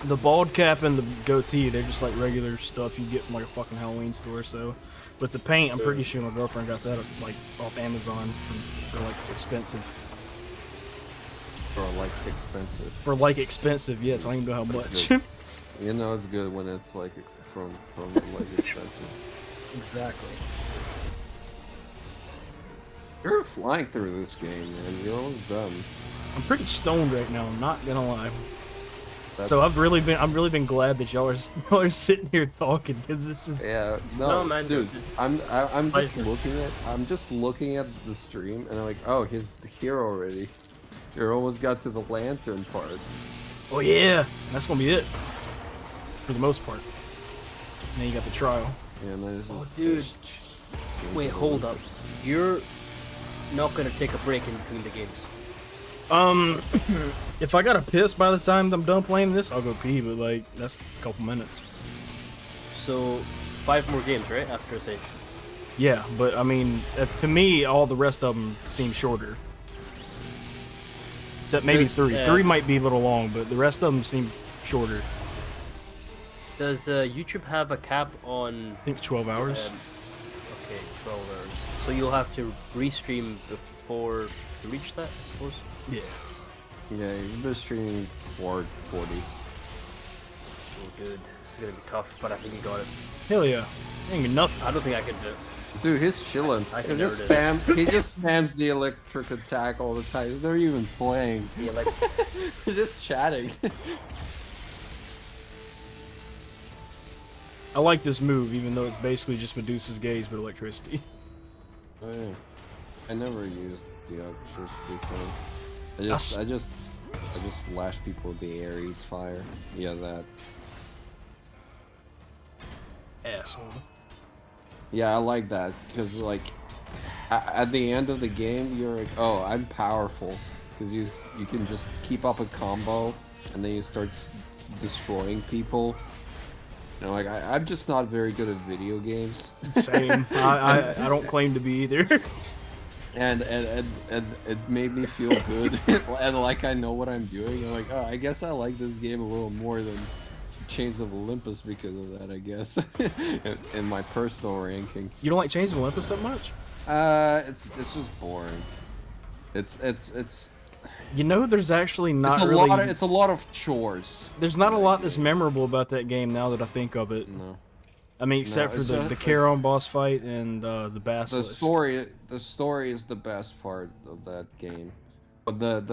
The bald cap and the goatee, they're just like regular stuff you get from like a fucking Halloween store. So, but the paint, I'm pretty sure my girlfriend got that like off Amazon for like expensive. For like expensive, yes. I don't even know how much. You know it's good when it's like from like expensive. Exactly. You're flying through this game, man. You're almost done. I'm pretty stoned right now. I'm not gonna lie. So I'm really been glad that y'all are sitting here talking because it's just no man, dude. I'm just looking at the stream and I'm like, oh, he's here already. You almost got to the lantern part. Oh yeah, that's gonna be it for the most part. And then you got the trial. Yeah, oh dude, wait, hold up. You're not gonna take a break in between the games. If I gotta piss by the time I'm done playing this, I'll go pee, but like, that's a couple minutes. So, 5 more games, right? After Ascension? Yeah, but I mean, to me, all the rest of them seem shorter. Except maybe 3. 3 might be a little long, but the rest of them seem shorter. Does YouTube have a cap on... I think 12 hours. Okay, 12 hours. So you'll have to restream before you reach that, I suppose? Yeah. Yeah, you've been streaming 440. Oh, good. This is gonna be tough, but I think you got it. Hell yeah. Ain't nothing. I don't think I can do it. Dude, he's chilling. He just spams the electric attack all the time. He's not even playing. Yeah, like he's just chatting. I like this move, even though it's basically just Medusa's gaze but electricity. Oh yeah. I never used the electricity thing. I just lash people with the Ares fire. Yeah, that. Asshole. Yeah, I like that because like at the end of the game, you're like, oh, I'm powerful because you can just keep up a combo and then you start destroying people. You know, like I'm just not very good at video games. Same. I don't claim to be either. And it made me feel good and like I know what I'm doing. I'm like, oh, I guess I like this game a little more than Chains of Olympus because of that, I guess. in my personal ranking. You don't like Chains of Olympus that much? It's just boring. It's. You know, there's actually not it's a lot of chores. There's not a lot that's memorable about that game now that I think of it. No. I mean, except for the Charon boss fight and the Basilisk. The story is the best part of that game, but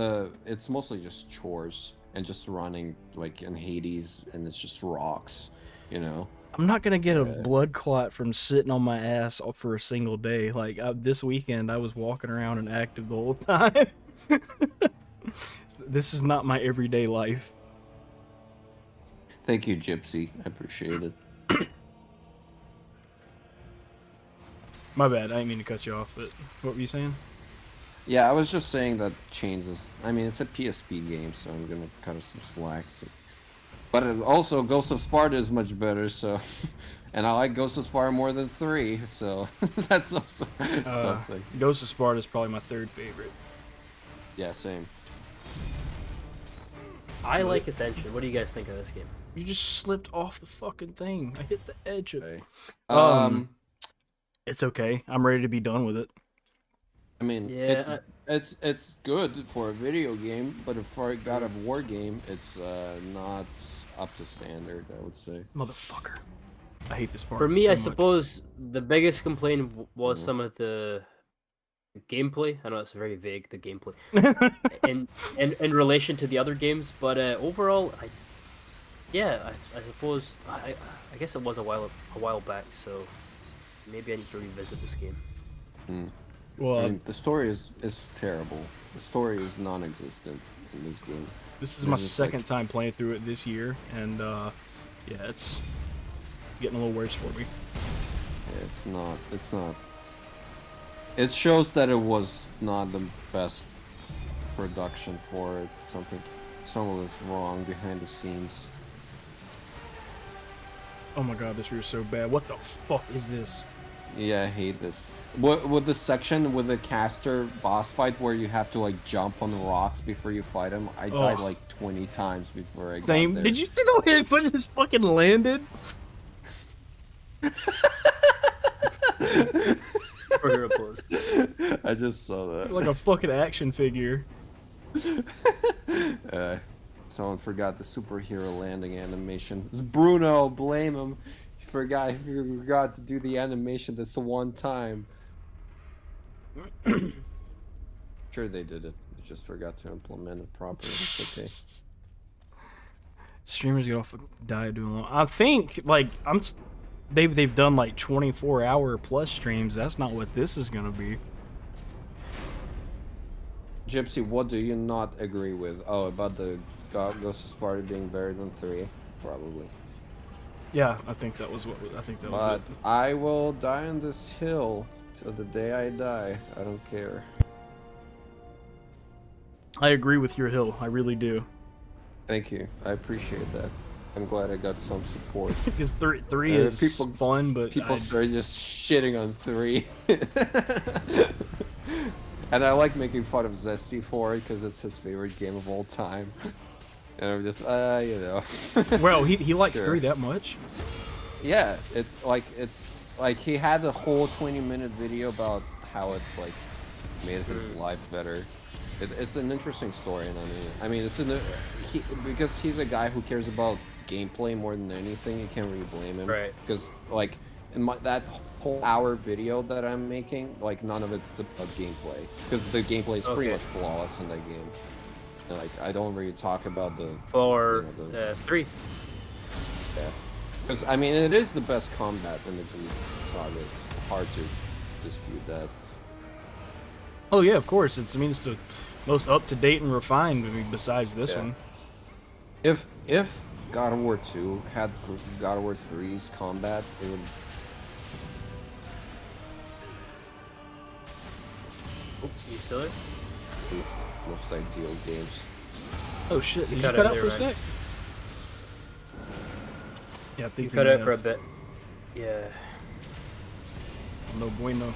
it's mostly just chores and just running like in Hades, and it's just rocks, you know. I'm not gonna get a blood clot from sitting on my ass for a single day. Like this weekend, I was walking around and active the whole time. This is not my everyday life. Thank you, Gypsy. I appreciate it. My bad, I didn't mean to cut you off, but what were you saying? Yeah, I was just saying that Chains is... I mean, it's a PSP game, so I'm gonna cut us some slack. So. But also, Ghost of Sparta is much better, so... And I like Ghost of Sparta more than 3, so... That's also something. Ghost of Sparta is probably my 3rd favorite. Yeah, same. I like Ascension. What do you guys think of this game? You just slipped off the fucking thing. I hit the edge of it. It's okay. I'm ready to be done with it. I mean, yeah, it's good for a video game, but for a God of War game, it's not up to standard, I would say. Motherfucker. I hate this part. For me, so I much. suppose the biggest complaint was some of the gameplay. I know it's very vague, the gameplay, in relation to the other games, but overall, I suppose I guess it was a while back, so maybe I need to revisit this game. Well, I mean, the story is terrible. The story is non-existent in this game. This is my second time playing through it this year, and yeah, it's getting a little worse for me. Yeah, it's not. It shows that it was not the best production for it. Someone was wrong behind the scenes. Oh my god, this is so bad. What the fuck is this? Yeah, I hate this. With the section with the caster boss fight where you have to like jump on the rocks before you fight him, I died like 20 times before I got there. Did you see the way it just fucking landed? I just saw that. Like a fucking action figure. Someone forgot the superhero landing animation. It's Bruno, blame him. He forgot to do the animation this one time. Sure they did it. They just forgot to implement it properly. It's okay. Streamers get off a diet doing long. I think like they've done like 24-hour plus streams. That's not what this is gonna be. Gypsy, what do you not agree with? Oh, about the Ghost of Sparta being better than 3? Probably. Yeah, I think that was what was it. I will die on this hill till the day I die. I don't care. I agree with your hill. I really do. Thank you. I appreciate that. I'm glad I got some support. Because three is fun, but people started just shitting on 3. And I like making fun of Zesty for it because it's his favorite game of all time. And I'm just, you know. Well, he likes 3 that much? Yeah, it's like he had a whole 20-minute video about how it like made his life better. It's an interesting story, and I mean it's because he's a guy who cares about gameplay more than anything. You can't really blame him, right? Because like in that whole hour video that I'm making, like none of it's about gameplay, because the gameplay is pretty much flawless in that game. And, like I don't really talk about the 3. Yeah, because I mean it is the best combat in the saga. It's hard to dispute that. Oh yeah, of course. It's the most up to date and refined. I mean, besides this one. If God of War 2 had God of War 3's combat, it would. Oops, you still there? Most ideal games. Oh shit! Did you cut out for a sec? Yeah, I think you cut out for a bit. Yeah. No bueno.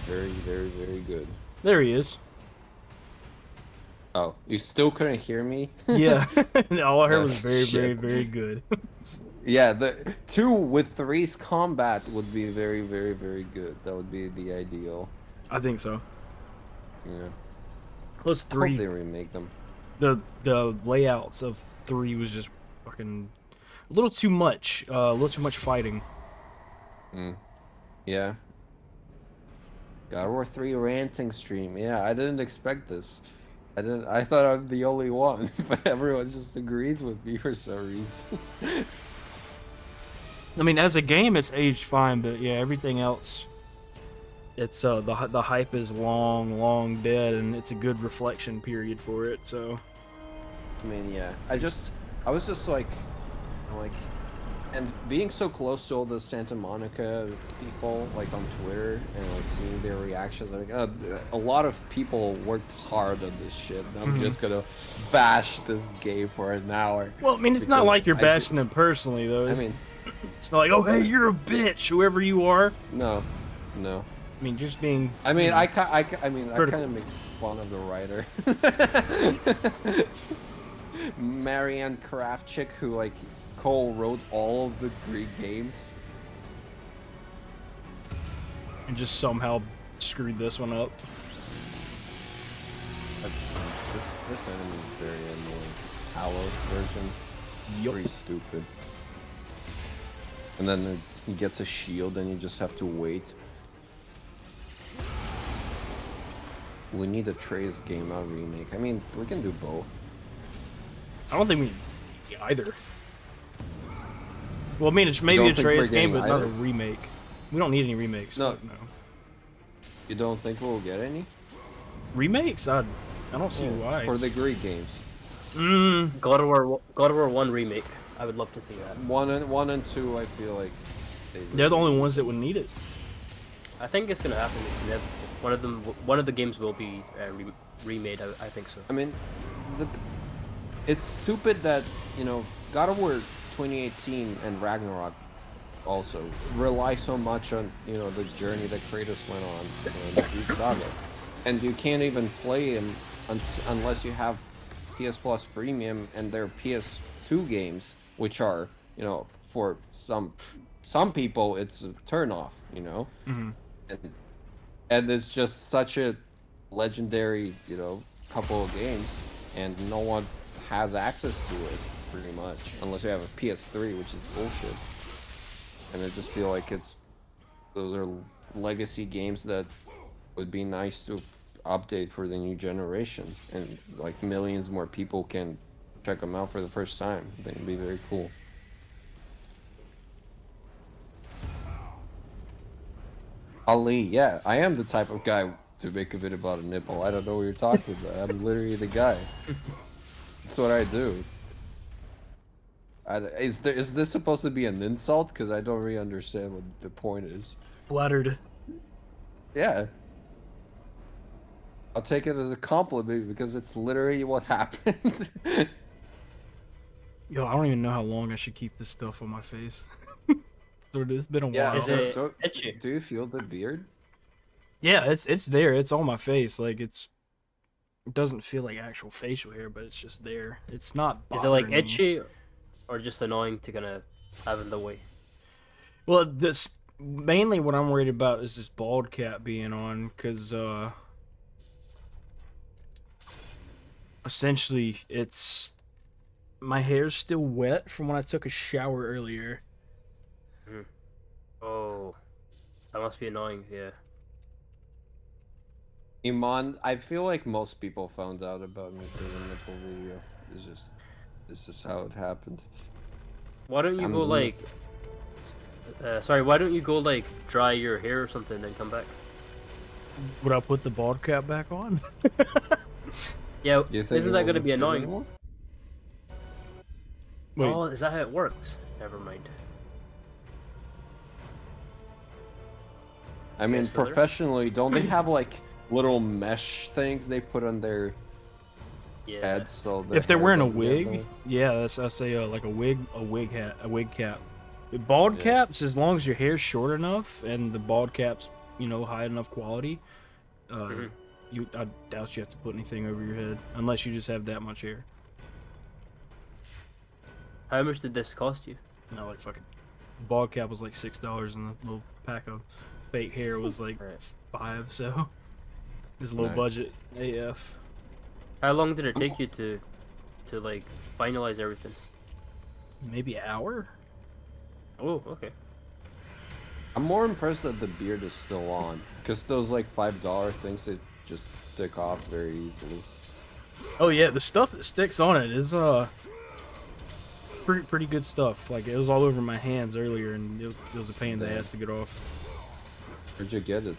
Very, very, very good. There he is. Oh, you still couldn't hear me? Yeah. All I heard was very, very, very good. Yeah, the 2 with 3's combat would be very, very, very good. That would be the ideal. I think so. Yeah. Plus 3. I hope they remake them. The layouts of 3 was just fucking a little too much. A little too much fighting. Yeah. God of War 3 ranting stream. Yeah, I didn't expect this. I thought I'm the only one, but everyone just agrees with me for some reason. I mean, as a game, it's aged fine, but yeah, everything else, it's the hype is long dead, and it's a good reflection period for it. So, I mean, yeah, I was just like, and being so close to all the Santa Monica people, like on Twitter, and like seeing their reactions, like a lot of people worked hard on this shit, and I'm just gonna bash this game for an hour. Well, I mean, it's not like you're bashing them personally, though. It's not like, oh, hey, you're a bitch, whoever you are. No. I mean, just being. I mean, I kind of make fun of the writer, Marianne Kravchik, who like co-wrote all of the Greek games, and just somehow screwed this one up. This enemy is very annoying. This Talos version, pretty stupid. And then he gets a shield, and you just have to wait. We need a Trey's game out remake. I mean, we can do both. I don't think we need either. Well, I mean, it's maybe a Trey's game, but not a remake. We don't need any remakes. No. Fuck no. You don't think we'll get any? Remakes? I don't see why. For the Greek games. God of War 1 remake. I would love to see that. 1 and 2, I feel like they're the only ones that would need it. I think it's gonna happen. It's inevitable. One of the games will be remade. I think so. I mean, it's stupid that God of War 2018 and Ragnarok also rely so much on the journey that Kratos went on in the Greek Saga, and you can't even play him unless you have PS Plus Premium and their PS2 games, which are for some people it's a turn off, Mm-hmm. and it's just such a legendary couple of games, and no one has access to it pretty much unless you have a PS3, which is bullshit. And I just feel like those are legacy games that would be nice to update for the new generation, and like millions more people can check them out for the first time. I think it'd be very cool. Ali, yeah, I am the type of guy to make a video about a nipple. I don't know what you're talking about. I'm literally the guy. That's what I do. Is this supposed to be an insult? Because I don't really understand what the point is. Flattered. Yeah. I'll take it as a compliment because it's literally what happened. Yo, I don't even know how long I should keep this stuff on my face. It's been a while. Is it itchy? Do you feel the beard? Yeah, it's there. It's on my face. Like it doesn't feel like actual facial hair, but it's just there. It's not. Is it like bothering me. itchy, or just annoying to kind of have in the way? Well, this mainly what I'm worried about is this bald cap being on, because essentially it's my hair's still wet from when I took a shower earlier. Oh, that must be annoying. Yeah. Iman, I feel like most people found out about me through the nipple video. It's just how it happened. Why don't you go like? Sorry, why don't you go like dry your hair or something and then come back? Would I put the bald cap back on? Yeah, isn't that going to be annoying? Wait. Oh, is that how it works? Never mind. I mean, professionally, don't they have like little mesh things they put on their heads so if they're wearing a wig, yeah, I say like a wig cap. Bald caps, as long as your hair's short enough and the bald cap's high enough quality, I doubt you have to put anything over your head unless you just have that much hair. How much did this cost you? No, like fucking bald cap was like $6, and the little pack of fake hair was like $5. So it's low budget AF. How long did it take you to like finalize everything? Maybe an hour. Oh, okay. I'm more impressed that the beard is still on, because those like $5 things, they just stick off very easily. Oh yeah, the stuff that sticks on it is pretty good stuff. Like it was all over my hands earlier, and it was a pain in the ass to get off. Where'd you get it?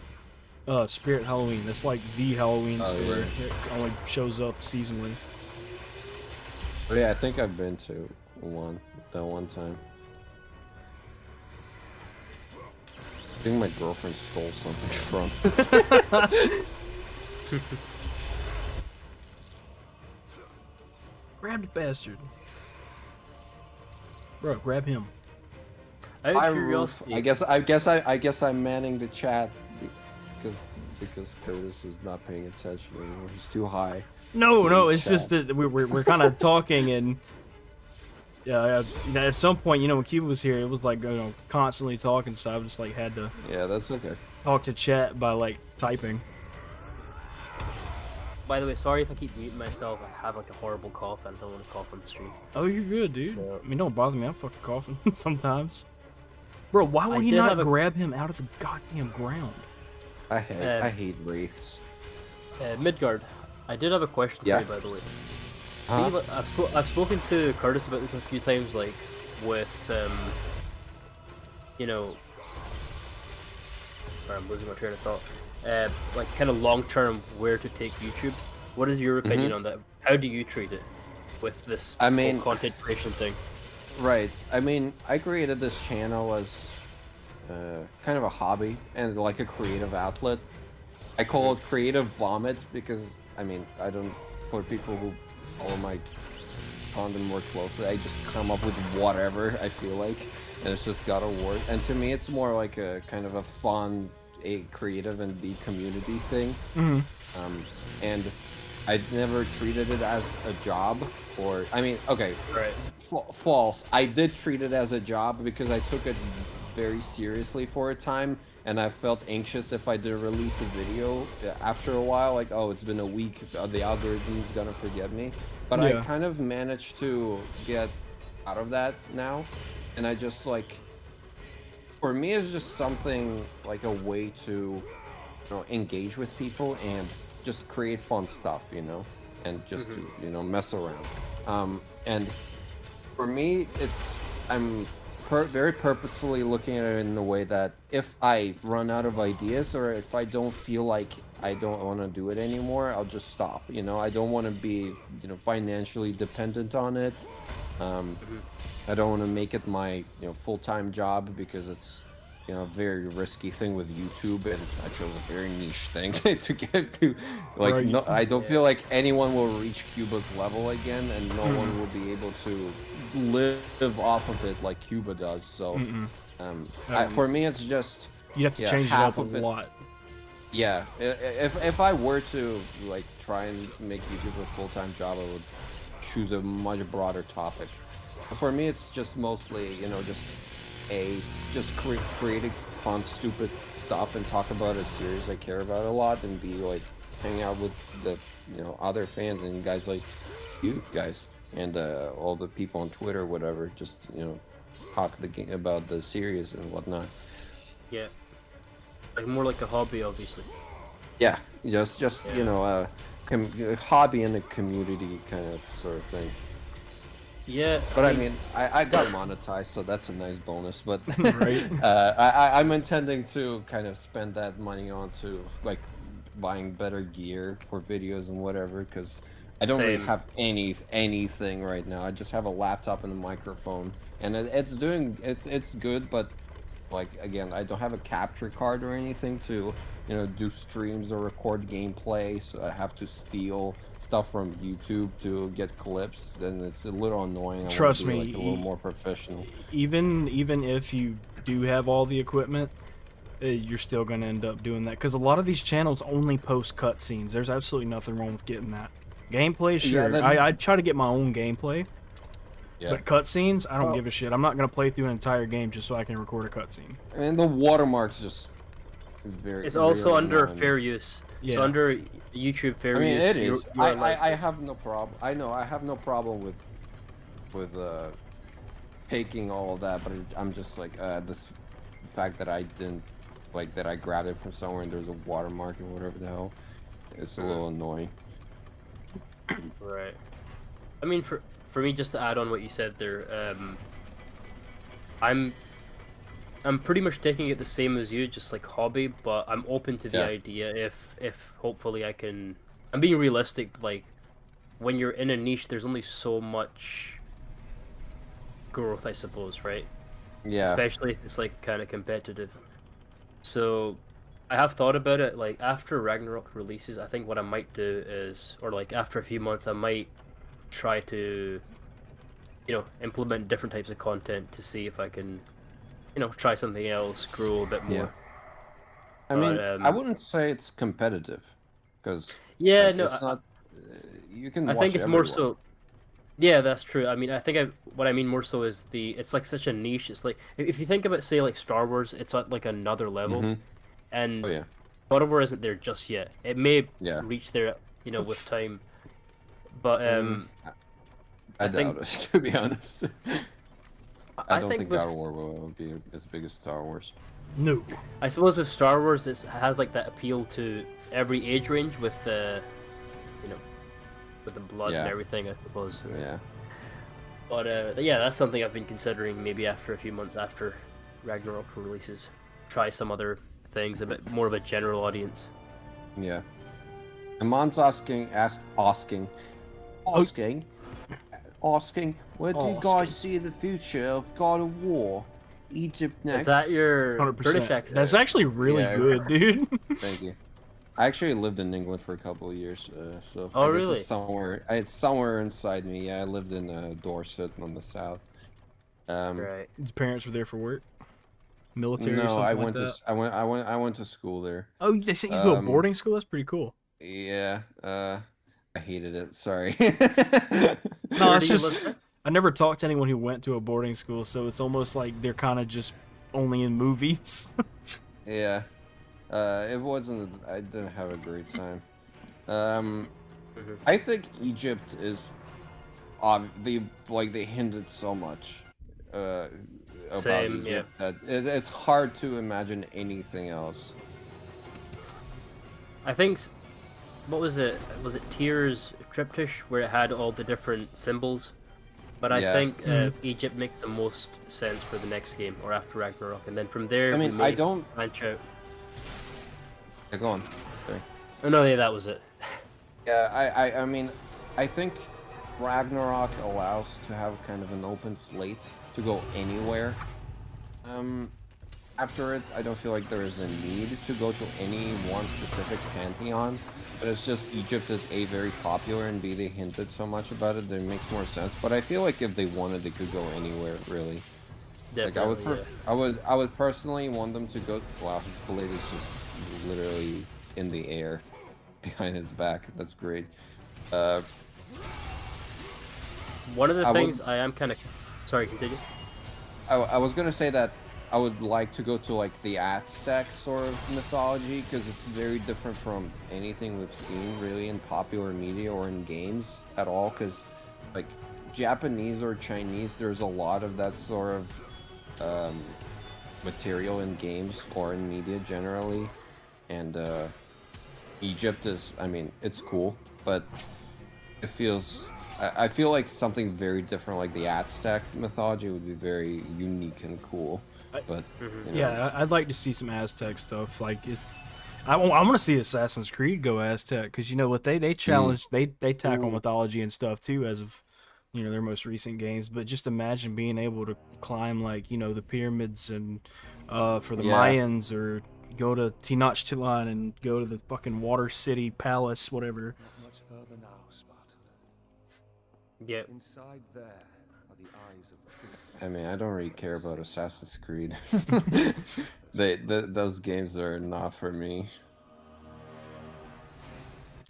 Spirit Halloween. That's like the Halloween store. Yeah. It only shows up seasonally. Oh yeah, I think I've been to that one time. I think my girlfriend stole something from it. Grab the bastard. Bro, grab him. Hi, Ruth. I guess I'm manning the chat because Curtis is not paying attention anymore. He's too high. No, it's just that we're kind of talking, and at some point, when Cuba was here, it was like constantly talking, so I just like had to. Yeah, that's okay. Talk to chat by like typing. By the way, sorry if I keep muting myself. I have like a horrible cough, and I don't want to cough on the stream. Oh, you're good, dude. So, I mean, don't bother me. I'm fucking coughing sometimes. Bro, why would he not grab him out of the goddamn ground? I hate wraiths. Midgard, I did have a question for you, by the way. See, I've spoken to Curtis about this a few times, like with sorry, I'm losing my train of thought. Like kind of long term, where to take YouTube. What is your opinion on that? How do you treat it with this whole content creation thing? Right. I mean, I created this channel as kind of a hobby and like a creative outlet. I call it creative vomit because, I mean, I don't, for people who follow my on them more closely. I just come up with whatever I feel like, and it's just gotta work. And to me, it's more like a kind of a fun, A, creative and B, community thing. And I never treated it as a job, or I mean, okay, right, false. I did treat it as a job because I took it very seriously for a time, and I felt anxious if I didn't release a video after a while, like, oh, it's been a week, the algorithm's gonna forget me. But I kind of managed to get out of that now, and I just like, for me, it's just something like a way to, you know, engage with people and just create fun stuff, you know, and just to, you know, mess around. And for me, I'm very purposefully looking at it in the way that if I run out of ideas, or if I don't feel like I don't want to do it anymore, I'll just stop. You know, I don't want to be, you know, financially dependent on it. I don't want to make it my, you know, full-time job, because it's, you know, a very risky thing with YouTube, and I chose a very niche thing to get to. Like, no, I don't feel like anyone will reach Cuba's level again, and no one will be able to live off of it like Cuba does. So, for me, it's just you have to change it up a lot. Yeah, if I were to like try and make YouTube a full-time job, I would choose a much broader topic. For me, it's just mostly, you know, just creating fun, stupid stuff and talk about a series I care about a lot, and be like hang out with the, you know, other fans and guys like you guys and all the people on Twitter or whatever, just, you know, talk about the series and whatnot. Yeah, like more like a hobby, obviously. Yeah, just you know, a hobby and a community kind of sort of thing. Yeah, but I mean, I got monetized, so that's a nice bonus. But right, I'm intending to kind of spend that money on to like buying better gear for videos and whatever, because I don't really have anything right now. I just have a laptop and a microphone, and it's good, but like, again, I don't have a capture card or anything to, you know, do streams or record gameplay, so I have to steal stuff from YouTube to get clips, and it's a little annoying. Trust me, like a little more professional. Even if you do have all the equipment, you're still gonna end up doing that, because a lot of these channels only post cutscenes. There's absolutely nothing wrong with getting that. Gameplay, sure. Yeah, I try to get my own gameplay. Yeah. But cutscenes, I don't give a shit. I'm not gonna play through an entire game just so I can record a cutscene. And the watermark's just very. It's also under fair use. Yeah. So under YouTube fair use. I mean, it is. I have no problem. I know I have no problem with taking all of that, but I'm just like this fact that I didn't like that I grabbed it from somewhere and there's a watermark and whatever the hell. It's a little annoying. Right. I mean, for me, just to add on what you said there, I'm pretty much taking it the same as you, just like hobby, but I'm open to the idea if hopefully I can. I'm being realistic. Like, when you're in a niche, there's only so much growth, I suppose, right? Yeah. Especially if it's like kind of competitive. So I have thought about it. Like, after Ragnarok releases, I think what I might do is, or like after a few months, I might try to, you know, implement different types of content to see if I can, you know, try something else, grow a bit more. Yeah. I mean, I wouldn't say it's competitive, because yeah, like, no, it's not. You can. I think it's more so. Yeah, that's true. I mean, I think what I mean more so is it's like such a niche. It's like, if you think about, say, like Star Wars, it's at like another level, and God of War isn't there just yet. It may reach there, you know, with time. But I doubt it, to be honest. I don't think God of War will be as big as Star Wars. No. I suppose with Star Wars, it has like that appeal to every age range with you know, with the blood and everything, I suppose. Yeah. But yeah, that's something I've been considering. Maybe after a few months after Ragnarok releases, try some other things, a bit more of a general audience. Yeah. Amon's asking, where do you guys see the future of God of War? Egypt next. Is that your 100%. British accent? That's actually really good, dude. Thank you. I actually lived in England for a couple of years, so Oh, I guess really? it's somewhere inside me. Yeah, I lived in Dorset on the south. Right. His parents were there for work, military or No, I something like went to that. I went to school there. Oh, they sent you to a Um, boarding school? That's pretty cool. yeah, I hated it. Sorry. No, Where it's do you just live? I never talked to anyone who went to a boarding school, so it's almost like they're kind of just only in movies. Yeah, it wasn't. I didn't have a great time. I think Egypt is, they hinted so much, about Same, yeah. Egypt that it's hard to imagine anything else. I think, what was it? Was it Tears Triptych, where it had all the different symbols? But I Yeah. think Egypt makes the most sense for the next game, or after Ragnarok, and then from there, I we mean, may I don't. branch out. Yeah, go on. Sorry. Oh no, yeah, that was it. Yeah, I mean, I think Ragnarok allows to have kind of an open slate to go anywhere. After it, I don't feel like there is a need to go to any one specific pantheon, but it's just Egypt is A, very popular, and B, they hinted so much about it that it makes more sense. But I feel like if they wanted, they could go anywhere, really. Definitely, Like I would personally want them to go. Wow, his blade is just literally in the air behind his back. That's great. One of the I things would- I am kind of... Sorry, continue. I was gonna say that I would like to go to like the Aztec sort of mythology because it's very different from anything we've seen really in popular media or in games at all. Because like Japanese or Chinese, there's a lot of that sort of material in games or in media generally, and Egypt is, I mean, it's cool, but it feels. I feel like something very different, like the Aztec mythology, would be very unique and cool. But you know. Yeah, I'd like to see some Aztec stuff. Like, I want to see Assassin's Creed go Aztec because you know what they challenge they tackle mythology and stuff too as of their most recent games. But just imagine being able to climb like the pyramids and for the Mayans, or go to Tenochtitlan and go to the fucking Water City Palace, whatever. Much further now, Spartan. Yeah. Inside there are the eyes of truth. I mean, I don't really care about Assassin's Creed. Those games are not for me.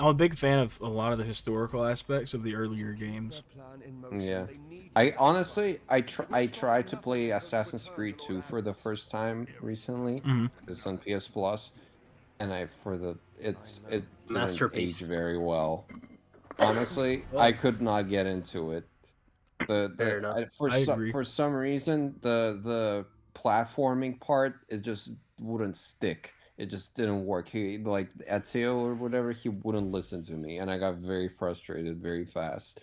I'm a big fan of a lot of the historical aspects of the earlier games. Yeah, I honestly, I tried to play Assassin's Creed 2 for the first time recently. It's on PS Plus, and it didn't Masterpiece. age very well. Honestly, I could not get into it. Fair enough. For some reason, the platforming part, it just wouldn't stick. It just didn't work. He, like Ezio or whatever, he wouldn't listen to me, and I got very frustrated very fast.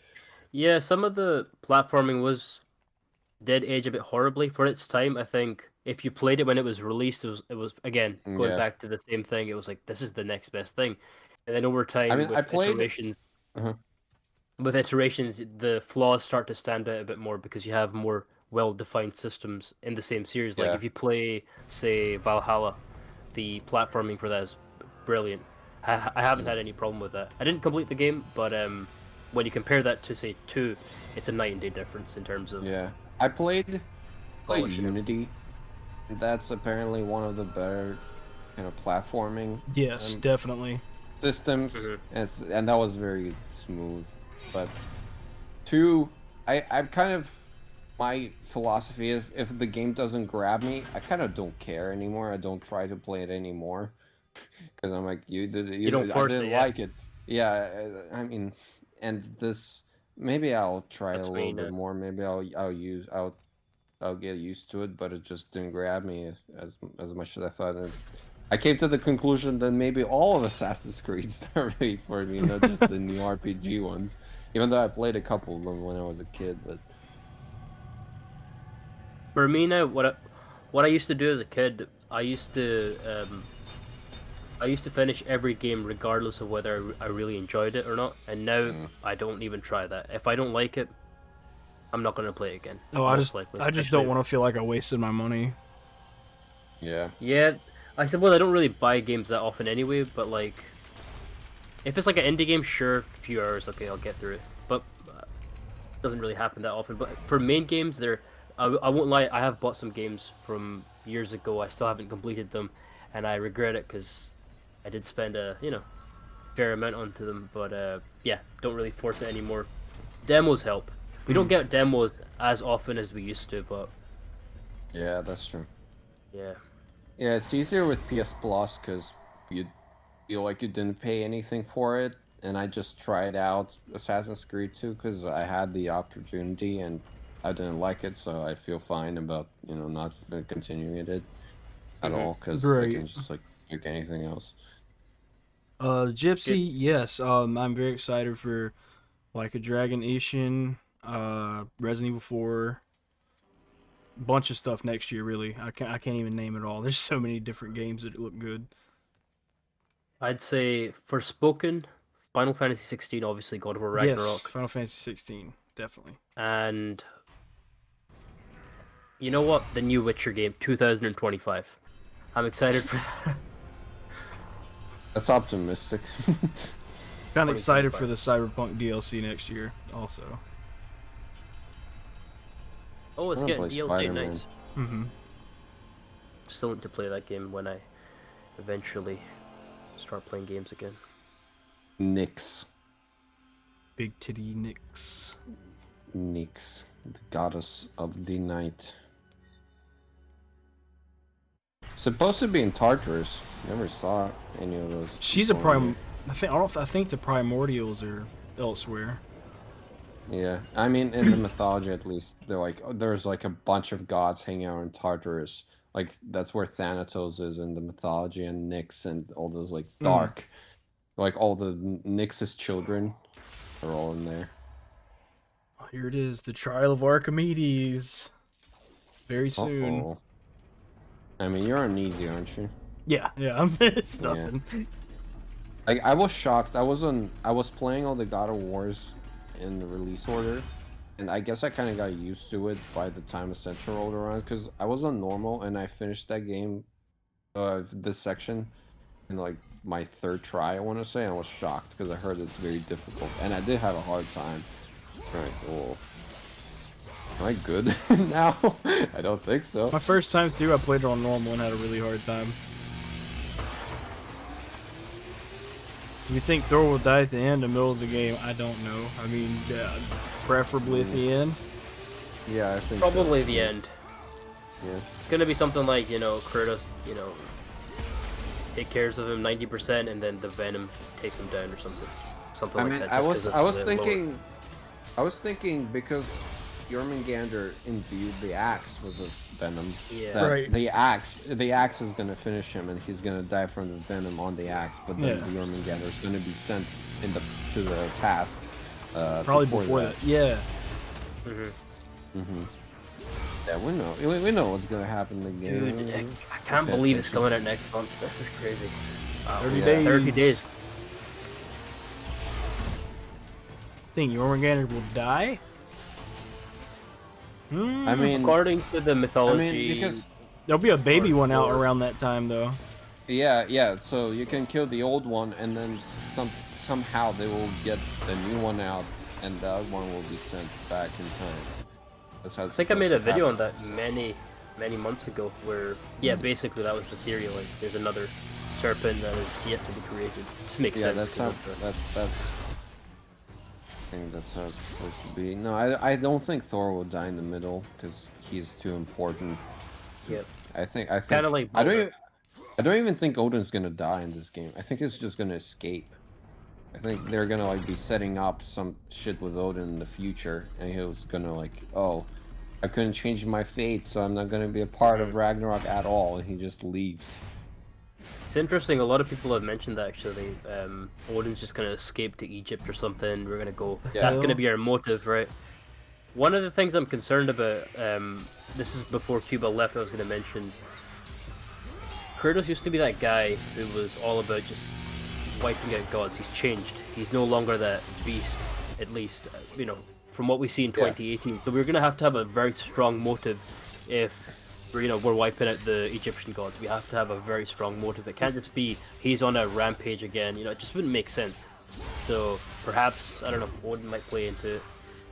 Yeah, some of the platforming did age a bit horribly for its time. I think if you played it when it was released, it was again going back to the same thing. It was like, this is the next best thing, and then over time, I played iterations. With iterations, the flaws start to stand out a bit more because you have more well-defined systems in the same series. Like if you play, say, Valhalla, the platforming for that is brilliant. I haven't had any problem with that. I didn't complete the game, but when you compare that to, say, 2, it's a night and day difference in terms of... Yeah. I played Unity. That's apparently one of the better kind of platforming Yes, definitely. systems, and that was very smooth. But 2, I'm kind of, my philosophy is if the game doesn't grab me, I kind of don't care anymore. I don't try to play it anymore because I'm like, you don't force I didn't it, like it. Yeah, I mean, and this, maybe I'll try a little bit more. Maybe I'll get used to it, but it just didn't grab me as much as I thought. And I came to the conclusion that maybe all of Assassin's Creed's not really for me, not just the new RPG ones. Even though I played a couple of them when I was a kid, but for me now, what I used to do as a kid, I used to finish every game regardless of whether I really enjoyed it or not. And now I don't even try that. If I don't like it, I'm not gonna play it again. Oh, I just don't want to feel like I wasted my money. Yeah. Yeah, I suppose I don't really buy games that often anyway. But like, If it's like an indie game, sure, a few hours, okay, I'll get through it. But doesn't really happen that often. But for main games, I won't lie, I have bought some games from years ago. I still haven't completed them, and I regret it because I did spend a fair amount onto them. But yeah, don't really force it anymore. Demos help. We don't get demos as often as we used to, but yeah, that's true. Yeah. Yeah, it's easier with PS Plus because you feel like you didn't pay anything for it, and I just tried out Assassin's Creed 2 because I had the opportunity and I didn't like it, so I feel fine about not continuing it at all because I can just like pick anything else. Gypsy, yes. I'm very excited for Like a Dragon Ishin, Resident Evil 4, bunch of stuff next year. Really, I can't even name it all. There's so many different games that look good. I'd say Forspoken, Final Fantasy 16, obviously God of War Ragnarok. Yes, Final Fantasy 16, definitely. And you know what? The new Witcher game, 2025. I'm excited for that. That's optimistic. Kind of excited for the Cyberpunk DLC next year, also. Oh, it's getting DLC, nice. Mm-hmm. Still need to play that game when I eventually start playing games again. Nyx. Big titty Nyx. Nyx, the goddess of the night. Supposed to be in Tartarus. Never saw any of those. She's a prime. I think the primordials are elsewhere. Yeah, I mean in the mythology at least, they're like there's like a bunch of gods hanging out in Tartarus. Like that's where Thanatos is in the mythology, and Nyx and all those like dark, like all the Nyx's children are all in there. Oh, here it is, the Trial of Archimedes. Very soon. Uh-oh. I mean, you're uneasy, aren't you? Yeah, it's nothing. Yeah. Like I was shocked. I was playing all the God of Wars in the release order, and I guess I kind of got used to it by the time Ascension rolled around because I was on normal and I finished that game, this section, in like my third try. I want to say I was shocked because I heard it's very difficult, and I did have a hard time. Right. Well, am I good now? I don't think so. My first time through, I played it on normal and had a really hard time. You think Thor will die at the end, the middle of the game? I don't know. I mean, preferably at the end. Yeah, I think probably so. The end. Yeah. It's gonna be something like Kratos, take cares of him 90%, and then the Venom takes him down or something. Something I like mean, that. I was thinking because Jormungandr imbued the axe with the venom. Yeah. That Right. The axe is gonna finish him, and he's gonna die from the venom on the axe. But then Jormungandr is gonna be sent to the past. Probably before that. Yeah. Yeah, we know what's gonna happen in the game. Dude, I can't believe it's coming out next month. This is crazy. 30 days. 30 days. Think Jormungandr will die? I mean, according to the mythology, because there'll be a baby one out around that time, though. Yeah. So you can kill the old one, and then somehow they will get the new one out, and the other one will be sent back in time. That's how I think I made a video on that many months ago, where basically that was the theory. Like, there's another serpent that is yet to be created. Just makes sense. That's how. I think that's how it's supposed to be. No, I don't think Thor will die in the middle because he's too important. Yep. I think kind of like I don't even think Odin's gonna die in this game. I think he's just gonna escape. I think they're gonna like be setting up some shit with Odin in the future, and he was gonna like, oh, I couldn't change my fate, so I'm not gonna be a part of Ragnarok at all, and he just leaves. It's interesting. A lot of people have mentioned that actually. Odin's just gonna escape to Egypt or something. We're gonna go. Yeah. That's gonna be our motive, right? One of the things I'm concerned about. This is before Cuba left. I was gonna mention. Kratos used to be that guy who was all about just wiping out gods. He's changed. He's no longer that beast. At least, from what we see in 2018. So we're gonna have to have a very strong motive if we're wiping out the Egyptian gods. We have to have a very strong motive. It can't just be he's on a rampage again. It just wouldn't make sense. So perhaps I don't know. Odin might play into it.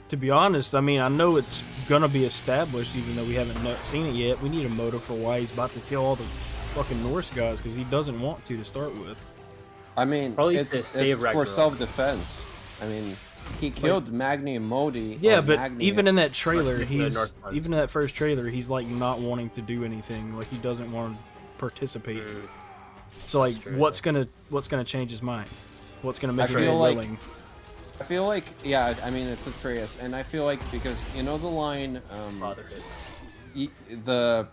To be honest, I mean, I know it's gonna be established, even though we haven't seen it yet. We need a motive for why he's about to kill all the fucking Norse guys, because he doesn't want to start with. I mean, Probably it's to save for Ragnarok. self-defense. I mean, he killed Magni and Modi. Yeah, or but Magni. even in that trailer, Much different than he's North even in that first trailer, he's like not wanting to do anything. Like he doesn't want to participate. So like, what's gonna change his mind? What's gonna make him willing? I feel like, yeah, I mean, it's Atreus, and I feel like, because, you know the line, Fatherhood. the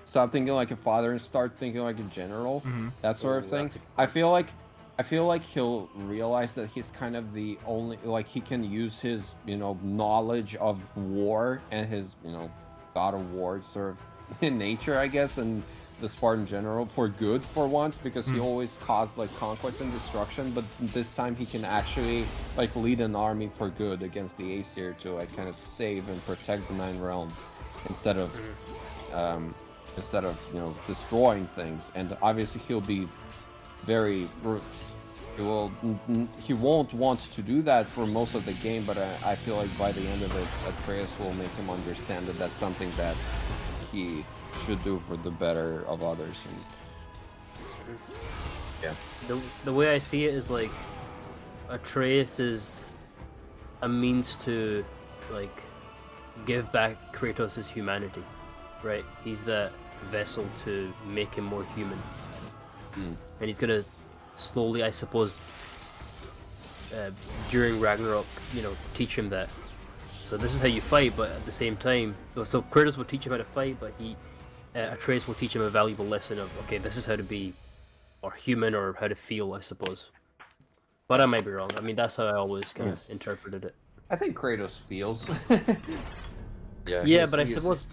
stop thinking like a father and start thinking like a general, that sort of thing. I feel like he'll realize that he's kind of the only, like, he can use his, you know, knowledge of war and his, you know, god of war sort of in nature, I guess, and the Spartan general for good for once, because he always caused like conquest and destruction, but this time he can actually like lead an army for good against the Aesir to like kind of save and protect the Nine Realms instead of you know, destroying things. And obviously he'll be very he won't want to do that for most of the game, but I feel like by the end of it, Atreus will make him understand that that's something that he should do for the better of others. And yeah, the way I see it is like Atreus is a means to like give back Kratos' humanity, right? He's the vessel to make him more human, and he's gonna slowly, I suppose, during Ragnarok, you know, teach him that. So this is how you fight, but at the same time, so Kratos will teach him how to fight, but Atreus will teach him a valuable lesson of, okay, this is how to be, or human, or how to feel, I suppose. But I might be wrong. I mean, that's how I always kind of interpreted it. I think Kratos feels. Yeah, but I suppose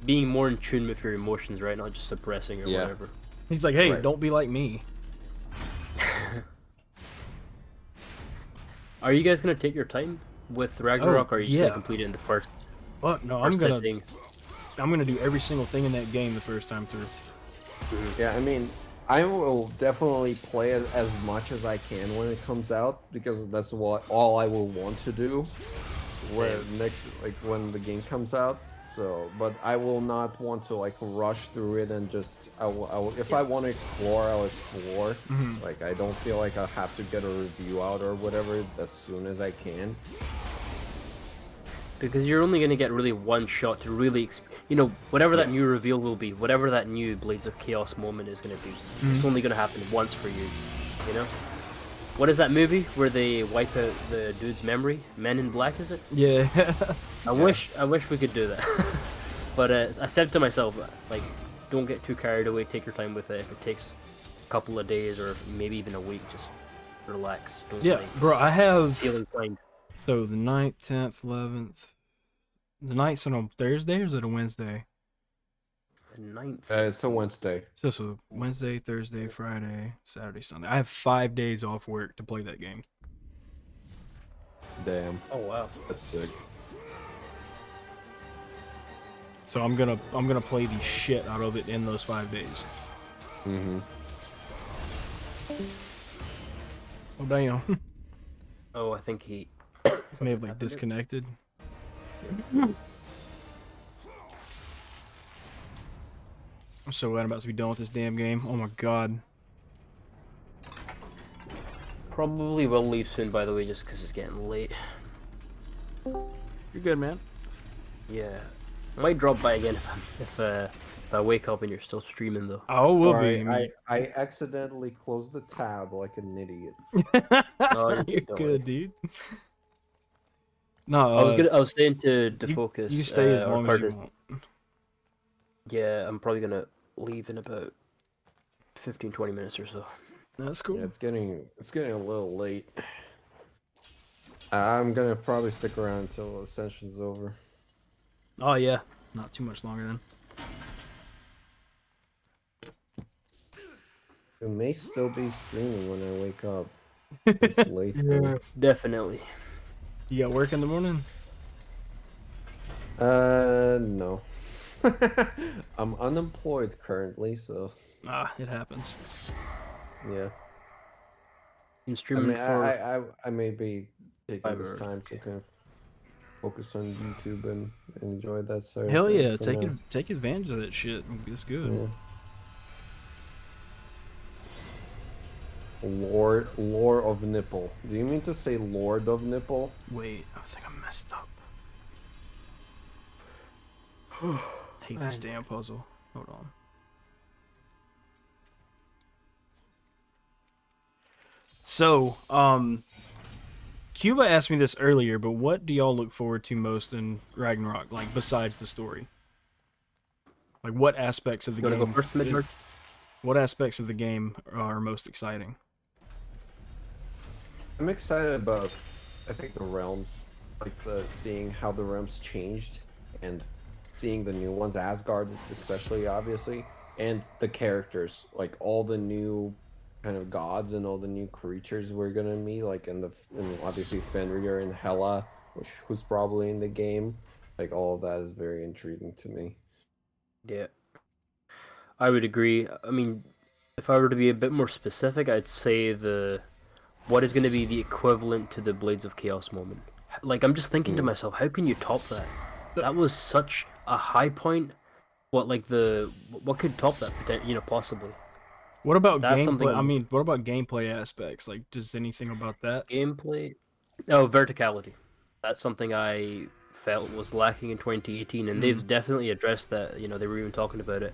being more in tune with your emotions, right? Not just suppressing or whatever. He's like, hey, don't be like me. Are you guys gonna take your time with Ragnarok, or are you just gonna complete it in the first? Well, no, I'm gonna do every single thing in that game the first time through. Yeah, I mean, I will definitely play as much as I can when it comes out, because that's all I will want to do when the game comes out. So, but I will not want to like rush through it and just I will if I want to explore, I'll explore. Like, I don't feel like I have to get a review out or whatever as soon as I can. Because you're only gonna get really one shot to really, you know, whatever that new reveal will be, whatever that new Blades of Chaos moment is gonna be. It's only gonna happen once for you, you know. What is that movie where they wipe out the dude's memory? Men in Black, is it? Yeah. I wish we could do that. But I said to myself, like, don't get too carried away. Take your time with it. If it takes a couple of days or maybe even a week, just relax. Don't Bro, I have. Feel inclined. So the 9th, 10th, 11th. The 9th's on a Thursday, or is it a Wednesday? The 9th. It's a Wednesday. So Wednesday, Thursday, Friday, Saturday, Sunday. I have 5 days off work to play that game. Damn. Oh wow. That's sick. So I'm gonna play the shit out of it in those 5 days. Oh damn. Oh, I think he may have like disconnected. I'm so glad I'm about to be done with this damn game. Oh my god. probably will leave soon, by the way, just because it's getting late. You're good, man. Yeah, I might drop by again if I wake up and you're still streaming though. Oh, will be. I accidentally closed the tab like an idiot. Oh, you're good, dude. No, I was saying to focus. You stay as long as you want. Yeah, I'm probably gonna leave in about 15-20 minutes or so. That's cool. Yeah, it's getting a little late. I'm gonna probably stick around until Ascension's over. Oh yeah, not too much longer then. It may still be streaming when I wake up. It's late. Yeah, definitely. You got work in the morning? No. I'm unemployed currently, so. Ah, it happens. Yeah. Been I streaming mean, for I may be taking 5 this hours. time to kind of focus on YouTube and enjoy that side of Hell things yeah, for now. take advantage of that shit. It's good. Yeah. Lore of Nipple. Do you mean to say Lord of Nipple? Wait, I think I messed up. Hate this damn puzzle. Hold on. So, Cuba asked me this earlier, but what do y'all look forward to most in Ragnarok, like besides the story? Like, what aspects of the You wanna game? go first, Midgard? What aspects of the game are most exciting? I'm excited about, I think, the realms, like seeing how the realms changed, and seeing the new ones, Asgard especially, obviously, and the characters, like all the new kind of gods and all the new creatures we're gonna meet, like in obviously Fenrir and Hela, who's probably in the game. Like all of that is very intriguing to me. Yeah, I would agree. I mean, if I were to be a bit more specific, I'd say what is going to be the equivalent to the Blades of Chaos moment. Like, I'm just thinking to myself, how can you top that? That was such a high point. What could top that? Possibly. What about That's something gameplay? I mean, what about gameplay aspects? Like, does anything about that? Gameplay? Oh, verticality. That's something I felt was lacking in 2018, and they've definitely addressed that. They were even talking about it.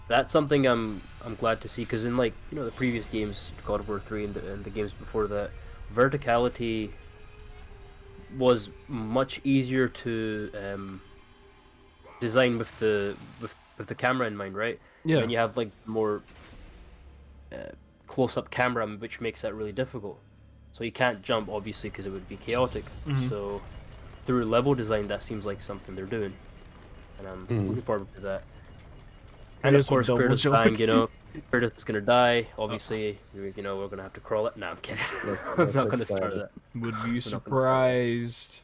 That's something I'm glad to see, because in the previous games, God of War 3 and the games before that, verticality was much easier to design with the camera in mind, right? Yeah. And then you have more close-up camera, which makes that really difficult. So you can't jump, obviously, because it would be chaotic. So through level design, that seems like something they're doing, and I'm looking forward to that. And of course, Kratos dying, Kratos is gonna die. Obviously, we're gonna have to crawl it. No, I'm kidding. I'm not gonna start that. Would be surprised.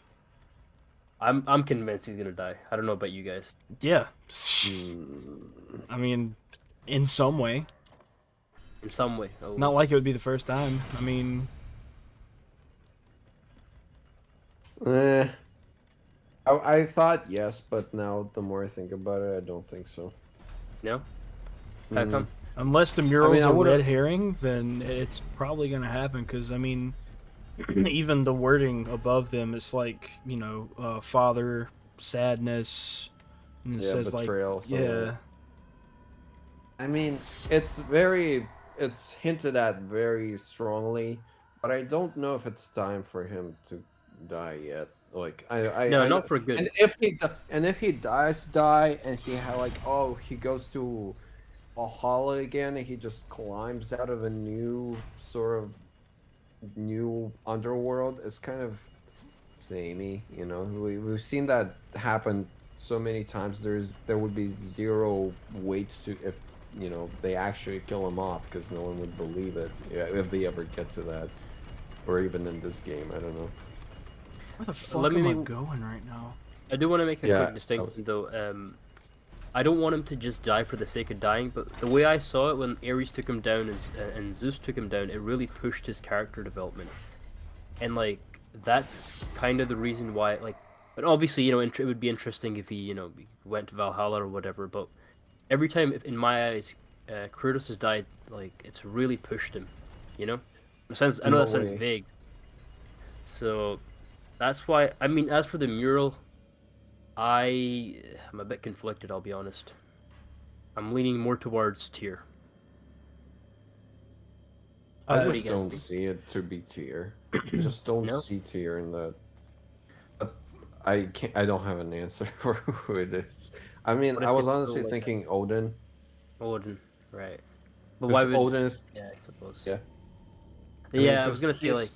I'm convinced he's gonna die. I don't know about you guys. Yeah. I mean, in some way. In some way. Oh. Not like it would be the first time. I mean. I thought yes, but now the more I think about it, I don't think so. No? How come? Unless the mural's a red herring, then it's probably going to happen, because, I mean, even the wording above them is like, father, sadness, and it says betrayal. Like, yeah. I mean, it's hinted at very strongly, but I don't know if it's time for him to die yet. Like not for good. And if he does die, and he goes to Valhalla again, and he just climbs out of a new underworld, it's kind of samey. We've seen that happen so many times. There would be zero weight to if they actually kill him off, because no one would believe it. Yeah, if they ever get to that, or even in this game, I don't know. Where the fuck am I going right now? I do want to make a quick distinction, though. I don't want him to just die for the sake of dying, but the way I saw it when Ares took him down and Zeus took him down, it really pushed his character development. And, that's kind of the reason why, but obviously, it would be interesting if he, went to Valhalla or whatever, but every time, in my eyes, Kratos has died, it's really pushed him, I know that sounds vague. So, that's why, I mean, as for the mural, I'm a bit conflicted, I'll be honest. I'm leaning more towards tier. I just don't see it to be tier. I just don't see tier in that. I don't have an answer for who it is. I mean, I was honestly thinking Odin. Odin, right. But why would Odin is... Yeah, I suppose. Yeah. Yeah, I was gonna say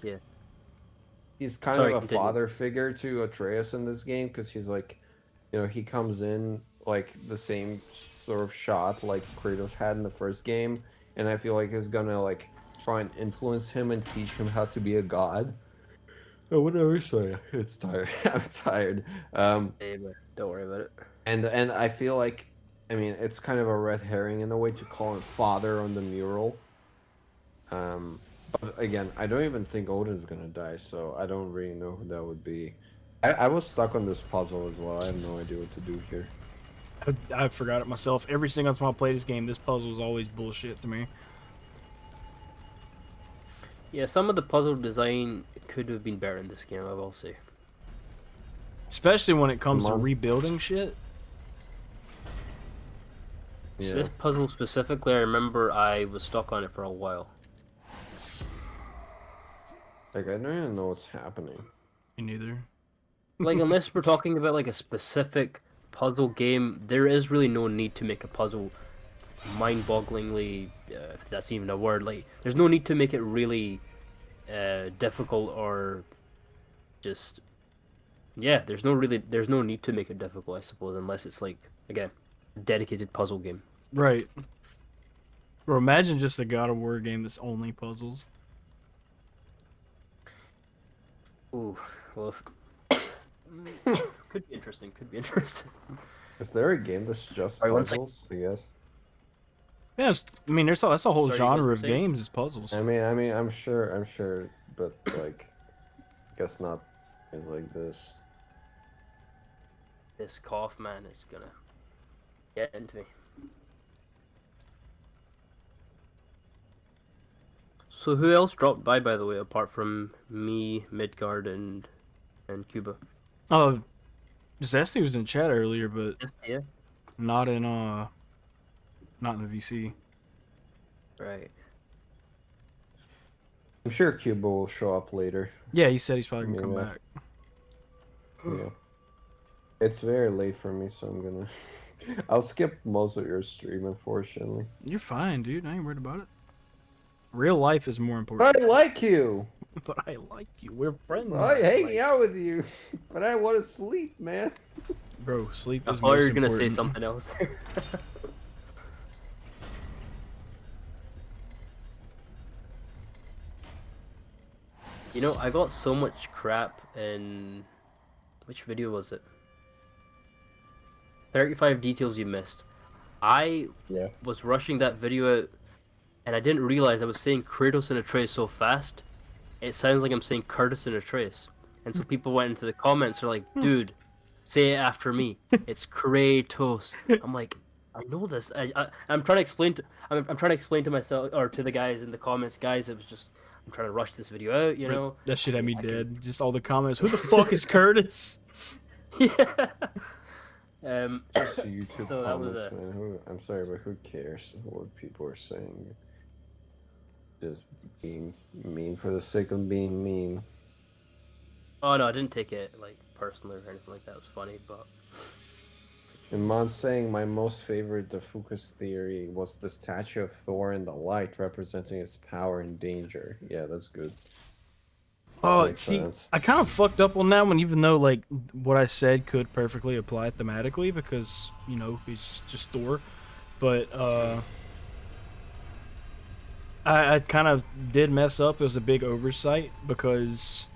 He's kind of a father figure to Atreus in this game, because he's he comes in the same sort of shot like Kratos had in the first game, and I feel like he's gonna try and influence him and teach him how to be a god. Oh, whatever. Sorry, it's tired. I'm tired. Hey, but don't worry about it. And I feel like, I mean, it's kind of a red herring in a way to call him father on the mural. But again, I don't even think Odin's gonna die, so I don't really know who that would be. I was stuck on this puzzle as well. I have no idea what to do here. I forgot it myself. Every single time I play this game, this puzzle is always bullshit to me. Yeah, some of the puzzle design could have been better in this game, I will say. Especially when it comes to rebuilding shit. Yeah. This puzzle specifically, I remember I was stuck on it for a while. Like, I don't even know what's happening. Me neither. Like, unless we're talking about like a specific puzzle game, there is really no need to make a puzzle mind-bogglingly, if that's even a word. Like, there's no need to make it really difficult or just there's no need to make it difficult, I suppose, unless it's like, again, a dedicated puzzle game. Right. Or imagine just a God of War game that's only puzzles. Ooh, well, could be interesting. Could be interesting. Is there a game that's just puzzles? I guess. Yeah, I mean, that's a whole genre of games is puzzles. I mean, I'm sure, but like, I guess not. It's like this. This cough, man, is gonna get into me. So who else dropped by the way, apart from me, Midgard, and Cuba? Oh, Zesty was in chat earlier, but yeah, not in the VC. Right. I'm sure Cuba will show up later. Yeah, he said he's probably gonna come back. Yeah. It's very late for me, so I'm gonna. I'll skip most of your stream, unfortunately. You're fine, dude. I ain't worried about it. Real life is more important. But I like you. But I like you. We're friends. I hanging out with you, but I want to sleep, man. Bro, sleep is I thought you were gonna say something else. You know, I got so much crap in... Which video was it? 35 details you missed. I was rushing that video out, and I didn't realize I was saying Kratos and Atreus so fast. It sounds like I'm saying Curtis and Atreus. And so people went into the comments, they're like, dude, say it after me. It's Kratos. I'm like, I know this. I'm trying to explain to I'm trying to explain to myself or to the guys in the comments, guys, it was just I'm trying to rush this video out, you know. That shit had me dead. Just all the comments. Who the fuck is Curtis? Yeah. Just YouTube so that was comments, man. I'm sorry, but who cares what people are saying? Just being mean for the sake of being mean. Oh no, I didn't take it like personally or anything like that. It was funny, but. And Mon's saying my most favorite Fuca's theory was the statue of Thor in the light representing his power and danger. Yeah, that's good. Oh, see, I kind of fucked up on that one, even though like what I said could perfectly apply thematically because you know he's just Thor, but I kind of did mess up. It was a big oversight because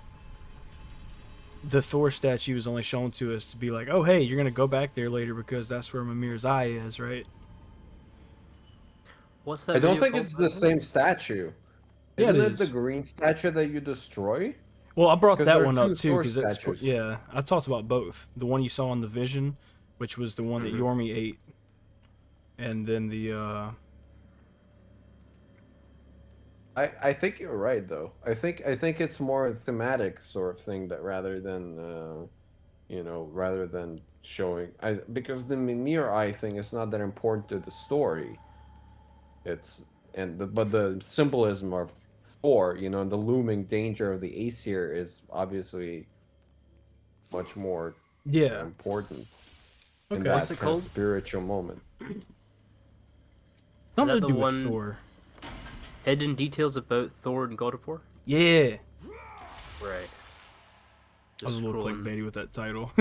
the Thor statue was only shown to us to be like, oh hey, you're gonna go back there later because that's where Mimir's eye is, right? What's that? I don't think it's the same statue. Yeah, Isn't it it the green statue that you destroy? Well, I brought that there are one up two too Thor because it's statues. yeah. I talked about both. The one you saw in the vision, which was the one that Yormi ate, and then the. I think you're right though. I think it's more a thematic sort of thing that rather than you know, rather than showing because the Mimir eye thing is not that important to the story. It's but the symbolism of Thor, you know, and the looming danger of the Aesir is obviously much more important in that What's it called? spiritual moment. Something to the do with one Thor. Hidden details about Thor and God of War? Yeah. Right. I was a little clickbaity with that title.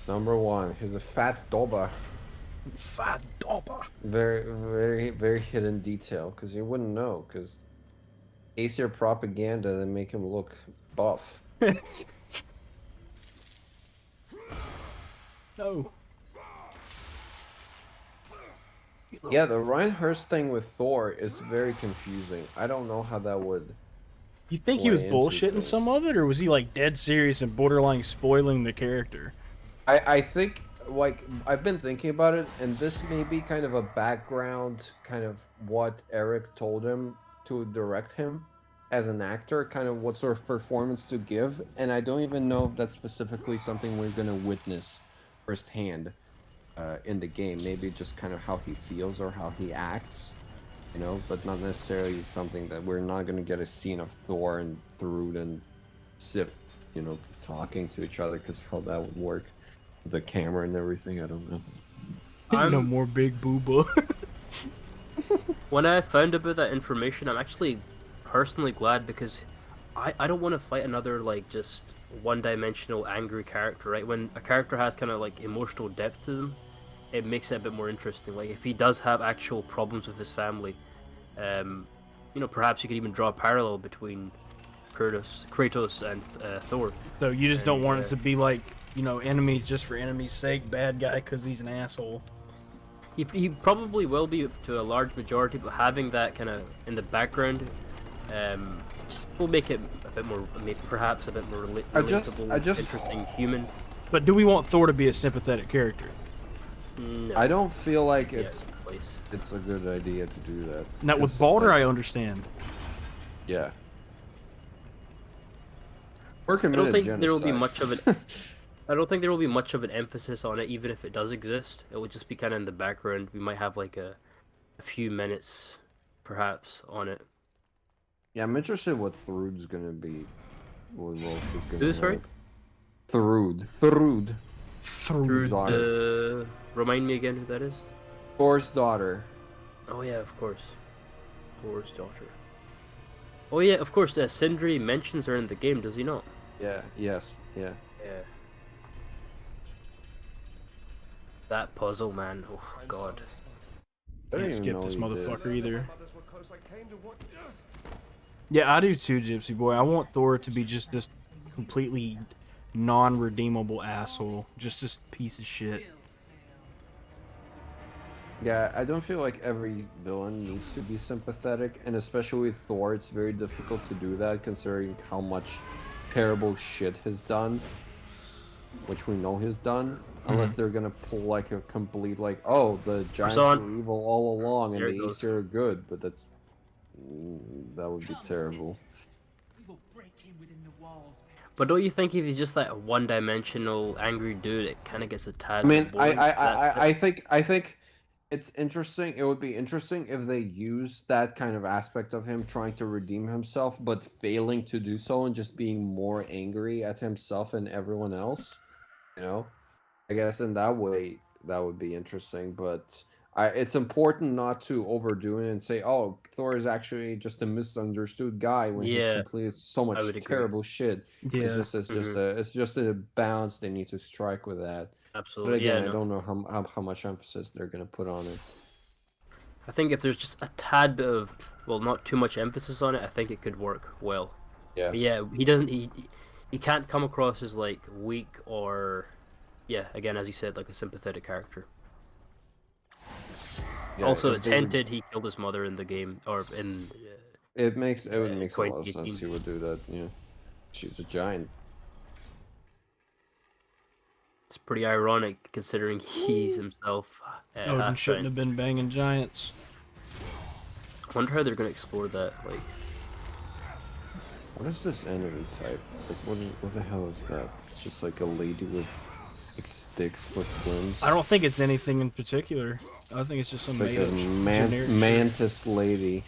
Number 1, he's a fat doba. Fat doba. Very hidden detail because you wouldn't know because Aesir propaganda that make him look buff. No. Yeah, the Ryan Hurst thing with Thor is very confusing. I don't know how that would. You think he was bullshitting some of it, or was he like dead serious and borderline spoiling the character? I think, like, I've been thinking about it, and this may be kind of a background, kind of what Eric told him to direct him as an actor, kind of what sort of performance to give, and I don't even know if that's specifically something we're going to witness firsthand in the game. Maybe just kind of how he feels or how he acts, you know, but not necessarily something that we're not going to get a scene of Thor and Thrud and Sif, you know, talking to each other, because how that would work. The camera and everything, I don't know. No more big booba. When I found about that information, I'm actually personally glad, because I don't want to fight another like just one-dimensional angry character, right? When a character has kind of like emotional depth to them, it makes it a bit more interesting. Like if he does have actual problems with his family, you know, perhaps you could even draw a parallel between Kratos and Thor. So you just don't want it to be like, you know, enemies just for enemy's sake, bad guy because he's an asshole. He probably will be to a large majority, but having that kind of in the background, just will make it a bit more, perhaps a bit more relatable, interesting, human. But do we want Thor to be a sympathetic character? No. I don't feel like it's a good idea to do that. Now with Baldur, I understand. Yeah. I don't think there will be much of it. I don't think there will be much of an emphasis on it, even if it does exist. It will just be kind of in the background. We might have like a few minutes, perhaps, on it. Yeah, I'm interested what Thrud's gonna be. What role she's gonna Who, sorry? Thrud. Thrud. Daughter. Remind me again who that is? Thor's daughter. Oh yeah, of course. Thor's daughter. Oh yeah, of course. Sindri mentions her in the game, does he not? Yeah. Yes. Yeah. Yeah. That puzzle, man. Oh god. I didn't skip this motherfucker either. Yeah, I do too, Gypsy Boy. I want Thor to be just this completely non-redeemable asshole. Just this piece of shit. Yeah, I don't feel like every villain needs to be sympathetic, and especially with Thor, it's very difficult to do that considering how much terrible shit he's done, which we know he's done, unless they're gonna pull like a complete like, oh, the giants were evil all along and the Aesir are good, but that would be terrible. But don't you think if he's just like a one-dimensional angry dude, it kind of gets a tad? I mean, boring? I think it's interesting. It would be interesting if they use that kind of aspect of him trying to redeem himself, but failing to do so and just being more angry at himself and everyone else. You know, I guess in that way that would be interesting. But it's important not to overdo it and say, "Oh, Thor is actually just a misunderstood guy," when he's completed so much terrible shit. Yeah. It's just a balance they need to strike with that. Absolutely. But again, yeah, I don't know how much emphasis they're gonna put on it. I think if there's just a tad bit of, well, not too much emphasis on it, I think it could work well. Yeah. But yeah, he doesn't. He can't come across as like weak or, yeah, again, as you said, like a sympathetic character. Yeah, also, it's hinted he killed his mother in the game, or in. It makes a lot of sense he would do that. Yeah, she's a giant. It's pretty ironic considering he's himself. Odin shouldn't have been banging giants. I wonder how they're gonna explore that. Like, what is this enemy type? Like, what the hell is that? It's just like a lady with like sticks with limbs. I don't think it's anything in particular. I think it's just some like a mantis lady.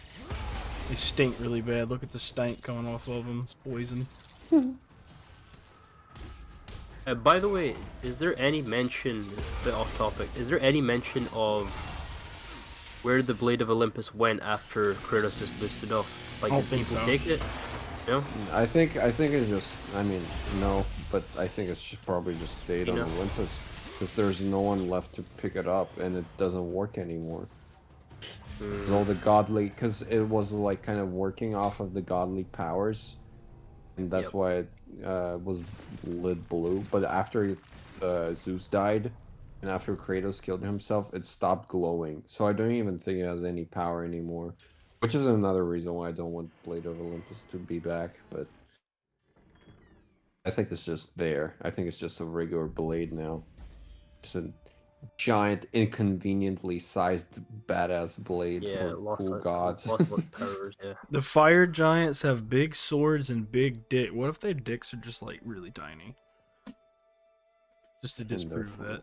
They stink really bad. Look at the stank coming off of them. It's poison. By the way, is there any mention, a bit off topic, is there any mention of where the Blade of Olympus went after Kratos is boosted off? Like, did people take it? No? I think it just, I mean, no, but I think it's probably just stayed on Olympus, because there's no one left to pick it up, and it doesn't work anymore. All the godly, because it was like kind of working off of the godly powers, and that's why it was lit blue. But after Zeus died, and after Kratos killed himself, it stopped glowing. So I don't even think it has any power anymore. Which is another reason why I don't want Blade of Olympus to be back, but I think it's just there. I think it's just a regular blade now. It's a giant, inconveniently sized badass blade for cool gods. Powers, yeah. The fire giants have big swords and big dick. What if their dicks are just like really tiny? Just to disprove that.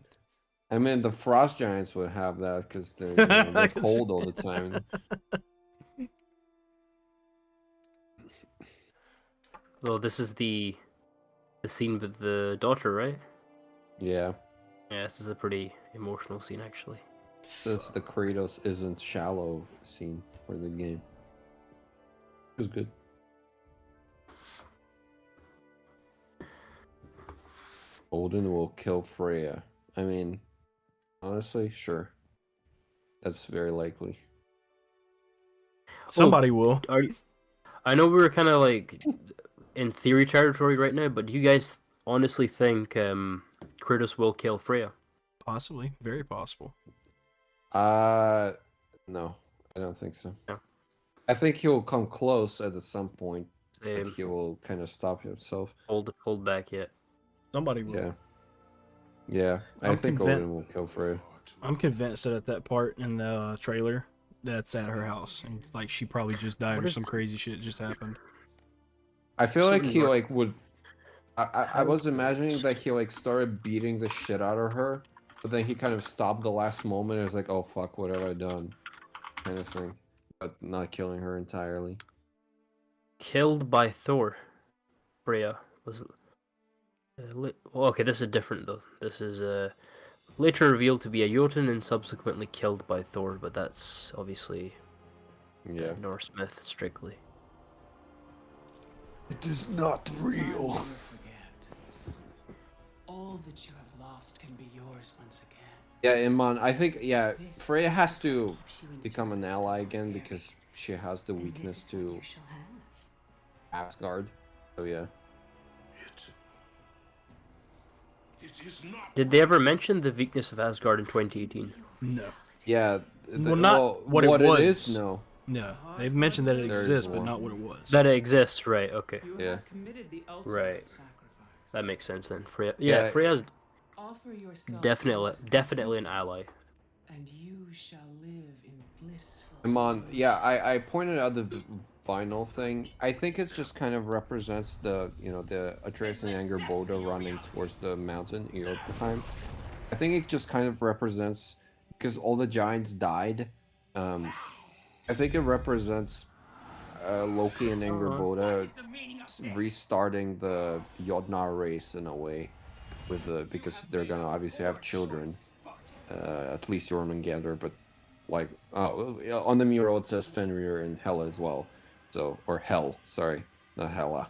I mean, the frost giants would have that because they're cold all the time. Well, this is the scene with the daughter, right? Yeah. Yeah, this is a pretty emotional scene, actually. This the Kratos isn't shallow scene for the game. It was good. Odin will kill Freya. I mean, honestly, sure. That's very likely. Somebody will. I know we were kind of like in theory territory right now, but do you guys honestly think Kratos will kill Freya? Possibly. Very possible. No. I don't think so. No. I think he'll come close at some point. Same. But he will kind of stop himself. Hold back yet. Somebody will. Yeah. Yeah. I think Odin will kill Freya. I'm convinced that at that part in the trailer, that's at her house, and like she probably just died or some crazy shit just happened. I feel like he like would. I was imagining that he like started beating the shit out of her, but then he kind of stopped the last moment and was like, "Oh fuck, what have I done?" kind of thing, but not killing her entirely. Killed by Thor. Freya was. Well, okay, this is different though. This is later revealed to be a Jotun and subsequently killed by Thor, but that's obviously Norse myth strictly. It is not real. All that you have lost can be yours once again. Yeah, Iman, I think Freya has to become an ally again because she has the weakness to Asgard. So yeah. Did they ever mention the weakness of Asgard in 2018? No. Yeah. Well, not what it was. It is, no. No. They've mentioned that it exists, but not what it was. That it exists, right? Okay. Yeah. Right. That makes sense then. Freya. Yeah, Freya's definitely an ally. And you shall live in bliss. Iman, yeah, I pointed out the vinyl thing. I think it just kind of represents the Atreus and Angerboda running towards the mountain Jotunheim. I think it just kind of represents because all the giants died. I think it represents Loki and Angerboda restarting the Jotnar race in a way, because they're gonna obviously have children, at least Jormungandr, but like on the mural it says Fenrir and Hela as well, or Hel, sorry, not Hela.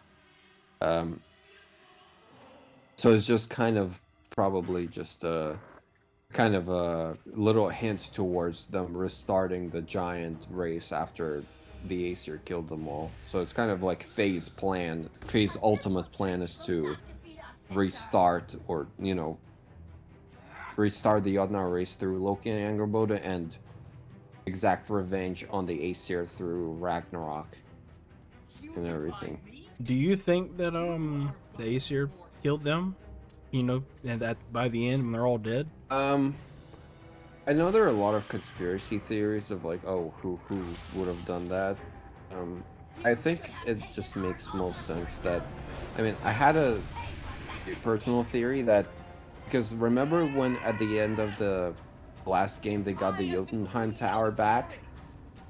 So it's just kind of probably just kind of a little hint towards them restarting the giant race after the Aesir killed them all. So it's kind of like Faye's ultimate plan is to restart restart the Jotnar race through Loki and Angerboda and exact revenge on the Aesir through Ragnarok and everything. Do you think that the Aesir killed them? And that by the end when they're all dead? I know there are a lot of conspiracy theories of like, oh, who would have done that. I think it just makes most sense that, I mean, I had a personal theory that, because remember when at the end of the last game they got the Jotunheim Tower back,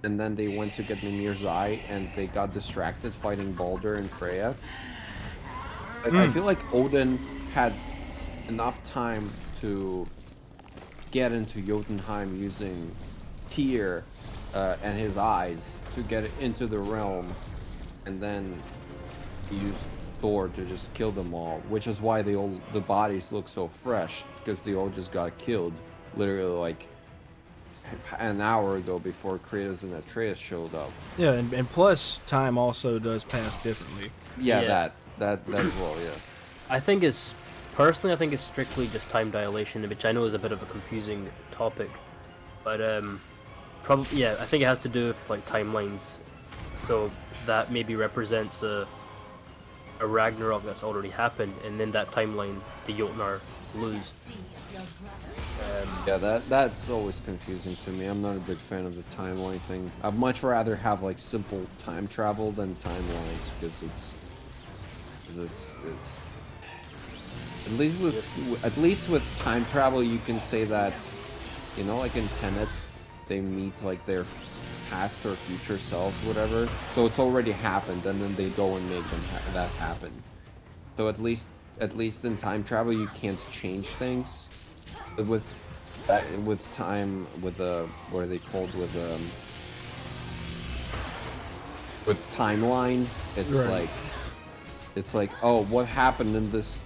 and then they went to get Mimir's Eye and they got distracted fighting Baldur and Freya? I feel like Odin had enough time to get into Jotunheim using Tyr and his eyes to get into the realm, and then use Thor to just kill them all, which is why the bodies look so fresh, because they all just got killed literally like an hour ago before Kratos and Atreus showed up. Yeah, and plus time also does pass differently. Yeah, that as well, yeah. I think it's personally, I think it's strictly just time dilation, which I know is a bit of a confusing topic, but probably yeah, I think it has to do with like timelines. So that maybe represents a Ragnarok that's already happened, and in that timeline, the Jotnar lose. Yeah, that's always confusing to me. I'm not a big fan of the timeline thing. I'd much rather have like simple time travel than timelines because it's at least with time travel you can say that, you know, like in Tenet, they meet like their past or future selves, whatever. So it's already happened, and then they go and make them that happen. So at least in time travel you can't change things. With time, with what are they called, with timelines, it's Right. it's like, oh, what happened in this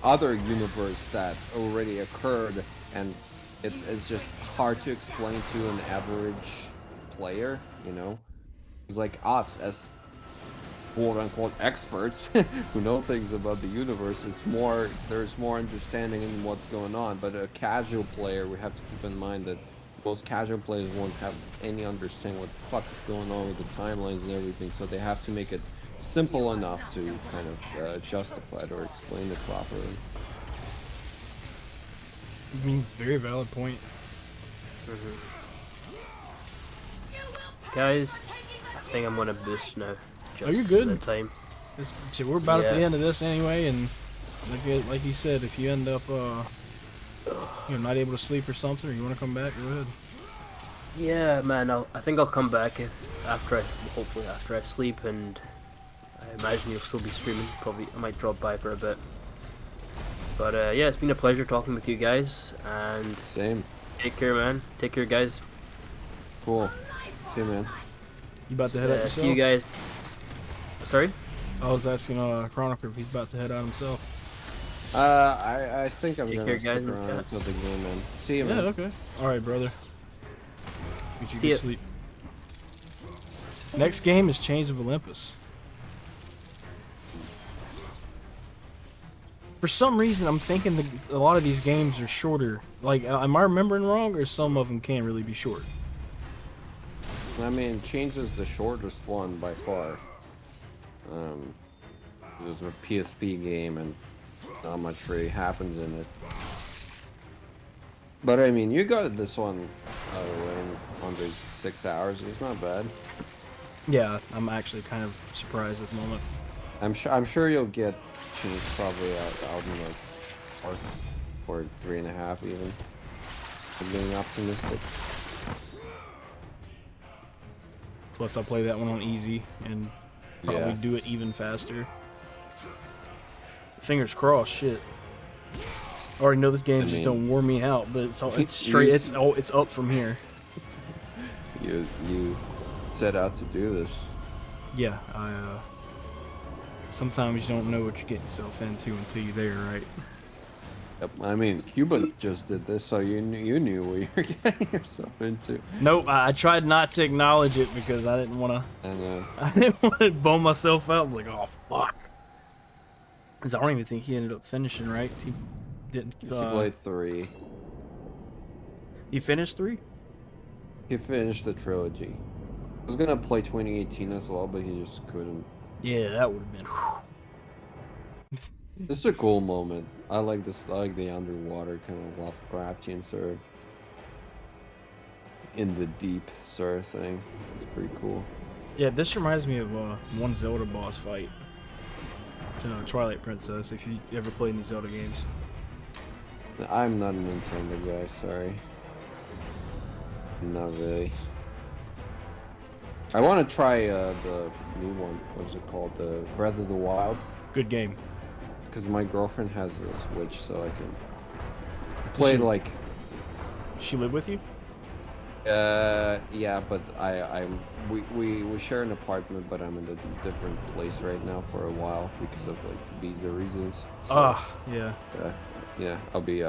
other universe that already occurred, and it's just hard to explain to an average player, you know. It's like us as quote-unquote experts who know things about the universe. There's more understanding in what's going on, but a casual player, we have to keep in mind that most casual players won't have any understanding what the fuck is going on with the timelines and everything, so they have to make it simple enough to kind of justify it or explain it properly. I mean, very valid point. Guys, I think I'm gonna boost now. Oh, you're good. For the time. So we're about at the end of this anyway, and like you said, if you end up not able to sleep or something, or you want to come back, go ahead. Yeah, man. I think I'll come back hopefully after I sleep, and I imagine you'll still be streaming. Probably I might drop by for a bit. But yeah, it's been a pleasure talking with you guys, and same. Take care, man. Take care, guys. Cool. See you, man. You about to head out yourself? See you guys. Sorry? I was asking Chronicle if he's about to head out himself. I think I'm gonna care, guys, stick around until the game, man. See you, man. Yeah, okay. Alright, brother. Get you See good ya. sleep. Next game is Chains of Olympus. For some reason, I'm thinking a lot of these games are shorter. Like, am I remembering wrong, or some of them can't really be short? I mean, Chains is the shortest one by far. This is a PSP game, and not much really happens in it. But I mean, you got this one out of the way in under 6 hours. It's not bad. Yeah, I'm actually kind of surprised at the moment. I'm sure you'll get Chains probably out in like 4 or 3.5 even. I'm being optimistic. Plus, I'll play that one on easy and probably do it even faster. Fingers crossed, shit. I already know this game just don't wear me out, but it's straight. It's up from here. You set out to do this. Yeah, sometimes you don't know what you're getting yourself into until you're there, right? Yep. I mean, Cuba just did this, so you knew what you were getting yourself into. Nope, I tried not to acknowledge it because I didn't want to. I didn't want to bum myself out. I was like, oh fuck. Cause I don't even think he ended up finishing, right? He didn't. He played 3. He finished 3. He finished the trilogy. I was gonna play 2018 as well, but he just couldn't. Yeah, that would have been. This is a cool moment. I like this. I like the underwater kind of Lovecraftian sort of in the deep sort of thing. It's pretty cool. Yeah, this reminds me of one Zelda boss fight. It's Twilight Princess. If you ever played any Zelda games. I'm not a Nintendo guy. Sorry. Not really. I want to try the new one. What is it called? The Breath of the Wild. Good game. Because my girlfriend has a Switch, so I can play like. She live with you? Yeah, but we share an apartment, but I'm in a different place right now for a while because of like visa reasons. So, yeah. Yeah, I'll be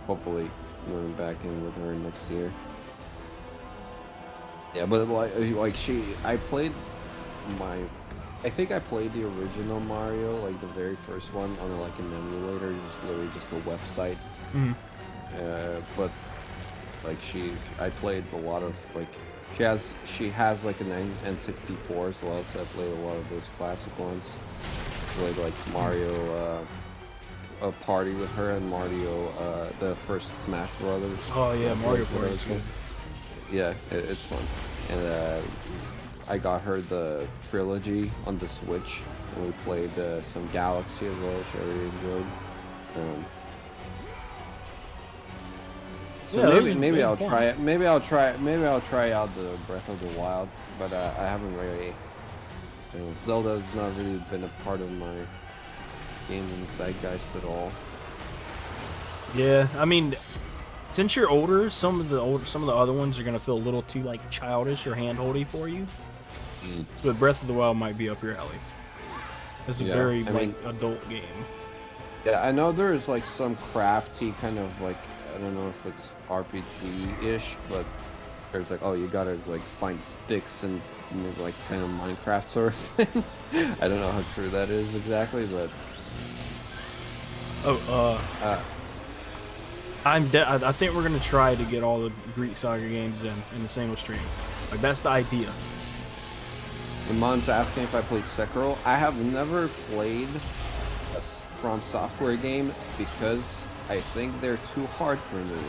hopefully moving back in with her next year. Yeah, but I think I played the original Mario, like the very first one, on like an emulator, just the website. Mhm. But like I played a lot of like she has like an N64 as well, so I played a lot of those classic ones. Played like Mario a Party with her and Mario the first Smash Brothers. Oh yeah, Mario Party is good. Yeah, it's fun. And I got her the trilogy on the Switch, and we played some Galaxy as well, which I really enjoyed. So Yeah, maybe I'll fun. try it. Maybe I'll try out the Breath of the Wild, but I haven't really. You know, Zelda's not really been a part of my gaming zeitgeist at all. Yeah, I mean, since you're older, some of the other ones are gonna feel a little too like childish or handholdy for you. But Breath of the Wild might be up your alley. It's a very adult game. Yeah, I know there's like some crafty kind of like, I don't know if it's RPG-ish, but there's like, oh, you gotta like find sticks and like kind of Minecraft sort of thing. I don't know how true that is exactly, but I think we're gonna try to get all the Greek Saga games in the single stream. Like that's the idea. Iman's asking if I played Sekiro. I have never played a From Software game because I think they're too hard for me.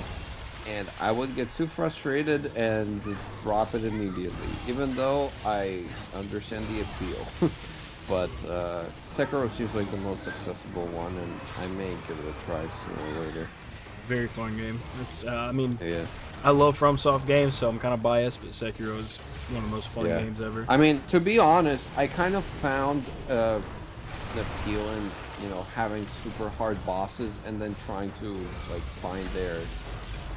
And I would get too frustrated and drop it immediately, even though I understand the appeal. But Sekiro seems like the most accessible one, and I may give it a try sooner or later. Very fun game. It's I mean, yeah. I love FromSoft games, so I'm kind of biased, but Sekiro is one of the most fun games ever. I mean, to be honest, I kind of found the appeal in, you know, having super hard bosses and then trying to like find their,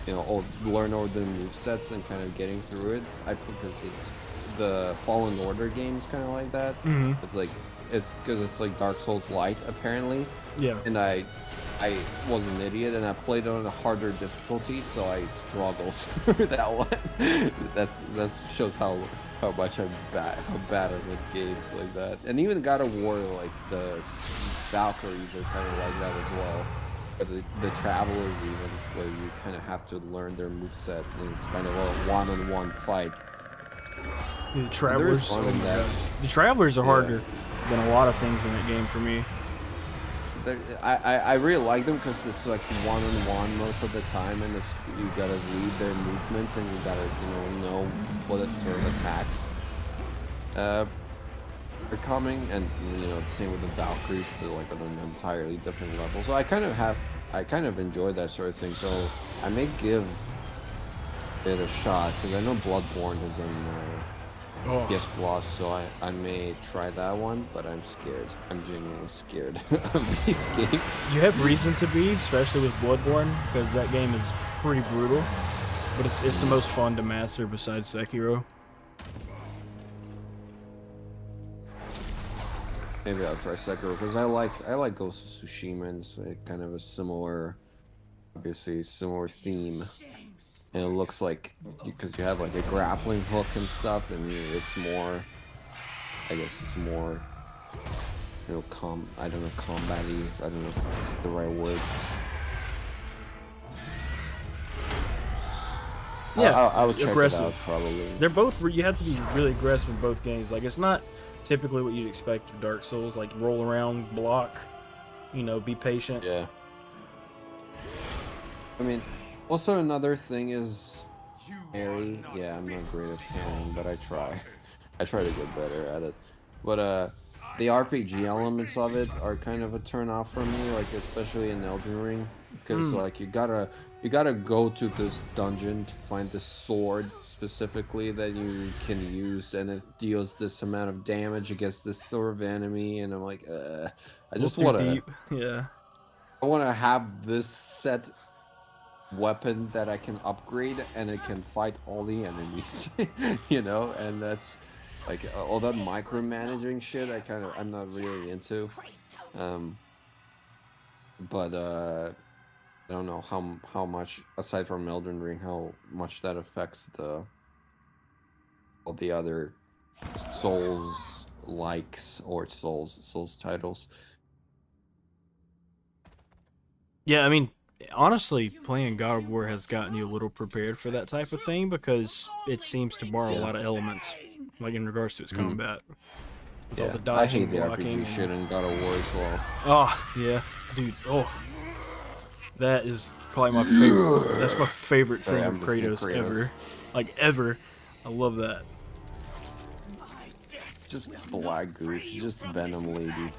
you know, learn all the movesets and kind of getting through it. Because it's the Fallen Order games kind of like that. Mm-hmm. It's like because it's like Dark Souls light apparently. Yeah. And I was an idiot and I played on a harder difficulty, so I struggled through that one. That's shows how much I'm bad, how bad I'm with games like that. And even God of War, like the Valkyries are kind of like that as well. But the Travelers even, where you kind of have to learn their moveset, and it's kind of a one-on-one fight. The Travelers, the Travelers are harder than a lot of things in that game for me. I really like them because it's like one-on-one most of the time, and you gotta read their movement and you gotta know what sort of attacks are coming, and you know the same with the Valkyries, but like on an entirely different level. So I kind of enjoy that sort of thing. So I may give it a shot because I know Bloodborne is in PS Plus, so I may try that one, but I'm scared. I'm genuinely scared of these games. You have reason to be, especially with Bloodborne, because that game is pretty brutal, but it's the most fun to master besides Sekiro. Maybe I'll try Sekiro because I like Ghost of Tsushima, and it's kind of a similar, obviously similar theme. And it looks like, because you have like a grappling hook and stuff, and it's more, I guess it's more, you know, I don't know, combat-y, I don't know if that's the right word. Yeah, I would check aggressive. it out probably. They're both, you have to be really aggressive in both games. Like, it's not typically what you'd expect of Dark Souls, like roll around, block, you know, be patient. Yeah. I mean, also another thing is parry. Yeah, I'm not great at parrying, but I try. I try to get better at it. But the RPG elements of it are kind of a turn off for me, like especially in Elden Ring, because like you gotta go to this dungeon to find the sword specifically that you can use, and it deals this amount of damage against this sort of enemy, and I'm like, I just want to, yeah, I want to have this set weapon that I can upgrade and it can fight all the enemies, you know, and that's like all that micromanaging shit I'm not really into. But I don't know how much, aside from Elden Ring, how much that affects all the other Souls likes or Souls titles. Yeah, I mean, honestly, playing God of War has gotten you a little prepared for that type of thing because it seems to borrow a Yeah. lot of elements, like in regards to its Mhm. combat. With all Yeah, the I dodging, hate the blocking, RPG shit and... in God of War as well. Oh, yeah. Dude, oh. That is probably my favorite. That's my favorite Sorry, thing of I'm just being Kratos ever. Like, ever. I love that. Just Black Goose, just Venom Lady.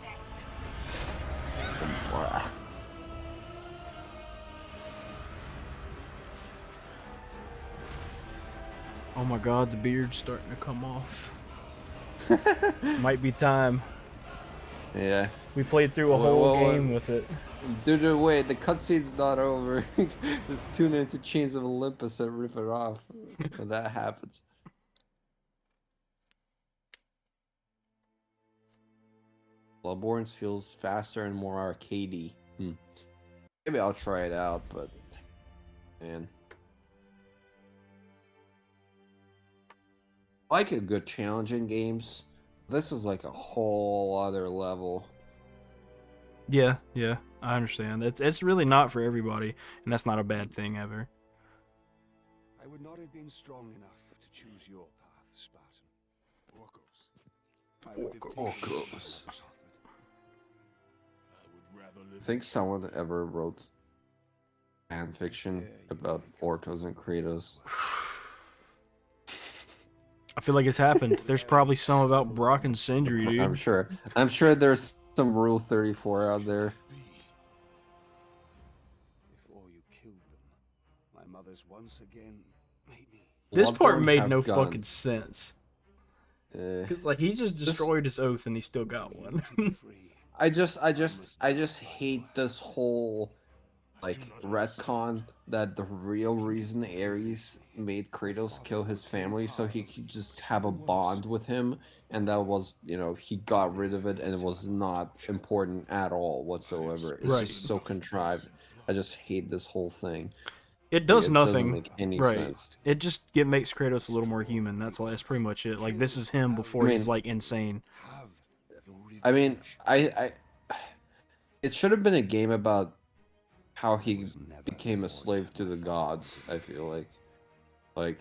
Wow. Oh my god, the beard's starting to come off. Might be time. Yeah. We played through a whole game with it. Dude, wait, the cutscene's not over. Just tune into Chains of Olympus and rip it off when that happens. Bloodborne feels faster and more arcadey. Maybe I'll try it out, but man, I like a good challenging games. This is like a whole other level. Yeah, yeah, I understand. It's really not for everybody, and that's not a bad thing ever. I would not have been strong enough to choose your path, Spartan. Orcos. I think someone ever wrote fan fiction about Orcos and Kratos. I feel like it's happened. There's probably some about Brock and Sindri, dude. I'm sure. I'm sure there's some Rule 34 out there. Before you killed them, my mother's once again made me. This part Bloodborne made have no guns. fucking sense. Because like he just destroyed his oath and he still got one. I just hate this whole like retcon that the real reason Ares made Kratos kill his family so he could just have a bond with him, and that was, you know, he got rid of it and it was not important at all whatsoever. It's Right. just so contrived. I just hate this whole thing. It does It nothing. doesn't make any right. sense. It just makes Kratos a little more human. That's pretty much it. Like this is him before he's like insane. I mean, it should have been a game about how he became a slave to the gods. I feel like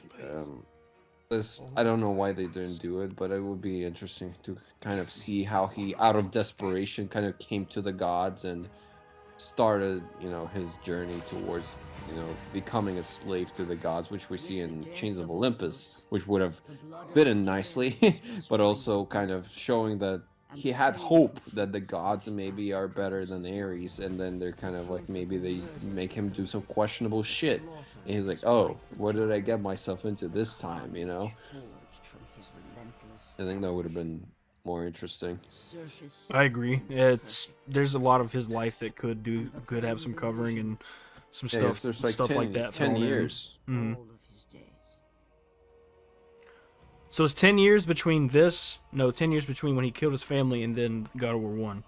this. I don't know why they didn't do it, but it would be interesting to kind of see how he, out of desperation, kind of came to the gods and started, you know, his journey towards, you know, becoming a slave to the gods, which we see in Chains of Olympus, which would have fitted nicely, but also kind of showing that he had hope that the gods maybe are better than Ares, and then they're kind of like, maybe they make him do some questionable shit, and he's like, oh, what did I get myself into this time, you know? I think that would have been more interesting. I agree. There's a lot of his life that could have some covering and some stuff there's like stuff 10, like that. 10 years. So it's 10 years between this. No, 10 years between when he killed his family and then God of War 1.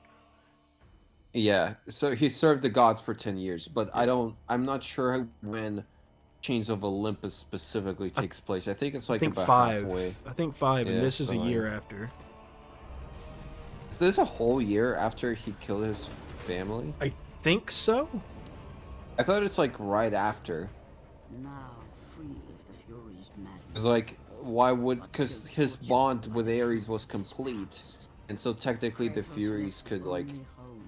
Yeah, so he served the gods for 10 years, but I'm not sure when Chains of Olympus specifically takes place. I think it's like about 5. halfway. I think 5, and Yeah, this is a something year like after. Is this a whole year after he killed his family? I think so. I thought it's like right after. Now free of the Furies' madness. It's like, why would, because his bond with Ares was complete, and so technically the Furies could like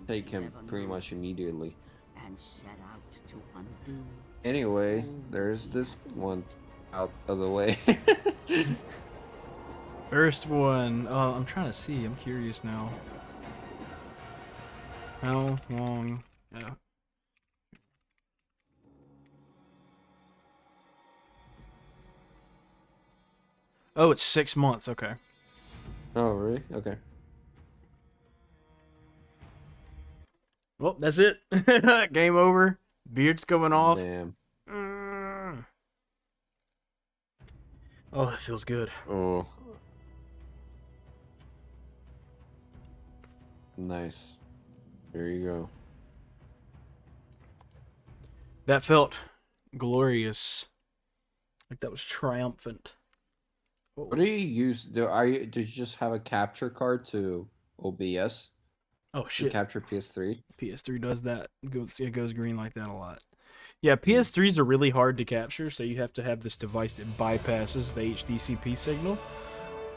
take him pretty much immediately. And set out to undo. Anyway, there's this one out of the way. First one. I'm trying to see. I'm curious now. How long? Yeah. Oh, it's 6 months. Okay. Oh, really? Okay. Well, that's it. Game over. Beard's coming off. Damn. Oh, that feels good. Oh. Nice. There you go. That felt glorious. Like that was triumphant. What do you use? Did you just have a capture card to OBS? Oh To shit. capture PS3. PS3 does that. It goes green like that a lot. Yeah, PS3s are really hard to capture, so you have to have this device that bypasses the HDCP signal,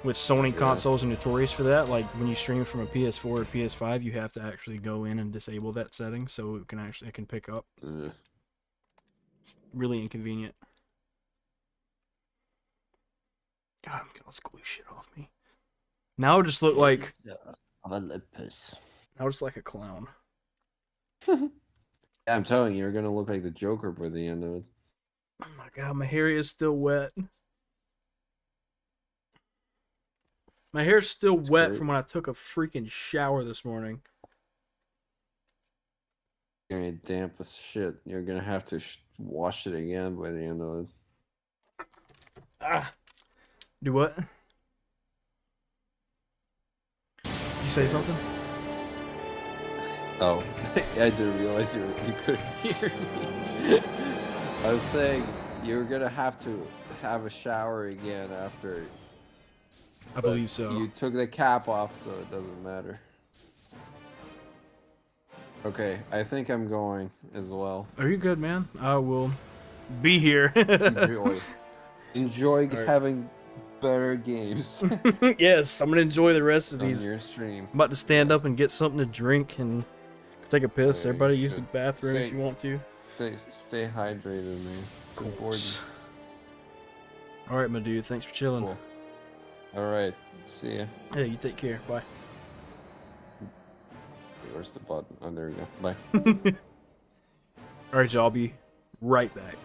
which Sony consoles are notorious for that. Like when you stream from a PS4 or PS5, you have to actually go in and disable that setting so it can pick up. It's really inconvenient. God, I'm gonna glue shit off me. Now I just look like Olympus. I was like a clown. Yeah, I'm telling you, you're gonna look like the Joker by the end of it. Oh my god, my hair is still wet. My hair's still wet from when I took a freaking shower this morning. You're gonna get damp as shit. You're gonna have to wash it again by the end of it. Ah. Do what? You say something? Oh, I didn't realize you couldn't hear me. I was saying you're gonna have to have a shower again after. I believe so. You took the cap off, so it doesn't matter. Okay, I think I'm going as well. Are you good, man? I will be here. Enjoy having better games. Yes, I'm gonna enjoy the rest of on these. your stream. I'm about to stand up and get something to drink and take a piss. Yeah, Everybody you use the should. bathroom if you want to. Stay hydrated, man. It's important. All right, my dude. Thanks for chilling. Cool. All right. See ya. Yeah, you take care. Bye. Where's the button? Oh, there we go. Bye. All right, y'all. I'll be right back.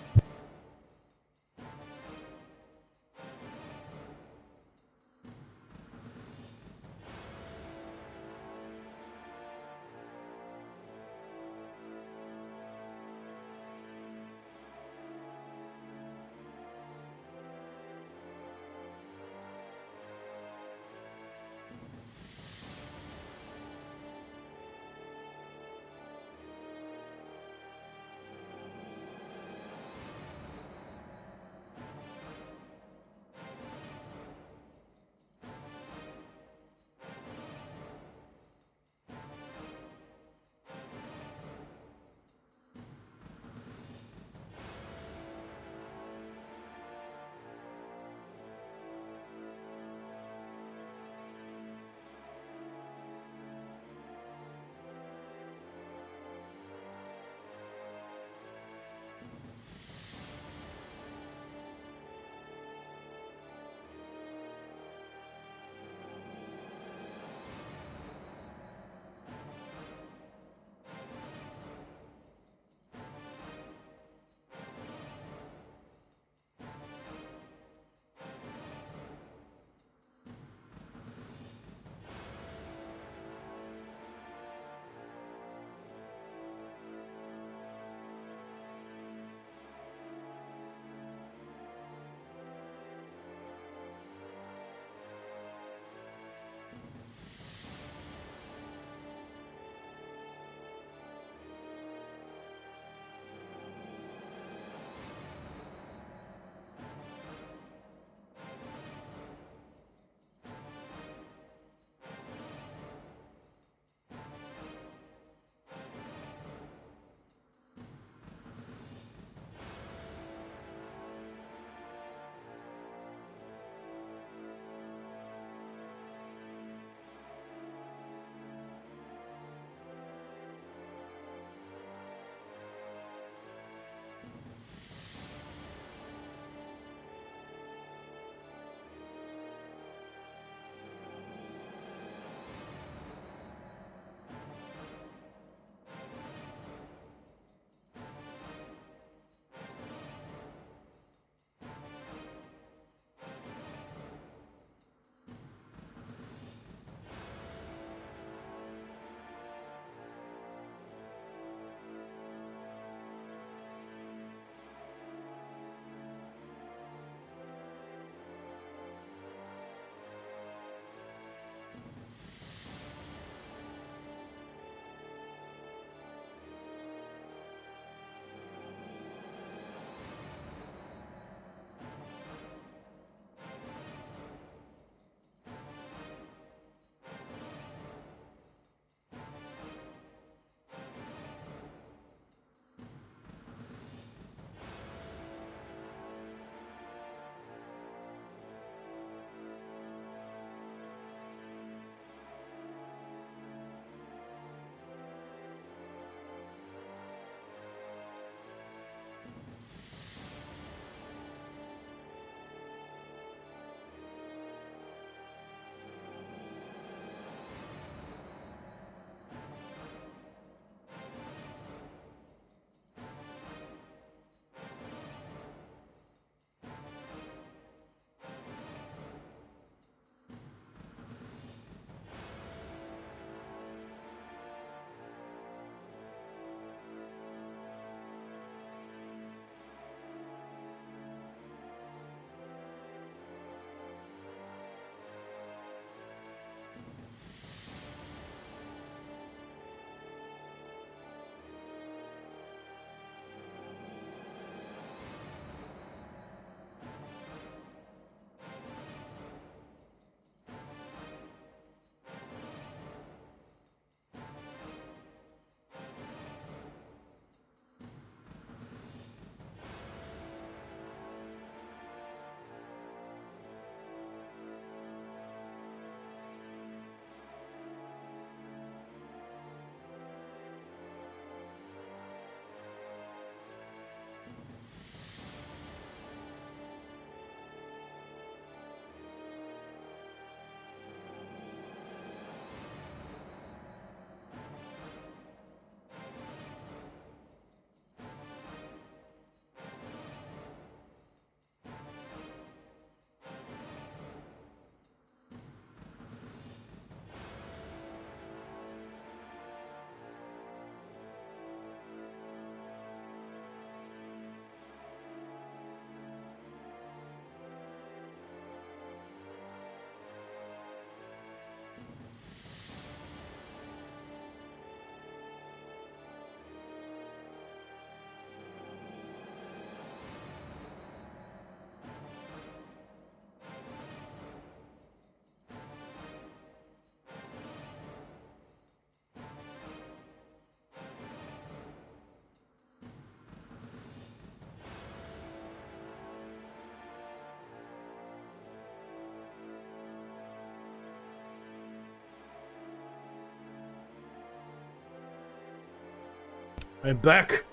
I'm back.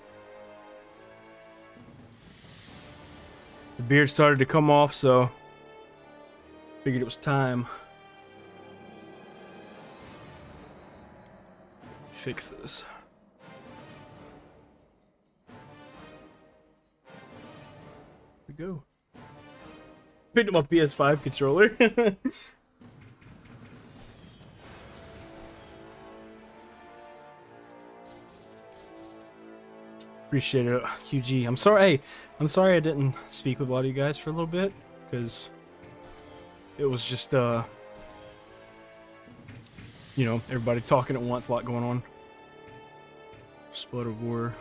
The beard started to come off, so figured it was time. Fix this. Here we go. Picked up my PS5 controller. Appreciate it, QG. I'm sorry. Hey, I'm sorry I didn't speak with a lot of you guys for a little bit, because it was just you know, everybody talking at once, a lot going on. Split of War.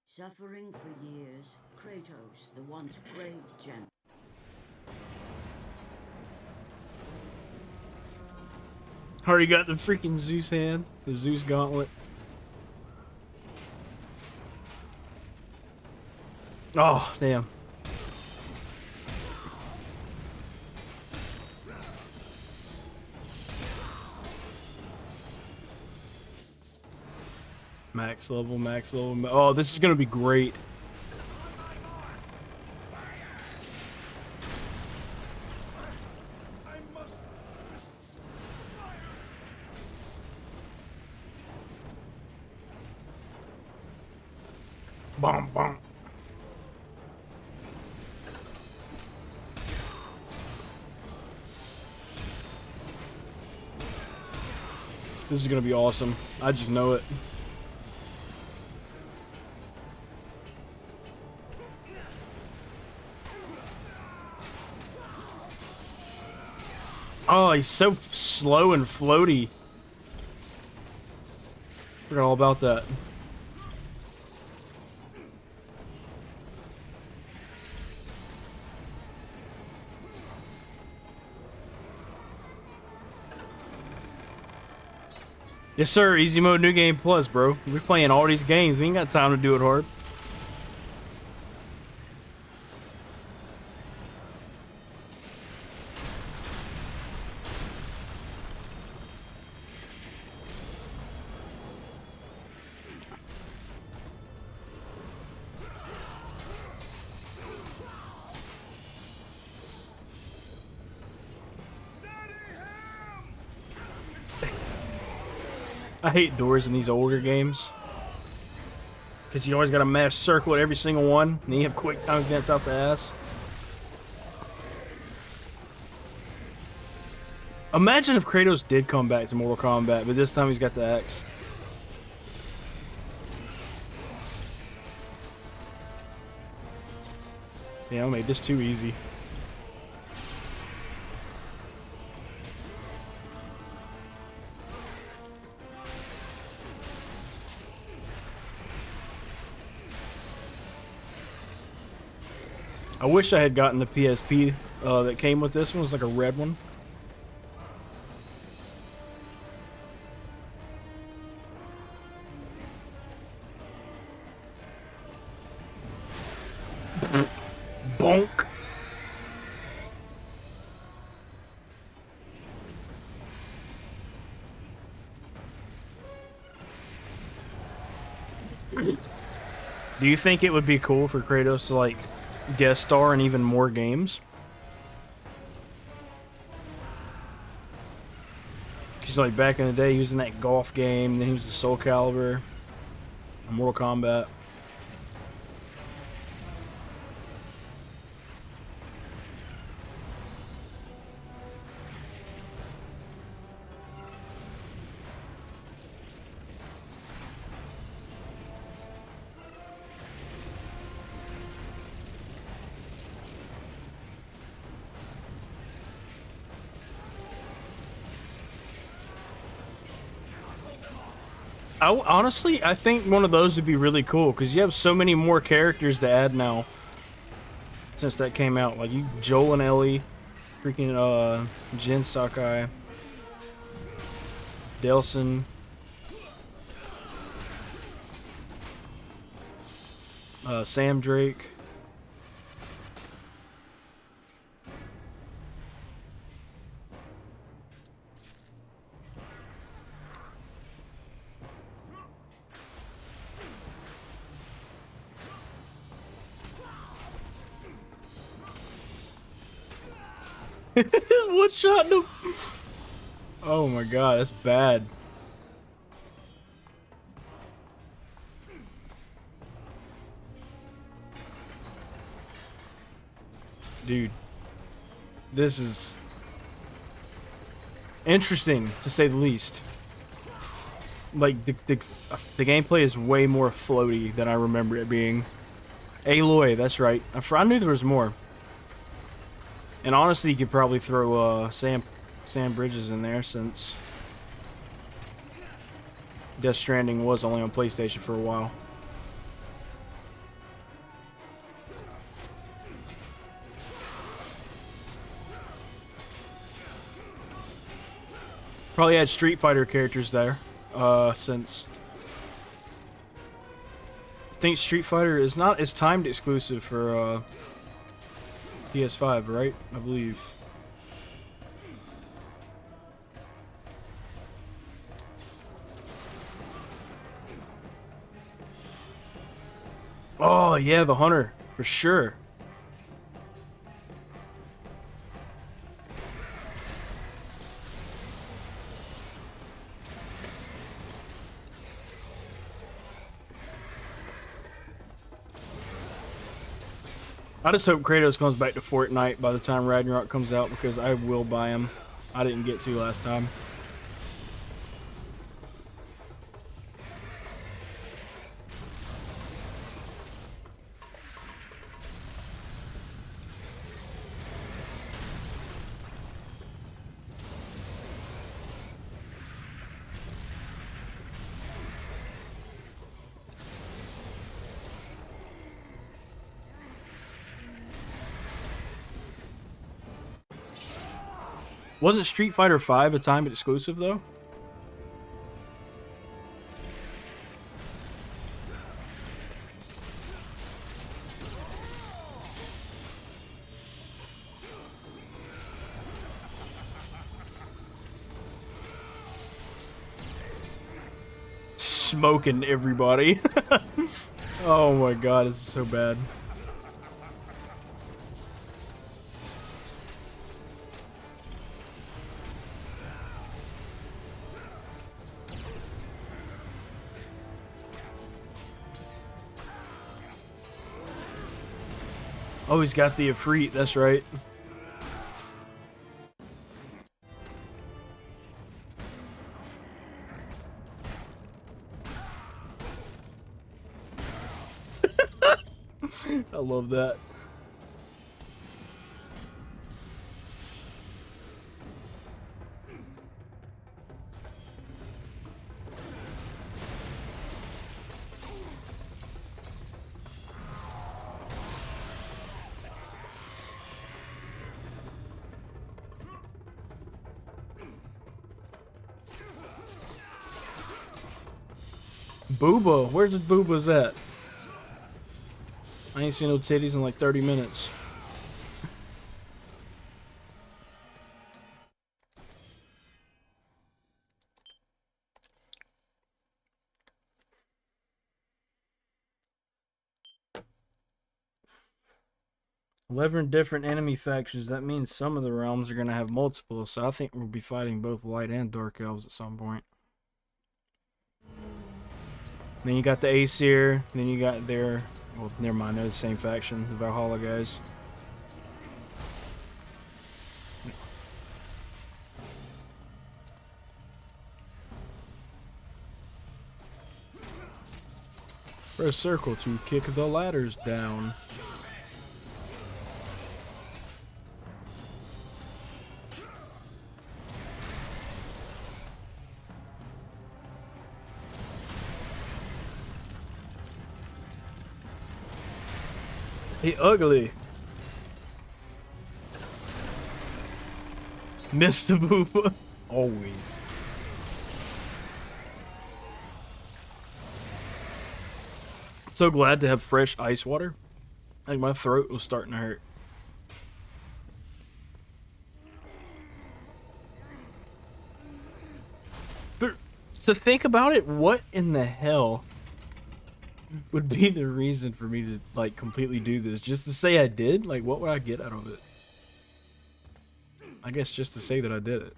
Suffering for years, Kratos, the once great general. Already got the freaking Zeus hand, the Zeus gauntlet. Oh, damn. Max level, max level. Oh, this is gonna be great. Bum, bum. This is gonna be awesome. I just know it. Oh, he's so slow and floaty. Forgot all about that. Yes, sir. Easy mode, new game plus, bro. We're playing all these games. We ain't got time to do it hard. I hate doors in these older games. Because you always got to mash circle at every single one. And then you have quick time events out the ass. Imagine if Kratos did come back to Mortal Kombat, but this time he's got the axe. Yeah, I made this too easy. I wish I had gotten the PSP that came with this one. It was like a red one. Bonk. Do you think it would be cool for Kratos to like guest star in even more games? Because like back in the day he was in that golf game, then he was the Soul Calibur, Mortal Kombat. Honestly, I think one of those would be really cool because you have so many more characters to add now since that came out. Like you, Joel and Ellie, freaking Jin Sakai, Delson. Sam Drake. One shot him. Oh my god, that's bad. Dude, this is interesting to say the least. Like the gameplay is way more floaty than I remember it being. Aloy, that's right. I knew there was more. And honestly, you could probably throw Sam Bridges in there since Death Stranding was only on PlayStation for a while. Probably had Street Fighter characters there, since I think Street Fighter is timed exclusive for PS5, right? I believe. Oh yeah, the Hunter for sure. I just hope Kratos comes back to Fortnite by the time Ragnarok comes out, because I will buy him. I didn't get to last time. Wasn't Street Fighter V a timed exclusive though? Smoking everybody. Oh my god, this is so bad. Oh, he's got the Ifrit, that's right. I love that. Booba, where's the Boobas at? I ain't seen no titties in like 30 minutes. 11 different enemy factions. That means some of the realms are going to have multiple, so I think we'll be fighting both light and dark elves at some point. Then you got the Aesir, then you got their... Well, never mind, they're the same faction, the Valhalla guys. Press circle to kick the ladders down. He ugly. Mr. Booba. Always. So glad to have fresh ice water. Like my throat was starting to hurt. To think about it, what in the hell would be the reason for me to like completely do this? Just to say I did? Like what would I get out of it? I guess just to say that I did it.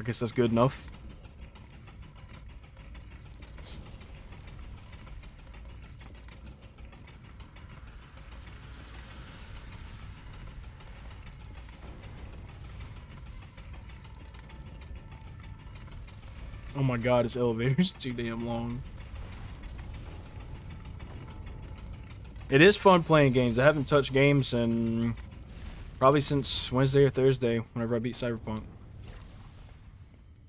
I guess that's good enough. Oh my god, this elevator's too damn long. It is fun playing games. I haven't touched games in probably since Wednesday or Thursday, whenever I beat Cyberpunk.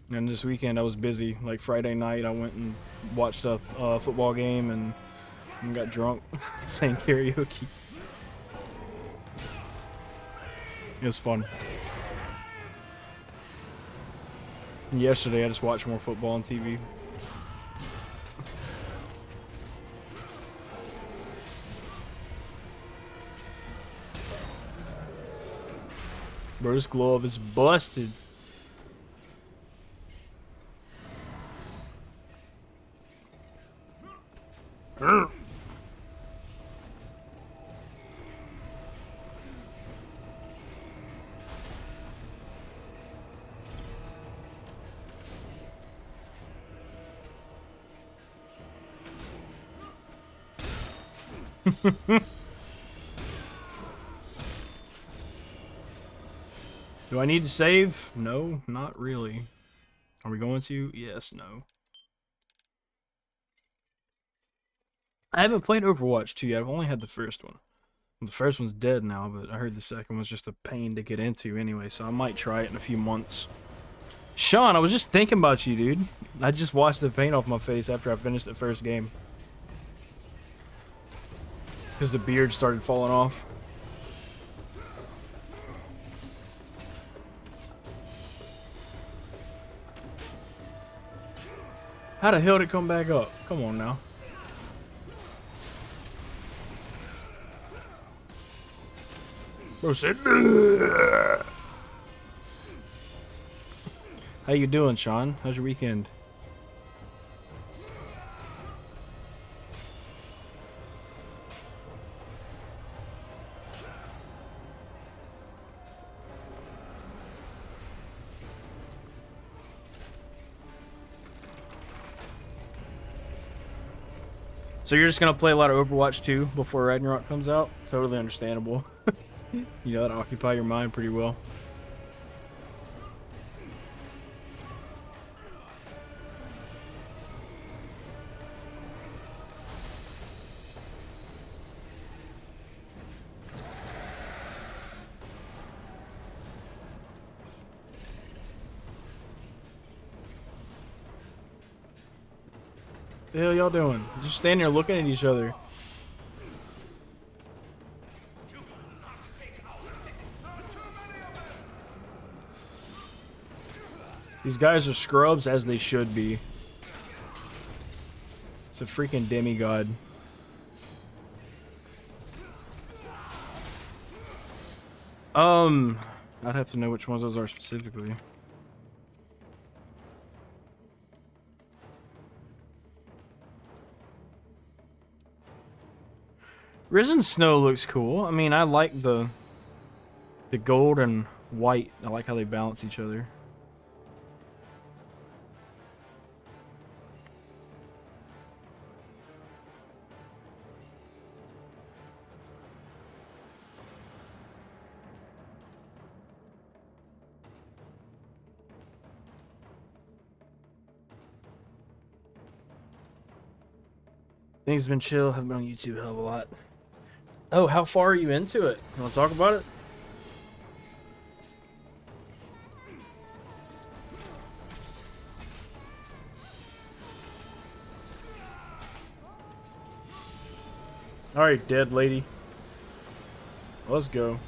And this weekend I was busy. Like Friday night I went and watched a football game and got drunk sang karaoke. It was fun. And yesterday I just watched more football on TV. Bro, this glove is busted. Do I need to save? No, not really. Are we going to? Yes, no. I haven't played Overwatch 2 yet. I've only had the first one. The first one's dead now, but I heard the second one's just a pain to get into anyway, so I might try it in a few months. Sean, I was just thinking about you, dude. I just washed the paint off my face after I finished the first game. Because the beard started falling off. How the hell did it come back up? Come on now. Bro said, "Ugh." How you doing, Sean? How's your weekend? So you're just gonna play a lot of Overwatch 2 before Ragnarok comes out? Totally understandable. You know, that'll occupy your mind pretty well. The hell y'all doing? Just standing there looking at each other. These guys are scrubs, as they should be. It's a freaking demigod. I'd have to know which ones those are specifically. Risen Snow looks cool. I mean, I like the gold and white. I like how they balance each other. Things have been chill. Haven't been on YouTube a hell of a lot. Oh, how far are you into it? You want to talk about it? Alright, dead lady. Let's go.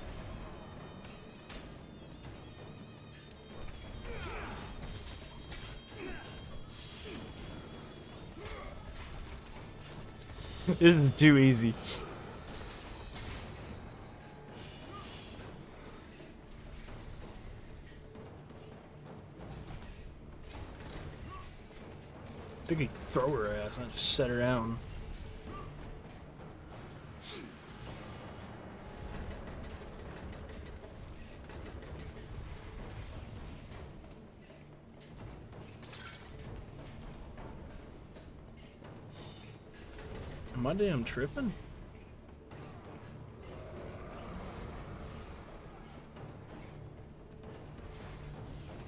This is too easy. I think he throw her ass, not just set her down. Am I damn tripping?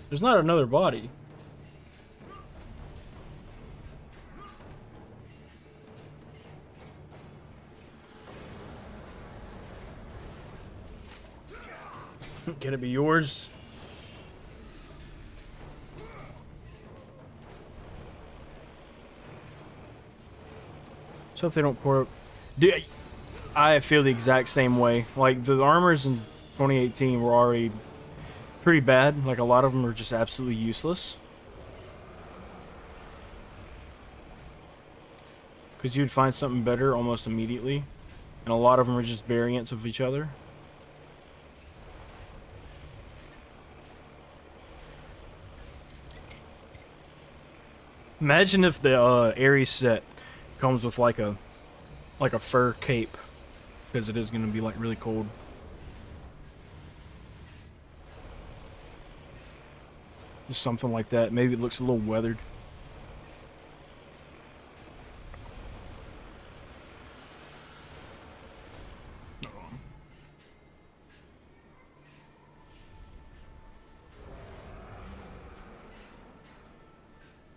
There's not another body. Can it be yours? So if they don't pour... Dude, I feel the exact same way. Like, the armors in 2018 were already pretty bad. Like, a lot of them are just absolutely useless. Because you'd find something better almost immediately. And a lot of them are just variants of each other. Imagine if the Ares set comes with like a fur cape, because it is going to be like really cold. Just something like that. Maybe it looks a little weathered.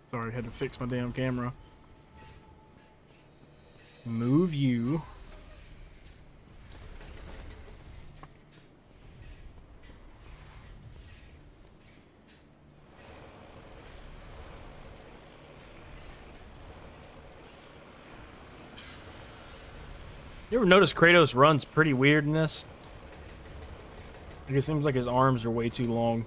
Sorry, I had to fix my damn camera. Move you. You ever notice Kratos runs pretty weird in this? Like, it seems like his arms are way too long.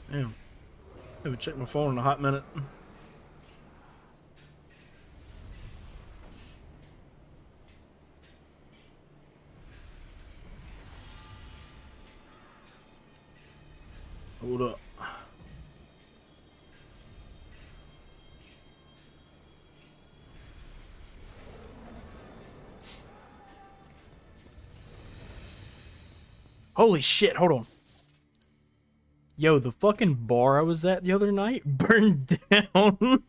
Damn. I haven't checked my phone in a hot minute. Hold up. Holy shit, hold on. Yo, the fucking bar I was at the other night burned down.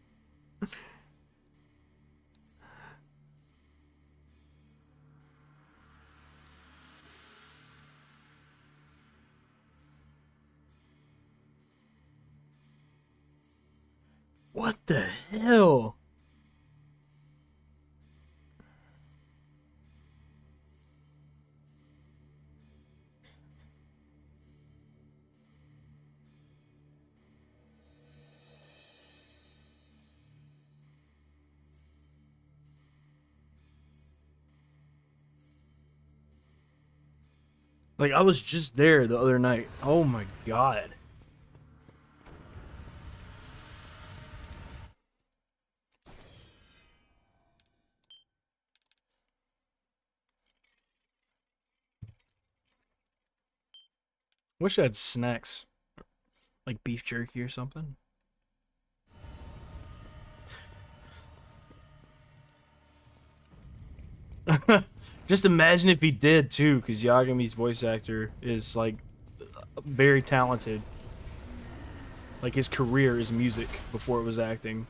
What the hell? Like, I was just there the other night. Oh my god. Wish I had snacks. Like beef jerky or something. Just imagine if he did too, because Yagami's voice actor is like very talented. Like his career is music before it was acting.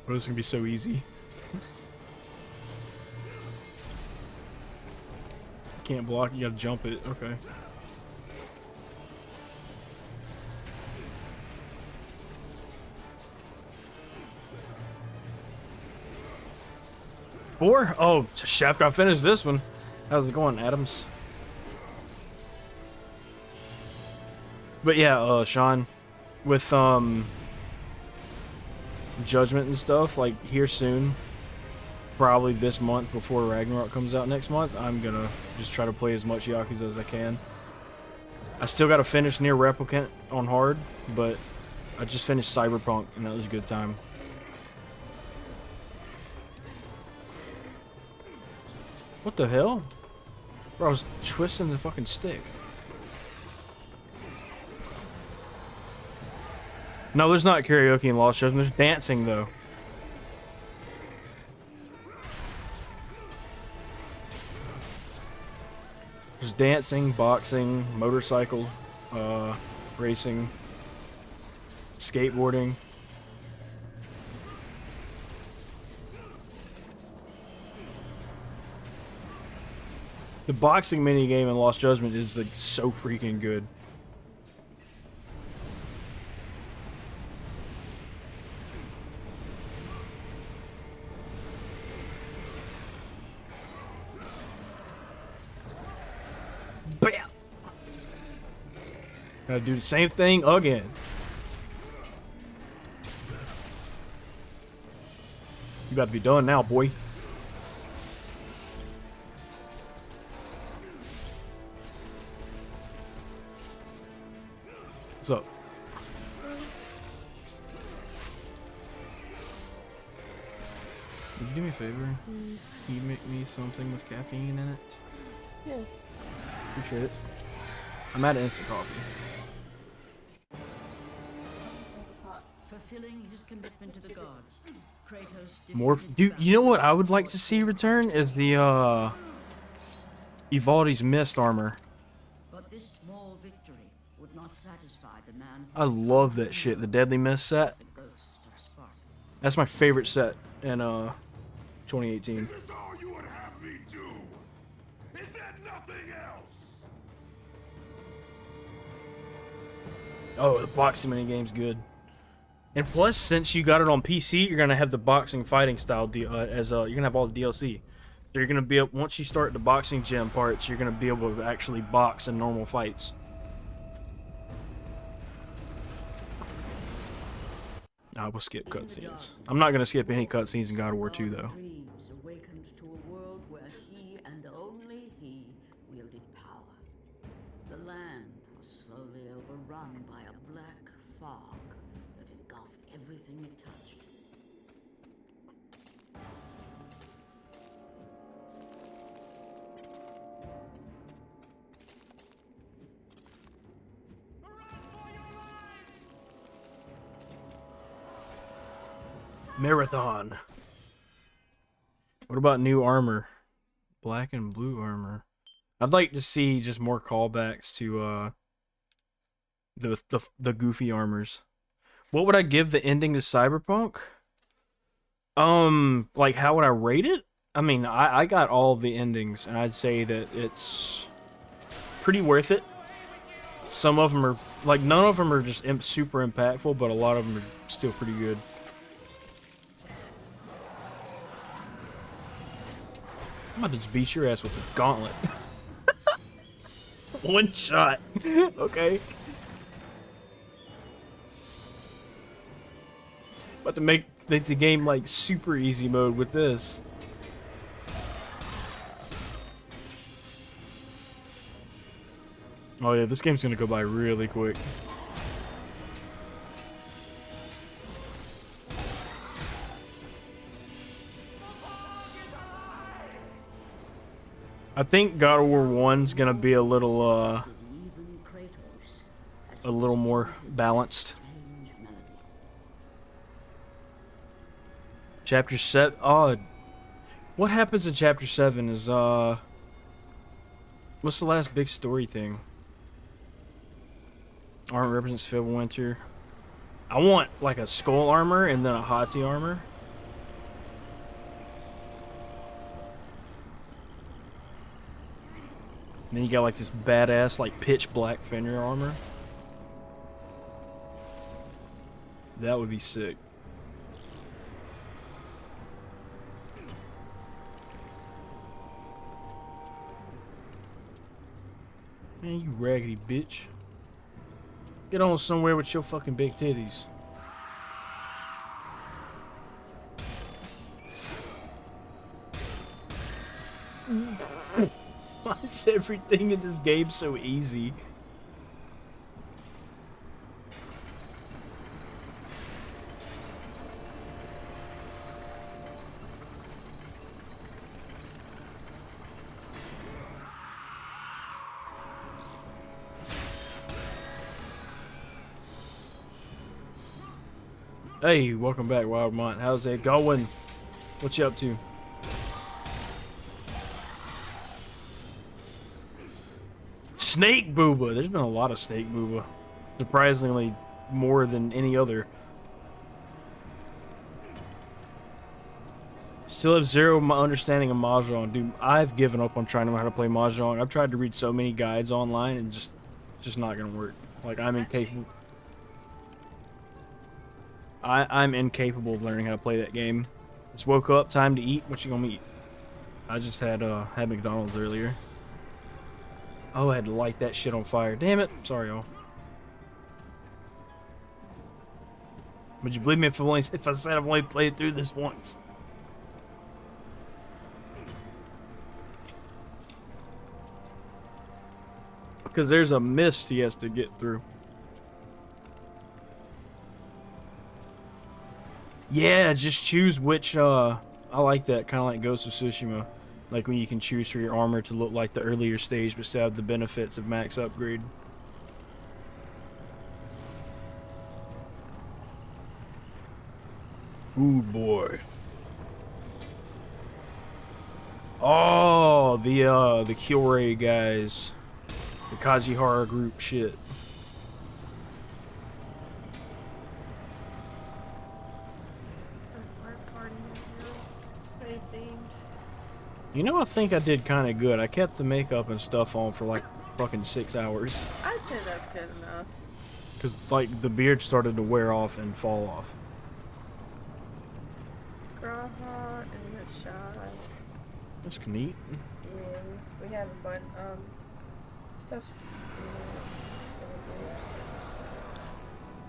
Oh, this is gonna be so easy. can't block, you gotta jump it. Okay. Four? Oh, Chef got finished this one. How's it going, Adams? But yeah, Sean, with Judgment and stuff, like here soon, probably this month before Ragnarok comes out next month, I'm gonna just try to play as much Yakuza as I can. I still gotta finish Near Replicant on hard, but I just finished Cyberpunk and that was a good time. What the hell? Bro, I was twisting the fucking stick. No, there's not karaoke in Lost Judgment. There's dancing, though. There's dancing, boxing, motorcycle, racing, skateboarding. The boxing minigame in Lost Judgment is like so freaking good. Bam! Gotta do the same thing again. You gotta be done now, boy. What's up? Would you do me a favor? Can you make me something with caffeine in it? Yeah. Appreciate it. I'm at instant coffee. Fulfilling his commitment to the gods, Kratos More, dude. You know what I would like to see return is the Evaldi's mist armor. But this small victory would not satisfy the man. I love that shit. The Deadly Mist set. That's my favorite set in 2018. Is this all you would have me do? Is that nothing else? Oh, the boxing minigame's good. And plus, since you got it on PC, you're gonna have the boxing fighting style you're gonna have all the DLC. So you're gonna be able, once you start the boxing gym parts, you're gonna be able to actually box in normal fights. I will skip cutscenes. I'm not gonna skip any cutscenes in God of War 2 though. Dreams awakened to a world where he and only he wielded power. The land was slowly overrun by a black fog that engulfed everything it touched. Marathon. What about new armor? Black and blue armor. I'd like to see just more callbacks to the goofy armors. What would I give the ending to Cyberpunk? Like how would I rate it? I mean, I got all of the endings and I'd say that it's pretty worth it. Some of them are like none of them are just super impactful, but a lot of them are still pretty good. I'm about to just beat your ass with a gauntlet. One shot. Okay. About to make the game like super easy mode with this. Oh yeah, this game's gonna go by really quick. I think God of War 1's gonna be a little more balanced. Chapter 7. Oh, what happens in Chapter 7 is what's the last big story thing? Armor represents Fimbulwinter. I want like a skull armor and then a Hati armor. And then you got like this badass like pitch black Fenrir armor. That would be sick. Man, you raggedy bitch. Get on somewhere with your fucking big titties. Why is everything in this game so easy? Hey, welcome back, Wildmont. How's it going? What you up to? Snake Booba. There's been a lot of Snake Booba. Surprisingly, more than any other. Still have zero understanding of Mahjong. Dude, I've given up on trying to know how to play Mahjong. I've tried to read so many guides online and just not gonna work. Like, I'm incapable. I'm incapable of learning how to play that game. Just woke up, time to eat. What you gonna eat? I just had McDonald's earlier. Oh, I had to light that shit on fire. Damn it. Sorry, y'all. Would you believe me if I said I've only played through this once? Because there's a mist he has to get through. Yeah, just choose which, I like that, kind of like Ghost of Tsushima. Like when you can choose for your armor to look like the earlier stage, but still have the benefits of max upgrade. Food boy. Oh, the Kyorei guys. The Kajihara group shit. You know, I think I did kind of good. I kept the makeup and stuff on for like fucking 6 hours. I'd say that's good enough. Because, like, the beard started to wear off and fall off. Graha and the shot. That's neat. Yeah, we having fun. Stuff's.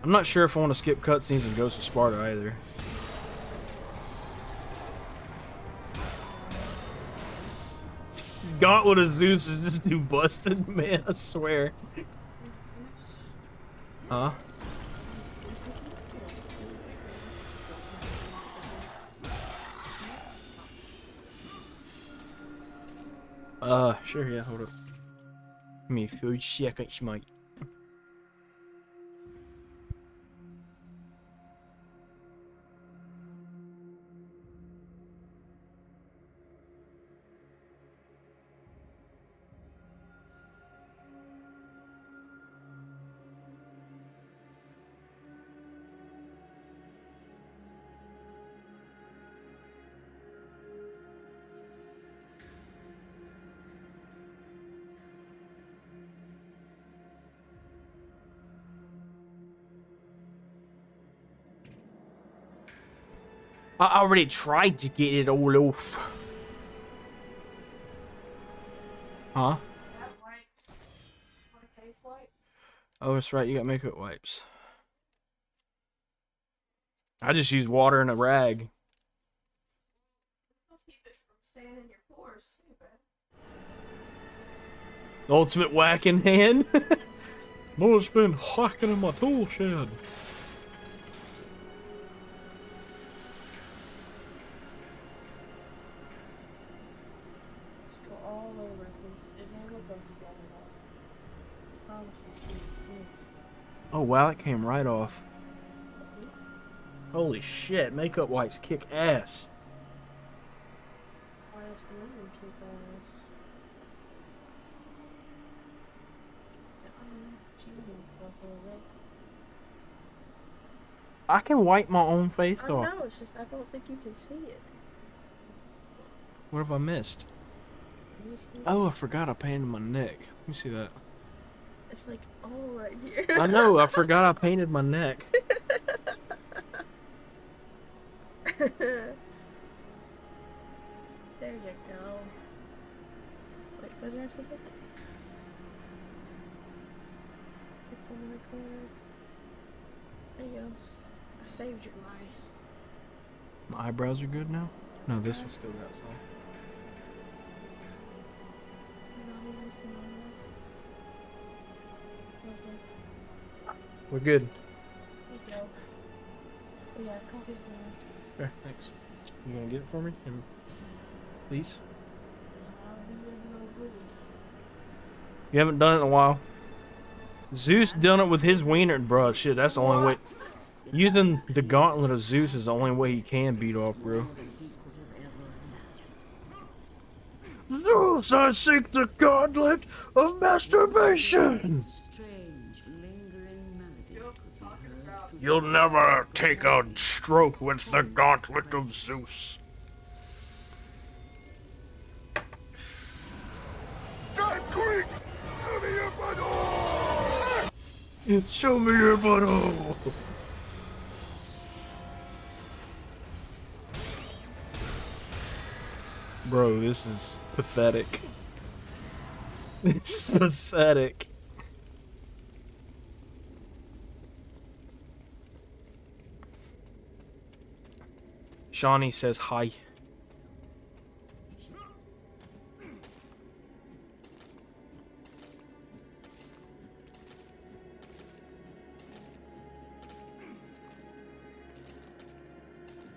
I'm not sure if I want to skip cutscenes in Ghost of Sparta either. Gauntlet of Zeus is just too busted, man, I swear. Huh? Sure, yeah, hold up. Give me a few seconds, mate. I already tried to get it all off. Huh? Oh, that's right. You got makeup wipes. I just use water and a rag. The ultimate whacking hand. No, it's been hacking in my tool shed. Oh wow, it came right off. Holy shit, makeup wipes kick ass. I can wipe my own face off. It's just I don't think you can see it. What have I missed? Oh, I forgot I painted my neck. Let me see that. It's like all right here. I know, I forgot I painted my neck. There you go. Wait, was there supposed to? It's on the corner. There you go. I saved your life. My eyebrows are good now? No, this one's still got some. We're good. Let's go. Oh yeah, coffee's going. There, thanks. You gonna get it for me? Please? You haven't done it in a while. Zeus done it with his wiener, bro. Shit, that's the only way. Using the gauntlet of Zeus is the only way he can beat off, bro. Zeus, I seek the gauntlet of masturbation. You'll never take a stroke with the gauntlet of Zeus. God, quick! Show me your butthole! Show me your butthole! Bro, this is pathetic. This is pathetic. Shawnee says hi.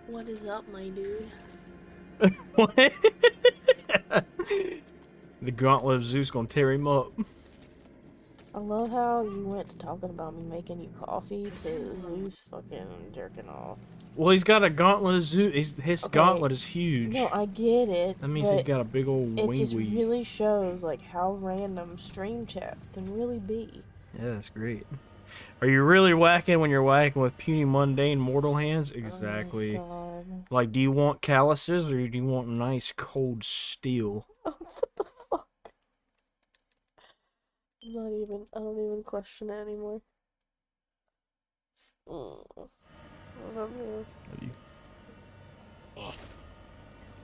What is up, my dude? What? The gauntlet of Zeus gonna tear him up. I love how you went to talking about me making you coffee to Zeus fucking jerking off. Well, he's got a gauntlet of Zeus. His gauntlet is huge. No, I get it. That means he's got a big old wing. It just really shows like how random stream chats can really be. Yeah, that's great. Are you really whacking when you're whacking with puny, mundane, mortal hands? Exactly. Oh, God. Like, do you want calluses or do you want nice, cold steel? Oh, what the fuck? I don't even question it anymore. I love you.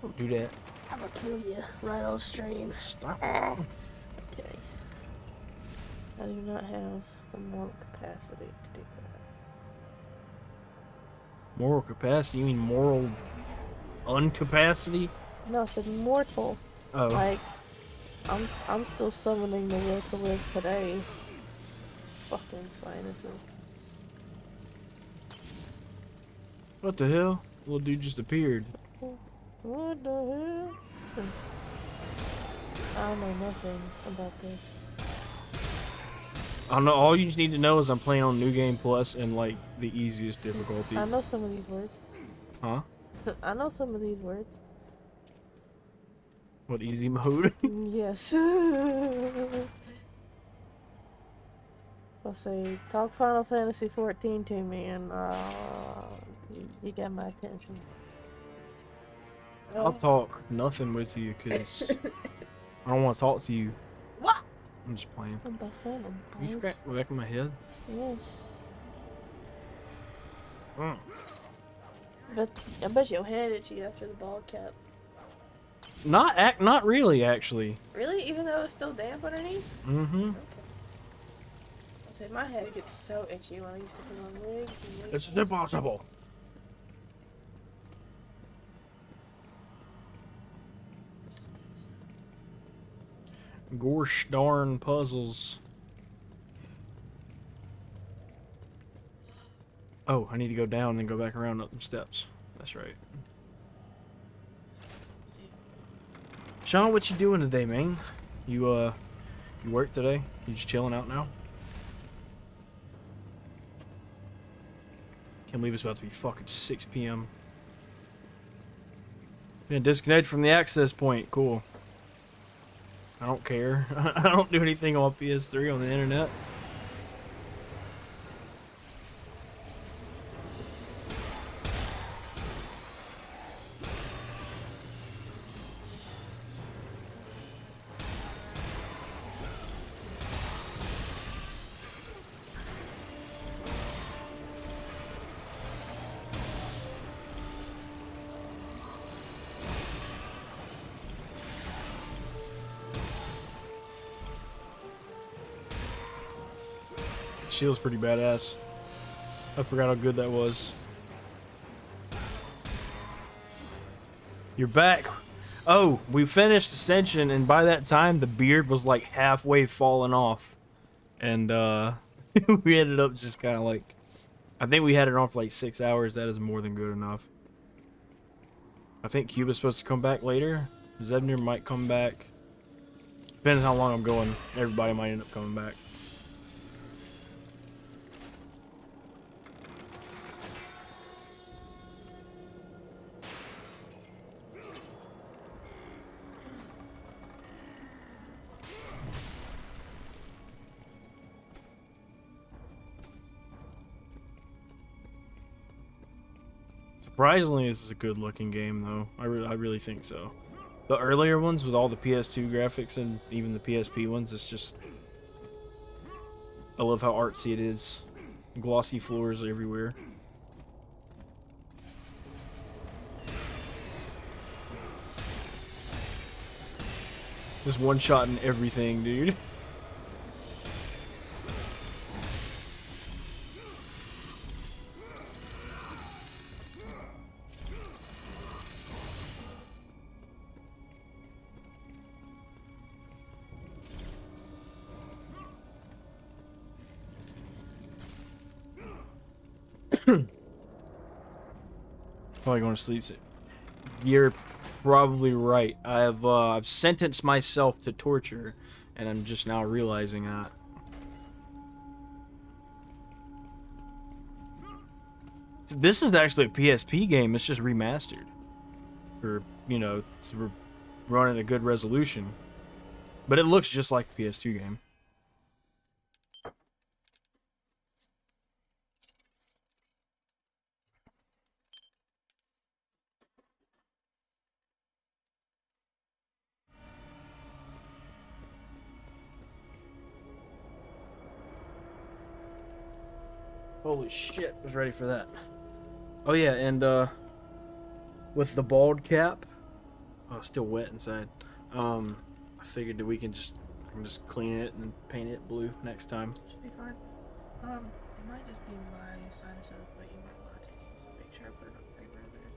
Don't do that. I'm gonna kill you right on stream. Stop. Okay. I do not have the moral capacity to do that. Moral capacity? You mean moral uncapacity? No, I said mortal. Oh. Like, I'm still summoning the will to live today. Fucking sinuses. What the hell? Little dude just appeared. What the hell? I don't know nothing about this. I don't know. All you just need to know is I'm playing on New Game Plus and like the easiest difficulty. I know some of these words. Huh? I know some of these words. What, easy mode? Yes. I'll say, talk Final Fantasy 14 to me and you got my attention. I'll talk nothing with you because I don't want to talk to you. What? I'm just playing. I'm by saying You scratch the back of my head? Yes. Mm. But I bet your head itchy after the ball cap. Not really, actually. Really? Even though it's still damp underneath? Mm-hmm. Okay. I say my head gets so itchy when I used to put on wigs and wigs. It's impossible. Gosh darn puzzles. Oh, I need to go down and then go back around up them steps. That's right. Sean, what you doing today, man? You work today? You just chilling out now? Can't believe it's about to be fucking 6 p.m. Been disconnected from the access point. Cool. I don't care. I don't do anything on PS3 on the internet. Shield's pretty badass. I forgot how good that was. You're back. Oh, we finished Ascension, and by that time, the beard was like halfway falling off. And, we ended up just kind of like... I think we had it on for like 6 hours. That is more than good enough. I think Cuba's supposed to come back later. Zebner might come back. Depending on how long I'm going, everybody might end up coming back. Surprisingly, this is a good-looking game, though. I really think so. The earlier ones with all the PS2 graphics and even the PSP ones, it's just... I love how artsy it is. Glossy floors everywhere. Just one-shotting everything, dude. Probably going to sleep soon. You're probably right. I've sentenced myself to torture, and I'm just now realizing that. This is actually a PSP game. It's just remastered. For, you know, it's running a good resolution. But it looks just like a PS2 game. Holy shit, was ready for that. Oh yeah, and with the bald cap, oh, it's still wet inside. I figured that we can just clean it and paint it blue next time. Should be fine. It might just be my sinuses, but you might want to taste it, so make sure I put enough flavor in there.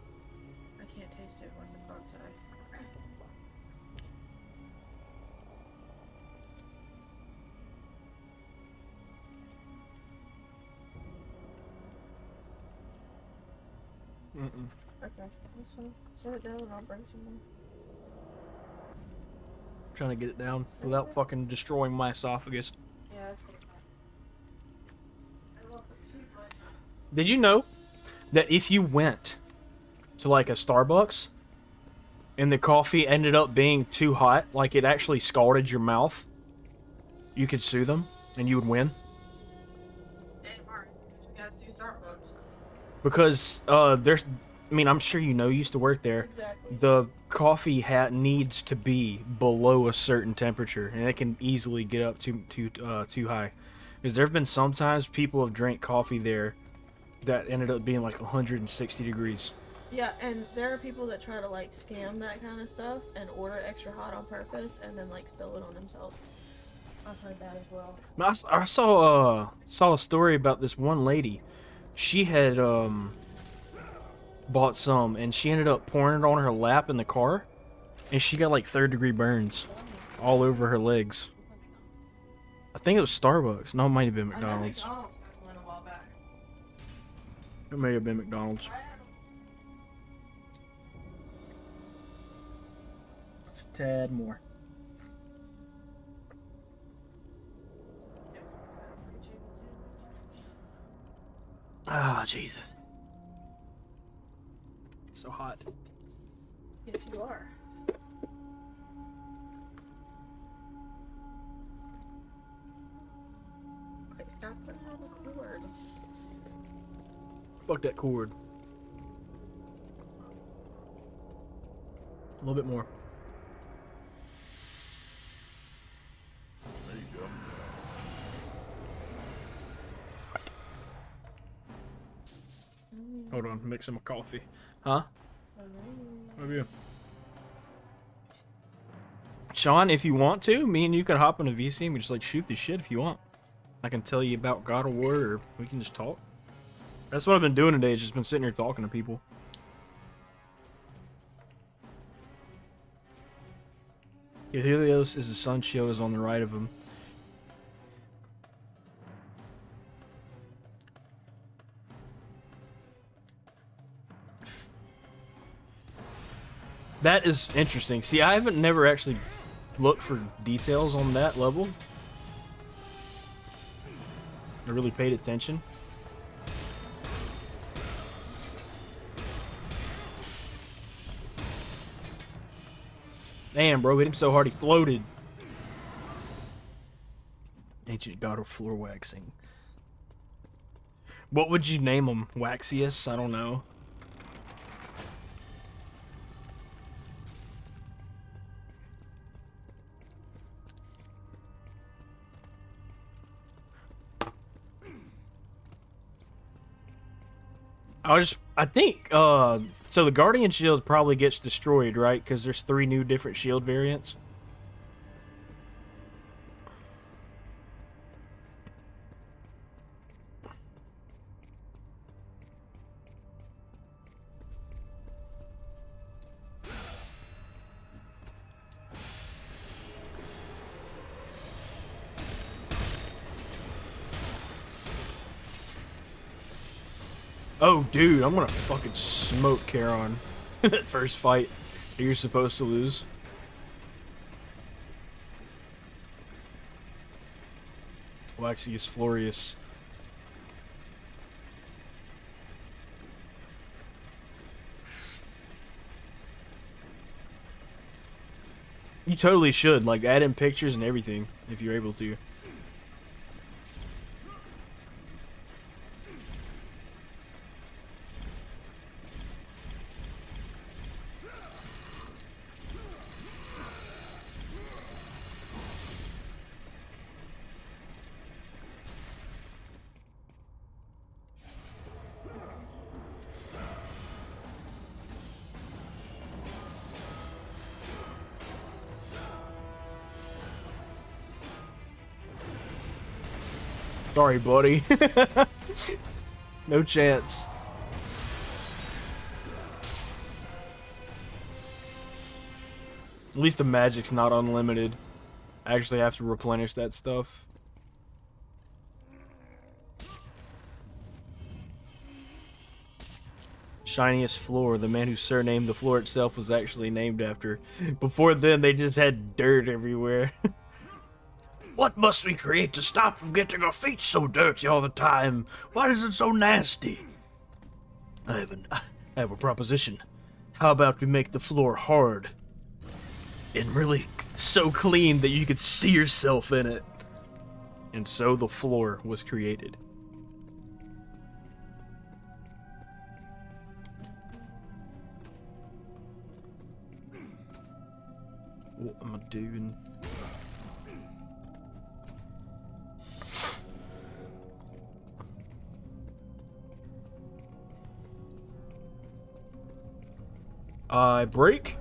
I can't taste it when the fog's high. Okay, that's fine. Set it down and I'll bring some more. Trying to get it down without fucking destroying my esophagus. Yeah, that's fine. I don't want it too much. Did you know that if you went to like a Starbucks and the coffee ended up being too hot, like it actually scalded your mouth, you could sue them and you would win? Damn, alright. We gotta sue Starbucks. Because there's, I mean, I'm sure you know, you used to work there. Exactly. The coffee needs to be below a certain temperature, and it can easily get up too high. Because there have been sometimes people have drank coffee there that ended up being like 160 degrees. Yeah, and there are people that try to like scam that kind of stuff and order extra hot on purpose and then like spill it on themselves. I've heard that as well. I saw a story about this one lady. She had bought some, and she ended up pouring it on her lap in the car, and she got like 3rd-degree burns all over her legs. I think it was Starbucks. No, it might have been McDonald's. It may have been McDonald's. It's a tad more. Ah, Jesus. So hot. Yes, you are. Wait, stop putting it on the cord. Fuck that cord. A little bit more. There you go. Hold on, make some coffee. Huh? Love you. Sean, if you want to, me and you can hop on a VC and we just like shoot this shit if you want. I can tell you about God of War, or we can just talk. That's what I've been doing today, just been sitting here talking to people. Helios is the sun shield is on the right of him. That is interesting. See, I haven't never actually looked for details on that level. I really paid attention. Damn, bro, hit him so hard he floated. Ancient god of floor waxing. What would you name him? Waxius? I don't know. I think, so the Guardian Shield probably gets destroyed, right? Because there's 3 new different shield variants. Oh, dude, I'm gonna fucking smoke Charon. That first fight that you're supposed to lose. Waxius Florius. You totally should, like, add in pictures and everything, if you're able to. Sorry, buddy. No chance. At least the magic's not unlimited. I actually have to replenish that stuff. Shiniest floor, the man whose surname the floor itself was actually named after. Before then, they just had dirt everywhere. What must we create to stop from getting our feet so dirty all the time? Why is it so nasty? I have a proposition. How about we make the floor hard? And really so clean that you could see yourself in it. And so the floor was created. What am I doing? I break.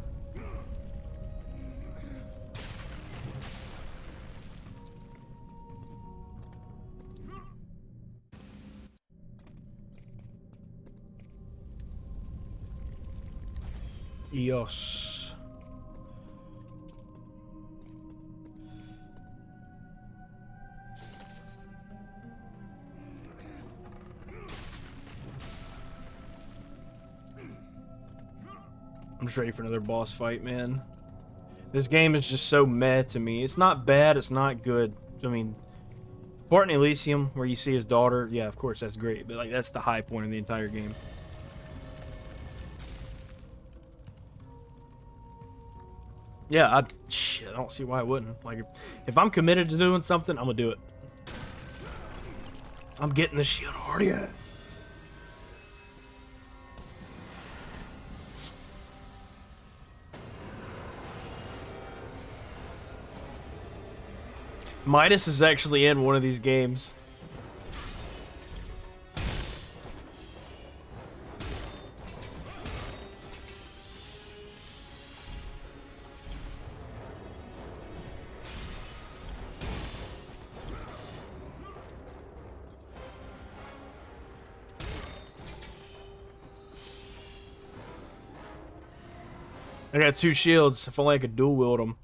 Eos. I'm just ready for another boss fight, man. This game is just so meh to me. It's not bad, it's not good. I mean, Spartan Elysium, where you see his daughter, yeah, of course, that's great. But, like, that's the high point of the entire game. Yeah, I don't see why I wouldn't. Like, if I'm committed to doing something, I'm gonna do it. I'm getting the shield hard, yeah. Midas is actually in one of these games. I got 2 shields. If only I could dual wield them.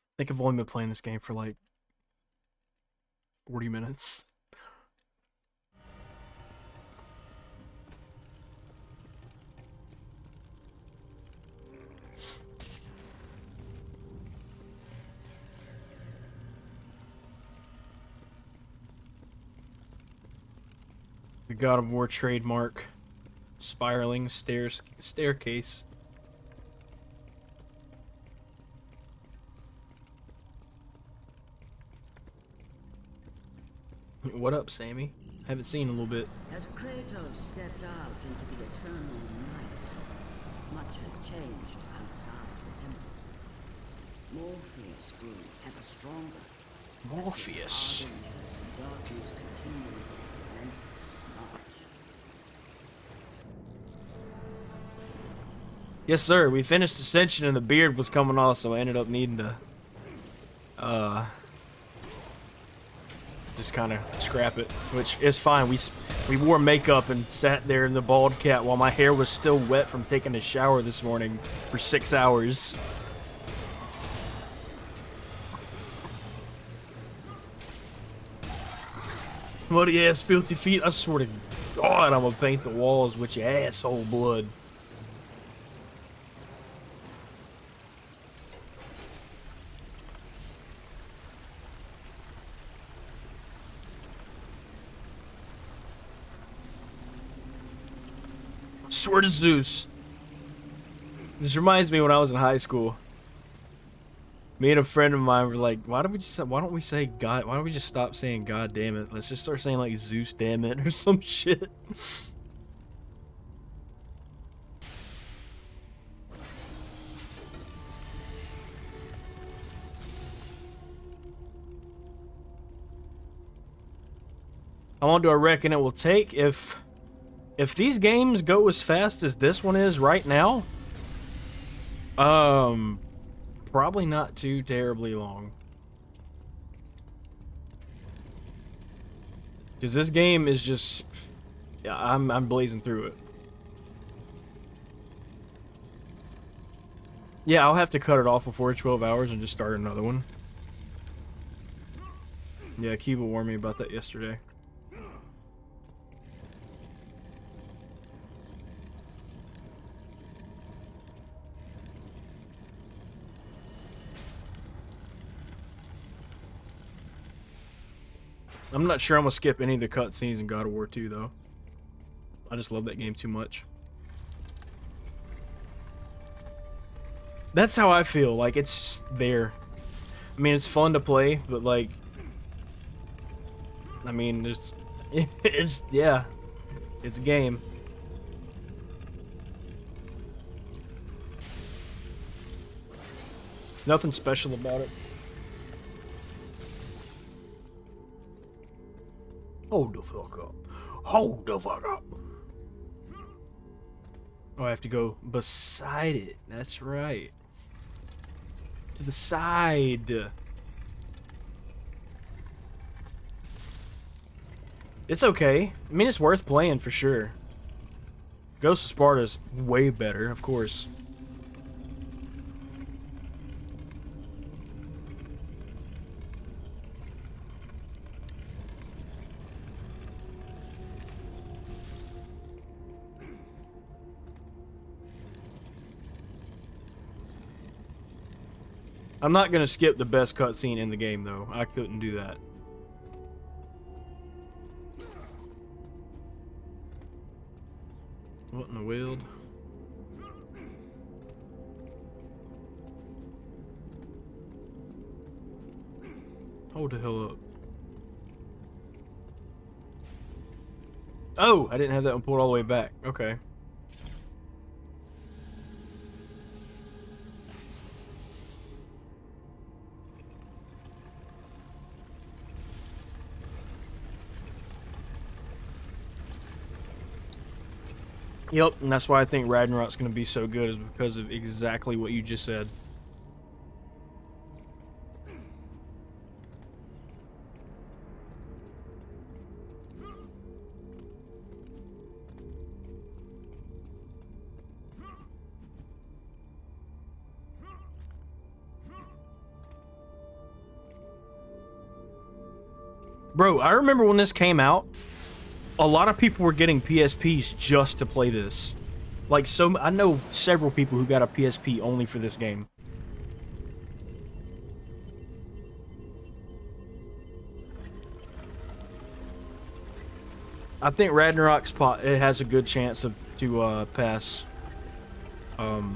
I think I've only been playing this game for like 40 minutes. The God of War trademark. Spiraling staircase. What up, Sammy? Haven't seen in a little bit. As Kratos stepped out into the eternal night, much had changed outside the temple. Morpheus grew ever stronger. Morpheus. As his ardors and darkness continued their relentless march. Yes, sir. We finished Ascension and the beard was coming off, so I ended up needing to just kind of scrap it, which is fine. We wore makeup and sat there in the bald cat while my hair was still wet from taking a shower this morning for 6 hours. Muddy ass, filthy feet. I swear to God, I'm gonna paint the walls with your asshole blood. Swear to Zeus. This reminds me when I was in high school. Me and a friend of mine were like, why don't we just stop saying God damn it? Let's just start saying like Zeus damn it or some shit. How long do I reckon it will take if these games go as fast as this one is right now? Probably not too terribly long. Because this game is just... Yeah, I'm blazing through it. Yeah, I'll have to cut it off before 12 hours and just start another one. Yeah, Kiba warned me about that yesterday. I'm not sure I'm gonna skip any of the cutscenes in God of War 2 though. I just love that game too much. That's how I feel, like it's just there. I mean, it's fun to play, but like, I mean, yeah, it's a game. Nothing special about it. Hold the fuck up. Hold the fuck up. Oh, I have to go beside it. That's right. To the side. It's okay. I mean, it's worth playing for sure. Ghost of Sparta's way better, of course. I'm not gonna skip the best cutscene in the game, though. I couldn't do that. What in the world? Hold the hell up. Oh, I didn't have that one pulled all the way back. Okay. Yep, and that's why I think Ragnarok's going to be so good, is because of exactly what you just said. Bro, I remember when this came out, a lot of people were getting PSPs just to play this. Like, I know several people who got a PSP only for this game. I think Ragnarok's it has a good chance to pass God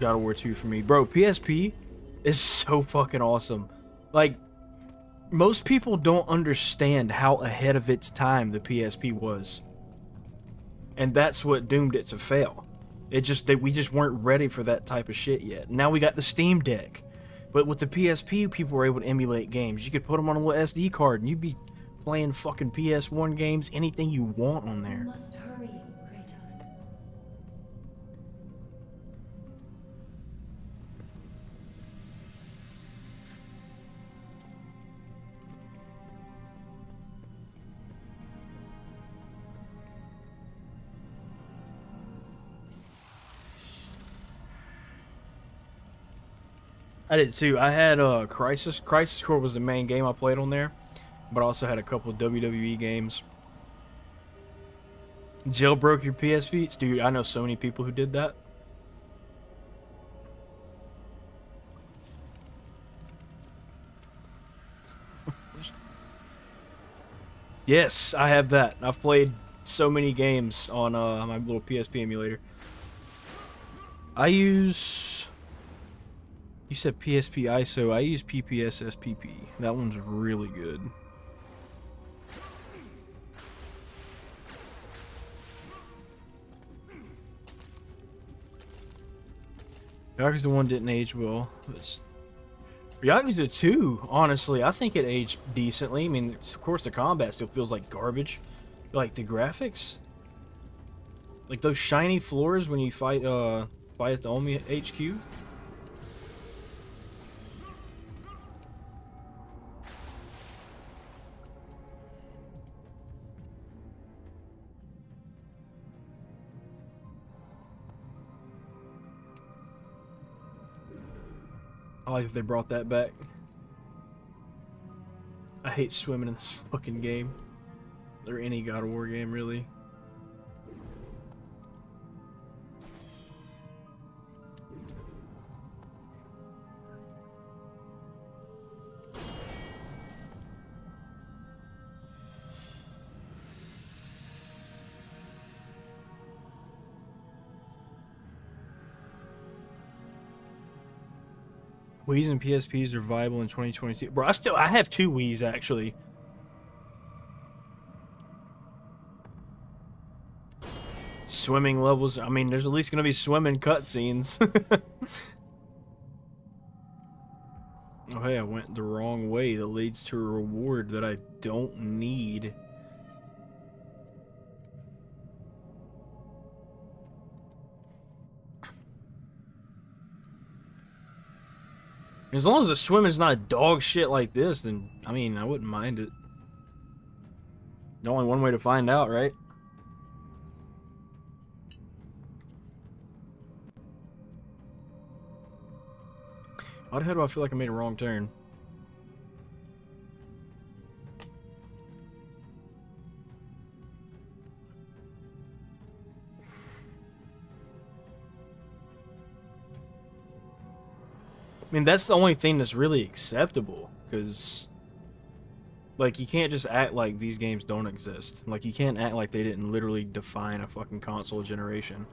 of War 2 for me. Bro, PSP is so fucking awesome. Like, most people don't understand how ahead of its time the PSP was. And that's what doomed it to fail. We just weren't ready for that type of shit yet. Now we got the Steam Deck. But with the PSP, people were able to emulate games. You could put them on a little SD card and you'd be playing fucking PS1 games, anything you want on there. You must hurry, Kratos. I did too. I had Crisis. Crisis Core was the main game I played on there, but I also had a couple of WWE games. Jailbroke your PSP? Dude, I know so many people who did that. Yes, I have that. I've played so many games on my little PSP emulator. I use... You said PSP ISO. I use PPS SPP. That one's really good. Yakuza 1 didn't age well. Yakuza 2, honestly, I think it aged decently. I mean, of course, the combat still feels like garbage. Like, the graphics? Like, those shiny floors when you fight at the Omi HQ? I like that they brought that back. I hate swimming in this fucking game. Or any God of War game, really. Wii's and PSPs are viable in 2022. Bro, I have 2 Wii's actually. Swimming levels. I mean, there's at least gonna be swimming cutscenes. Oh hey, I went the wrong way. That leads to a reward that I don't need. As long as the swimming's not dog shit like this, then, I mean, I wouldn't mind it. Only one way to find out, right? Why the hell do I feel like I made a wrong turn? I mean, that's the only thing that's really acceptable, because, like, you can't just act like these games don't exist. Like, you can't act like they didn't literally define a fucking console generation.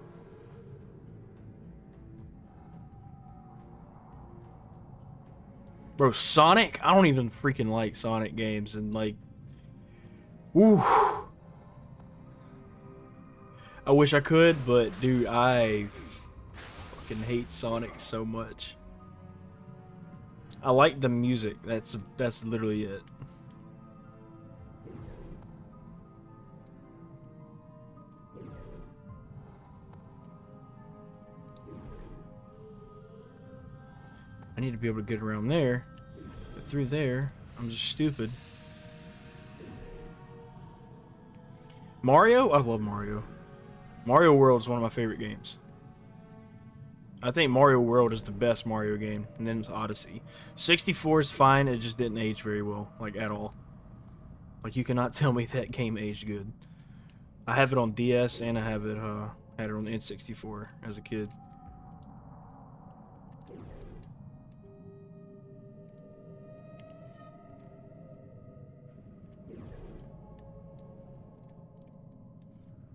Bro, Sonic? I don't even freaking like Sonic games, and, like, woo. I wish I could, but, dude, I fucking hate Sonic so much. I like the music. That's literally it. need to be able to get around there. But through there, I'm just stupid. Mario? I love Mario. Mario World is one of my favorite games. I think Mario World is the best Mario game, and then it's Odyssey. 64 is fine, it just didn't age very well, like at all. Like you cannot tell me that game aged good. I have it on DS and I have it had it on N64 as a kid.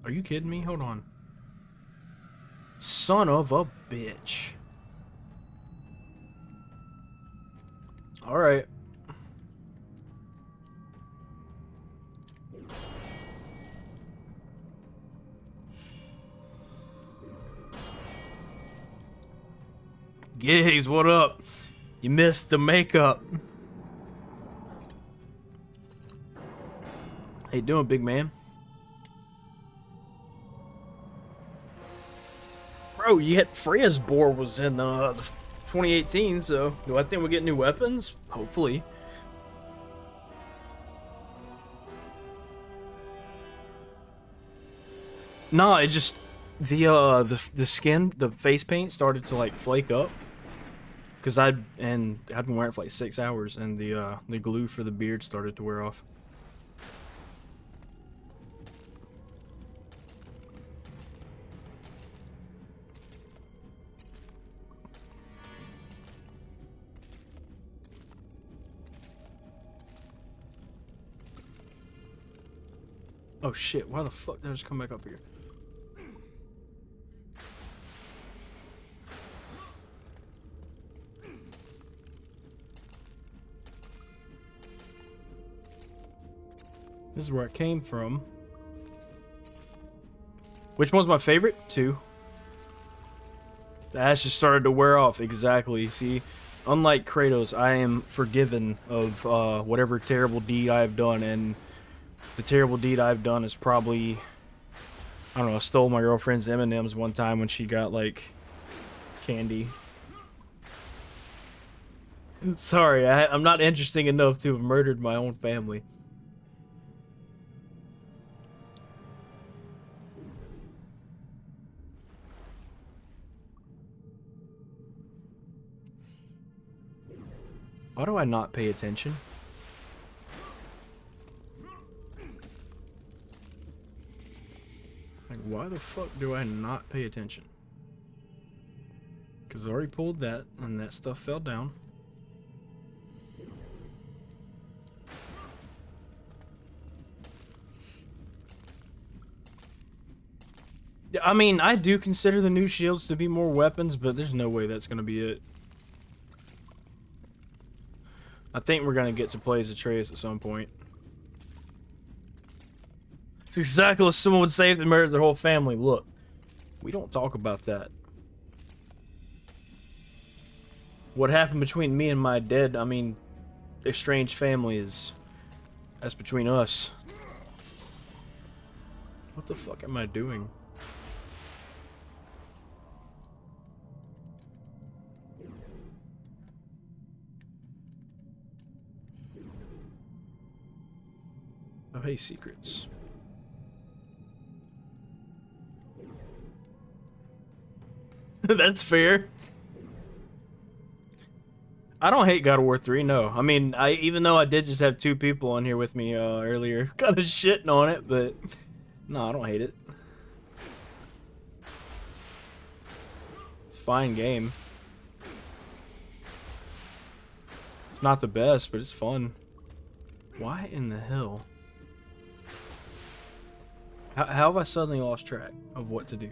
Are you kidding me? Hold on. Son of a bitch. Alright. Gigs, what up? You missed the makeup. How you doing, big man? Bro, yet Freya's boar was in 2018, so do I think we'll get new weapons? Hopefully. No, it just the skin, the face paint started to like flake up. Cause I'd been wearing it for like 6 hours, and the glue for the beard started to wear off. Oh shit, why the fuck did I just come back up here? This is where I came from. Which one's my favorite? 2. The ash just started to wear off. Exactly. See, unlike Kratos, I am forgiven of whatever terrible deed I have done, and the terrible deed I've done is probably, I don't know, I stole my girlfriend's M&Ms one time when she got, like, candy. Sorry, I'm not interesting enough to have murdered my own family. Why do I not pay attention? Like, why the fuck do I not pay attention? Because I already pulled that, and that stuff fell down. Yeah, I mean, I do consider the new shields to be more weapons, but there's no way that's going to be it. I think we're going to get to play as Atreus at some point. It's exactly what someone would say if they murdered their whole family. Look, we don't talk about that. What happened between me and my dead, I mean, estranged family that's between us. What the fuck am I doing? Oh, hey, secrets. That's fair. I don't hate God of War 3, no. I mean, even though I did just have 2 people on here with me earlier, kind of shitting on it, but no, I don't hate it. It's a fine game. It's not the best, but it's fun. Why in the hell? How have I suddenly lost track of what to do?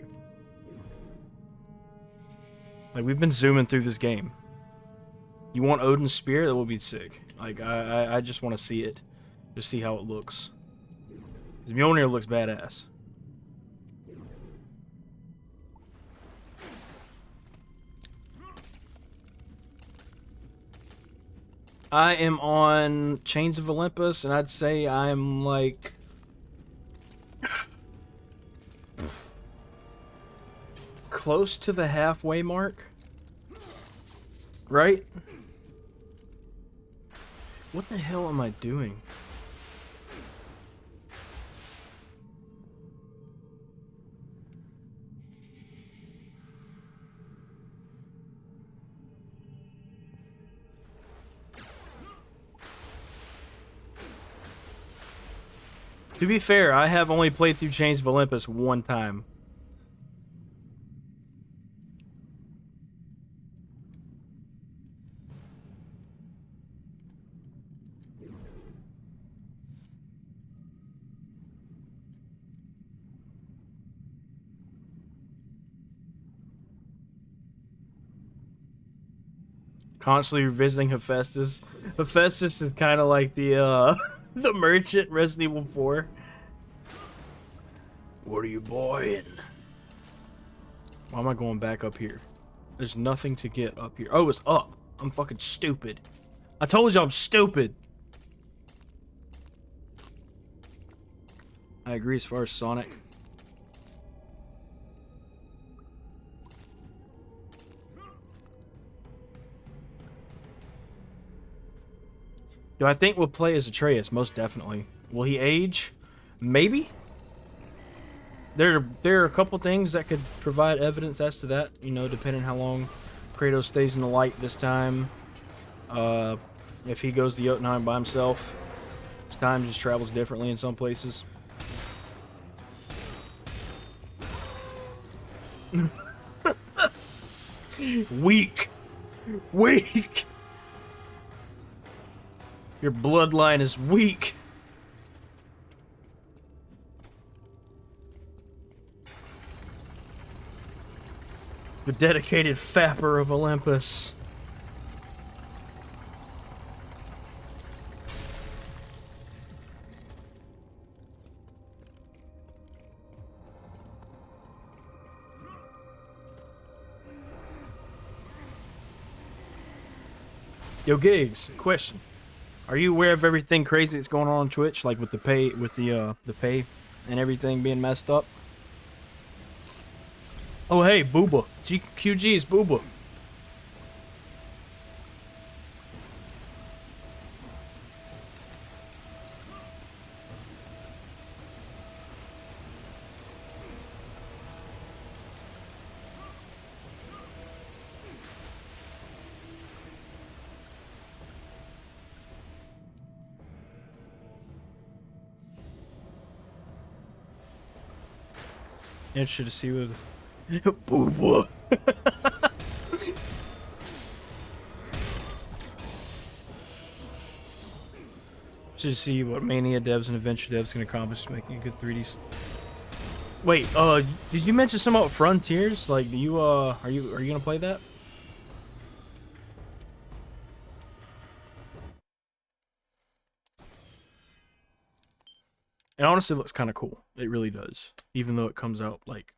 Like, we've been zooming through this game. You want Odin's spear? That would be sick. Like, I just want to see it. Just see how it looks. Because Mjolnir looks badass. I am on Chains of Olympus, and I'd say I'm like... close to the halfway mark. Right? What the hell am I doing? To be fair, I have only played through Chains of Olympus one time. Constantly revisiting Hephaestus. Hephaestus is kind of like the the merchant Resident Evil 4. What are you buying? Why am I going back up here? There's nothing to get up here. Oh, it's up. I'm fucking stupid. I told you I'm stupid. I agree as far as Sonic. Do I think we'll play as Atreus? Most definitely. Will he age? Maybe. There are a couple things that could provide evidence as to that. You know, depending how long Kratos stays in the light this time. If he goes to Jotunheim by himself, his time just travels differently in some places. Weak. Weak. Your bloodline is weak. The dedicated fapper of Olympus. Yo, Gigs, question. Are you aware of everything crazy that's going on Twitch, like with the pay, the pay and everything being messed up? Oh, hey, Booba. QG is Booba. Interested to see what... Booba. To see what Mania devs and Adventure devs can accomplish making a good 3D. Wait, did you mention something about Frontiers? Like, do you, are you gonna play that? It honestly looks kind of cool. It really does. Even though it comes out, like,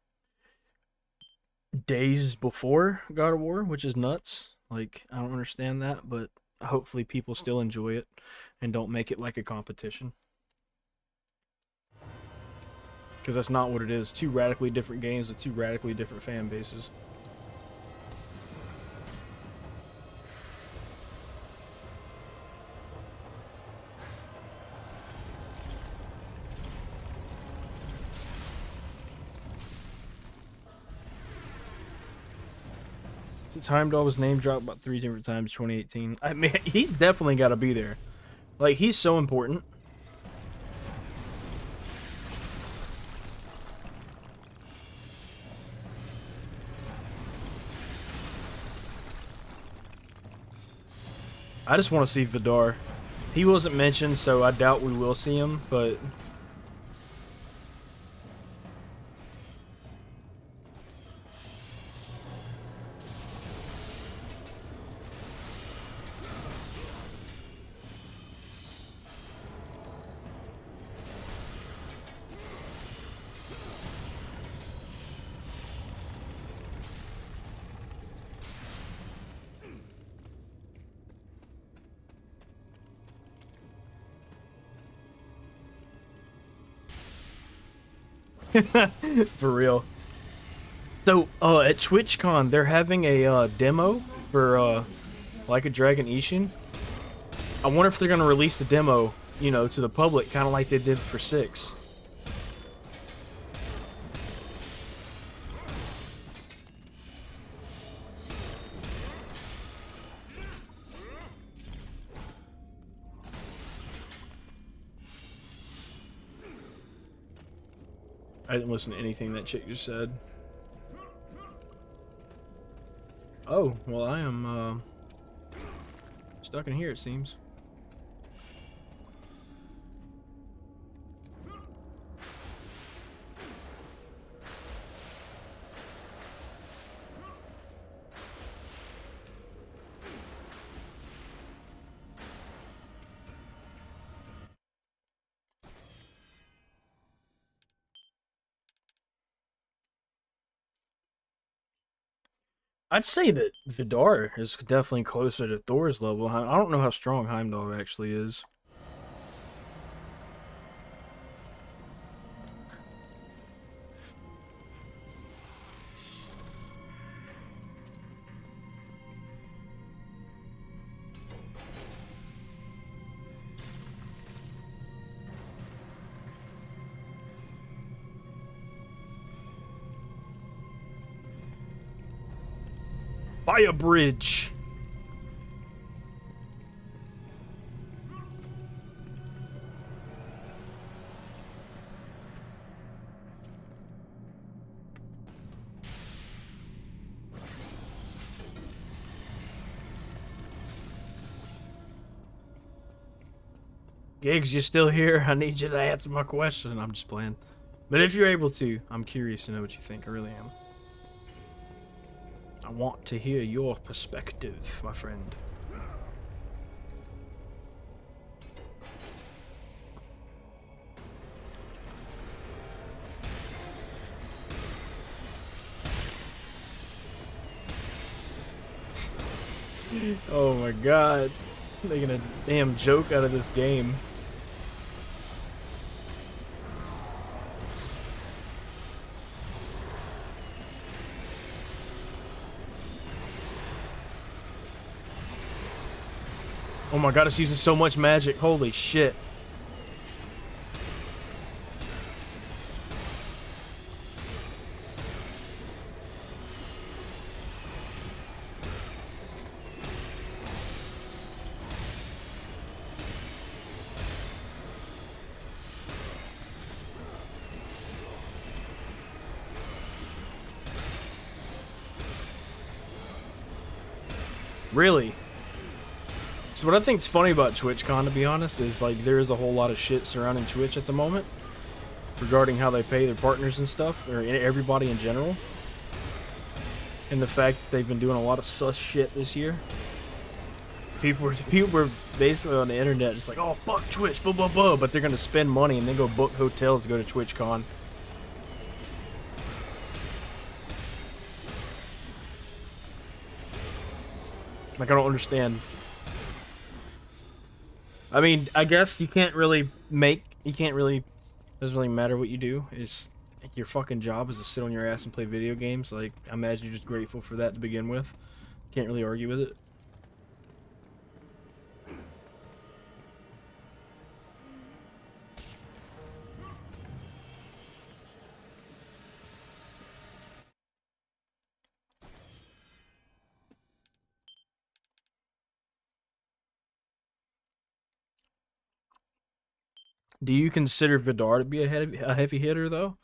days before God of War, which is nuts. Like, I don't understand that, but hopefully people still enjoy it and don't make it like a competition. Because that's not what it is. Two radically different games with two radically different fan bases. Heimdall was name dropped about 3 different times 2018. I mean, he's definitely got to be there. Like, he's so important. I just want to see Vidar. He wasn't mentioned, so I doubt we will see him, but... For real. So, at TwitchCon, they're having a demo for Like a Dragon Ishin. I wonder if they're gonna release the demo, you know, to the public, kind of like they did for 6. I didn't listen to anything that chick just said. Oh, well, I am stuck in here, it seems. I'd say that Vidar is definitely closer to Thor's level. I don't know how strong Heimdall actually is. By a bridge. Giggs, you still here? I need you to answer my question. I'm just playing. But if you're able to, I'm curious to know what you think. I really am. I want to hear your perspective, my friend. Oh my god. Making a damn joke out of this game. Oh my god, it's using so much magic. Holy shit. Really? So what I think's funny about TwitchCon, to be honest, is like there is a whole lot of shit surrounding Twitch at the moment regarding how they pay their partners and stuff, or everybody in general, and the fact that they've been doing a lot of sus shit this year. People were basically on the internet just like, oh fuck Twitch, blah blah blah, but they're gonna spend money and then go book hotels to go to TwitchCon. Like, I don't understand. I mean, I guess you can't really doesn't really matter what you do. It's your fucking job is to sit on your ass and play video games. Like, I imagine you're just grateful for that to begin with. Can't really argue with it. Do you consider Vidar to be a heavy hitter, though?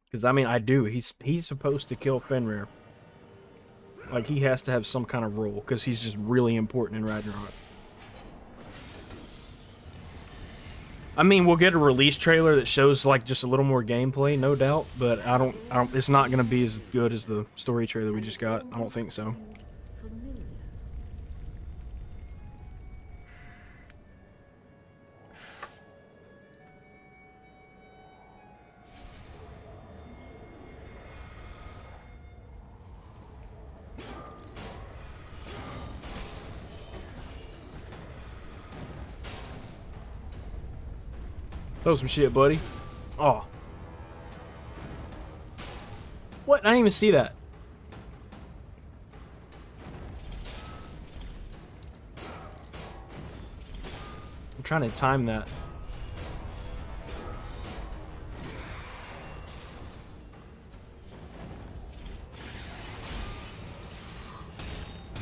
Because, I mean, I do. He's supposed to kill Fenrir. Like, he has to have some kind of role, because he's just really important in Ragnarok. I mean, we'll get a release trailer that shows, like, just a little more gameplay, no doubt, but I don't it's not going to be as good as the story trailer we just got. I don't think so. Throw some shit, buddy. Oh. What? I didn't even see that. trying to time that.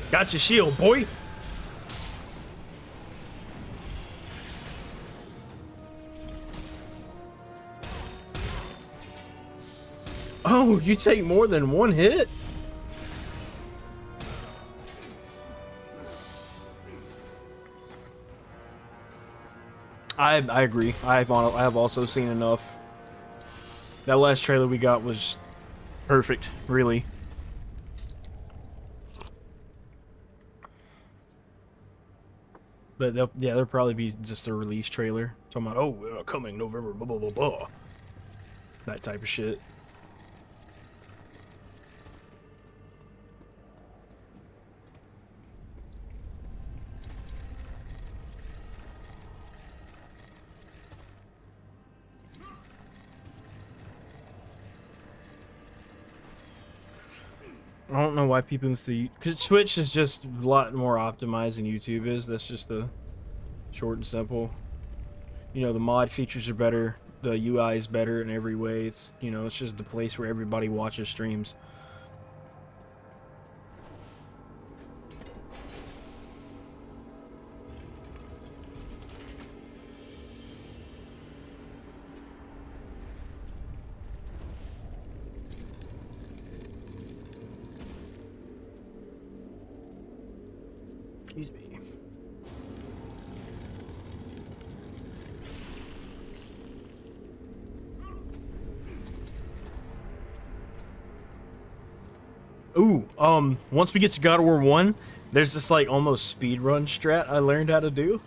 Got your shield, boy. Oh, you take more than one hit? I agree. I have also seen enough. That last trailer we got was perfect, really. But there'll probably be just a release trailer talking about, oh, coming November, blah blah blah blah, that type of shit. I don't know why people use the... Because Twitch is just a lot more optimized than YouTube is. That's just the short and simple. You know, the mod features are better. The UI is better in every way. It's, you know, it's just the place where everybody watches streams. Excuse me. Ooh, once we get to God of War 1, there's this, like, almost speedrun strat I learned how to do.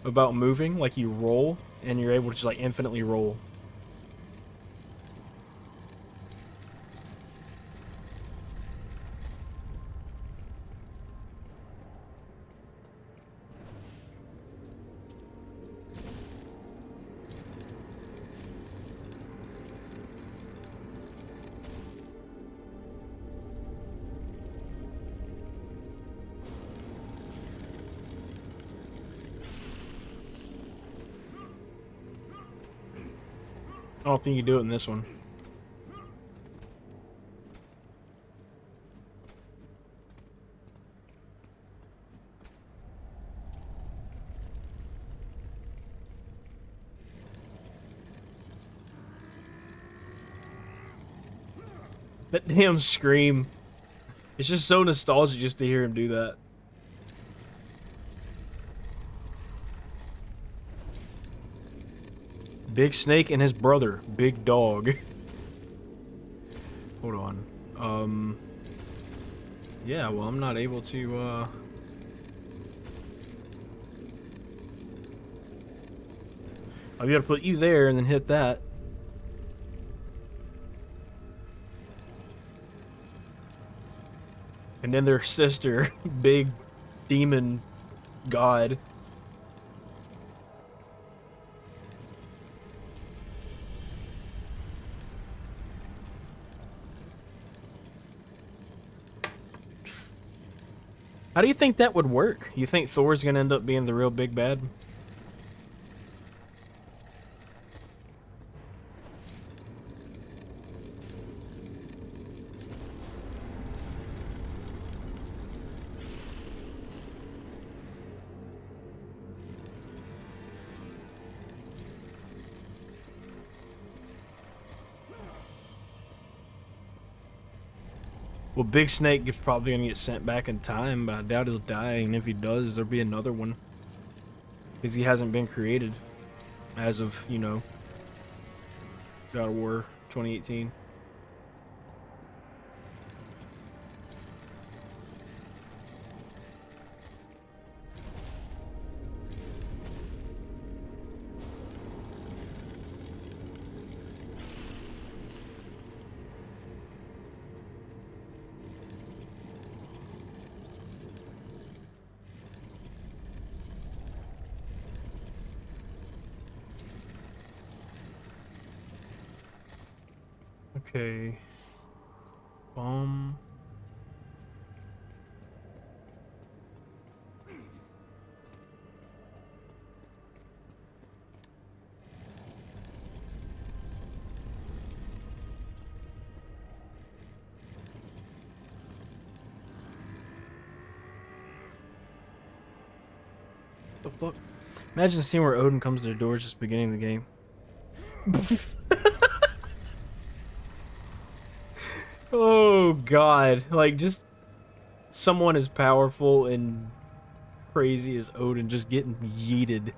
About moving, like, you roll, and you're able to just, like, infinitely roll. I don't think you do it in this one. That damn scream. It's just so nostalgic just to hear him do that. Big Snake and his brother, Big Dog. Hold on. Yeah, well, I'm not able to, I'll be able to put you there and then hit that. And then their sister, Big Demon God. How do you think that would work? You think Thor's gonna end up being the real big bad? Well, Big Snake is probably gonna get sent back in time, but I doubt he'll die, and if he does, there'll be another one. Because he hasn't been created as of, you know, God of War 2018. Okay. The fuck? Imagine seeing where Odin comes to the doors just beginning of the game. Oh god. Like, just someone as powerful and crazy as Odin just getting yeeted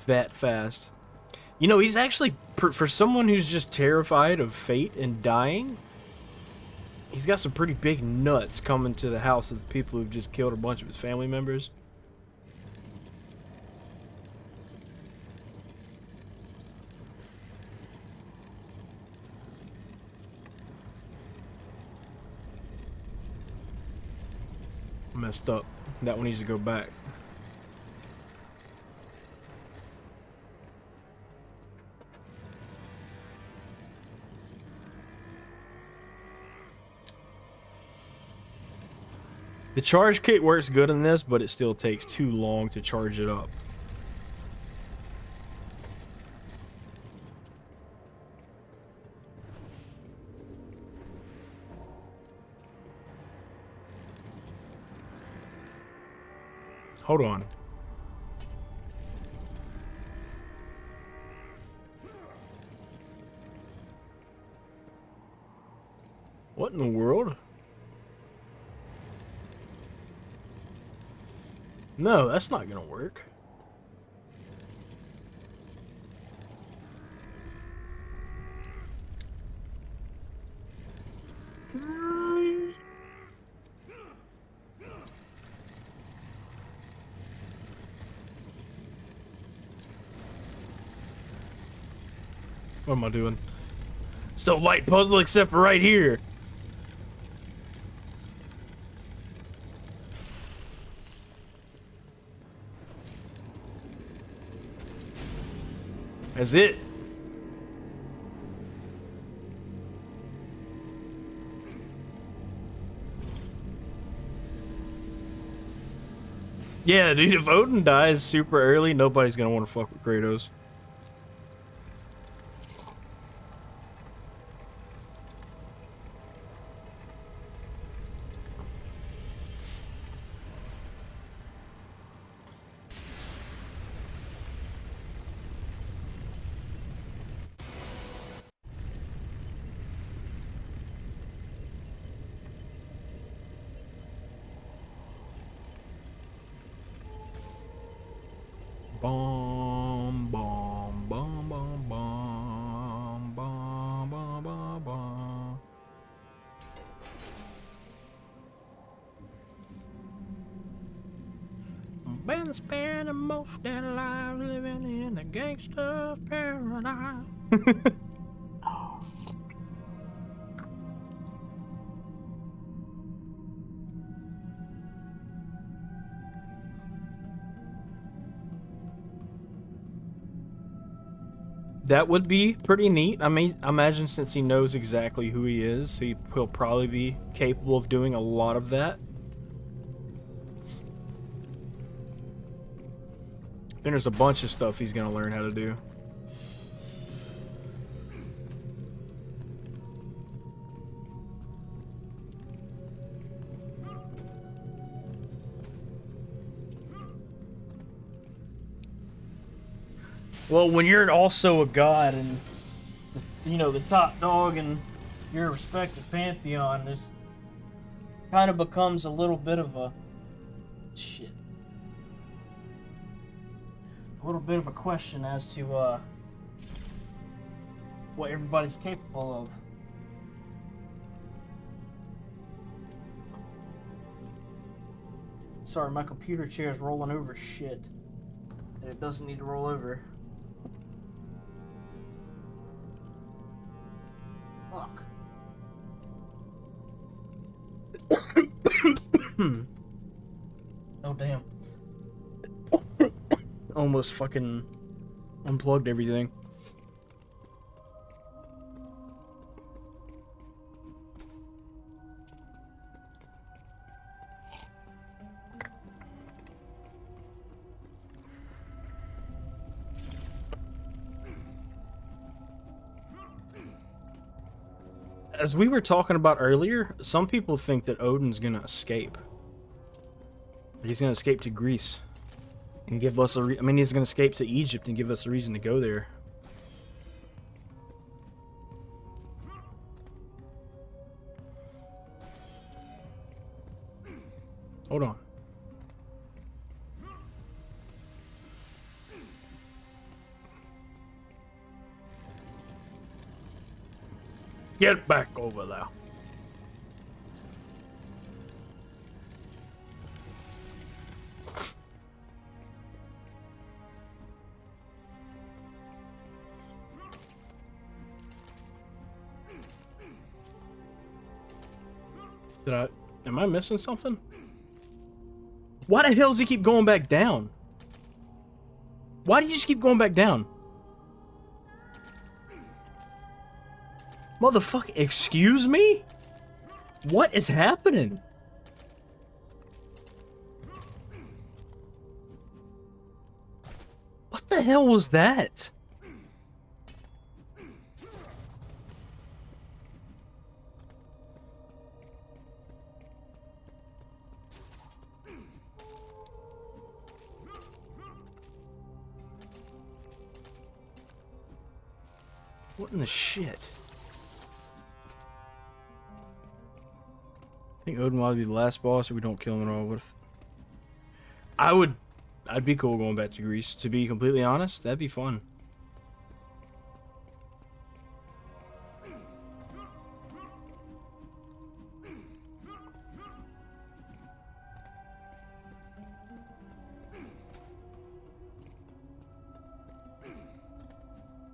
that fast. You know, he's actually, for someone who's just terrified of fate and dying, he's got some pretty big nuts coming to the house of the people who've just killed a bunch of his family members. Messed up. That one needs to go back. The charge kit works good in this, but it still takes too long to charge it up. Hold on. What in the world? No, that's not gonna work. What am I doing? So light puzzle except for right here. That's it. Yeah, dude, if Odin dies super early, nobody's gonna want to fuck with Kratos. Bom, bom, bom, bom, bom, bom, bom, bom, bom. Been spending most of their lives living in a gangster paradise. That would be pretty neat. I mean, I imagine since he knows exactly who he is, he'll probably be capable of doing a lot of that. Then there's a bunch of stuff he's gonna learn how to do. Well, when you're also a god and, you know, the top dog in your respective pantheon, this kind of becomes a little bit of a shit. A little bit of a question as to what everybody's capable of. Sorry, my computer chair is rolling over shit. And it doesn't need to roll over. Fuck. Oh, damn. Almost fucking unplugged everything. As we were talking about earlier, some people think that Odin's gonna escape. He's gonna escape to Greece. And give us I mean, he's gonna escape to Egypt and give us a reason to go there. Hold on. Get back over there. Am I missing something? Why the hell does he keep going back down? Why do you just keep going back down? Motherfucker, excuse me? What is happening? What the hell was that? What in the shit? I think Odin will be the last boss, or we don't kill him at all. What if... I'd be cool going back to Greece. To be completely honest, that'd be fun.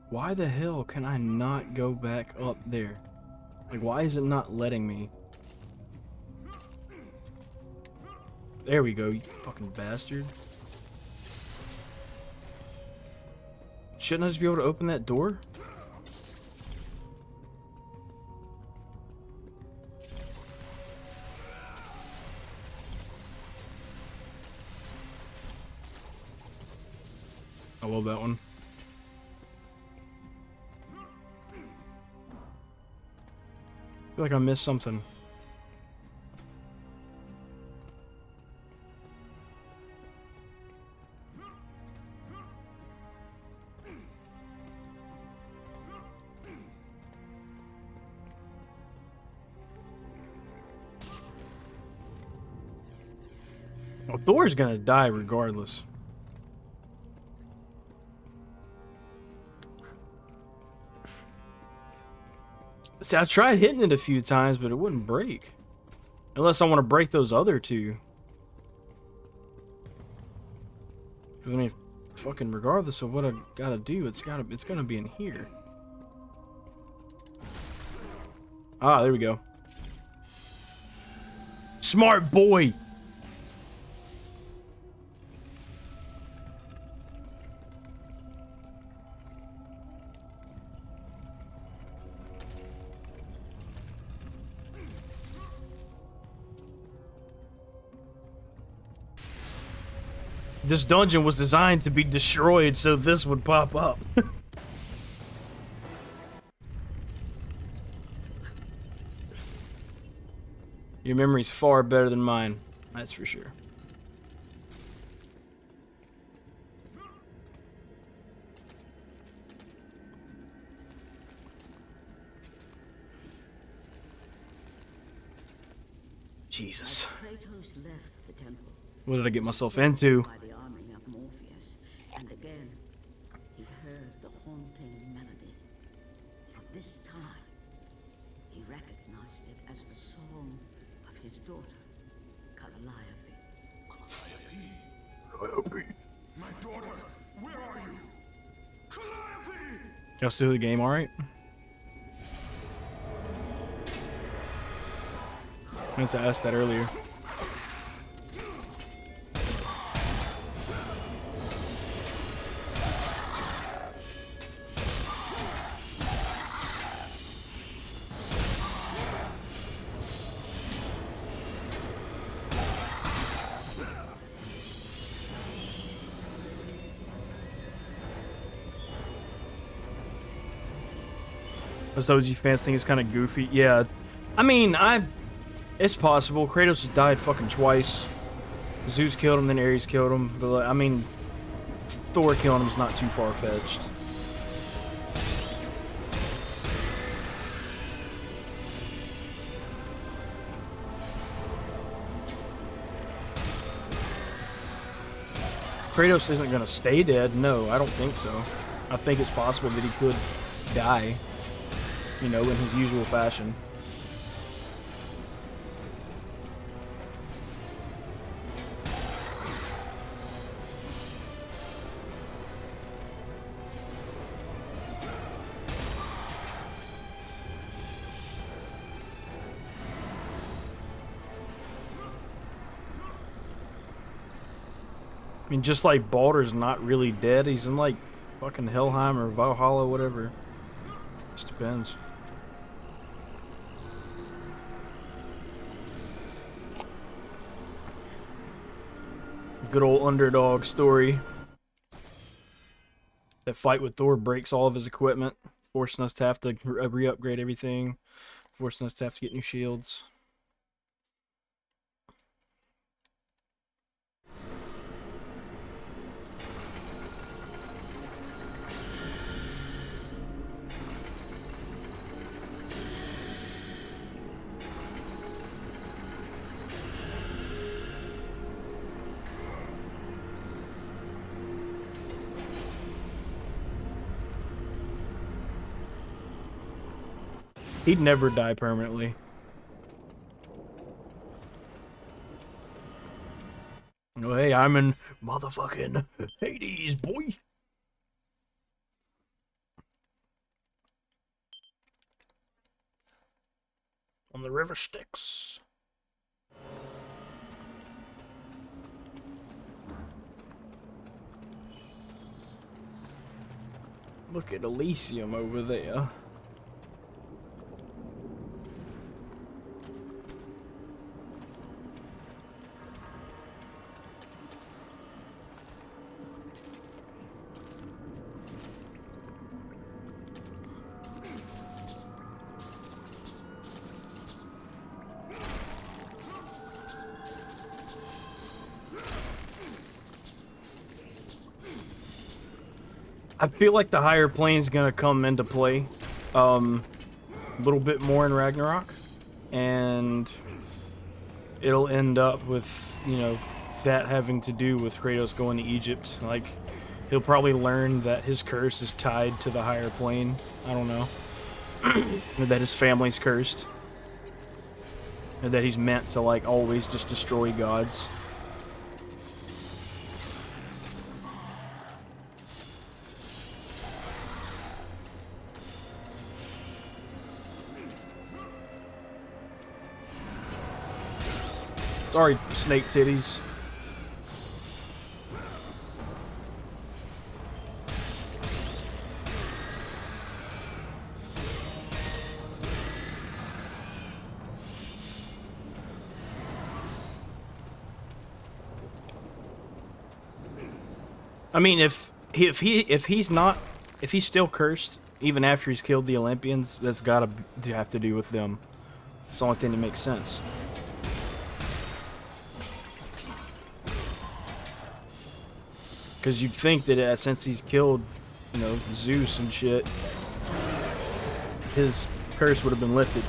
Why the hell can I not go back up there? Like, why is it not letting me? There we go, you fucking bastard. Shouldn't I just be able to open that door? I love that one. I feel like I missed something. Well, Thor's gonna die regardless. See, I tried hitting it a few times, but it wouldn't break. Unless I want to break those other two. Because, I mean, fucking regardless of what I gotta do, it's gonna be in here. Ah, there we go. Smart boy! This dungeon was designed to be destroyed so this would pop up. Your memory's far better than mine, that's for sure. Jesus. Kratos left the temple. What did I get myself into? By the army of Morpheus, and again he heard the haunting melody. But this time he recognized it as the song of his daughter, Calliope. Calliope? My daughter, where are you? Calliope! Y'all still the game alright? I meant to ask that earlier. Those OG fans think it's kind of goofy. Yeah, I mean, it's possible. Kratos has died fucking twice. Zeus killed him, then Ares killed him. But like, I mean, Thor killing him's not too far-fetched. Kratos isn't gonna stay dead. No, I don't think so. I think it's possible that he could die, you know, in his usual fashion. I mean, just like Baldur's not really dead. He's in like fucking Helheim or Valhalla, whatever. Just depends. Good old underdog story. That fight with Thor breaks all of his equipment, forcing us to have to re-upgrade everything, forcing us to have to get new shields. He'd never die permanently. Oh, hey, I'm in motherfucking Hades, boy. On the river Styx. Look at Elysium over there. I feel like the higher plane's gonna come into play a little bit more in Ragnarok, and it'll end up with, you know, that having to do with Kratos going to Egypt. Like, he'll probably learn that his curse is tied to the higher plane. I don't know. Or that his family's cursed. Or that he's meant to, like, always just destroy gods. Sorry, snake titties. I mean, if he's still cursed even after he's killed the Olympians, that's gotta have to do with them. It's the only thing that makes sense. Because you'd think that since he's killed, you know, Zeus and shit, his curse would have been lifted.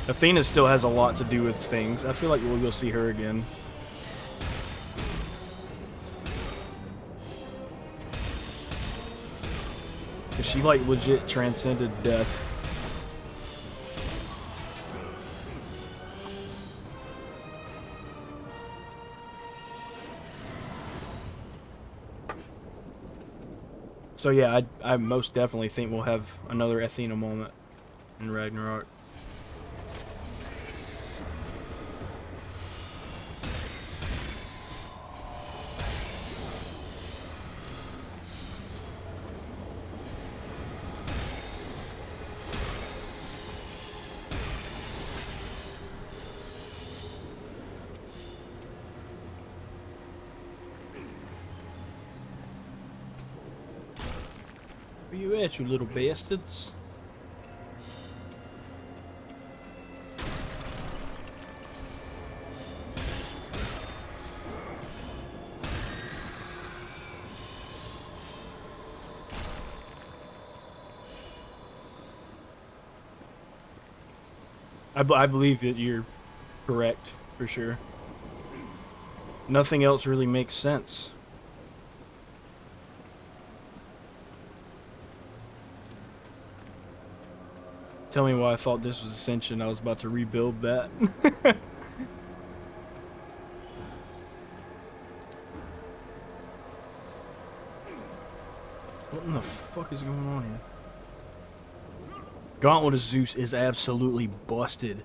Athena still has a lot to do with things. I feel like we'll see her again. Because she, like, legit transcended death. So yeah, I most definitely think we'll have another Athena moment in Ragnarok. Where you at, you little bastards? I believe that you're correct, for sure. Nothing else really makes sense. Tell me why I thought this was Ascension. I was about to rebuild that. What in the fuck is going on here? Gauntlet of Zeus is absolutely busted.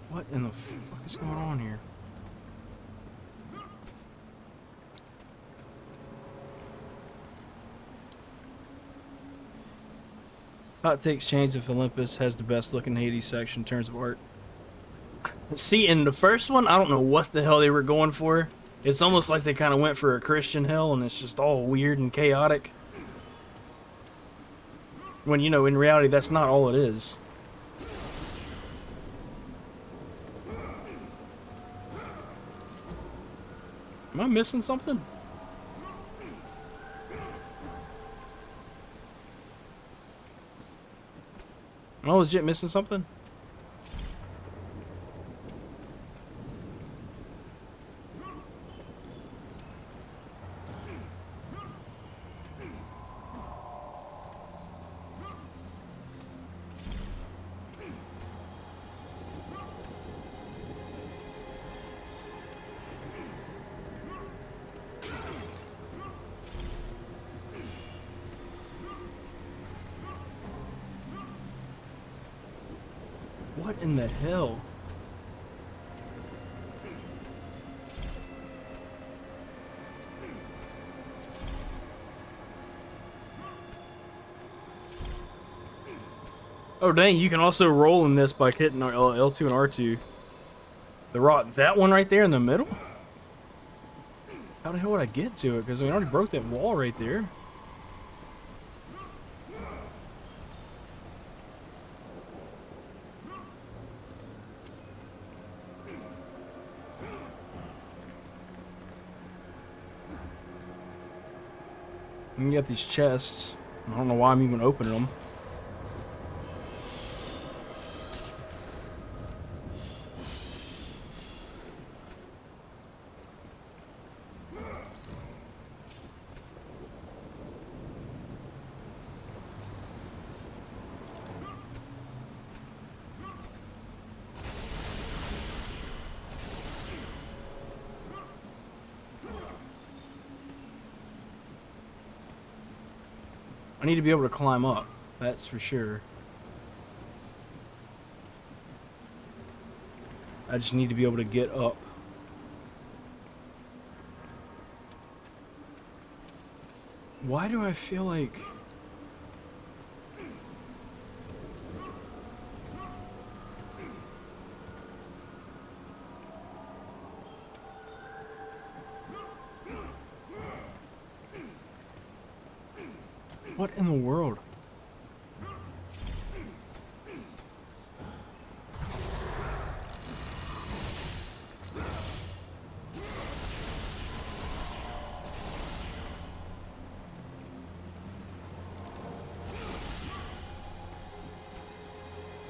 What in the fuck is going on here? Hot takes change if Olympus has the best looking Hades section in terms of art. See, in the first one, I don't know what the hell they were going for. It's almost like they kind of went for a Christian hell, and it's just all weird and chaotic. When, you know, in reality, that's not all it is. Am I missing something? Am I legit missing something? What in the hell? Oh dang, you can also roll in this by hitting L2 and R2. The rock, that one right there in the middle? How the hell would I get to it? Because we already broke that wall right there. And you got these chests. I don't know why I'm even opening them. I need to be able to climb up, that's for sure. I just need to be able to get up. Why do I feel like... What in the world?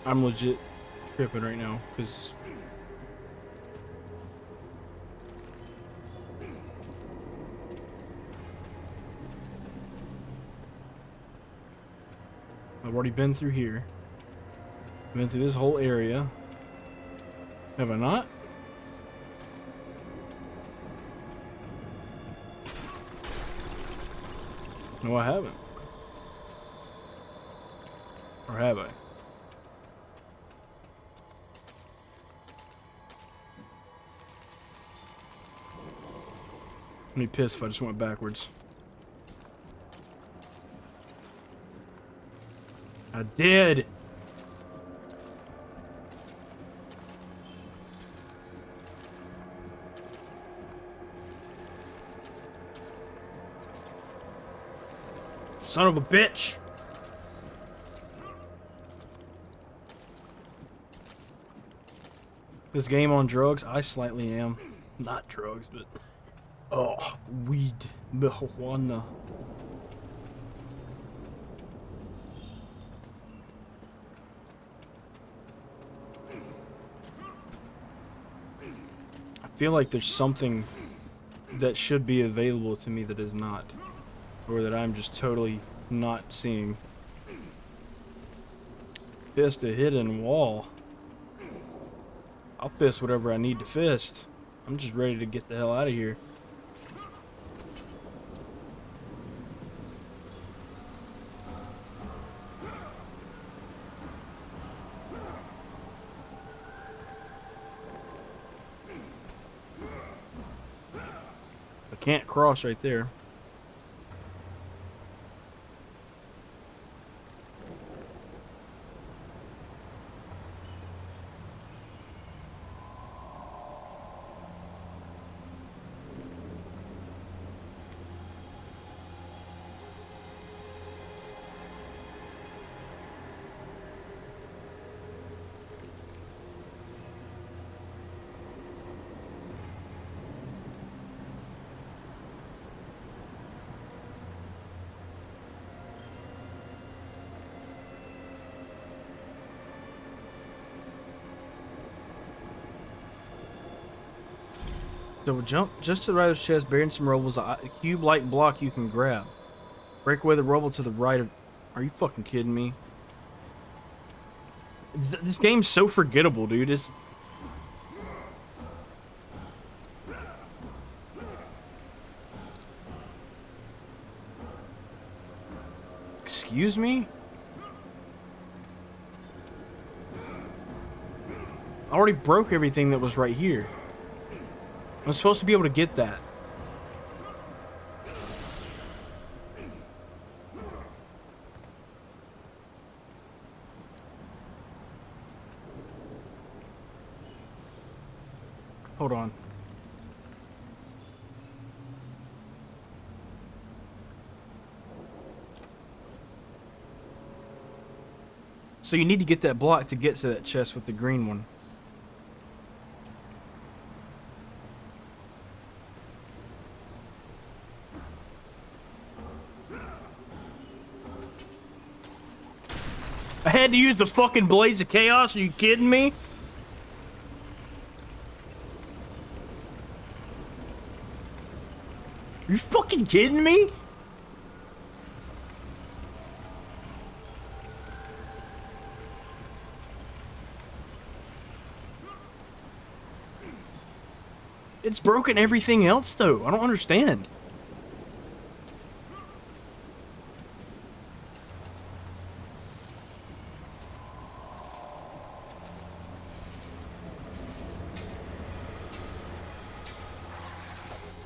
I'm legit tripping right now, because... I've already been through here. Been through this whole area. Have I not? No, I haven't. Or have I? I'd be pissed if I just went backwards. I did. Son of a bitch. This game on drugs? I slightly am. Not drugs, but... Oh, weed. Marijuana. feel like there's something that should be available to me that is not. Or that I'm just totally not seeing. Fist a hidden wall. I'll fist whatever I need to fist. I'm just ready to get the hell out of here. I can't cross right there. Double jump just to the right of the chest, burying some rubble is a cube-like block you can grab. Break away the rubble to the right of... Are you fucking kidding me? This game's so forgettable, dude. It's... Excuse me? I already broke everything that was right here. I'm supposed to be able to get that. Hold on. So you need to get that block to get to that chest with the green one. I had to use the fucking Blades of Chaos? Are you kidding me? Are you fucking kidding me? It's broken everything else, though. I don't understand.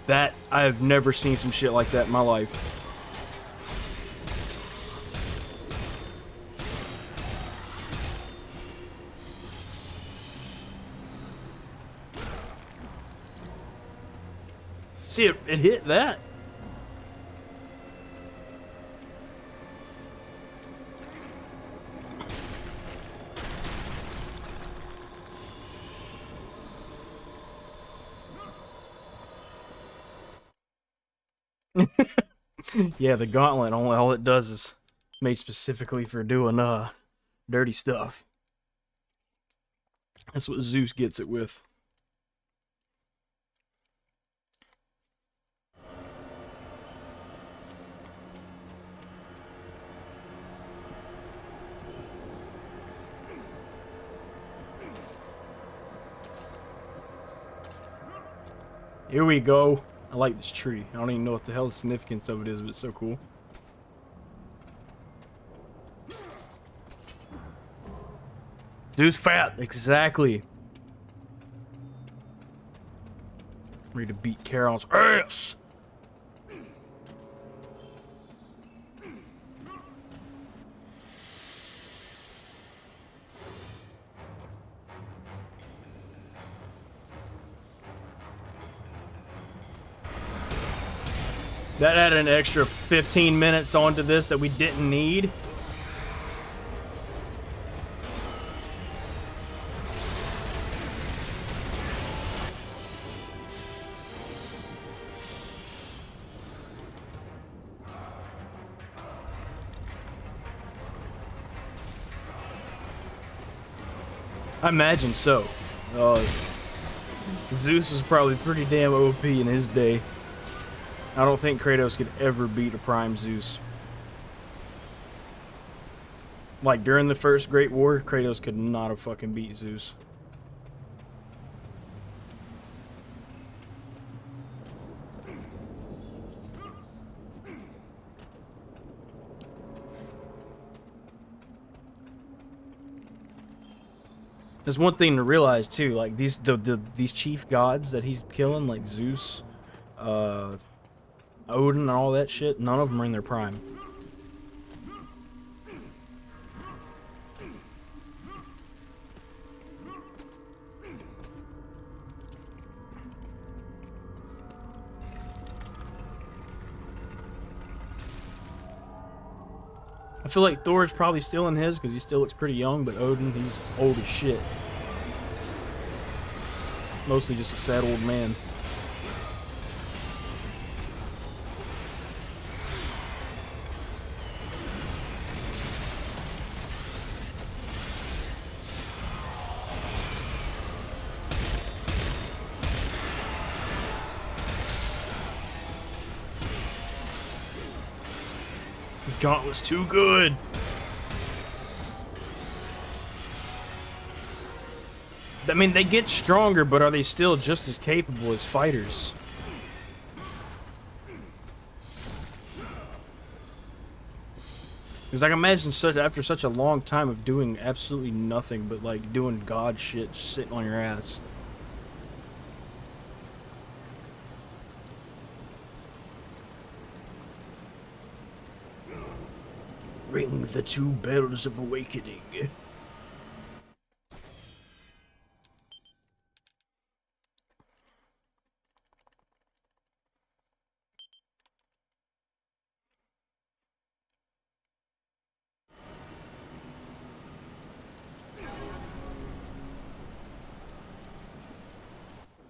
That, I've never seen some shit like that in my life. See, it hit that. Yeah, the gauntlet, all it does is made specifically for doing dirty stuff. That's what Zeus gets it with. Here we go. I like this tree. I don't even know what the hell the significance of it is, but it's so cool. Zeus fat, exactly. Ready to beat Charon's ass. That added an extra 15 minutes onto this that we didn't need. I imagine so. Zeus was probably pretty damn OP in his day. I don't think Kratos could ever beat a Prime Zeus. Like, during the first Great War, Kratos could not have fucking beat Zeus. There's one thing to realize too, like these chief gods that he's killing, like Zeus, Odin, and all that shit. None of them are in their prime. I feel like Thor's probably still in his because he still looks pretty young, but Odin, he's old as shit. Mostly just a sad old man. His gauntlet's too good. I mean, they get stronger, but are they still just as capable as fighters? Because I can imagine after such a long time of doing absolutely nothing but like doing god shit, just sitting on your ass. Ring the two bells of awakening.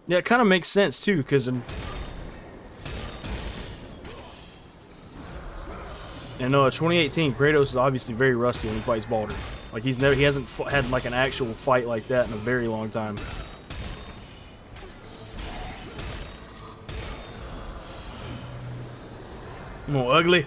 Yeah, it kind of makes sense too, because in 2018, Kratos is obviously very rusty when he fights Baldur. Like he hasn't had like an actual fight like that in a very long time. More ugly.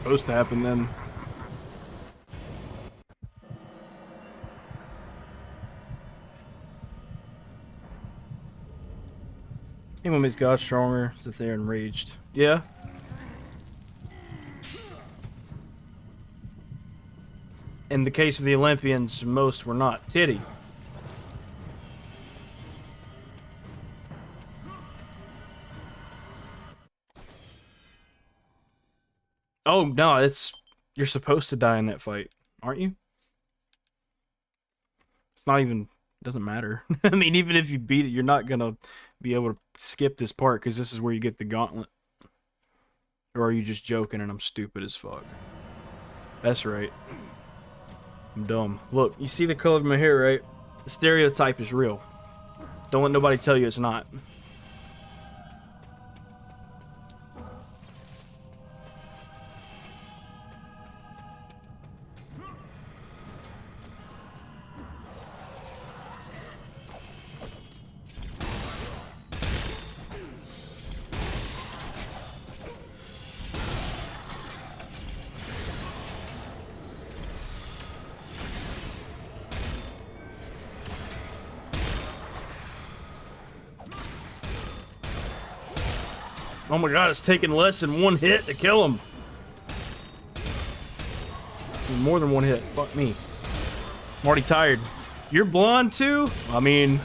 Supposed to happen then. Even when his god stronger, that they're enraged. Yeah. In the case of the Olympians, most were not. Titty. Oh, no, you're supposed to die in that fight, aren't you? It's not even, doesn't matter. I mean, even if you beat it, you're not gonna be able to skip this part, because this is where you get the gauntlet. Or are you just joking and I'm stupid as fuck? That's right. I'm dumb. Look, you see the color of my hair, right? The stereotype is real. Don't let nobody tell you it's not. Oh my god, it's taking less than one hit to kill him. More than one hit. Fuck me. I'm already tired. You're blonde too? I mean,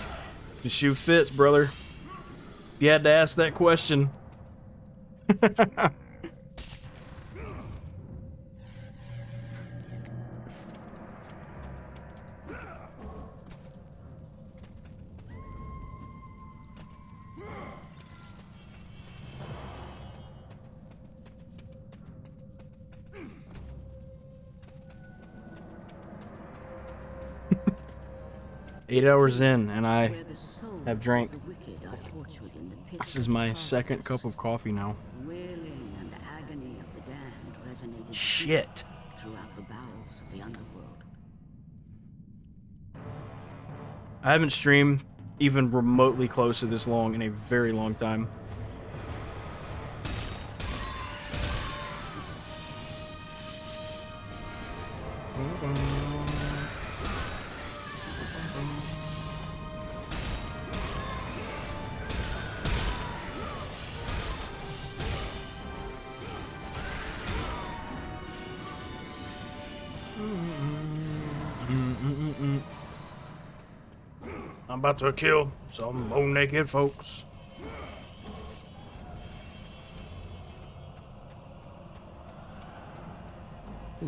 the shoe fits, brother. You had to ask that question. 8 hours in, and I where the souls have drank. of the wicked are tortured in the pits This is of my torment. second cup of coffee now. The wailing and agony of the damned resonated Shit. throughout the bowels of the underworld. I haven't streamed even remotely close to this long in a very long time. I'm about to kill some more naked folks.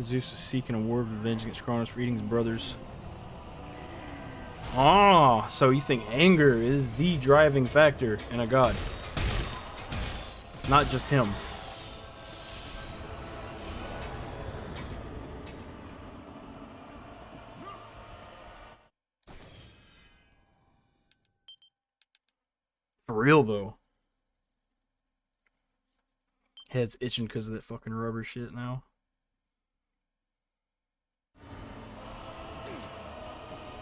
Zeus is seeking a war of revenge against Kronos for eating his brothers. Ah, so you think anger is the driving factor in a god? Not just him. For real though. Head's itching because of that fucking rubber shit now.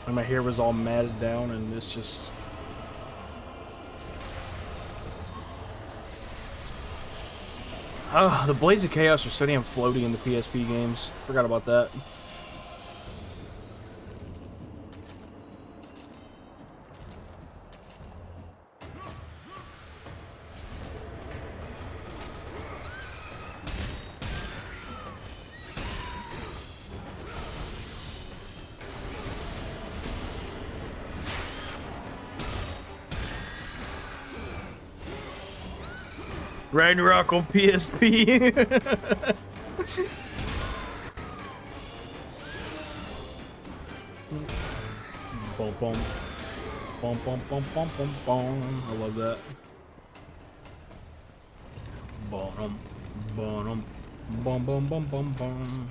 And my hair was all matted down and it's just... Oh, the Blades of Chaos are so damn floaty in the PSP games. Forgot about that. Ragnarok on PSP. Bum bum. Bum bum bum bum bum bum. I love that. Bum bum bum bum bum bum bum.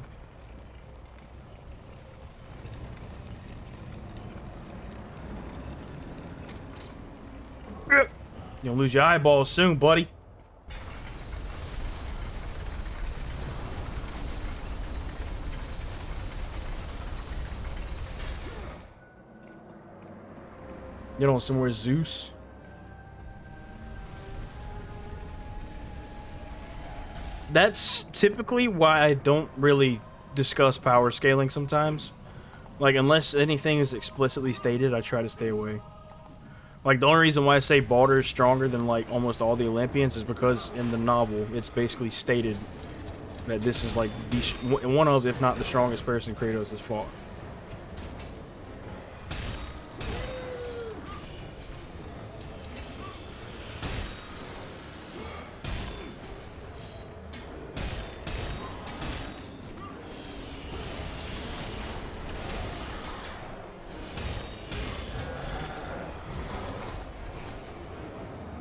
You'll lose your eyeballs soon, buddy. You know, somewhere Zeus. That's typically why I don't really discuss power scaling sometimes. Like, unless anything is explicitly stated, I try to stay away. Like, the only reason why I say Baldur is stronger than, like, almost all the Olympians is because in the novel, it's basically stated that this is, like, one of, if not the strongest person Kratos has fought.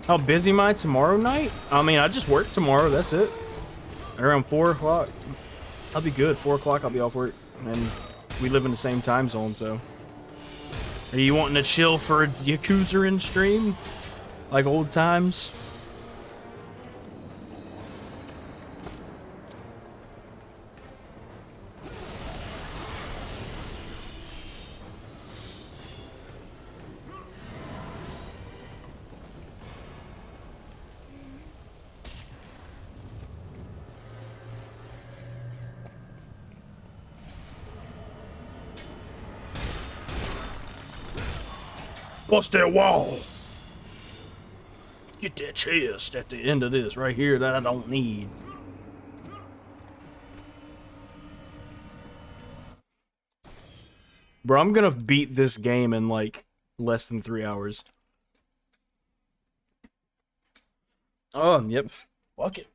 How busy am I tomorrow night? I mean, I just work tomorrow, that's it. Around 4 o'clock. I'll be good. 4 o'clock, I'll be off work. And we live in the same time zone, so. Are you wanting to chill for a Yakuza in stream? Like old times? Bust that wall. Get that chest at the end of this right here that I don't need. Bro, I'm gonna beat this game in like less than 3 hours. Oh, yep. Fuck it.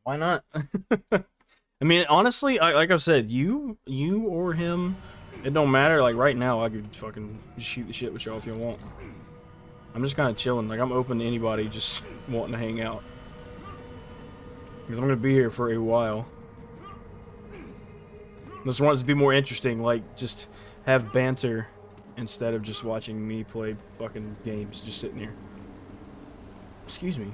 Why not? I mean, honestly, like I said, you or him, it don't matter. Like right now, I could fucking shoot the shit with y'all if you want. I'm just kind of chilling. Like I'm open to anybody just wanting to hang out. Because I'm gonna be here for a while. Just want it to be more interesting. Like just have banter instead of just watching me play fucking games, just sitting here. Excuse me.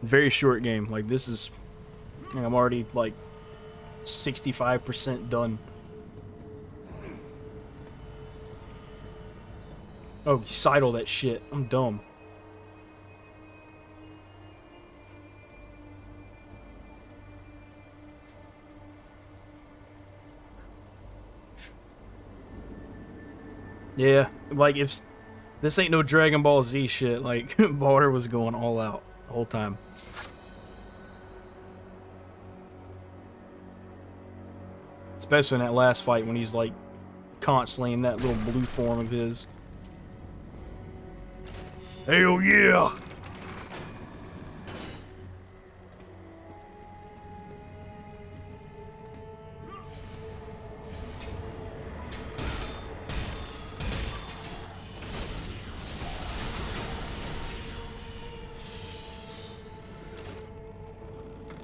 Very short game. Like, this is... Like, I'm already, like, 65% done. Oh, you sidle that shit. I'm dumb. Yeah, like, if... This ain't no Dragon Ball Z shit. Like, Baldur was going all out the whole time. Especially in that last fight when he's, like, constantly in that little blue form of his. Hell yeah!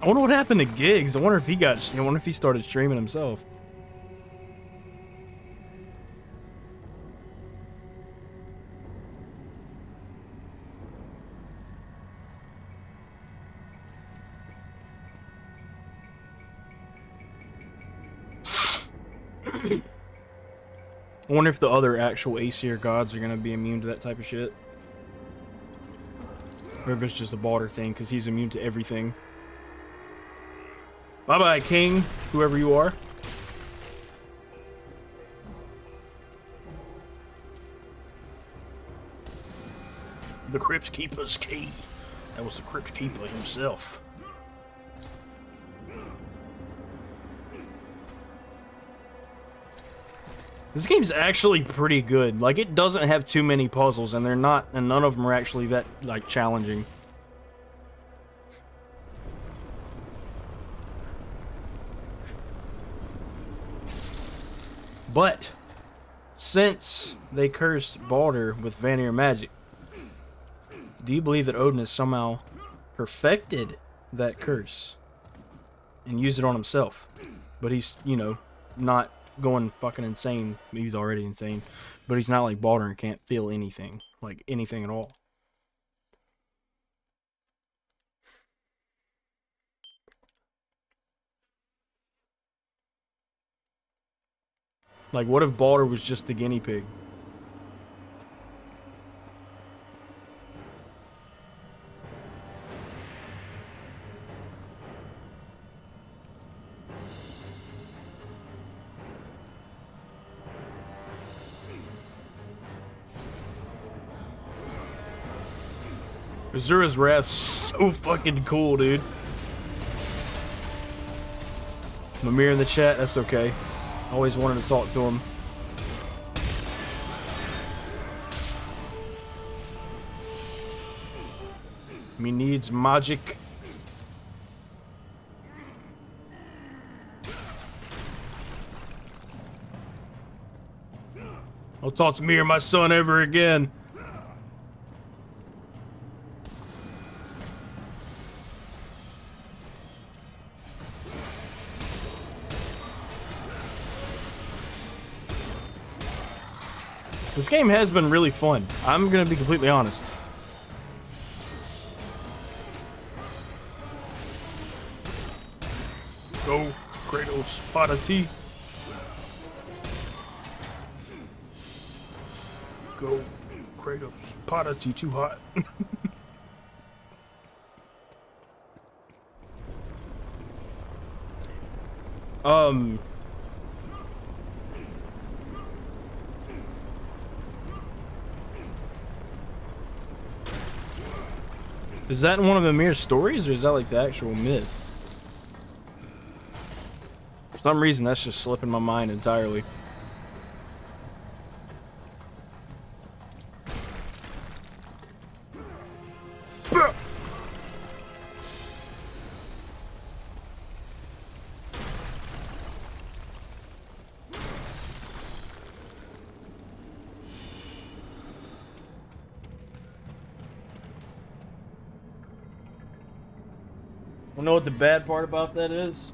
I wonder what happened to Giggs. I wonder if he got... I wonder if he started streaming himself. I wonder if the other actual Aesir gods are going to be immune to that type of shit. Or if it's just a Baldur thing, because he's immune to everything. Bye-bye, King, whoever you are. The Crypt Keeper's key. That was the Crypt Keeper himself. This game's actually pretty good. Like, it doesn't have too many puzzles, and they're not, and none of them are actually that, like, challenging. But, since they cursed Baldur with Vanir magic, do you believe that Odin has somehow perfected that curse and used it on himself? But he's, you know, not going fucking insane. He's already insane. But he's not like Baldur and can't feel anything. Like, anything at all. Like, what if Baldur was just the guinea pig? Azura's Wrath's so fucking cool, dude. Mimir in the chat, that's okay. Always wanted to talk to him. Me needs magic. Don't talk to me or my son ever again. This game has been really fun. I'm gonna be completely honest. Go, Kratos, pot of tea. Go, Kratos, pot of tea, too hot. Is that in one of the mere stories, or is that like the actual myth? For some reason, that's just slipping my mind entirely. You know what the bad part about that is?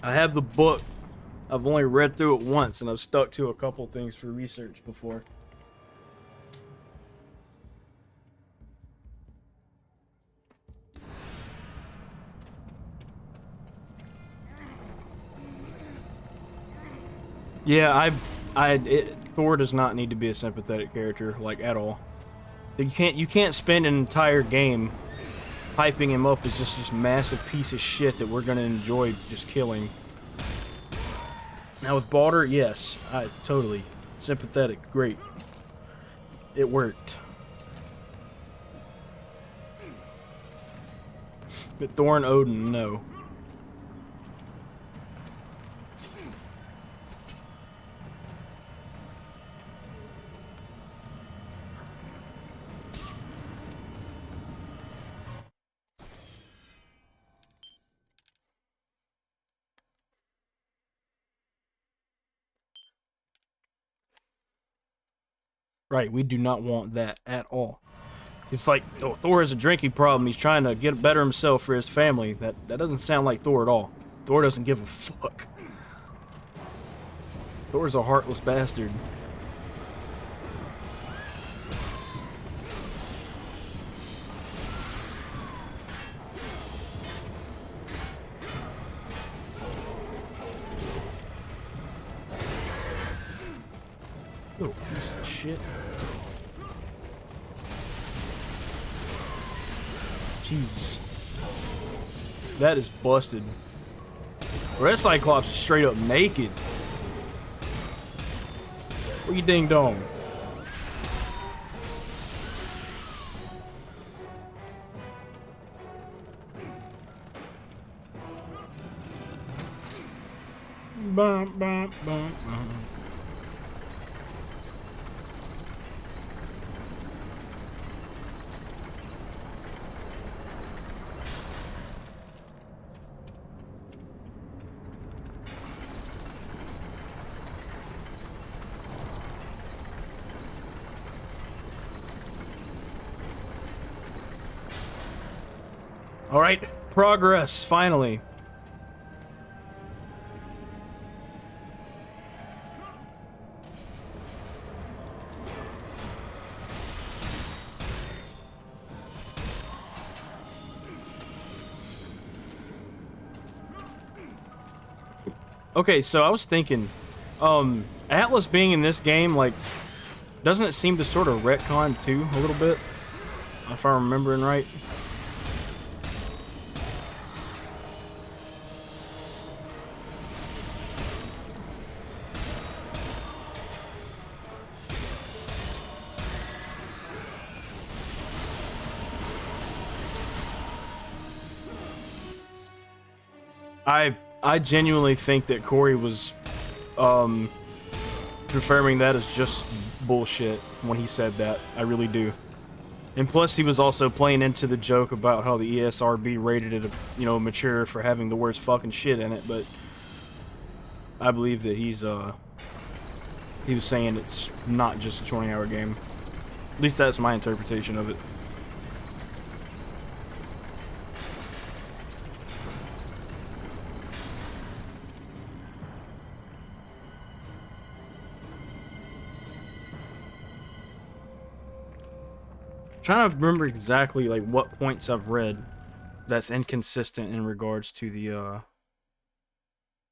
I have the book. I've only read through it once, and I've stuck to a couple things for research before. Yeah, Thor does not need to be a sympathetic character, like, at all. You can't spend an entire game hyping him up as just this massive piece of shit that we're gonna enjoy just killing. Now with Baldur, yes, totally sympathetic, great. It worked. But Thor and Odin, no. Right, we do not want that at all. It's like, oh, Thor has a drinking problem. He's trying to get better himself for his family. That doesn't sound like Thor at all. Thor doesn't give a fuck. Thor's a heartless bastard. Oh, piece of shit. Jesus. That is busted. Red Cyclops is straight up naked. What you ding dong? Bum, bum, bum, bum. All right, progress, finally. Okay, so I was thinking, Atlas being in this game, like, doesn't it seem to sort of retcon too, a little bit? If I'm remembering right. I genuinely think that Corey was confirming that as just bullshit when he said that. I really do. And plus he was also playing into the joke about how the ESRB rated it, you know, mature for having the worst fucking shit in it, but I believe that he was saying it's not just a 20-hour game. At least that's my interpretation of it. Trying to remember exactly like what points I've read that's inconsistent in regards to the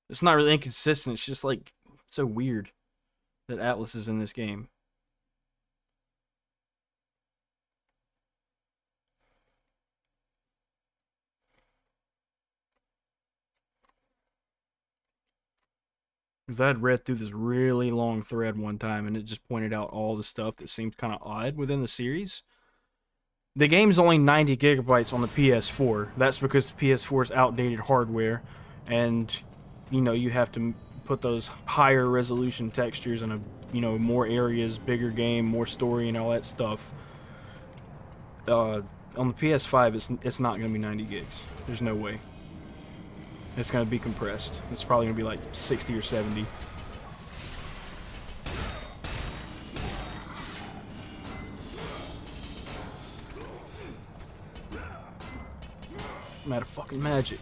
it's not really inconsistent, it's just like so weird that Atlas is in this game. Because I had read through this really long thread one time and it just pointed out all the stuff that seemed kind of odd within the series. The game's only 90 gigabytes on the PS4. That's because the PS4 is outdated hardware, and you know you have to put those higher resolution textures and more areas, bigger game, more story, and all that stuff. On the PS5, it's not gonna be 90 gigs. There's no way. It's gonna be compressed. It's probably gonna be like 60 or 70. I'm out of fucking magic.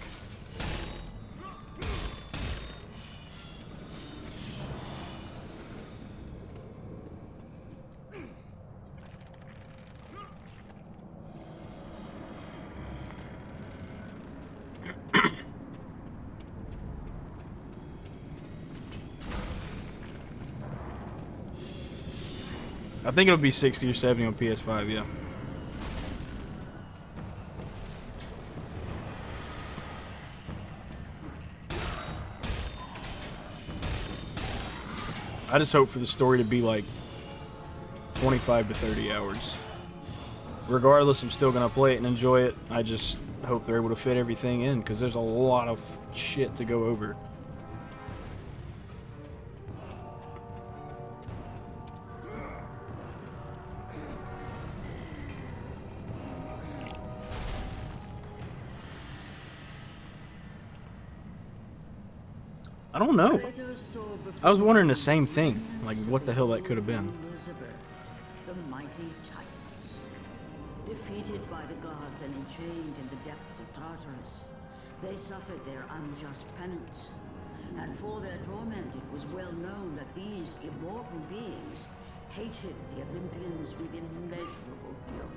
I think it'll be 60 or 70 on PS5, yeah. I just hope for the story to be like 25 to 30 hours. Regardless, I'm still gonna play it and enjoy it. I just hope they're able to fit everything in, because there's a lot of shit to go over. I don't know. I was wondering the same thing. Like, what the hell that could have been. The mighty Titans. Defeated by the gods and enchained in the depths of Tartarus, they suffered their unjust penance. And for their torment, it was well known that these immortal beings hated the Olympians with immeasurable fury.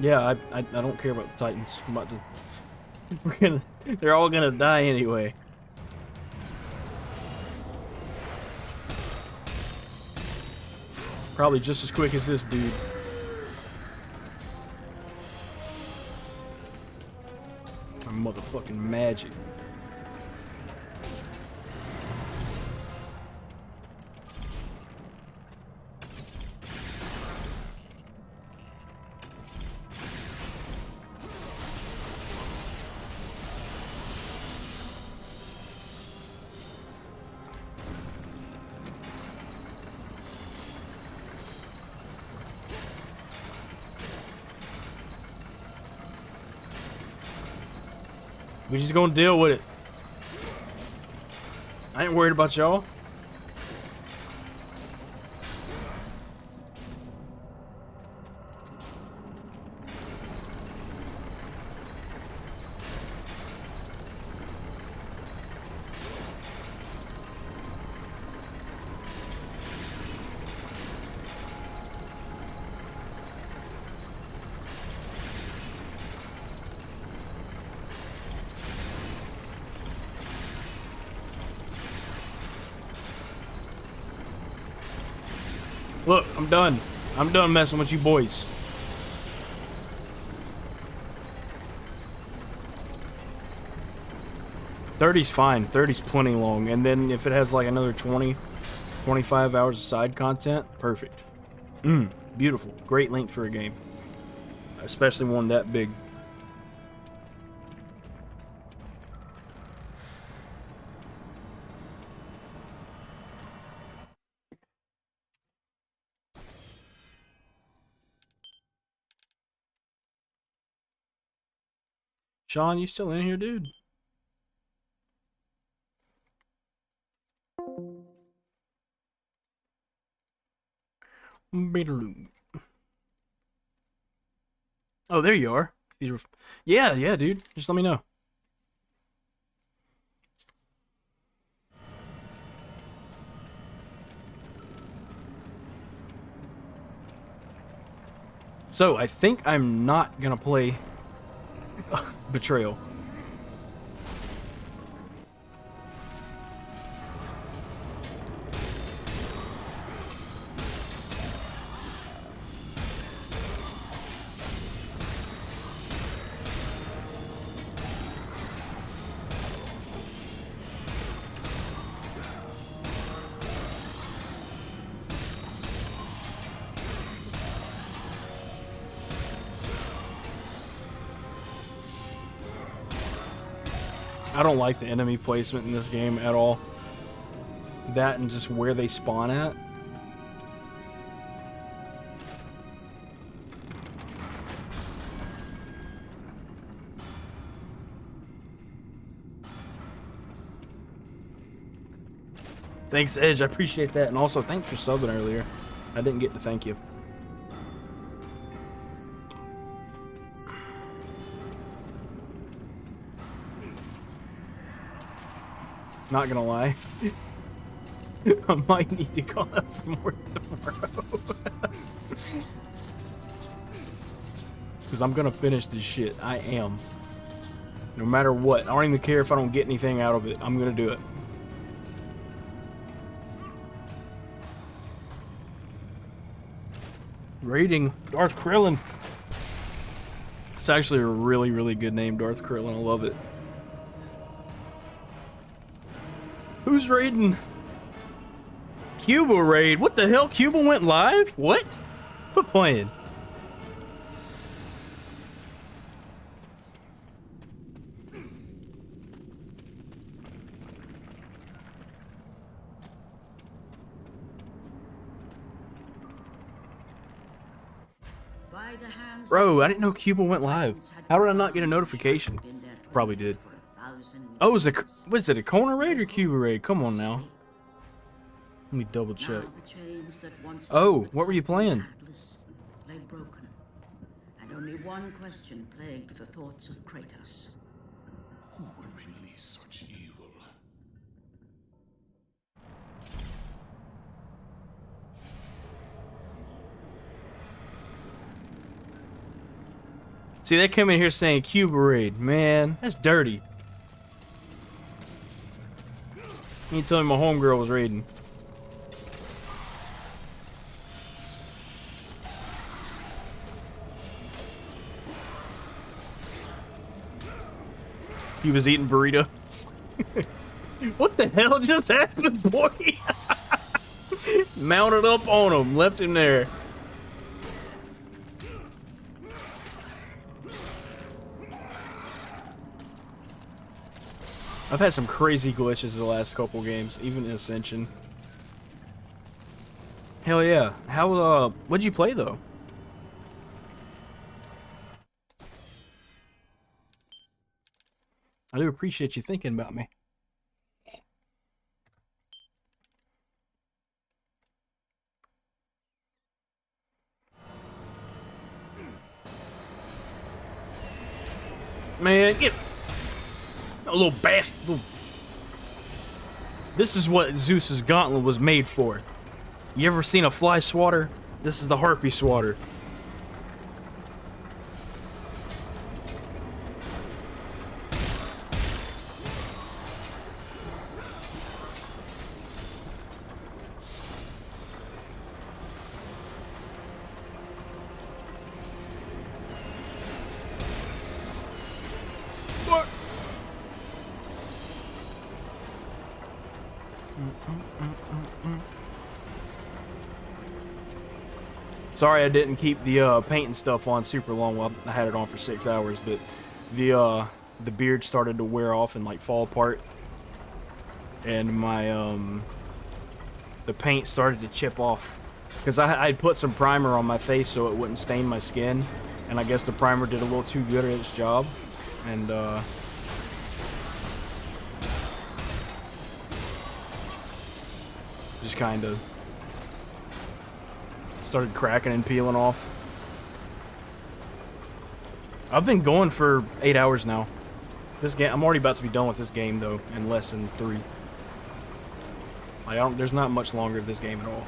Yeah, I don't care about the Titans. I'm about to... They're all gonna die anyway. Probably just as quick as this dude. My motherfucking magic. We just gonna deal with it. I ain't worried about y'all. Look, I'm done. I'm done messing with you boys. $30's fine. $30's plenty long. And then if it has like another 20, 25 hours of side content, perfect. Beautiful. Great length for a game. Especially one that big. Sean, you still in here, dude? Oh, there you are. Yeah, dude. Just let me know. So, I think I'm not gonna play Betrayal. I don't like the enemy placement in this game at all. That and just where they spawn at. Thanks, Edge. I appreciate that. And also, thanks for subbing earlier. I didn't get to thank you. Not gonna lie. I might need to call up from work tomorrow. Because I'm gonna finish this shit. I am. No matter what. I don't even care if I don't get anything out of it. I'm gonna do it. Raiding Darth Krillin. It's actually a really, really good name, Darth Krillin. I love it. Who's raiding? Cuba raid. What the hell? Cuba went live? What? Quit playing. Bro, I didn't know Cuba went live. How did I not get a notification? Probably did. Oh, what is it, a corner raid or Cuba raid? Come on now. Let me double check. Oh, what were you playing? Lay broken, and only one question plagued the thoughts of Kratos. Who would release such evil? See, they come in here saying Cuba raid. Man, that's dirty. You ain't telling me my homegirl was raiding. He was eating burritos. What the hell just happened, boy? Mounted up on him, left him there. I've had some crazy glitches the last couple games, even in Ascension. Hell yeah. How, what'd you play though? I do appreciate you thinking about me. Man, get a little bastard. This is what Zeus's gauntlet was made for. You ever seen a fly swatter? This is the harpy swatter. Sorry I didn't keep the painting stuff on super long. Well, I had it on for 6 hours, but the beard started to wear off and like fall apart, and my the paint started to chip off because I'd put some primer on my face so it wouldn't stain my skin, and I guess the primer did a little too good at its job, and just kind of started cracking and peeling off. I've been going for 8 hours now. This game, I'm already about to be done with this game though, in less than 3. There's not much longer of this game at all.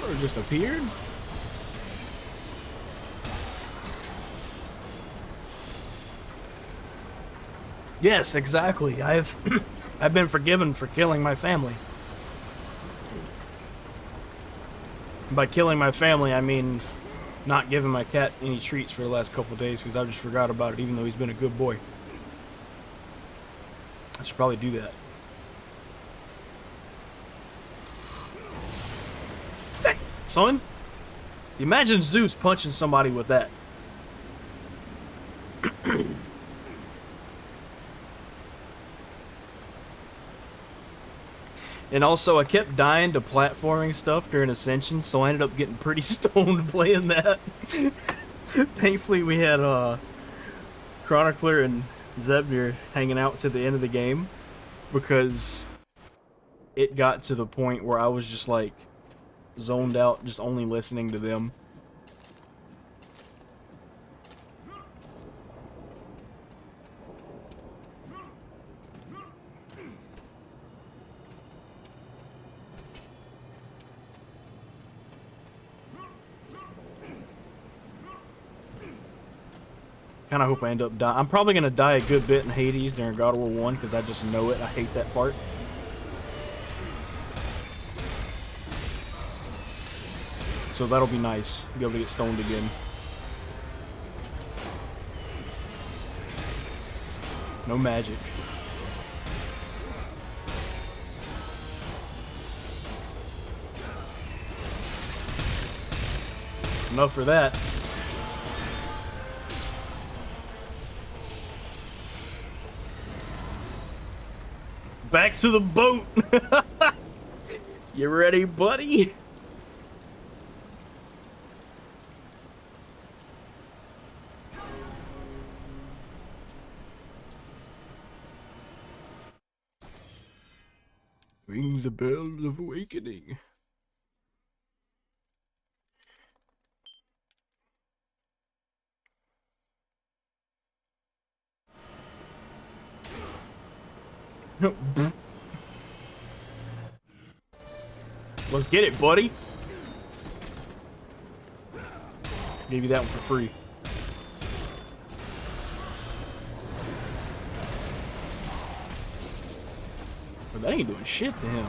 Or it just appeared? Yes, exactly. I've been forgiven for killing my family. By killing my family, I mean not giving my cat any treats for the last couple of days because I just forgot about it, even though he's been a good boy. I should probably do that. Hey, son, imagine Zeus punching somebody with that. And also, I kept dying to platforming stuff during Ascension, so I ended up getting pretty stoned playing that. Thankfully, we had Chronicler and Zebnir hanging out to the end of the game, because it got to the point where I was just like zoned out, just only listening to them. Kind of hope I end up dying. I'm probably gonna die a good bit in Hades during God of War 1 because I just know it. I hate that part. So that'll be nice. Be able to get stoned again. No magic. Enough for that. Back to the boat. You ready, buddy? Ring the bells of awakening. Let's get it, buddy. Gave you that one for free. But that ain't doing shit to him.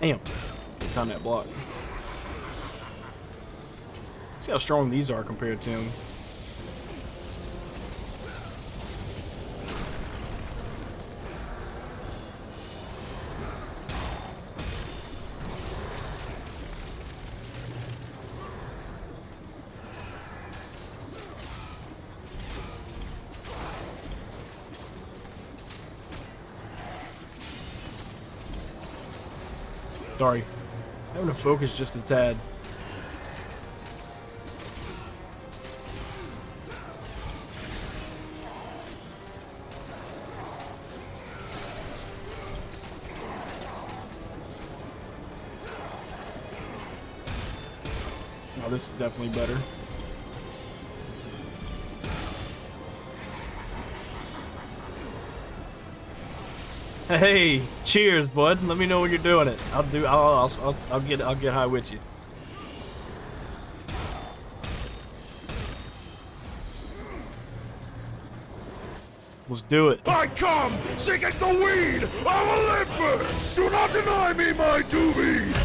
Damn. Good time that block. See how strong these are compared to him. Sorry. Having to focus just a tad. Oh, this is definitely better. Hey, cheers, bud. Let me know when you're doing it. I'll get high with you. Let's do it. I come seeking the weed of Olympus. Do not deny me my doobie.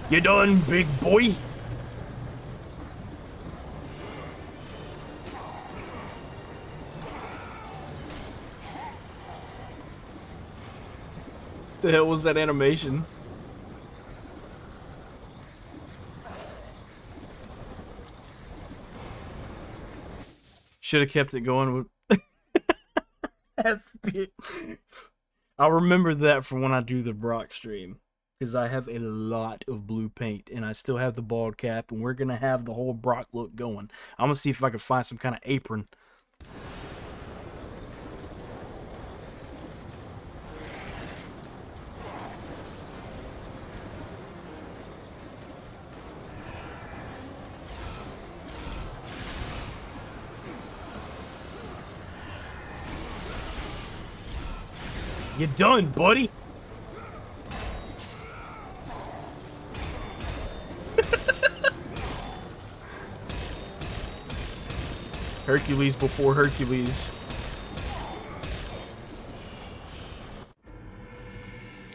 You done, big boy? The hell was that animation? Should have kept it going with I'll remember that for when I do the Brock stream. Because I have a lot of blue paint and I still have the bald cap and we're going to have the whole Brock look going. I'm going to see if I can find some kind of apron. You done, buddy? Hercules before Hercules.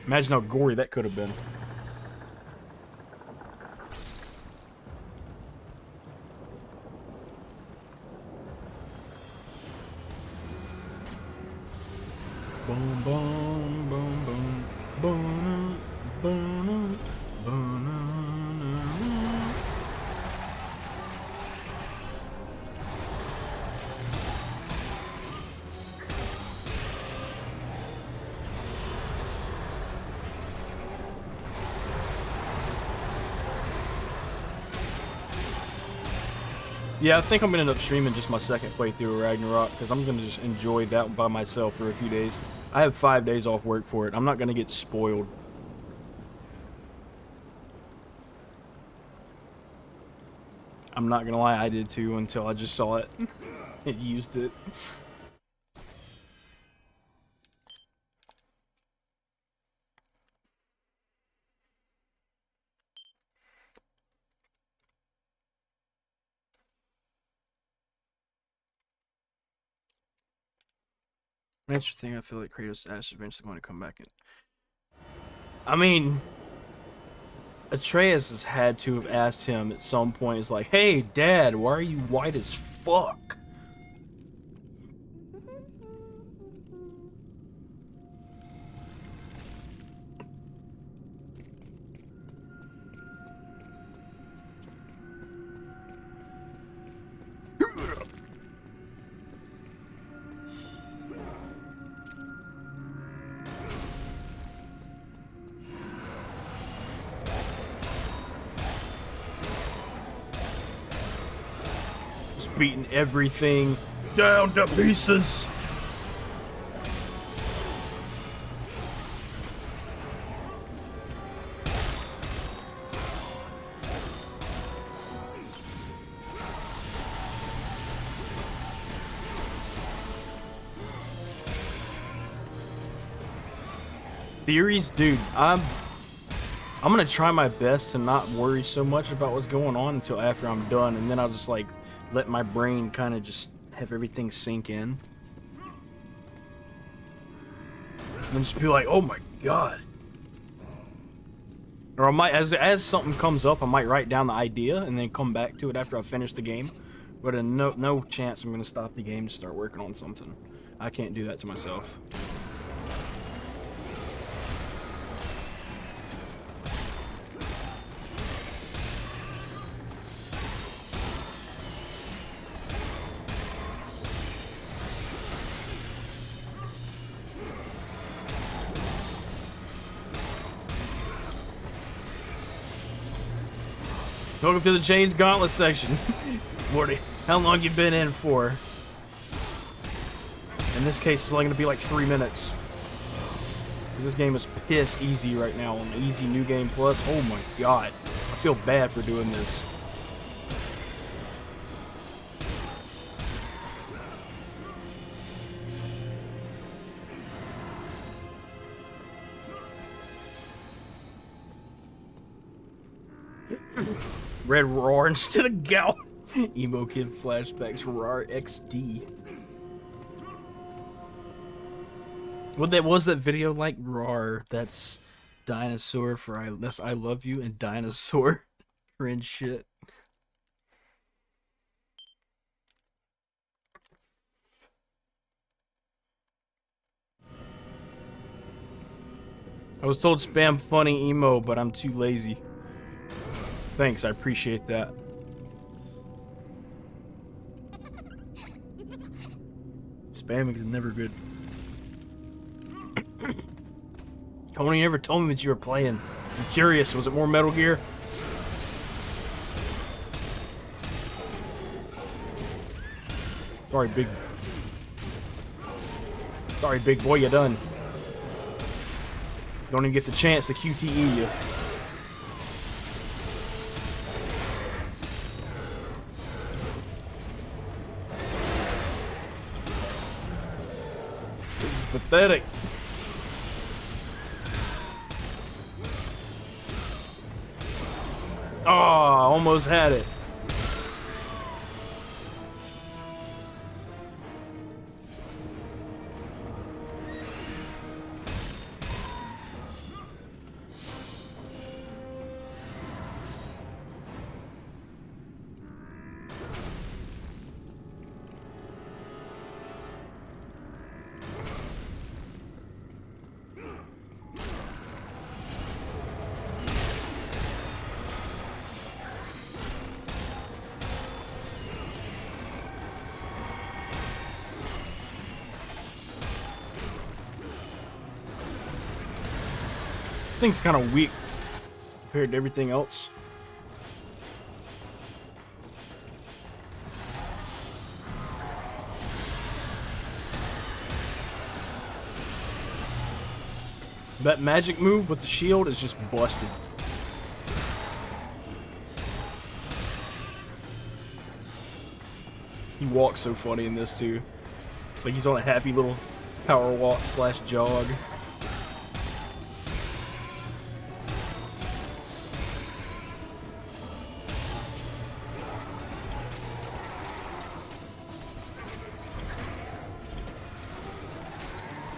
Imagine how gory that could have been. Boom, boom, boom, boom, boom, boom, boom. Yeah, I think I'm gonna end up streaming just my second playthrough of Ragnarok because I'm gonna just enjoy that by myself for a few days. I have 5 days off work for it. I'm not gonna get spoiled. I'm not gonna lie, I did too until I just saw it and used it. Interesting. I feel like Kratos' ass is eventually going to come back in. I mean, Atreus has had to have asked him at some point. It's like, hey, Dad, why are you white as fuck? Beating everything down to pieces. Theories, dude, I'm gonna try my best to not worry so much about what's going on until after I'm done, and then I'll just like let my brain kind of just have everything sink in. And just be like, oh my god. Or I might, as something comes up, I might write down the idea and then come back to it after I finish the game. But no chance I'm gonna stop the game to start working on something. I can't do that to myself. Welcome to the Chains Gauntlet section. Morty, how long you been in for? In this case, it's only going to be like 3 minutes. Because this game is piss easy right now on Easy New Game Plus. Oh my god. I feel bad for doing this. Red Roar instead of Gal. Emo Kid flashbacks Roar XD. What was that video like? Roar, that's dinosaur for I love you and dinosaur. Cringe shit. I was told spam funny emo, but I'm too lazy. Thanks, I appreciate that. Spamming is never good. Tony never told me what you were playing. I'm curious, was it more Metal Gear? Sorry, big boy, you done. Don't even get the chance to QTE you. Pathetic. Oh, almost had it. Thing's kind of weak compared to everything else. That magic move with the shield is just busted. He walks so funny in this too. Like he's on a happy little power walk slash jog.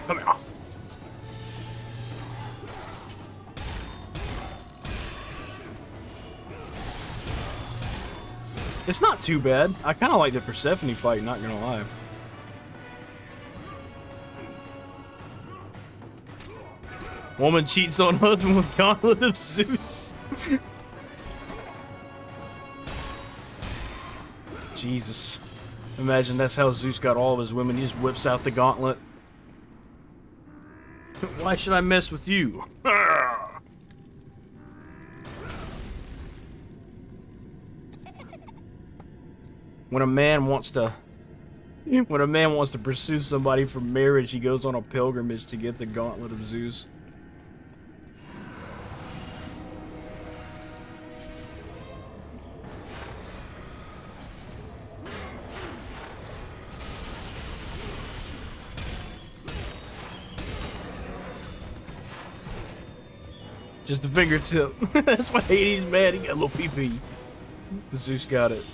Come here. It's not too bad. I kind of like the Persephone fight, not gonna lie. Woman cheats on husband with gauntlet of Zeus. Jesus. Imagine that's how Zeus got all of his women. He just whips out the gauntlet. Why should I mess with you? When a man wants to pursue somebody for marriage, he goes on a pilgrimage to get the gauntlet of Zeus. Just a fingertip. That's why Hades mad. He got a little pee-pee. Zeus got it.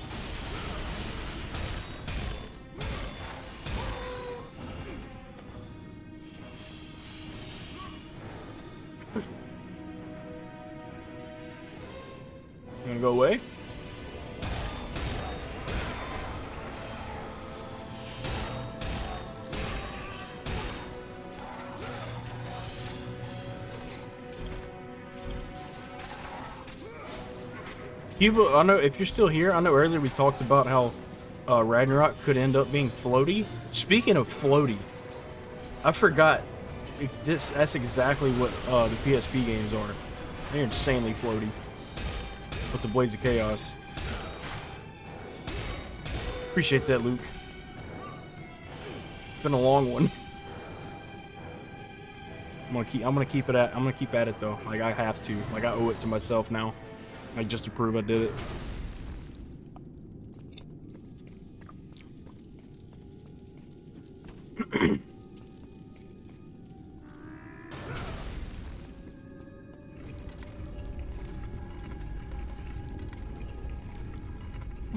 You gonna go away? Cuba, I know if you're still here, I know earlier we talked about how Ragnarok could end up being floaty. Speaking of floaty, I forgot that's exactly what the PSP games are. They're insanely floaty. With the Blades of Chaos. Appreciate that, Luke. It's been a long one. I'm gonna keep at it though. Like I have to. Like I owe it to myself now. Like just to prove I did it.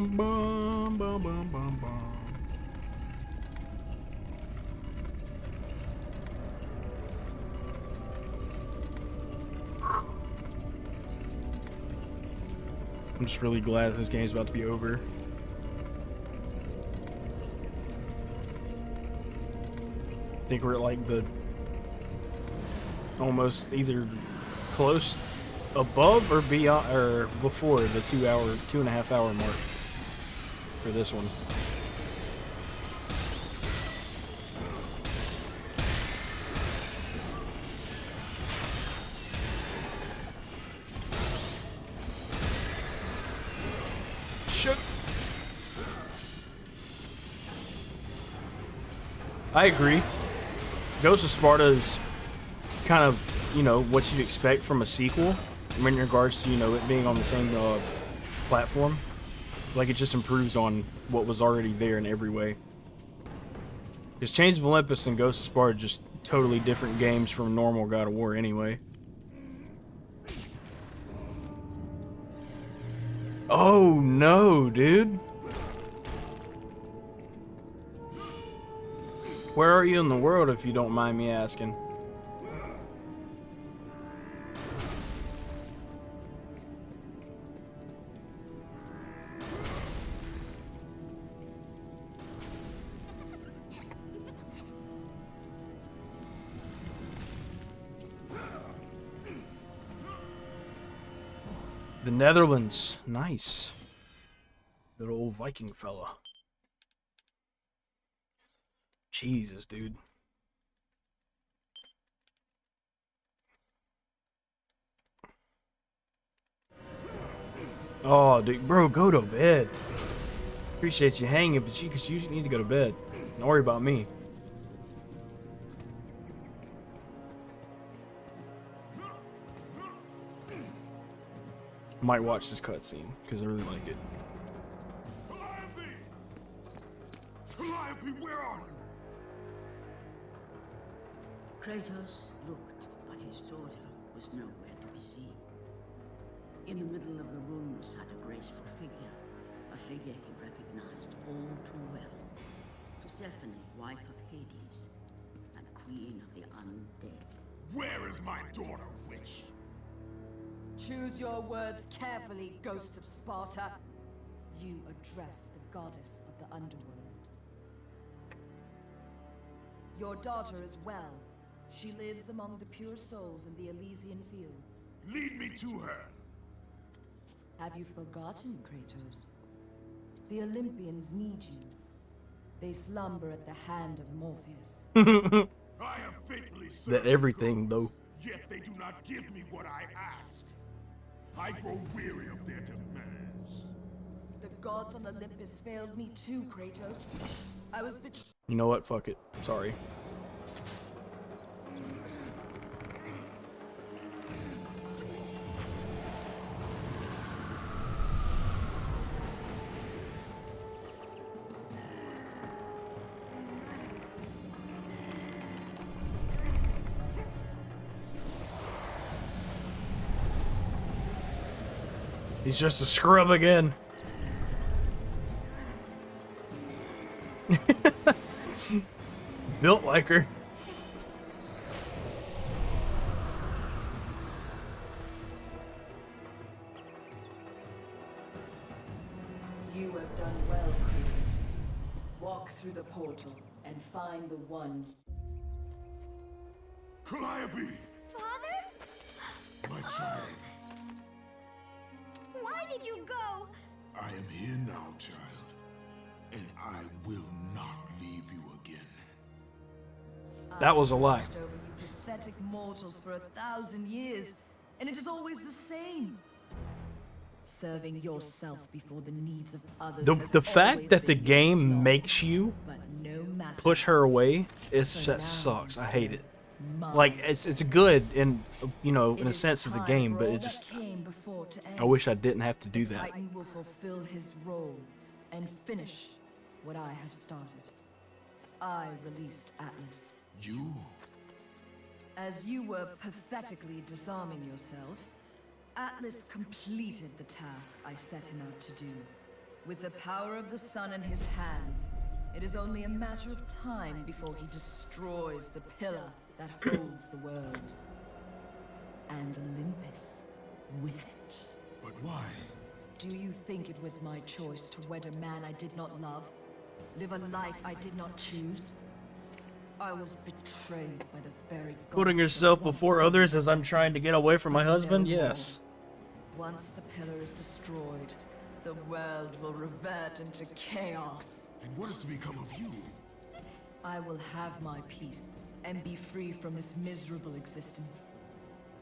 Bum, bum, bum, bum, bum. I'm just really glad this game's about to be over. I think we're at like the almost either close above or beyond or before the 2.5 hour mark for this one. Shit. I agree. Ghost of Sparta is kind of, you know, what you'd expect from a sequel in regards to, you know, it being on the same platform. Like, it just improves on what was already there in every way. Because Chains of Olympus and Ghost of Sparta are just totally different games from normal God of War anyway. Oh no, dude. Where are you in the world, if you don't mind me asking? The Netherlands. Nice. Good old Viking fella. Jesus, dude. Oh, dude, bro, go to bed. Appreciate you hanging, but you need to go to bed. Don't worry about me. Might watch this cutscene because I really like it. Calliope, where are you? Kratos looked, but his daughter was nowhere to be seen. In the middle of the room sat a graceful figure, a figure he recognized all too well. Persephone, wife of Hades, and queen of the undead. Where is my daughter, witch? Choose your words carefully, Ghost of Sparta. You address the goddess of the underworld. Your daughter is well. She lives among the pure souls in the Elysian fields. Lead me to her. Have you forgotten, Kratos? The Olympians need you. They slumber at the hand of Morpheus. I have faithfully served That everything, though. yet they do not give me what I ask. I grow weary of their demands. The gods on Olympus failed me too, Kratos. I was betrayed. You know what? Fuck it. Sorry. He's just a scrub again. Built like her. You have done well, Kratos. Walk through the portal and find the one. Calliope! Father? My child. Why did you go? I am here now, child. And I will not leave you again. That was a lie. I've watched over you pathetic mortals for 1,000 years, and it is always the same. Serving yourself before the needs of others. The fact that the game makes you But no matter. push her away that sucks. I hate it. Like it's good in in a sense of the game, but it just I wish I didn't have to do that. Titan will fulfill his role and finish what I have started. I released Atlas. You? As you were pathetically disarming yourself, Atlas completed the task I set him out to do. With the power of the sun in his hands, it is only a matter of time before he destroys the pillar that holds the world. And Olympus with it. But why? Do you think it was my choice to wed a man I did not love? Live a life I did not choose? I was betrayed by the very gods Putting that yourself once before served others as I'm trying to get away from my no husband? more. Yes. Once the pillar is destroyed, the world will revert into chaos. And what is to become of you? I will have my peace and be free from this miserable existence.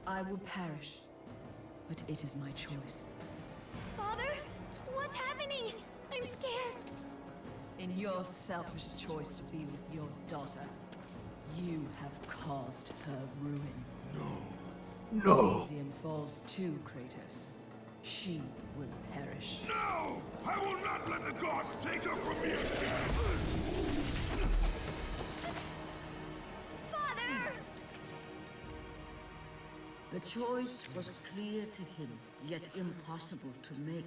I will perish, but it is my choice. Father? What's happening? I'm scared. In your selfish choice to be with your daughter, you have caused her ruin. No. Elysium falls too, Kratos. She will perish. No! I will not let the gods take her from me again! Father! The choice was clear to him, yet impossible to make.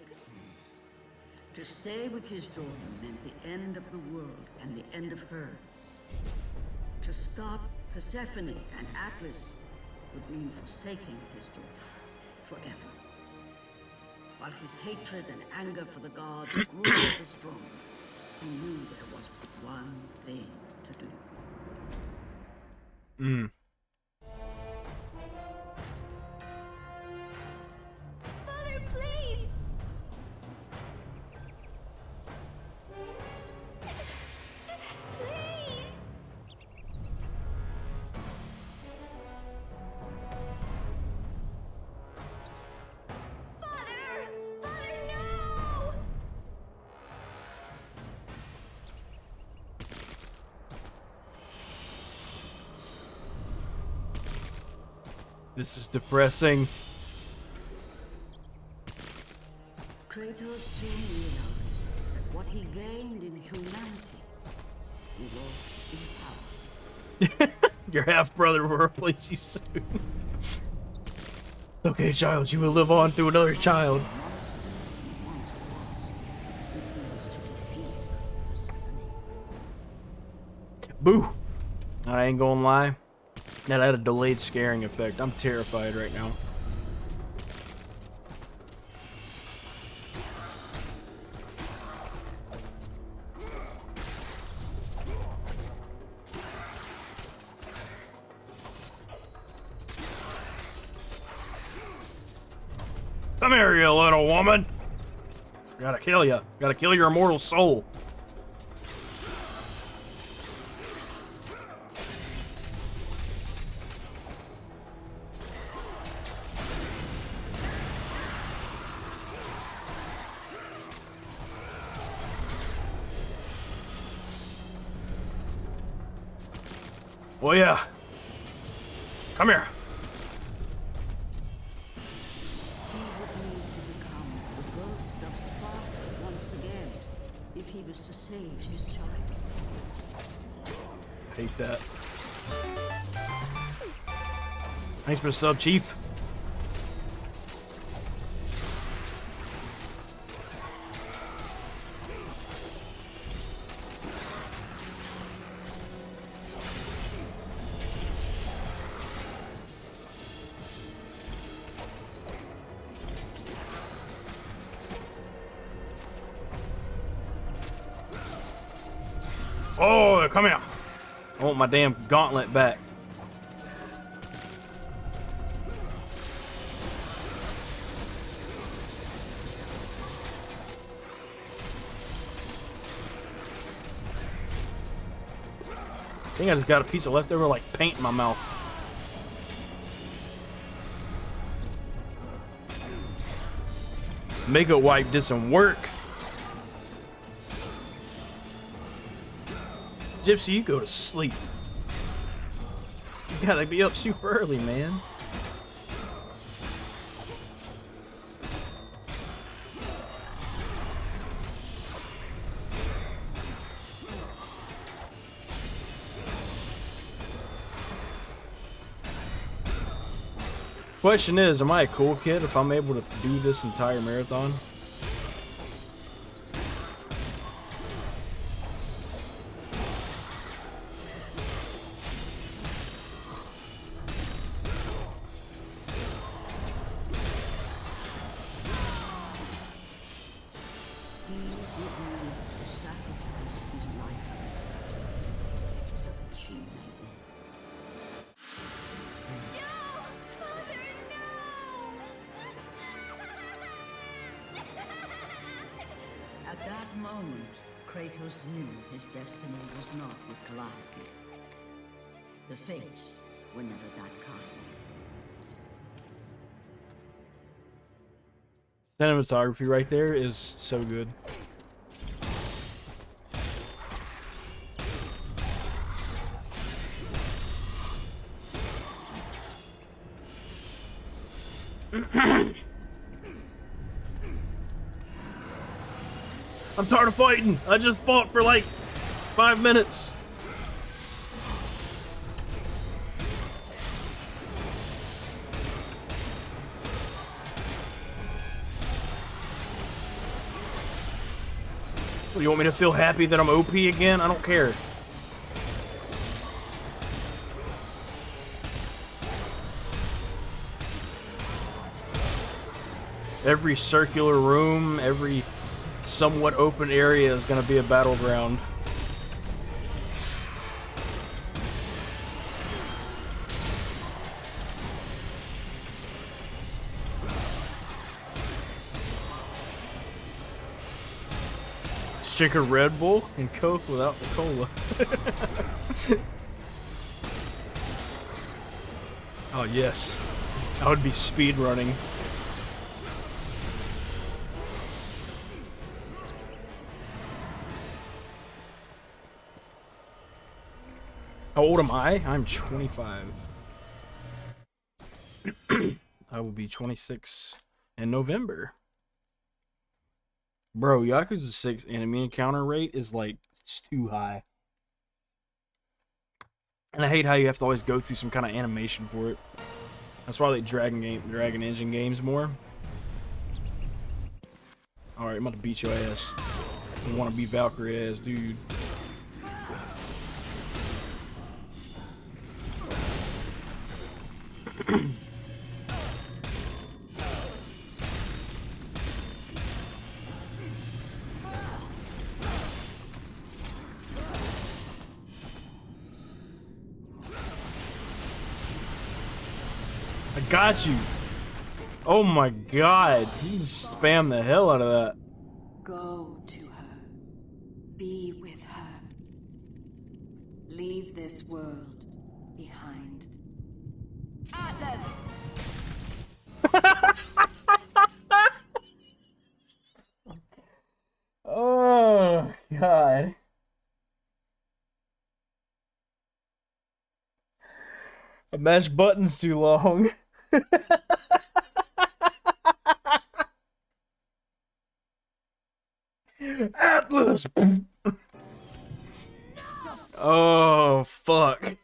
To stay with his daughter meant the end of the world and the end of her. To stop Persephone and Atlas would mean forsaking his daughter forever. While his hatred and anger for the gods grew ever stronger, he knew there was but one thing to do. Father, please! Please! Father! Father, no! This is depressing. Kratos soon realized that what he gained in humanity, he lost in power. Your half-brother will replace you soon. Okay, child, you will live on through another child. Boo! I ain't gonna lie. That had a delayed scaring effect. I'm terrified right now. Come here, you little woman. Gotta kill you. Gotta kill your immortal soul. Oh yeah. Come here. If he was to save his child. Hate that. Thanks for the sub, Chief. Oh, come here. I want my damn gauntlet back. I think I just got a piece of leftover like paint in my mouth. Makeup wipe did some work. Gypsy, you go to sleep. You gotta be up super early, man. Question is, am I a cool kid if I'm able to do this entire marathon? At that moment, Kratos knew his destiny was not with Calliope. The fates were never that kind. Cinematography right there is so good. I'm tired of fighting. I just fought for like 5 minutes. You want me to feel happy that I'm OP again? I don't care. Every circular room, every somewhat open area is going to be a battleground. Drink a Red Bull and Coke without the cola. Oh yes, I would be speed running. How old am I? I'm 25. I will be 26 in November. Bro, Yakuza 6 enemy encounter rate is like, it's too high. And I hate how you have to always go through some kind of animation for it. That's why I like Dragon Engine games more. Alright, I'm about to beat your ass. I want to be Valkyrie ass, dude. I got you. Oh my god. You just spam the hell out of that. Go to her. Be with her. Leave this world behind. Atlas! Oh god. I mashed buttons too long. Atlas! Oh, fuck.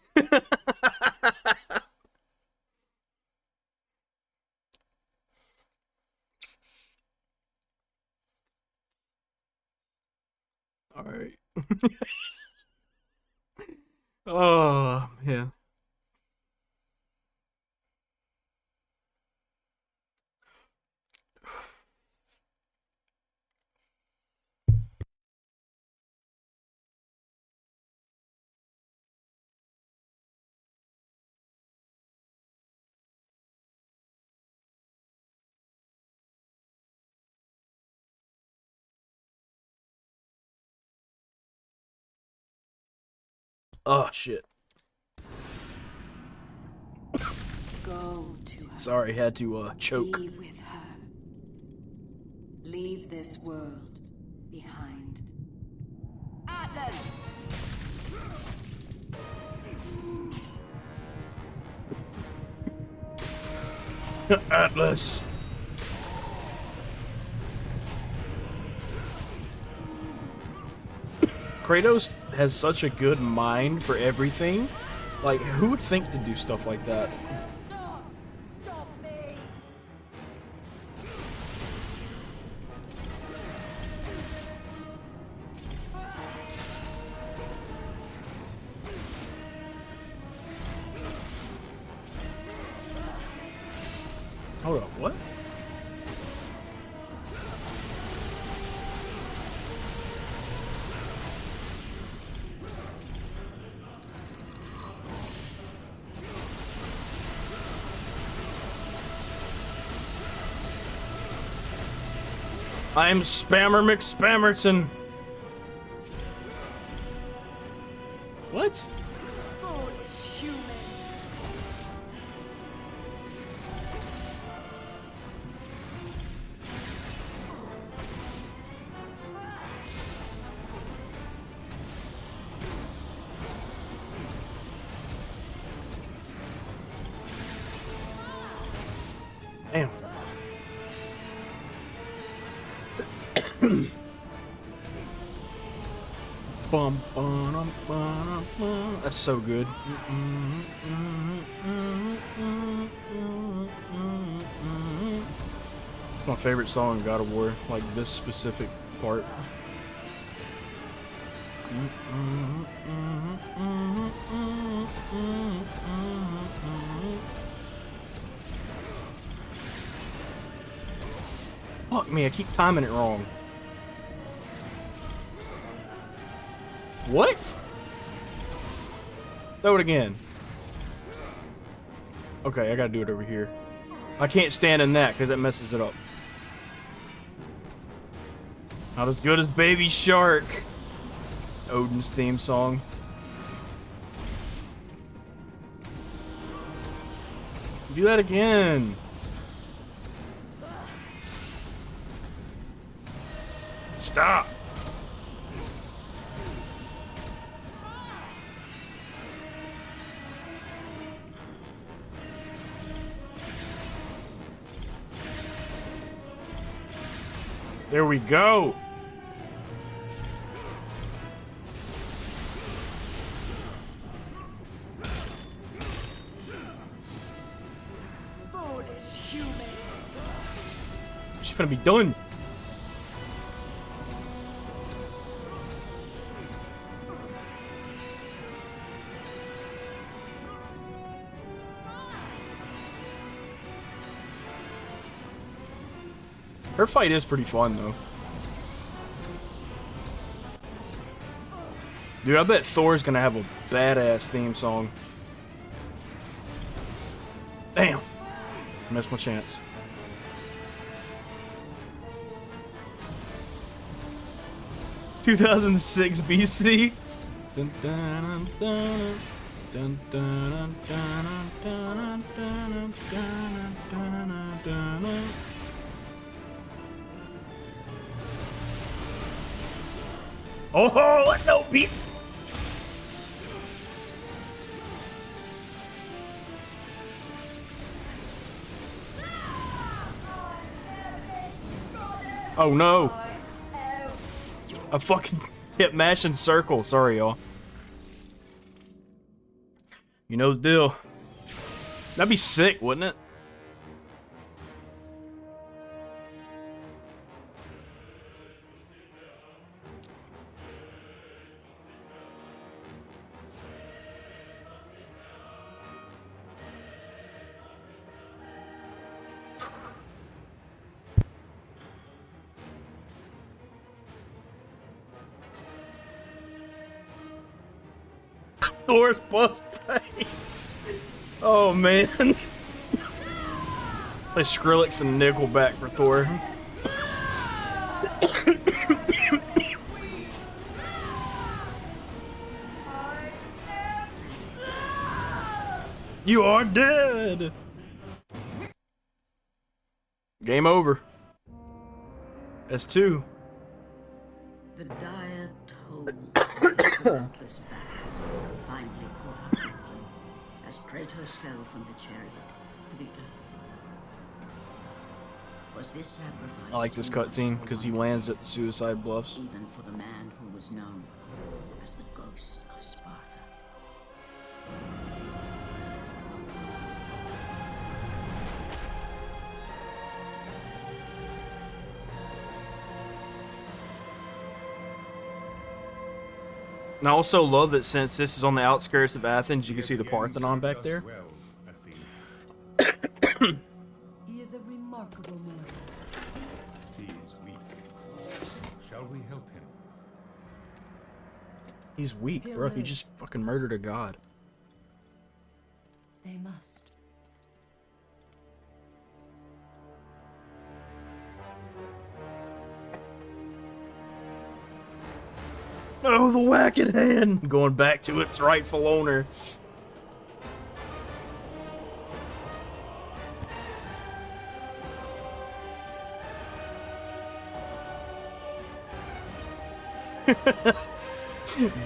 Alright. Oh, man. Oh, shit. Go to her. Sorry, had to, choke. Be with her. Leave this world behind. Atlas! Atlas! Kratos has such a good mind for everything. Like, who would think to do stuff like that? Hold up, what? I'm Spammer McSpammerton. What? Foolish human. Damn. Bum, bum, bum, bum. That's so good. It's my favorite song in God of War, like this specific part. Fuck me, I keep timing it wrong. What? Throw it again. Okay, I gotta do it over here. I can't stand in that because it messes it up. Not as good as Baby Shark. Odin's theme song. Do that again. Stop. There we go. She's gonna be done. Her fight is pretty fun, though. Dude, I bet Thor's gonna have a badass theme song. Damn. Missed my chance. (2006) BC. Dun, dun, dun, dun, dun, dun, dun, dun, dun, dun, dun, dun, dun. Oh, let's go, Pete! Oh no! I fucking hit mash and circle. Sorry, y'all. You know the deal. That'd be sick, wouldn't it? Thor's bus fight. Oh man. Play Skrillex and Nickelback for Thor. You are dead. Game over. That's 2. The dire toll of the relentless battles finally caught up with him as Kratos fell from the chariot to the earth. Was this sacrifice? I like this cutscene because he lands at the suicide bluffs. Even for the man who was known as the Ghost of Sparta. And I also love that since this is on the outskirts of Athens, you can see the Parthenon back there. He is a remarkable mortal. He is weak. Shall we help him? He's weak, bro. He just fucking murdered a god. They must. Oh, the whacking hand! Going back to its rightful owner.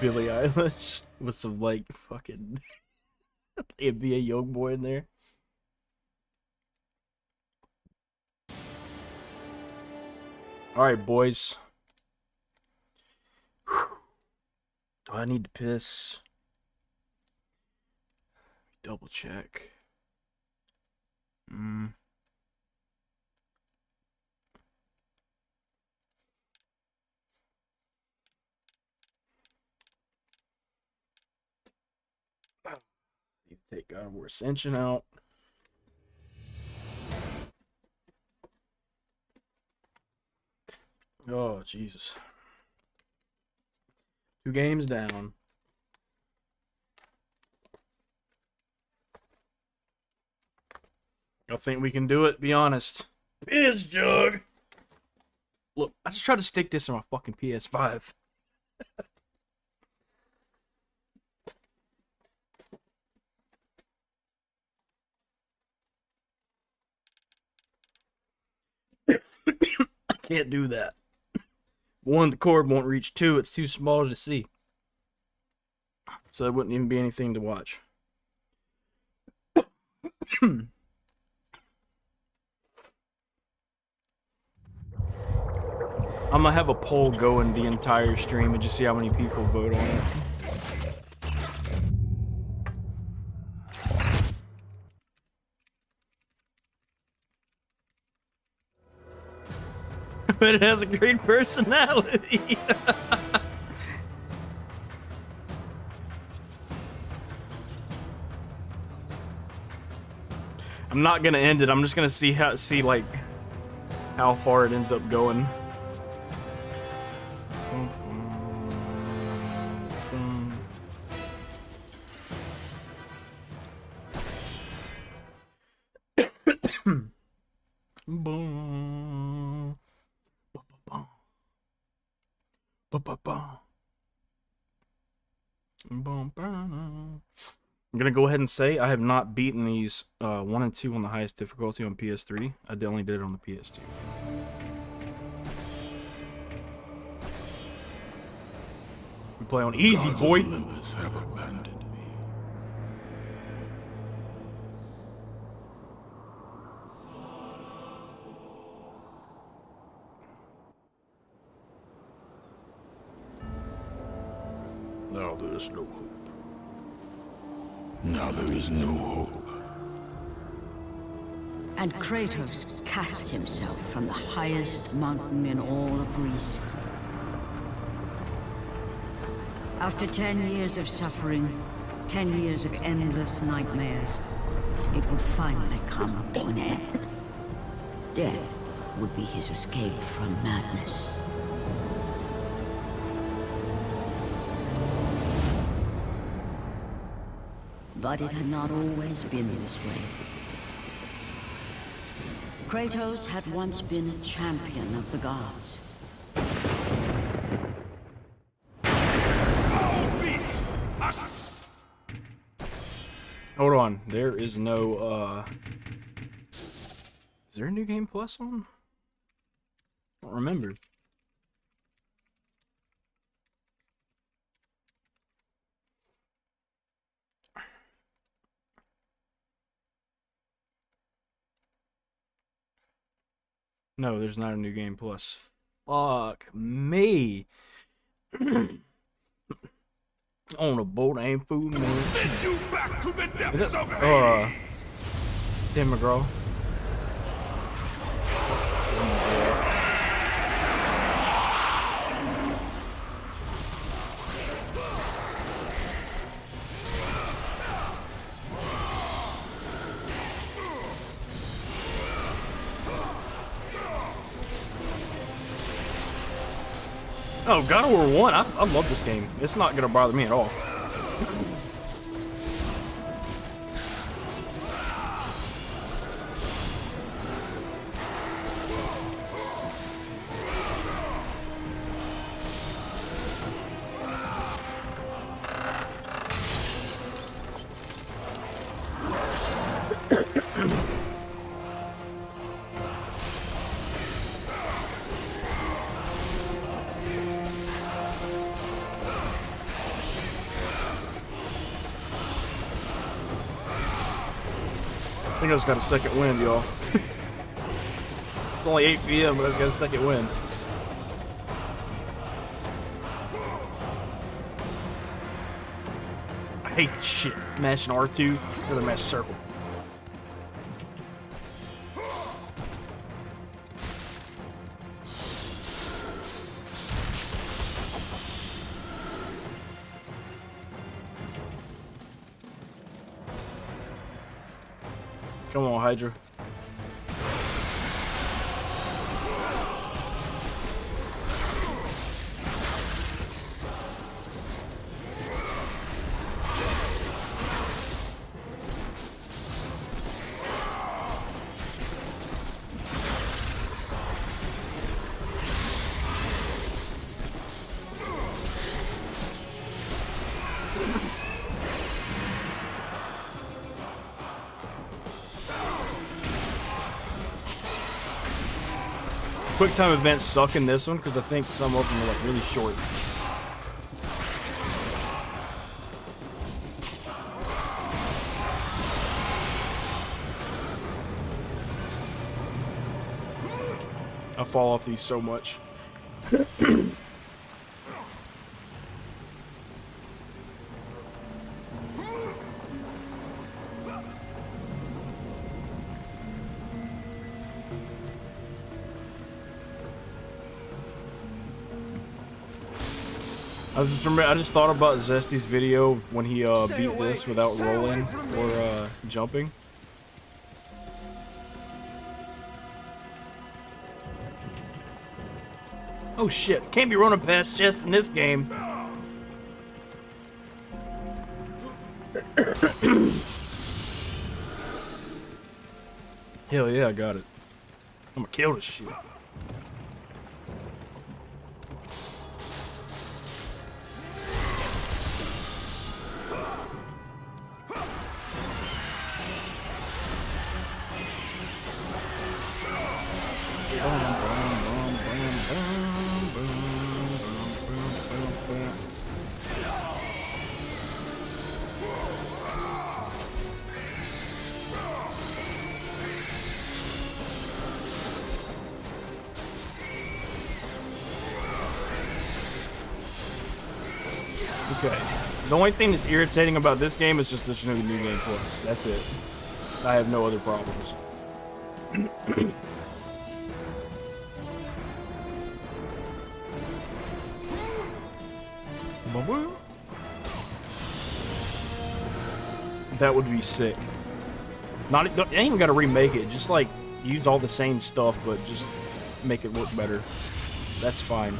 Billie Eilish with some like fucking NBA young boy in there. All right, boys. Do I need to piss? Double check. Need to take God of War Ascension out. Oh, Jesus. 2 games down. I think we can do it, be honest. Piss jug! Look, I just tried to stick this in my fucking PS5. I can't do that. 1, the cord won't reach. 2, it's too small to see. So it wouldn't even be anything to watch. I'm gonna have a poll going the entire stream and just see how many people vote on it. But it has a great personality. I'm not gonna end it. I'm just gonna see like how far it ends up going. Boom. I'm gonna go ahead and say I have not beaten these 1 and 2 on the highest difficulty on PS3. I only did it on the PS2. We play on easy, boy. Olympus have abandoned me. Now there is no hope. Now there is no hope. And Kratos cast himself from the highest mountain in all of Greece. After 10 years of suffering, 10 years of endless nightmares, it would finally come to an end. Death would be his escape from madness. But it had not always been this way. Kratos had once been a champion of the gods. Hold on, there is no, is there a New Game Plus on? I don't remember. No, there's not a New Game Plus. Fuck me. On a boat, I ain't food, man. Send you back to the depths Is of that, Hades! Tim McGraw. Oh, God of War 1, I love this game. It's not gonna bother me at all. I think I just got a second wind, y'all. It's only 8 PM, but I just got a second wind. I hate this shit. Mashing R2, rather mash circle. Come on, Hydra. Quick time events suck in this one because I think some of them are like really short. I fall off these so much. I just thought about Zesty's video when he beat this without rolling or jumping. Oh shit, can't be running past chests in this game. Hell yeah, I got it. I'm gonna kill this shit. Okay. The only thing that's irritating about this game is just there's no New Game Plus. That's it. I have no other problems. That would be sick. Not, I ain't even gotta remake it. Just like use all the same stuff, but just make it work better. That's fine.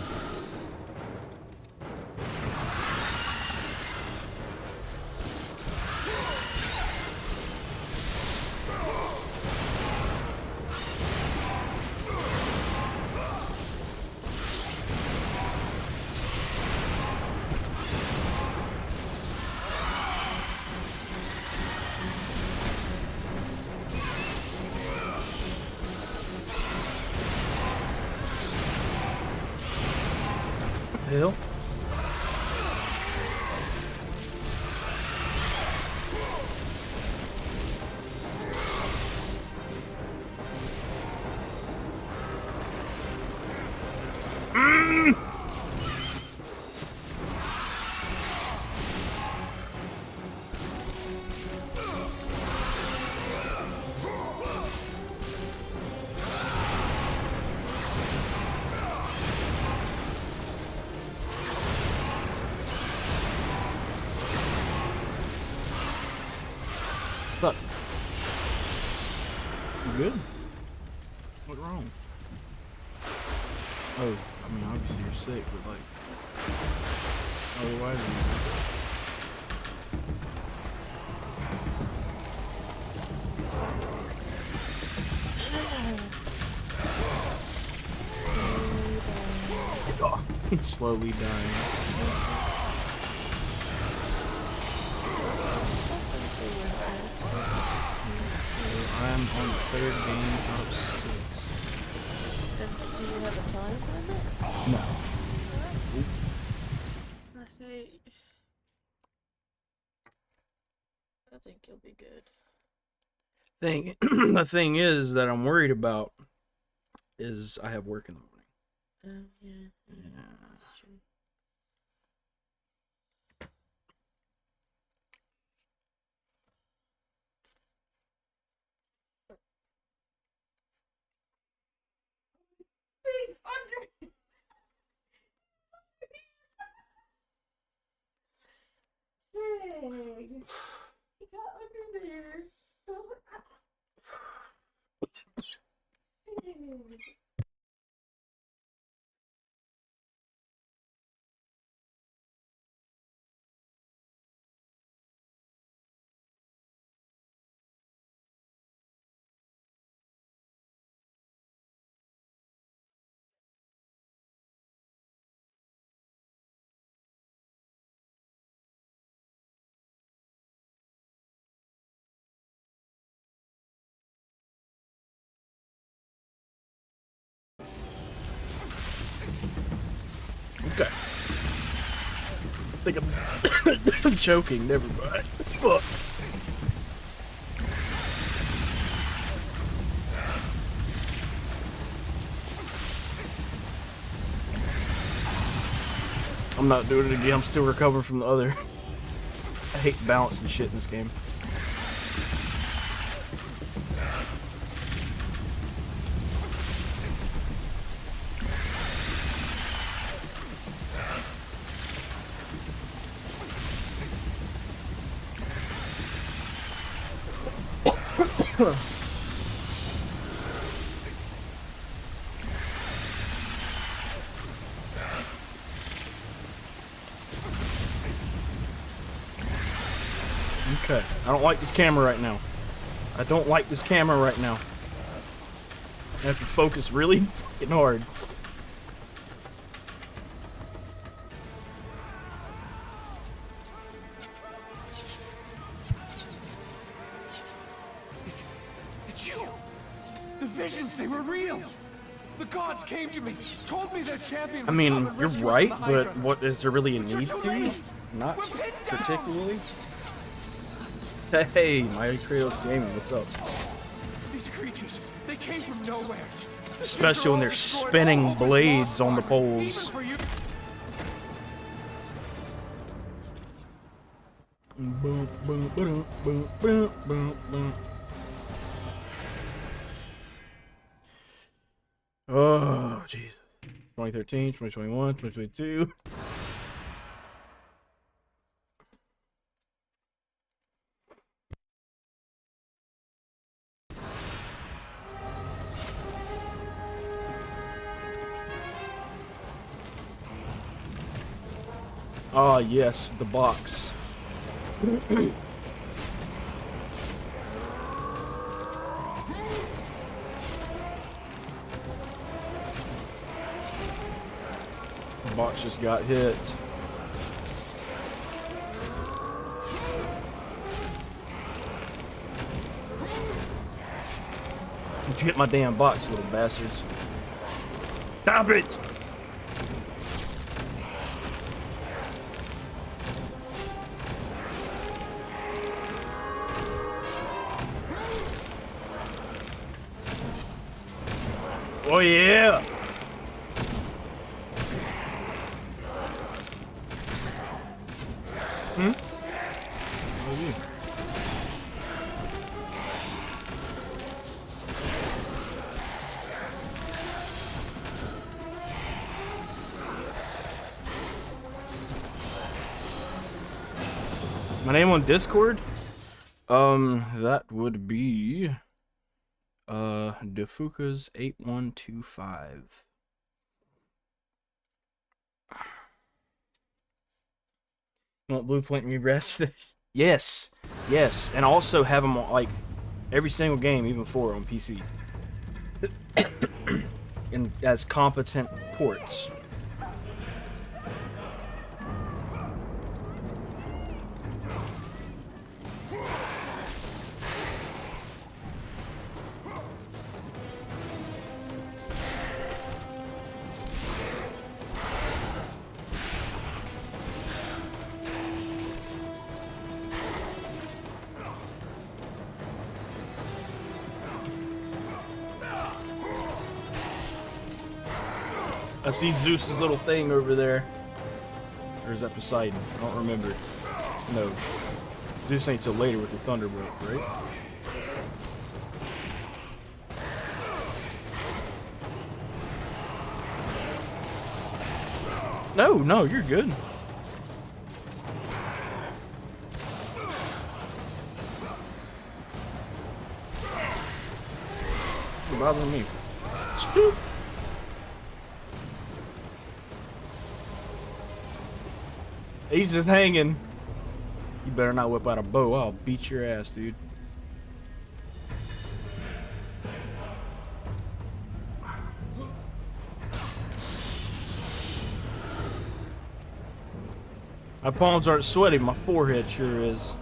Hell. Look. You good? What's wrong? Oh, I mean, obviously you're sick, but like, otherwise oh, it's slowly dying. I'm on the third game of 6. Do you have a time limit? No. I say, I think you'll be good. The thing is that I'm worried about is I have work in the morning. Yeah. Yeah. That's true. It's under. Dang. He got under there. I was like, ah. Okay. I think I'm choking. Never mind. Fuck. I'm not doing it again. I'm still recovering from the other. I hate balancing shit in this game. Okay, I don't like this camera right now. I don't like this camera right now. I have to focus really fucking hard. It's you! The visions, they were real! The gods came to me, told me their champion I mean, you're right, but what is there really a need to? Not particularly. Hey, my Kratos Gaming, what's up? These creatures, they came from nowhere. Especially when they're spinning blades on the poles. Boom, boom, boom, boom, boom, boom, boom. Oh, jeez. 2013, 2021, 2022. Ah, yes, the box. The box just got hit. Did you hit my damn box, little bastards? Stop it! Oh yeah! Hmm? Oh yeah. My name on Discord? That would be Defuka's 8125. You want Blue Flint and rest? Yes, yes, and also have them on, like, every single game, even 4 on PC, and as competent ports. I see Zeus's little thing over there. Or is that Poseidon? I don't remember. No. Zeus ain't till later with the Thunderbolt, right? No, no, you're good. You're bothering me. Spook! He's just hanging. You better not whip out a bow. I'll beat your ass, dude. My palms aren't sweaty. My forehead sure is.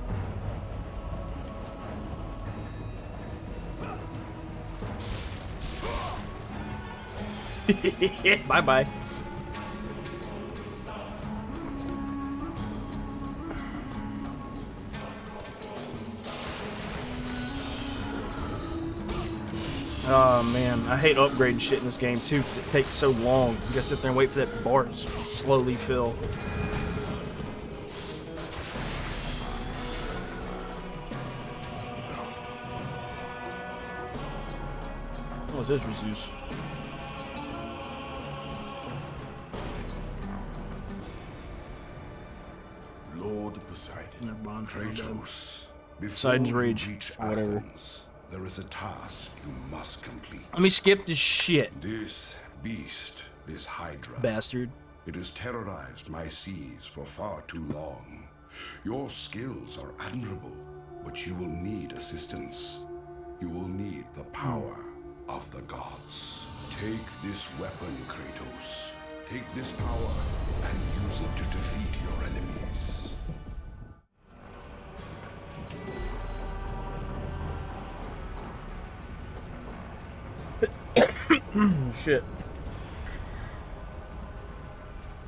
Bye-bye. Oh man, I hate upgrading shit in this game too because it takes so long. You gotta sit there and wait for that bar to slowly fill. Oh, this is Zeus. Lord Poseidon, Kratos, Poseidon's before you Rage, reach whatever. Athens, there is a task you must complete. Let me skip this shit. This beast, this Hydra, bastard. It has terrorized my seas for far too long. Your skills are admirable, but you will need assistance. You will need the power of the gods. Take this weapon, Kratos. Take this power and use it to defeat your enemies. Shit.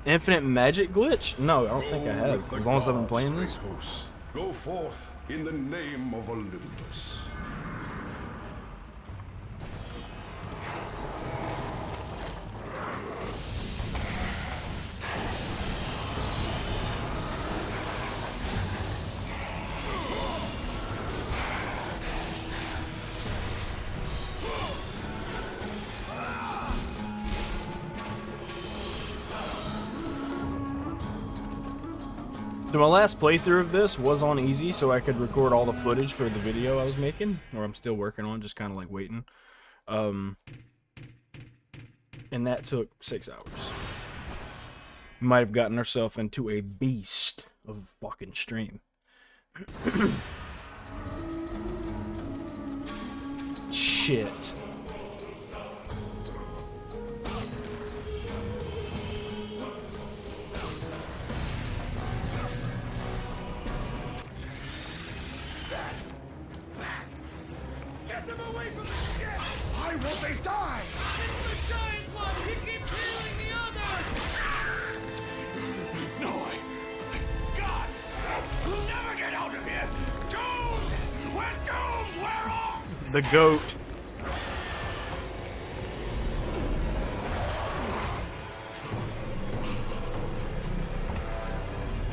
Infinite magic glitch? No, I don't think I have. As long as I've been playing this. Go forth in the name of Olympus. So my last playthrough of this was on easy, so I could record all the footage for the video I was making, or I'm still working on, just kind of like waiting. And that took 6 hours. Might have gotten ourselves into a beast of a fucking stream. Shit. Get them away from the ship! Why won't they die? It's the giant one! He keeps healing the others! No way! God! We'll never get out of here! Doomed! We're doomed! We're off! The goat.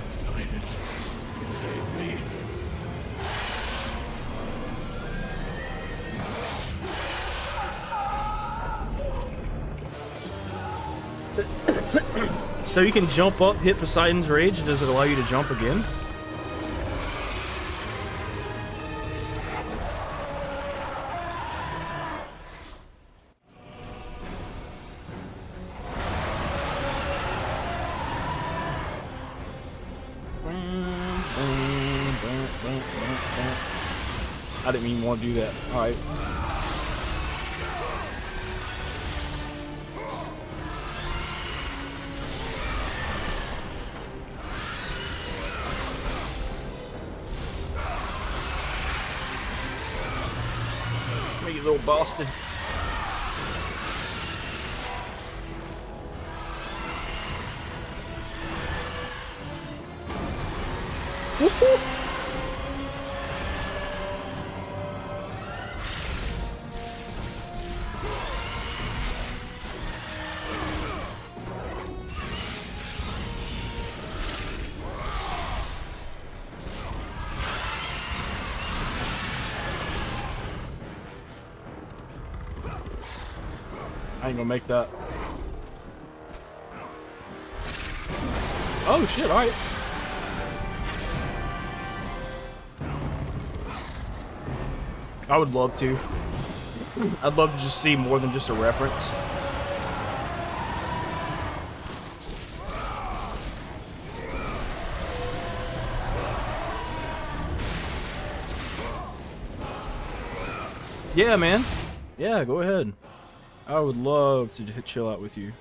Poseidon, save me. So you can jump up, hit Poseidon's Rage, does it allow you to jump again? I didn't even want to do that. Alright. You little bastard. Woo-hoo. I ain't gonna make that. Oh shit, alright. I would love to. I'd love to just see more than just a reference. Yeah, man. Yeah, go ahead. I would love to chill out with you.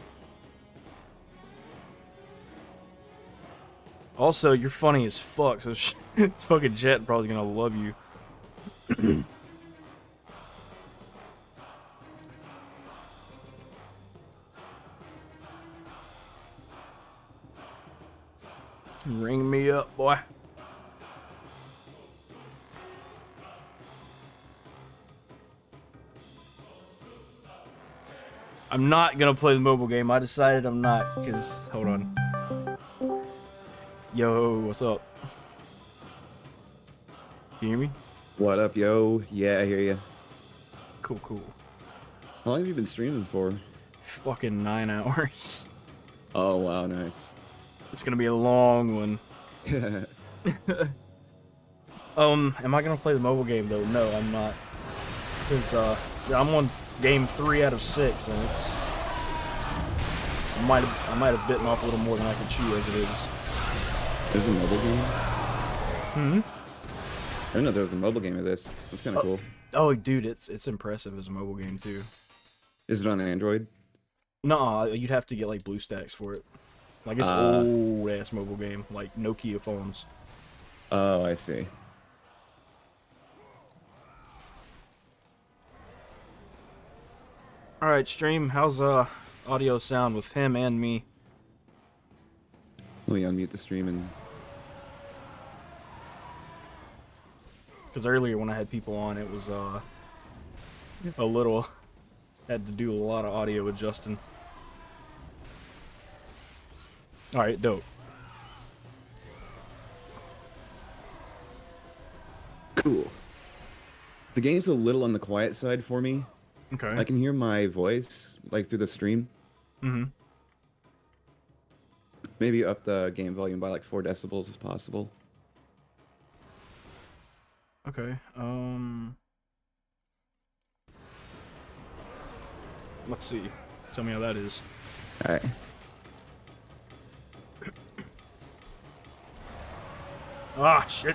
Also, you're funny as fuck, so it's fucking Jet probably gonna love you. Ring me up, boy. I'm not gonna play the mobile game. I decided I'm not, because, hold on. Yo, what's up? Can you hear me? What up, yo? Yeah, I hear you. Cool, cool. How long have you been streaming for? Fucking 9 hours. Oh, wow, nice. It's gonna be a long one. Am I gonna play the mobile game though? No, I'm not. Because, I'm on game 3 out of 6, and it's... I might have bitten off a little more than I can chew as it is. There's a mobile game? Hmm? I didn't know there was a mobile game of this. That's kind of cool. Oh, dude, it's impressive as a mobile game, too. Is it on Android? Nuh-uh, you'd have to get, like, BlueStacks for it. Like, it's old-ass mobile game, like Nokia phones. Oh, I see. Alright, stream, how's, audio sound with him and me? Let me unmute the stream and... Because earlier when I had people on, it was, a little... Had to do a lot of audio adjusting. Alright, dope. Cool. The game's a little on the quiet side for me. Okay. I can hear my voice, like, through the stream. Mm-hmm. Maybe up the game volume by, like, 4 decibels if possible. Okay, let's see. Tell me how that is. Alright. Ah, shit.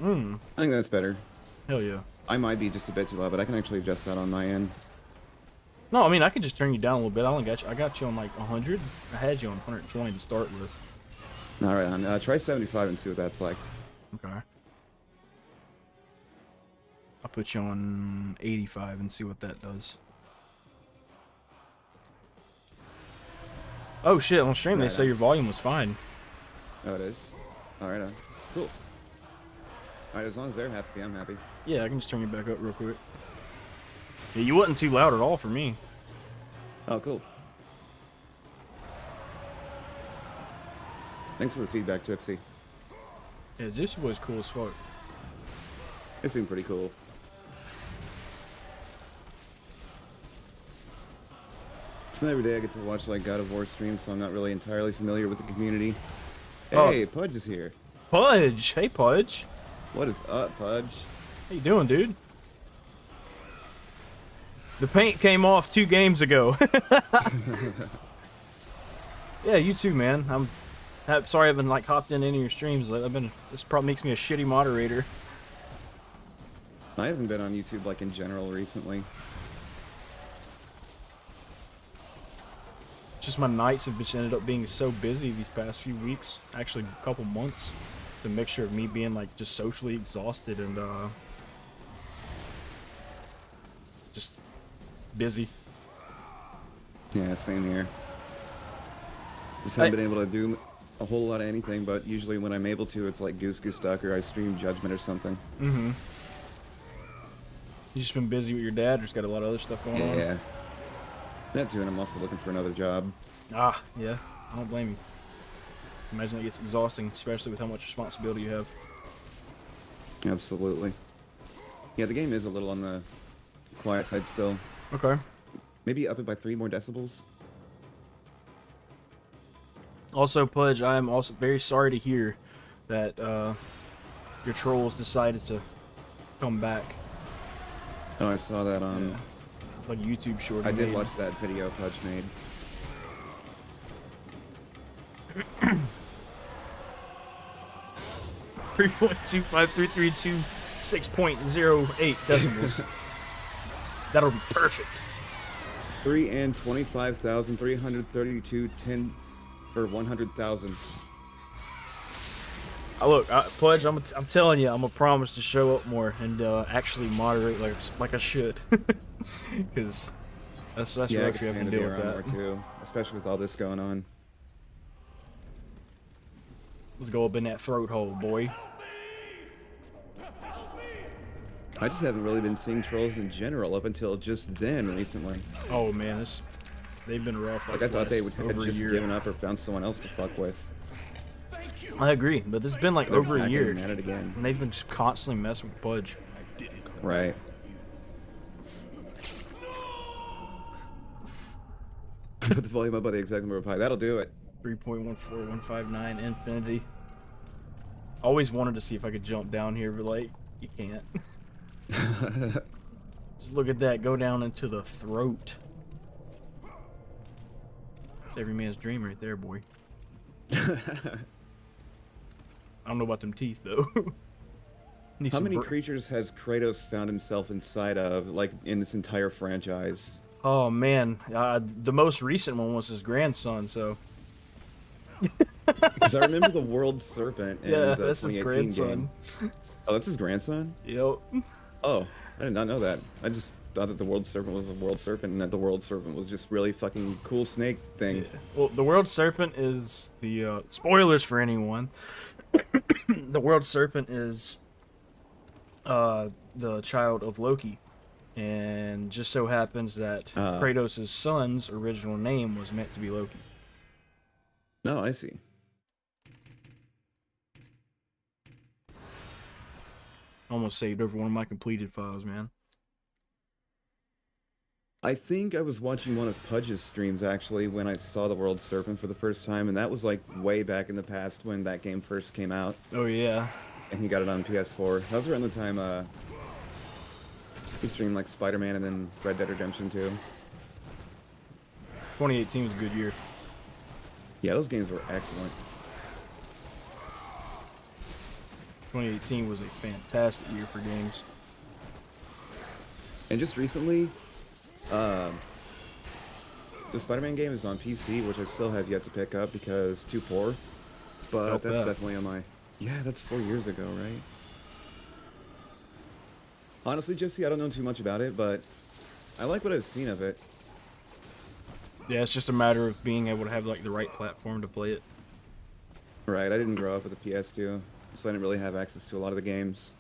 I think that's better. Hell yeah. I might be just a bit too loud, but I can actually adjust that on my end. No, I mean, I can just turn you down a little bit. I got you on like 100. I had you on 120 to start with. Alright, try 75 and see what that's like. Okay. I'll put you on 85 and see what that does. Oh shit, on stream they say your volume was fine. Oh, it is? Alright, cool. Alright, as long as they're happy, I'm happy. Yeah, I can just turn you back up real quick. Yeah, you wasn't too loud at all for me. Oh, cool. Thanks for the feedback, Tipsy. Yeah, this was cool as fuck. It seemed pretty cool. So every day I get to watch like God of War streams, so I'm not really entirely familiar with the community. Hey, Pudge is here. Pudge! Hey, Pudge. What is up, Pudge? How you doing, dude? The paint came off 2 games ago. Yeah, you too, man. I'm sorry I haven't like hopped in any of your streams. This probably makes me a shitty moderator. I haven't been on YouTube like in general recently. Just my nights have just ended up being so busy these past few weeks, actually a couple months. The mixture of me being like just socially exhausted and just busy. Yeah, same here. Just haven't been able to do a whole lot of anything, but usually when I'm able to, it's like Goose Duck or I stream Judgment or something. Mm-hmm. You just been busy with your dad, or just got a lot of other stuff going on? Yeah. That too, and I'm also looking for another job. Ah, yeah. I don't blame you. Imagine it gets exhausting, especially with how much responsibility you have. Absolutely. Yeah, the game is a little on the quiet side still. Okay. Maybe up it by 3 more decibels. Also, Pudge, I am also very sorry to hear that your trolls decided to come back. Oh, I saw that on... Yeah. It's like a YouTube short. I did watch that video Pudge made. .25332 6.08 decibels. That'll be perfect. 3 and 25,332 10 for 100,000. Look, Pudge, I'm telling you, I'm gonna promise to show up more and actually moderate like I should, because that's yeah, rough. You have to deal with that more too, especially with all this going on. Let's go up in that throat hole, boy. I just haven't really been seeing trolls in general up until just then recently. Oh man, they've been rough. Like I thought they would have just given up or found someone else to fuck with. I agree, but this has been like over a year, at it again. and they've been just constantly messing with Pudge. Right. Put the volume up by the exact number of pi. That'll do it. 3.14159 infinity. Always wanted to see if I could jump down here, but like you can't. Just look at that, go down into the throat. It's every man's dream right there, boy. I don't know about them teeth though. How many creatures has Kratos found himself inside of, like, in this entire franchise? Oh man, the most recent one was his grandson, so. Because I remember the World Serpent in the that's his 2018 grandson. game. Oh, that's his grandson? Yep. Oh, I did not know that. I just thought that the World Serpent was the World Serpent, and that the World Serpent was just really fucking cool snake thing. Yeah. Well, the World Serpent is the spoilers for anyone. The World Serpent is the child of Loki, and just so happens that Kratos' son's original name was meant to be Loki. No, I see. Almost saved over one of my completed files, man. I think I was watching one of Pudge's streams actually when I saw the World Serpent for the first time, and that was like way back in the past when that game first came out. Oh yeah. And he got it on PS4. That was around the time he streamed like Spider-Man and then Red Dead Redemption 2. 2018 was a good year. Yeah, those games were excellent. 2018 was a fantastic year for games. And just recently, the Spider-Man game is on PC, which I still have yet to pick up because too poor. But that's definitely on my... Yeah, that's 4 years ago, right? Honestly, Jesse, I don't know too much about it, but I like what I've seen of it. Yeah, it's just a matter of being able to have like the right platform to play it. Right, I didn't grow up with a PS2, so I didn't really have access to a lot of the games.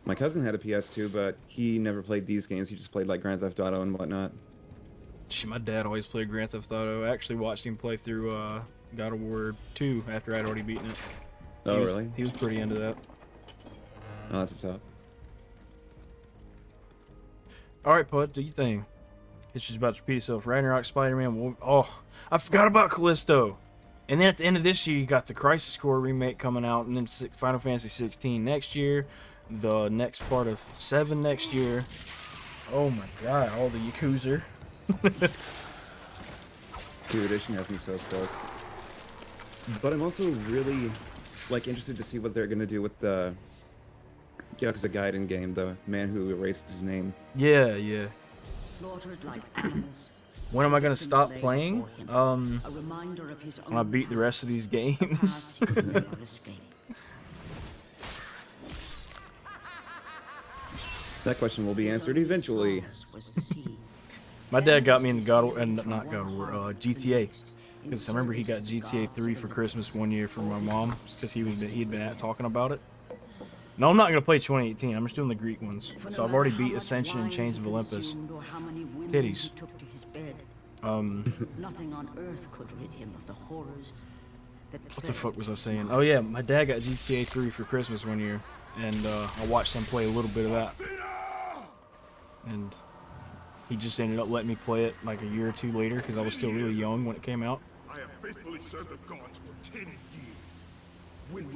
My cousin had a PS2, but he never played these games. He just played like Grand Theft Auto and whatnot. Shit, my dad always played Grand Theft Auto. I actually watched him play through God of War 2 after I'd already beaten it. Oh, really? He was pretty into that. Oh, that's what's up. Alright, Pud, do your thing. History's about to repeat itself. Ragnarok, Spider-Man. Oh, I forgot about Callisto. And then at the end of this year, you got the Crisis Core remake coming out, and then Final Fantasy 16 next year. The next part of 7 next year. Oh my god, all the Yakuza. 2 Edition has me so stoked. But I'm also really like interested to see what they're gonna do with the Yakuza Gaiden game, the man who erased his name. Yeah, yeah. Slaughtered like animals. When am I gonna stop playing? When I beat the rest of these games. That question will be answered eventually. My dad got me into not God of War, GTA. Because I remember he got GTA 3 for Christmas one year from my mom, because he'd been talking about it. No, I'm not gonna play 2018. I'm just doing the Greek ones. So I've already beat Ascension and Chains of Olympus. Titties. Nothing on earth could rid him of the horrors that What the fuck was I saying? Oh yeah, my dad got GTA 3 for Christmas one year, and I watched him play a little bit of that. And he just ended up letting me play it like a year or two later, because I was still really young when it came out. I have faithfully served the gods for 10 years. When will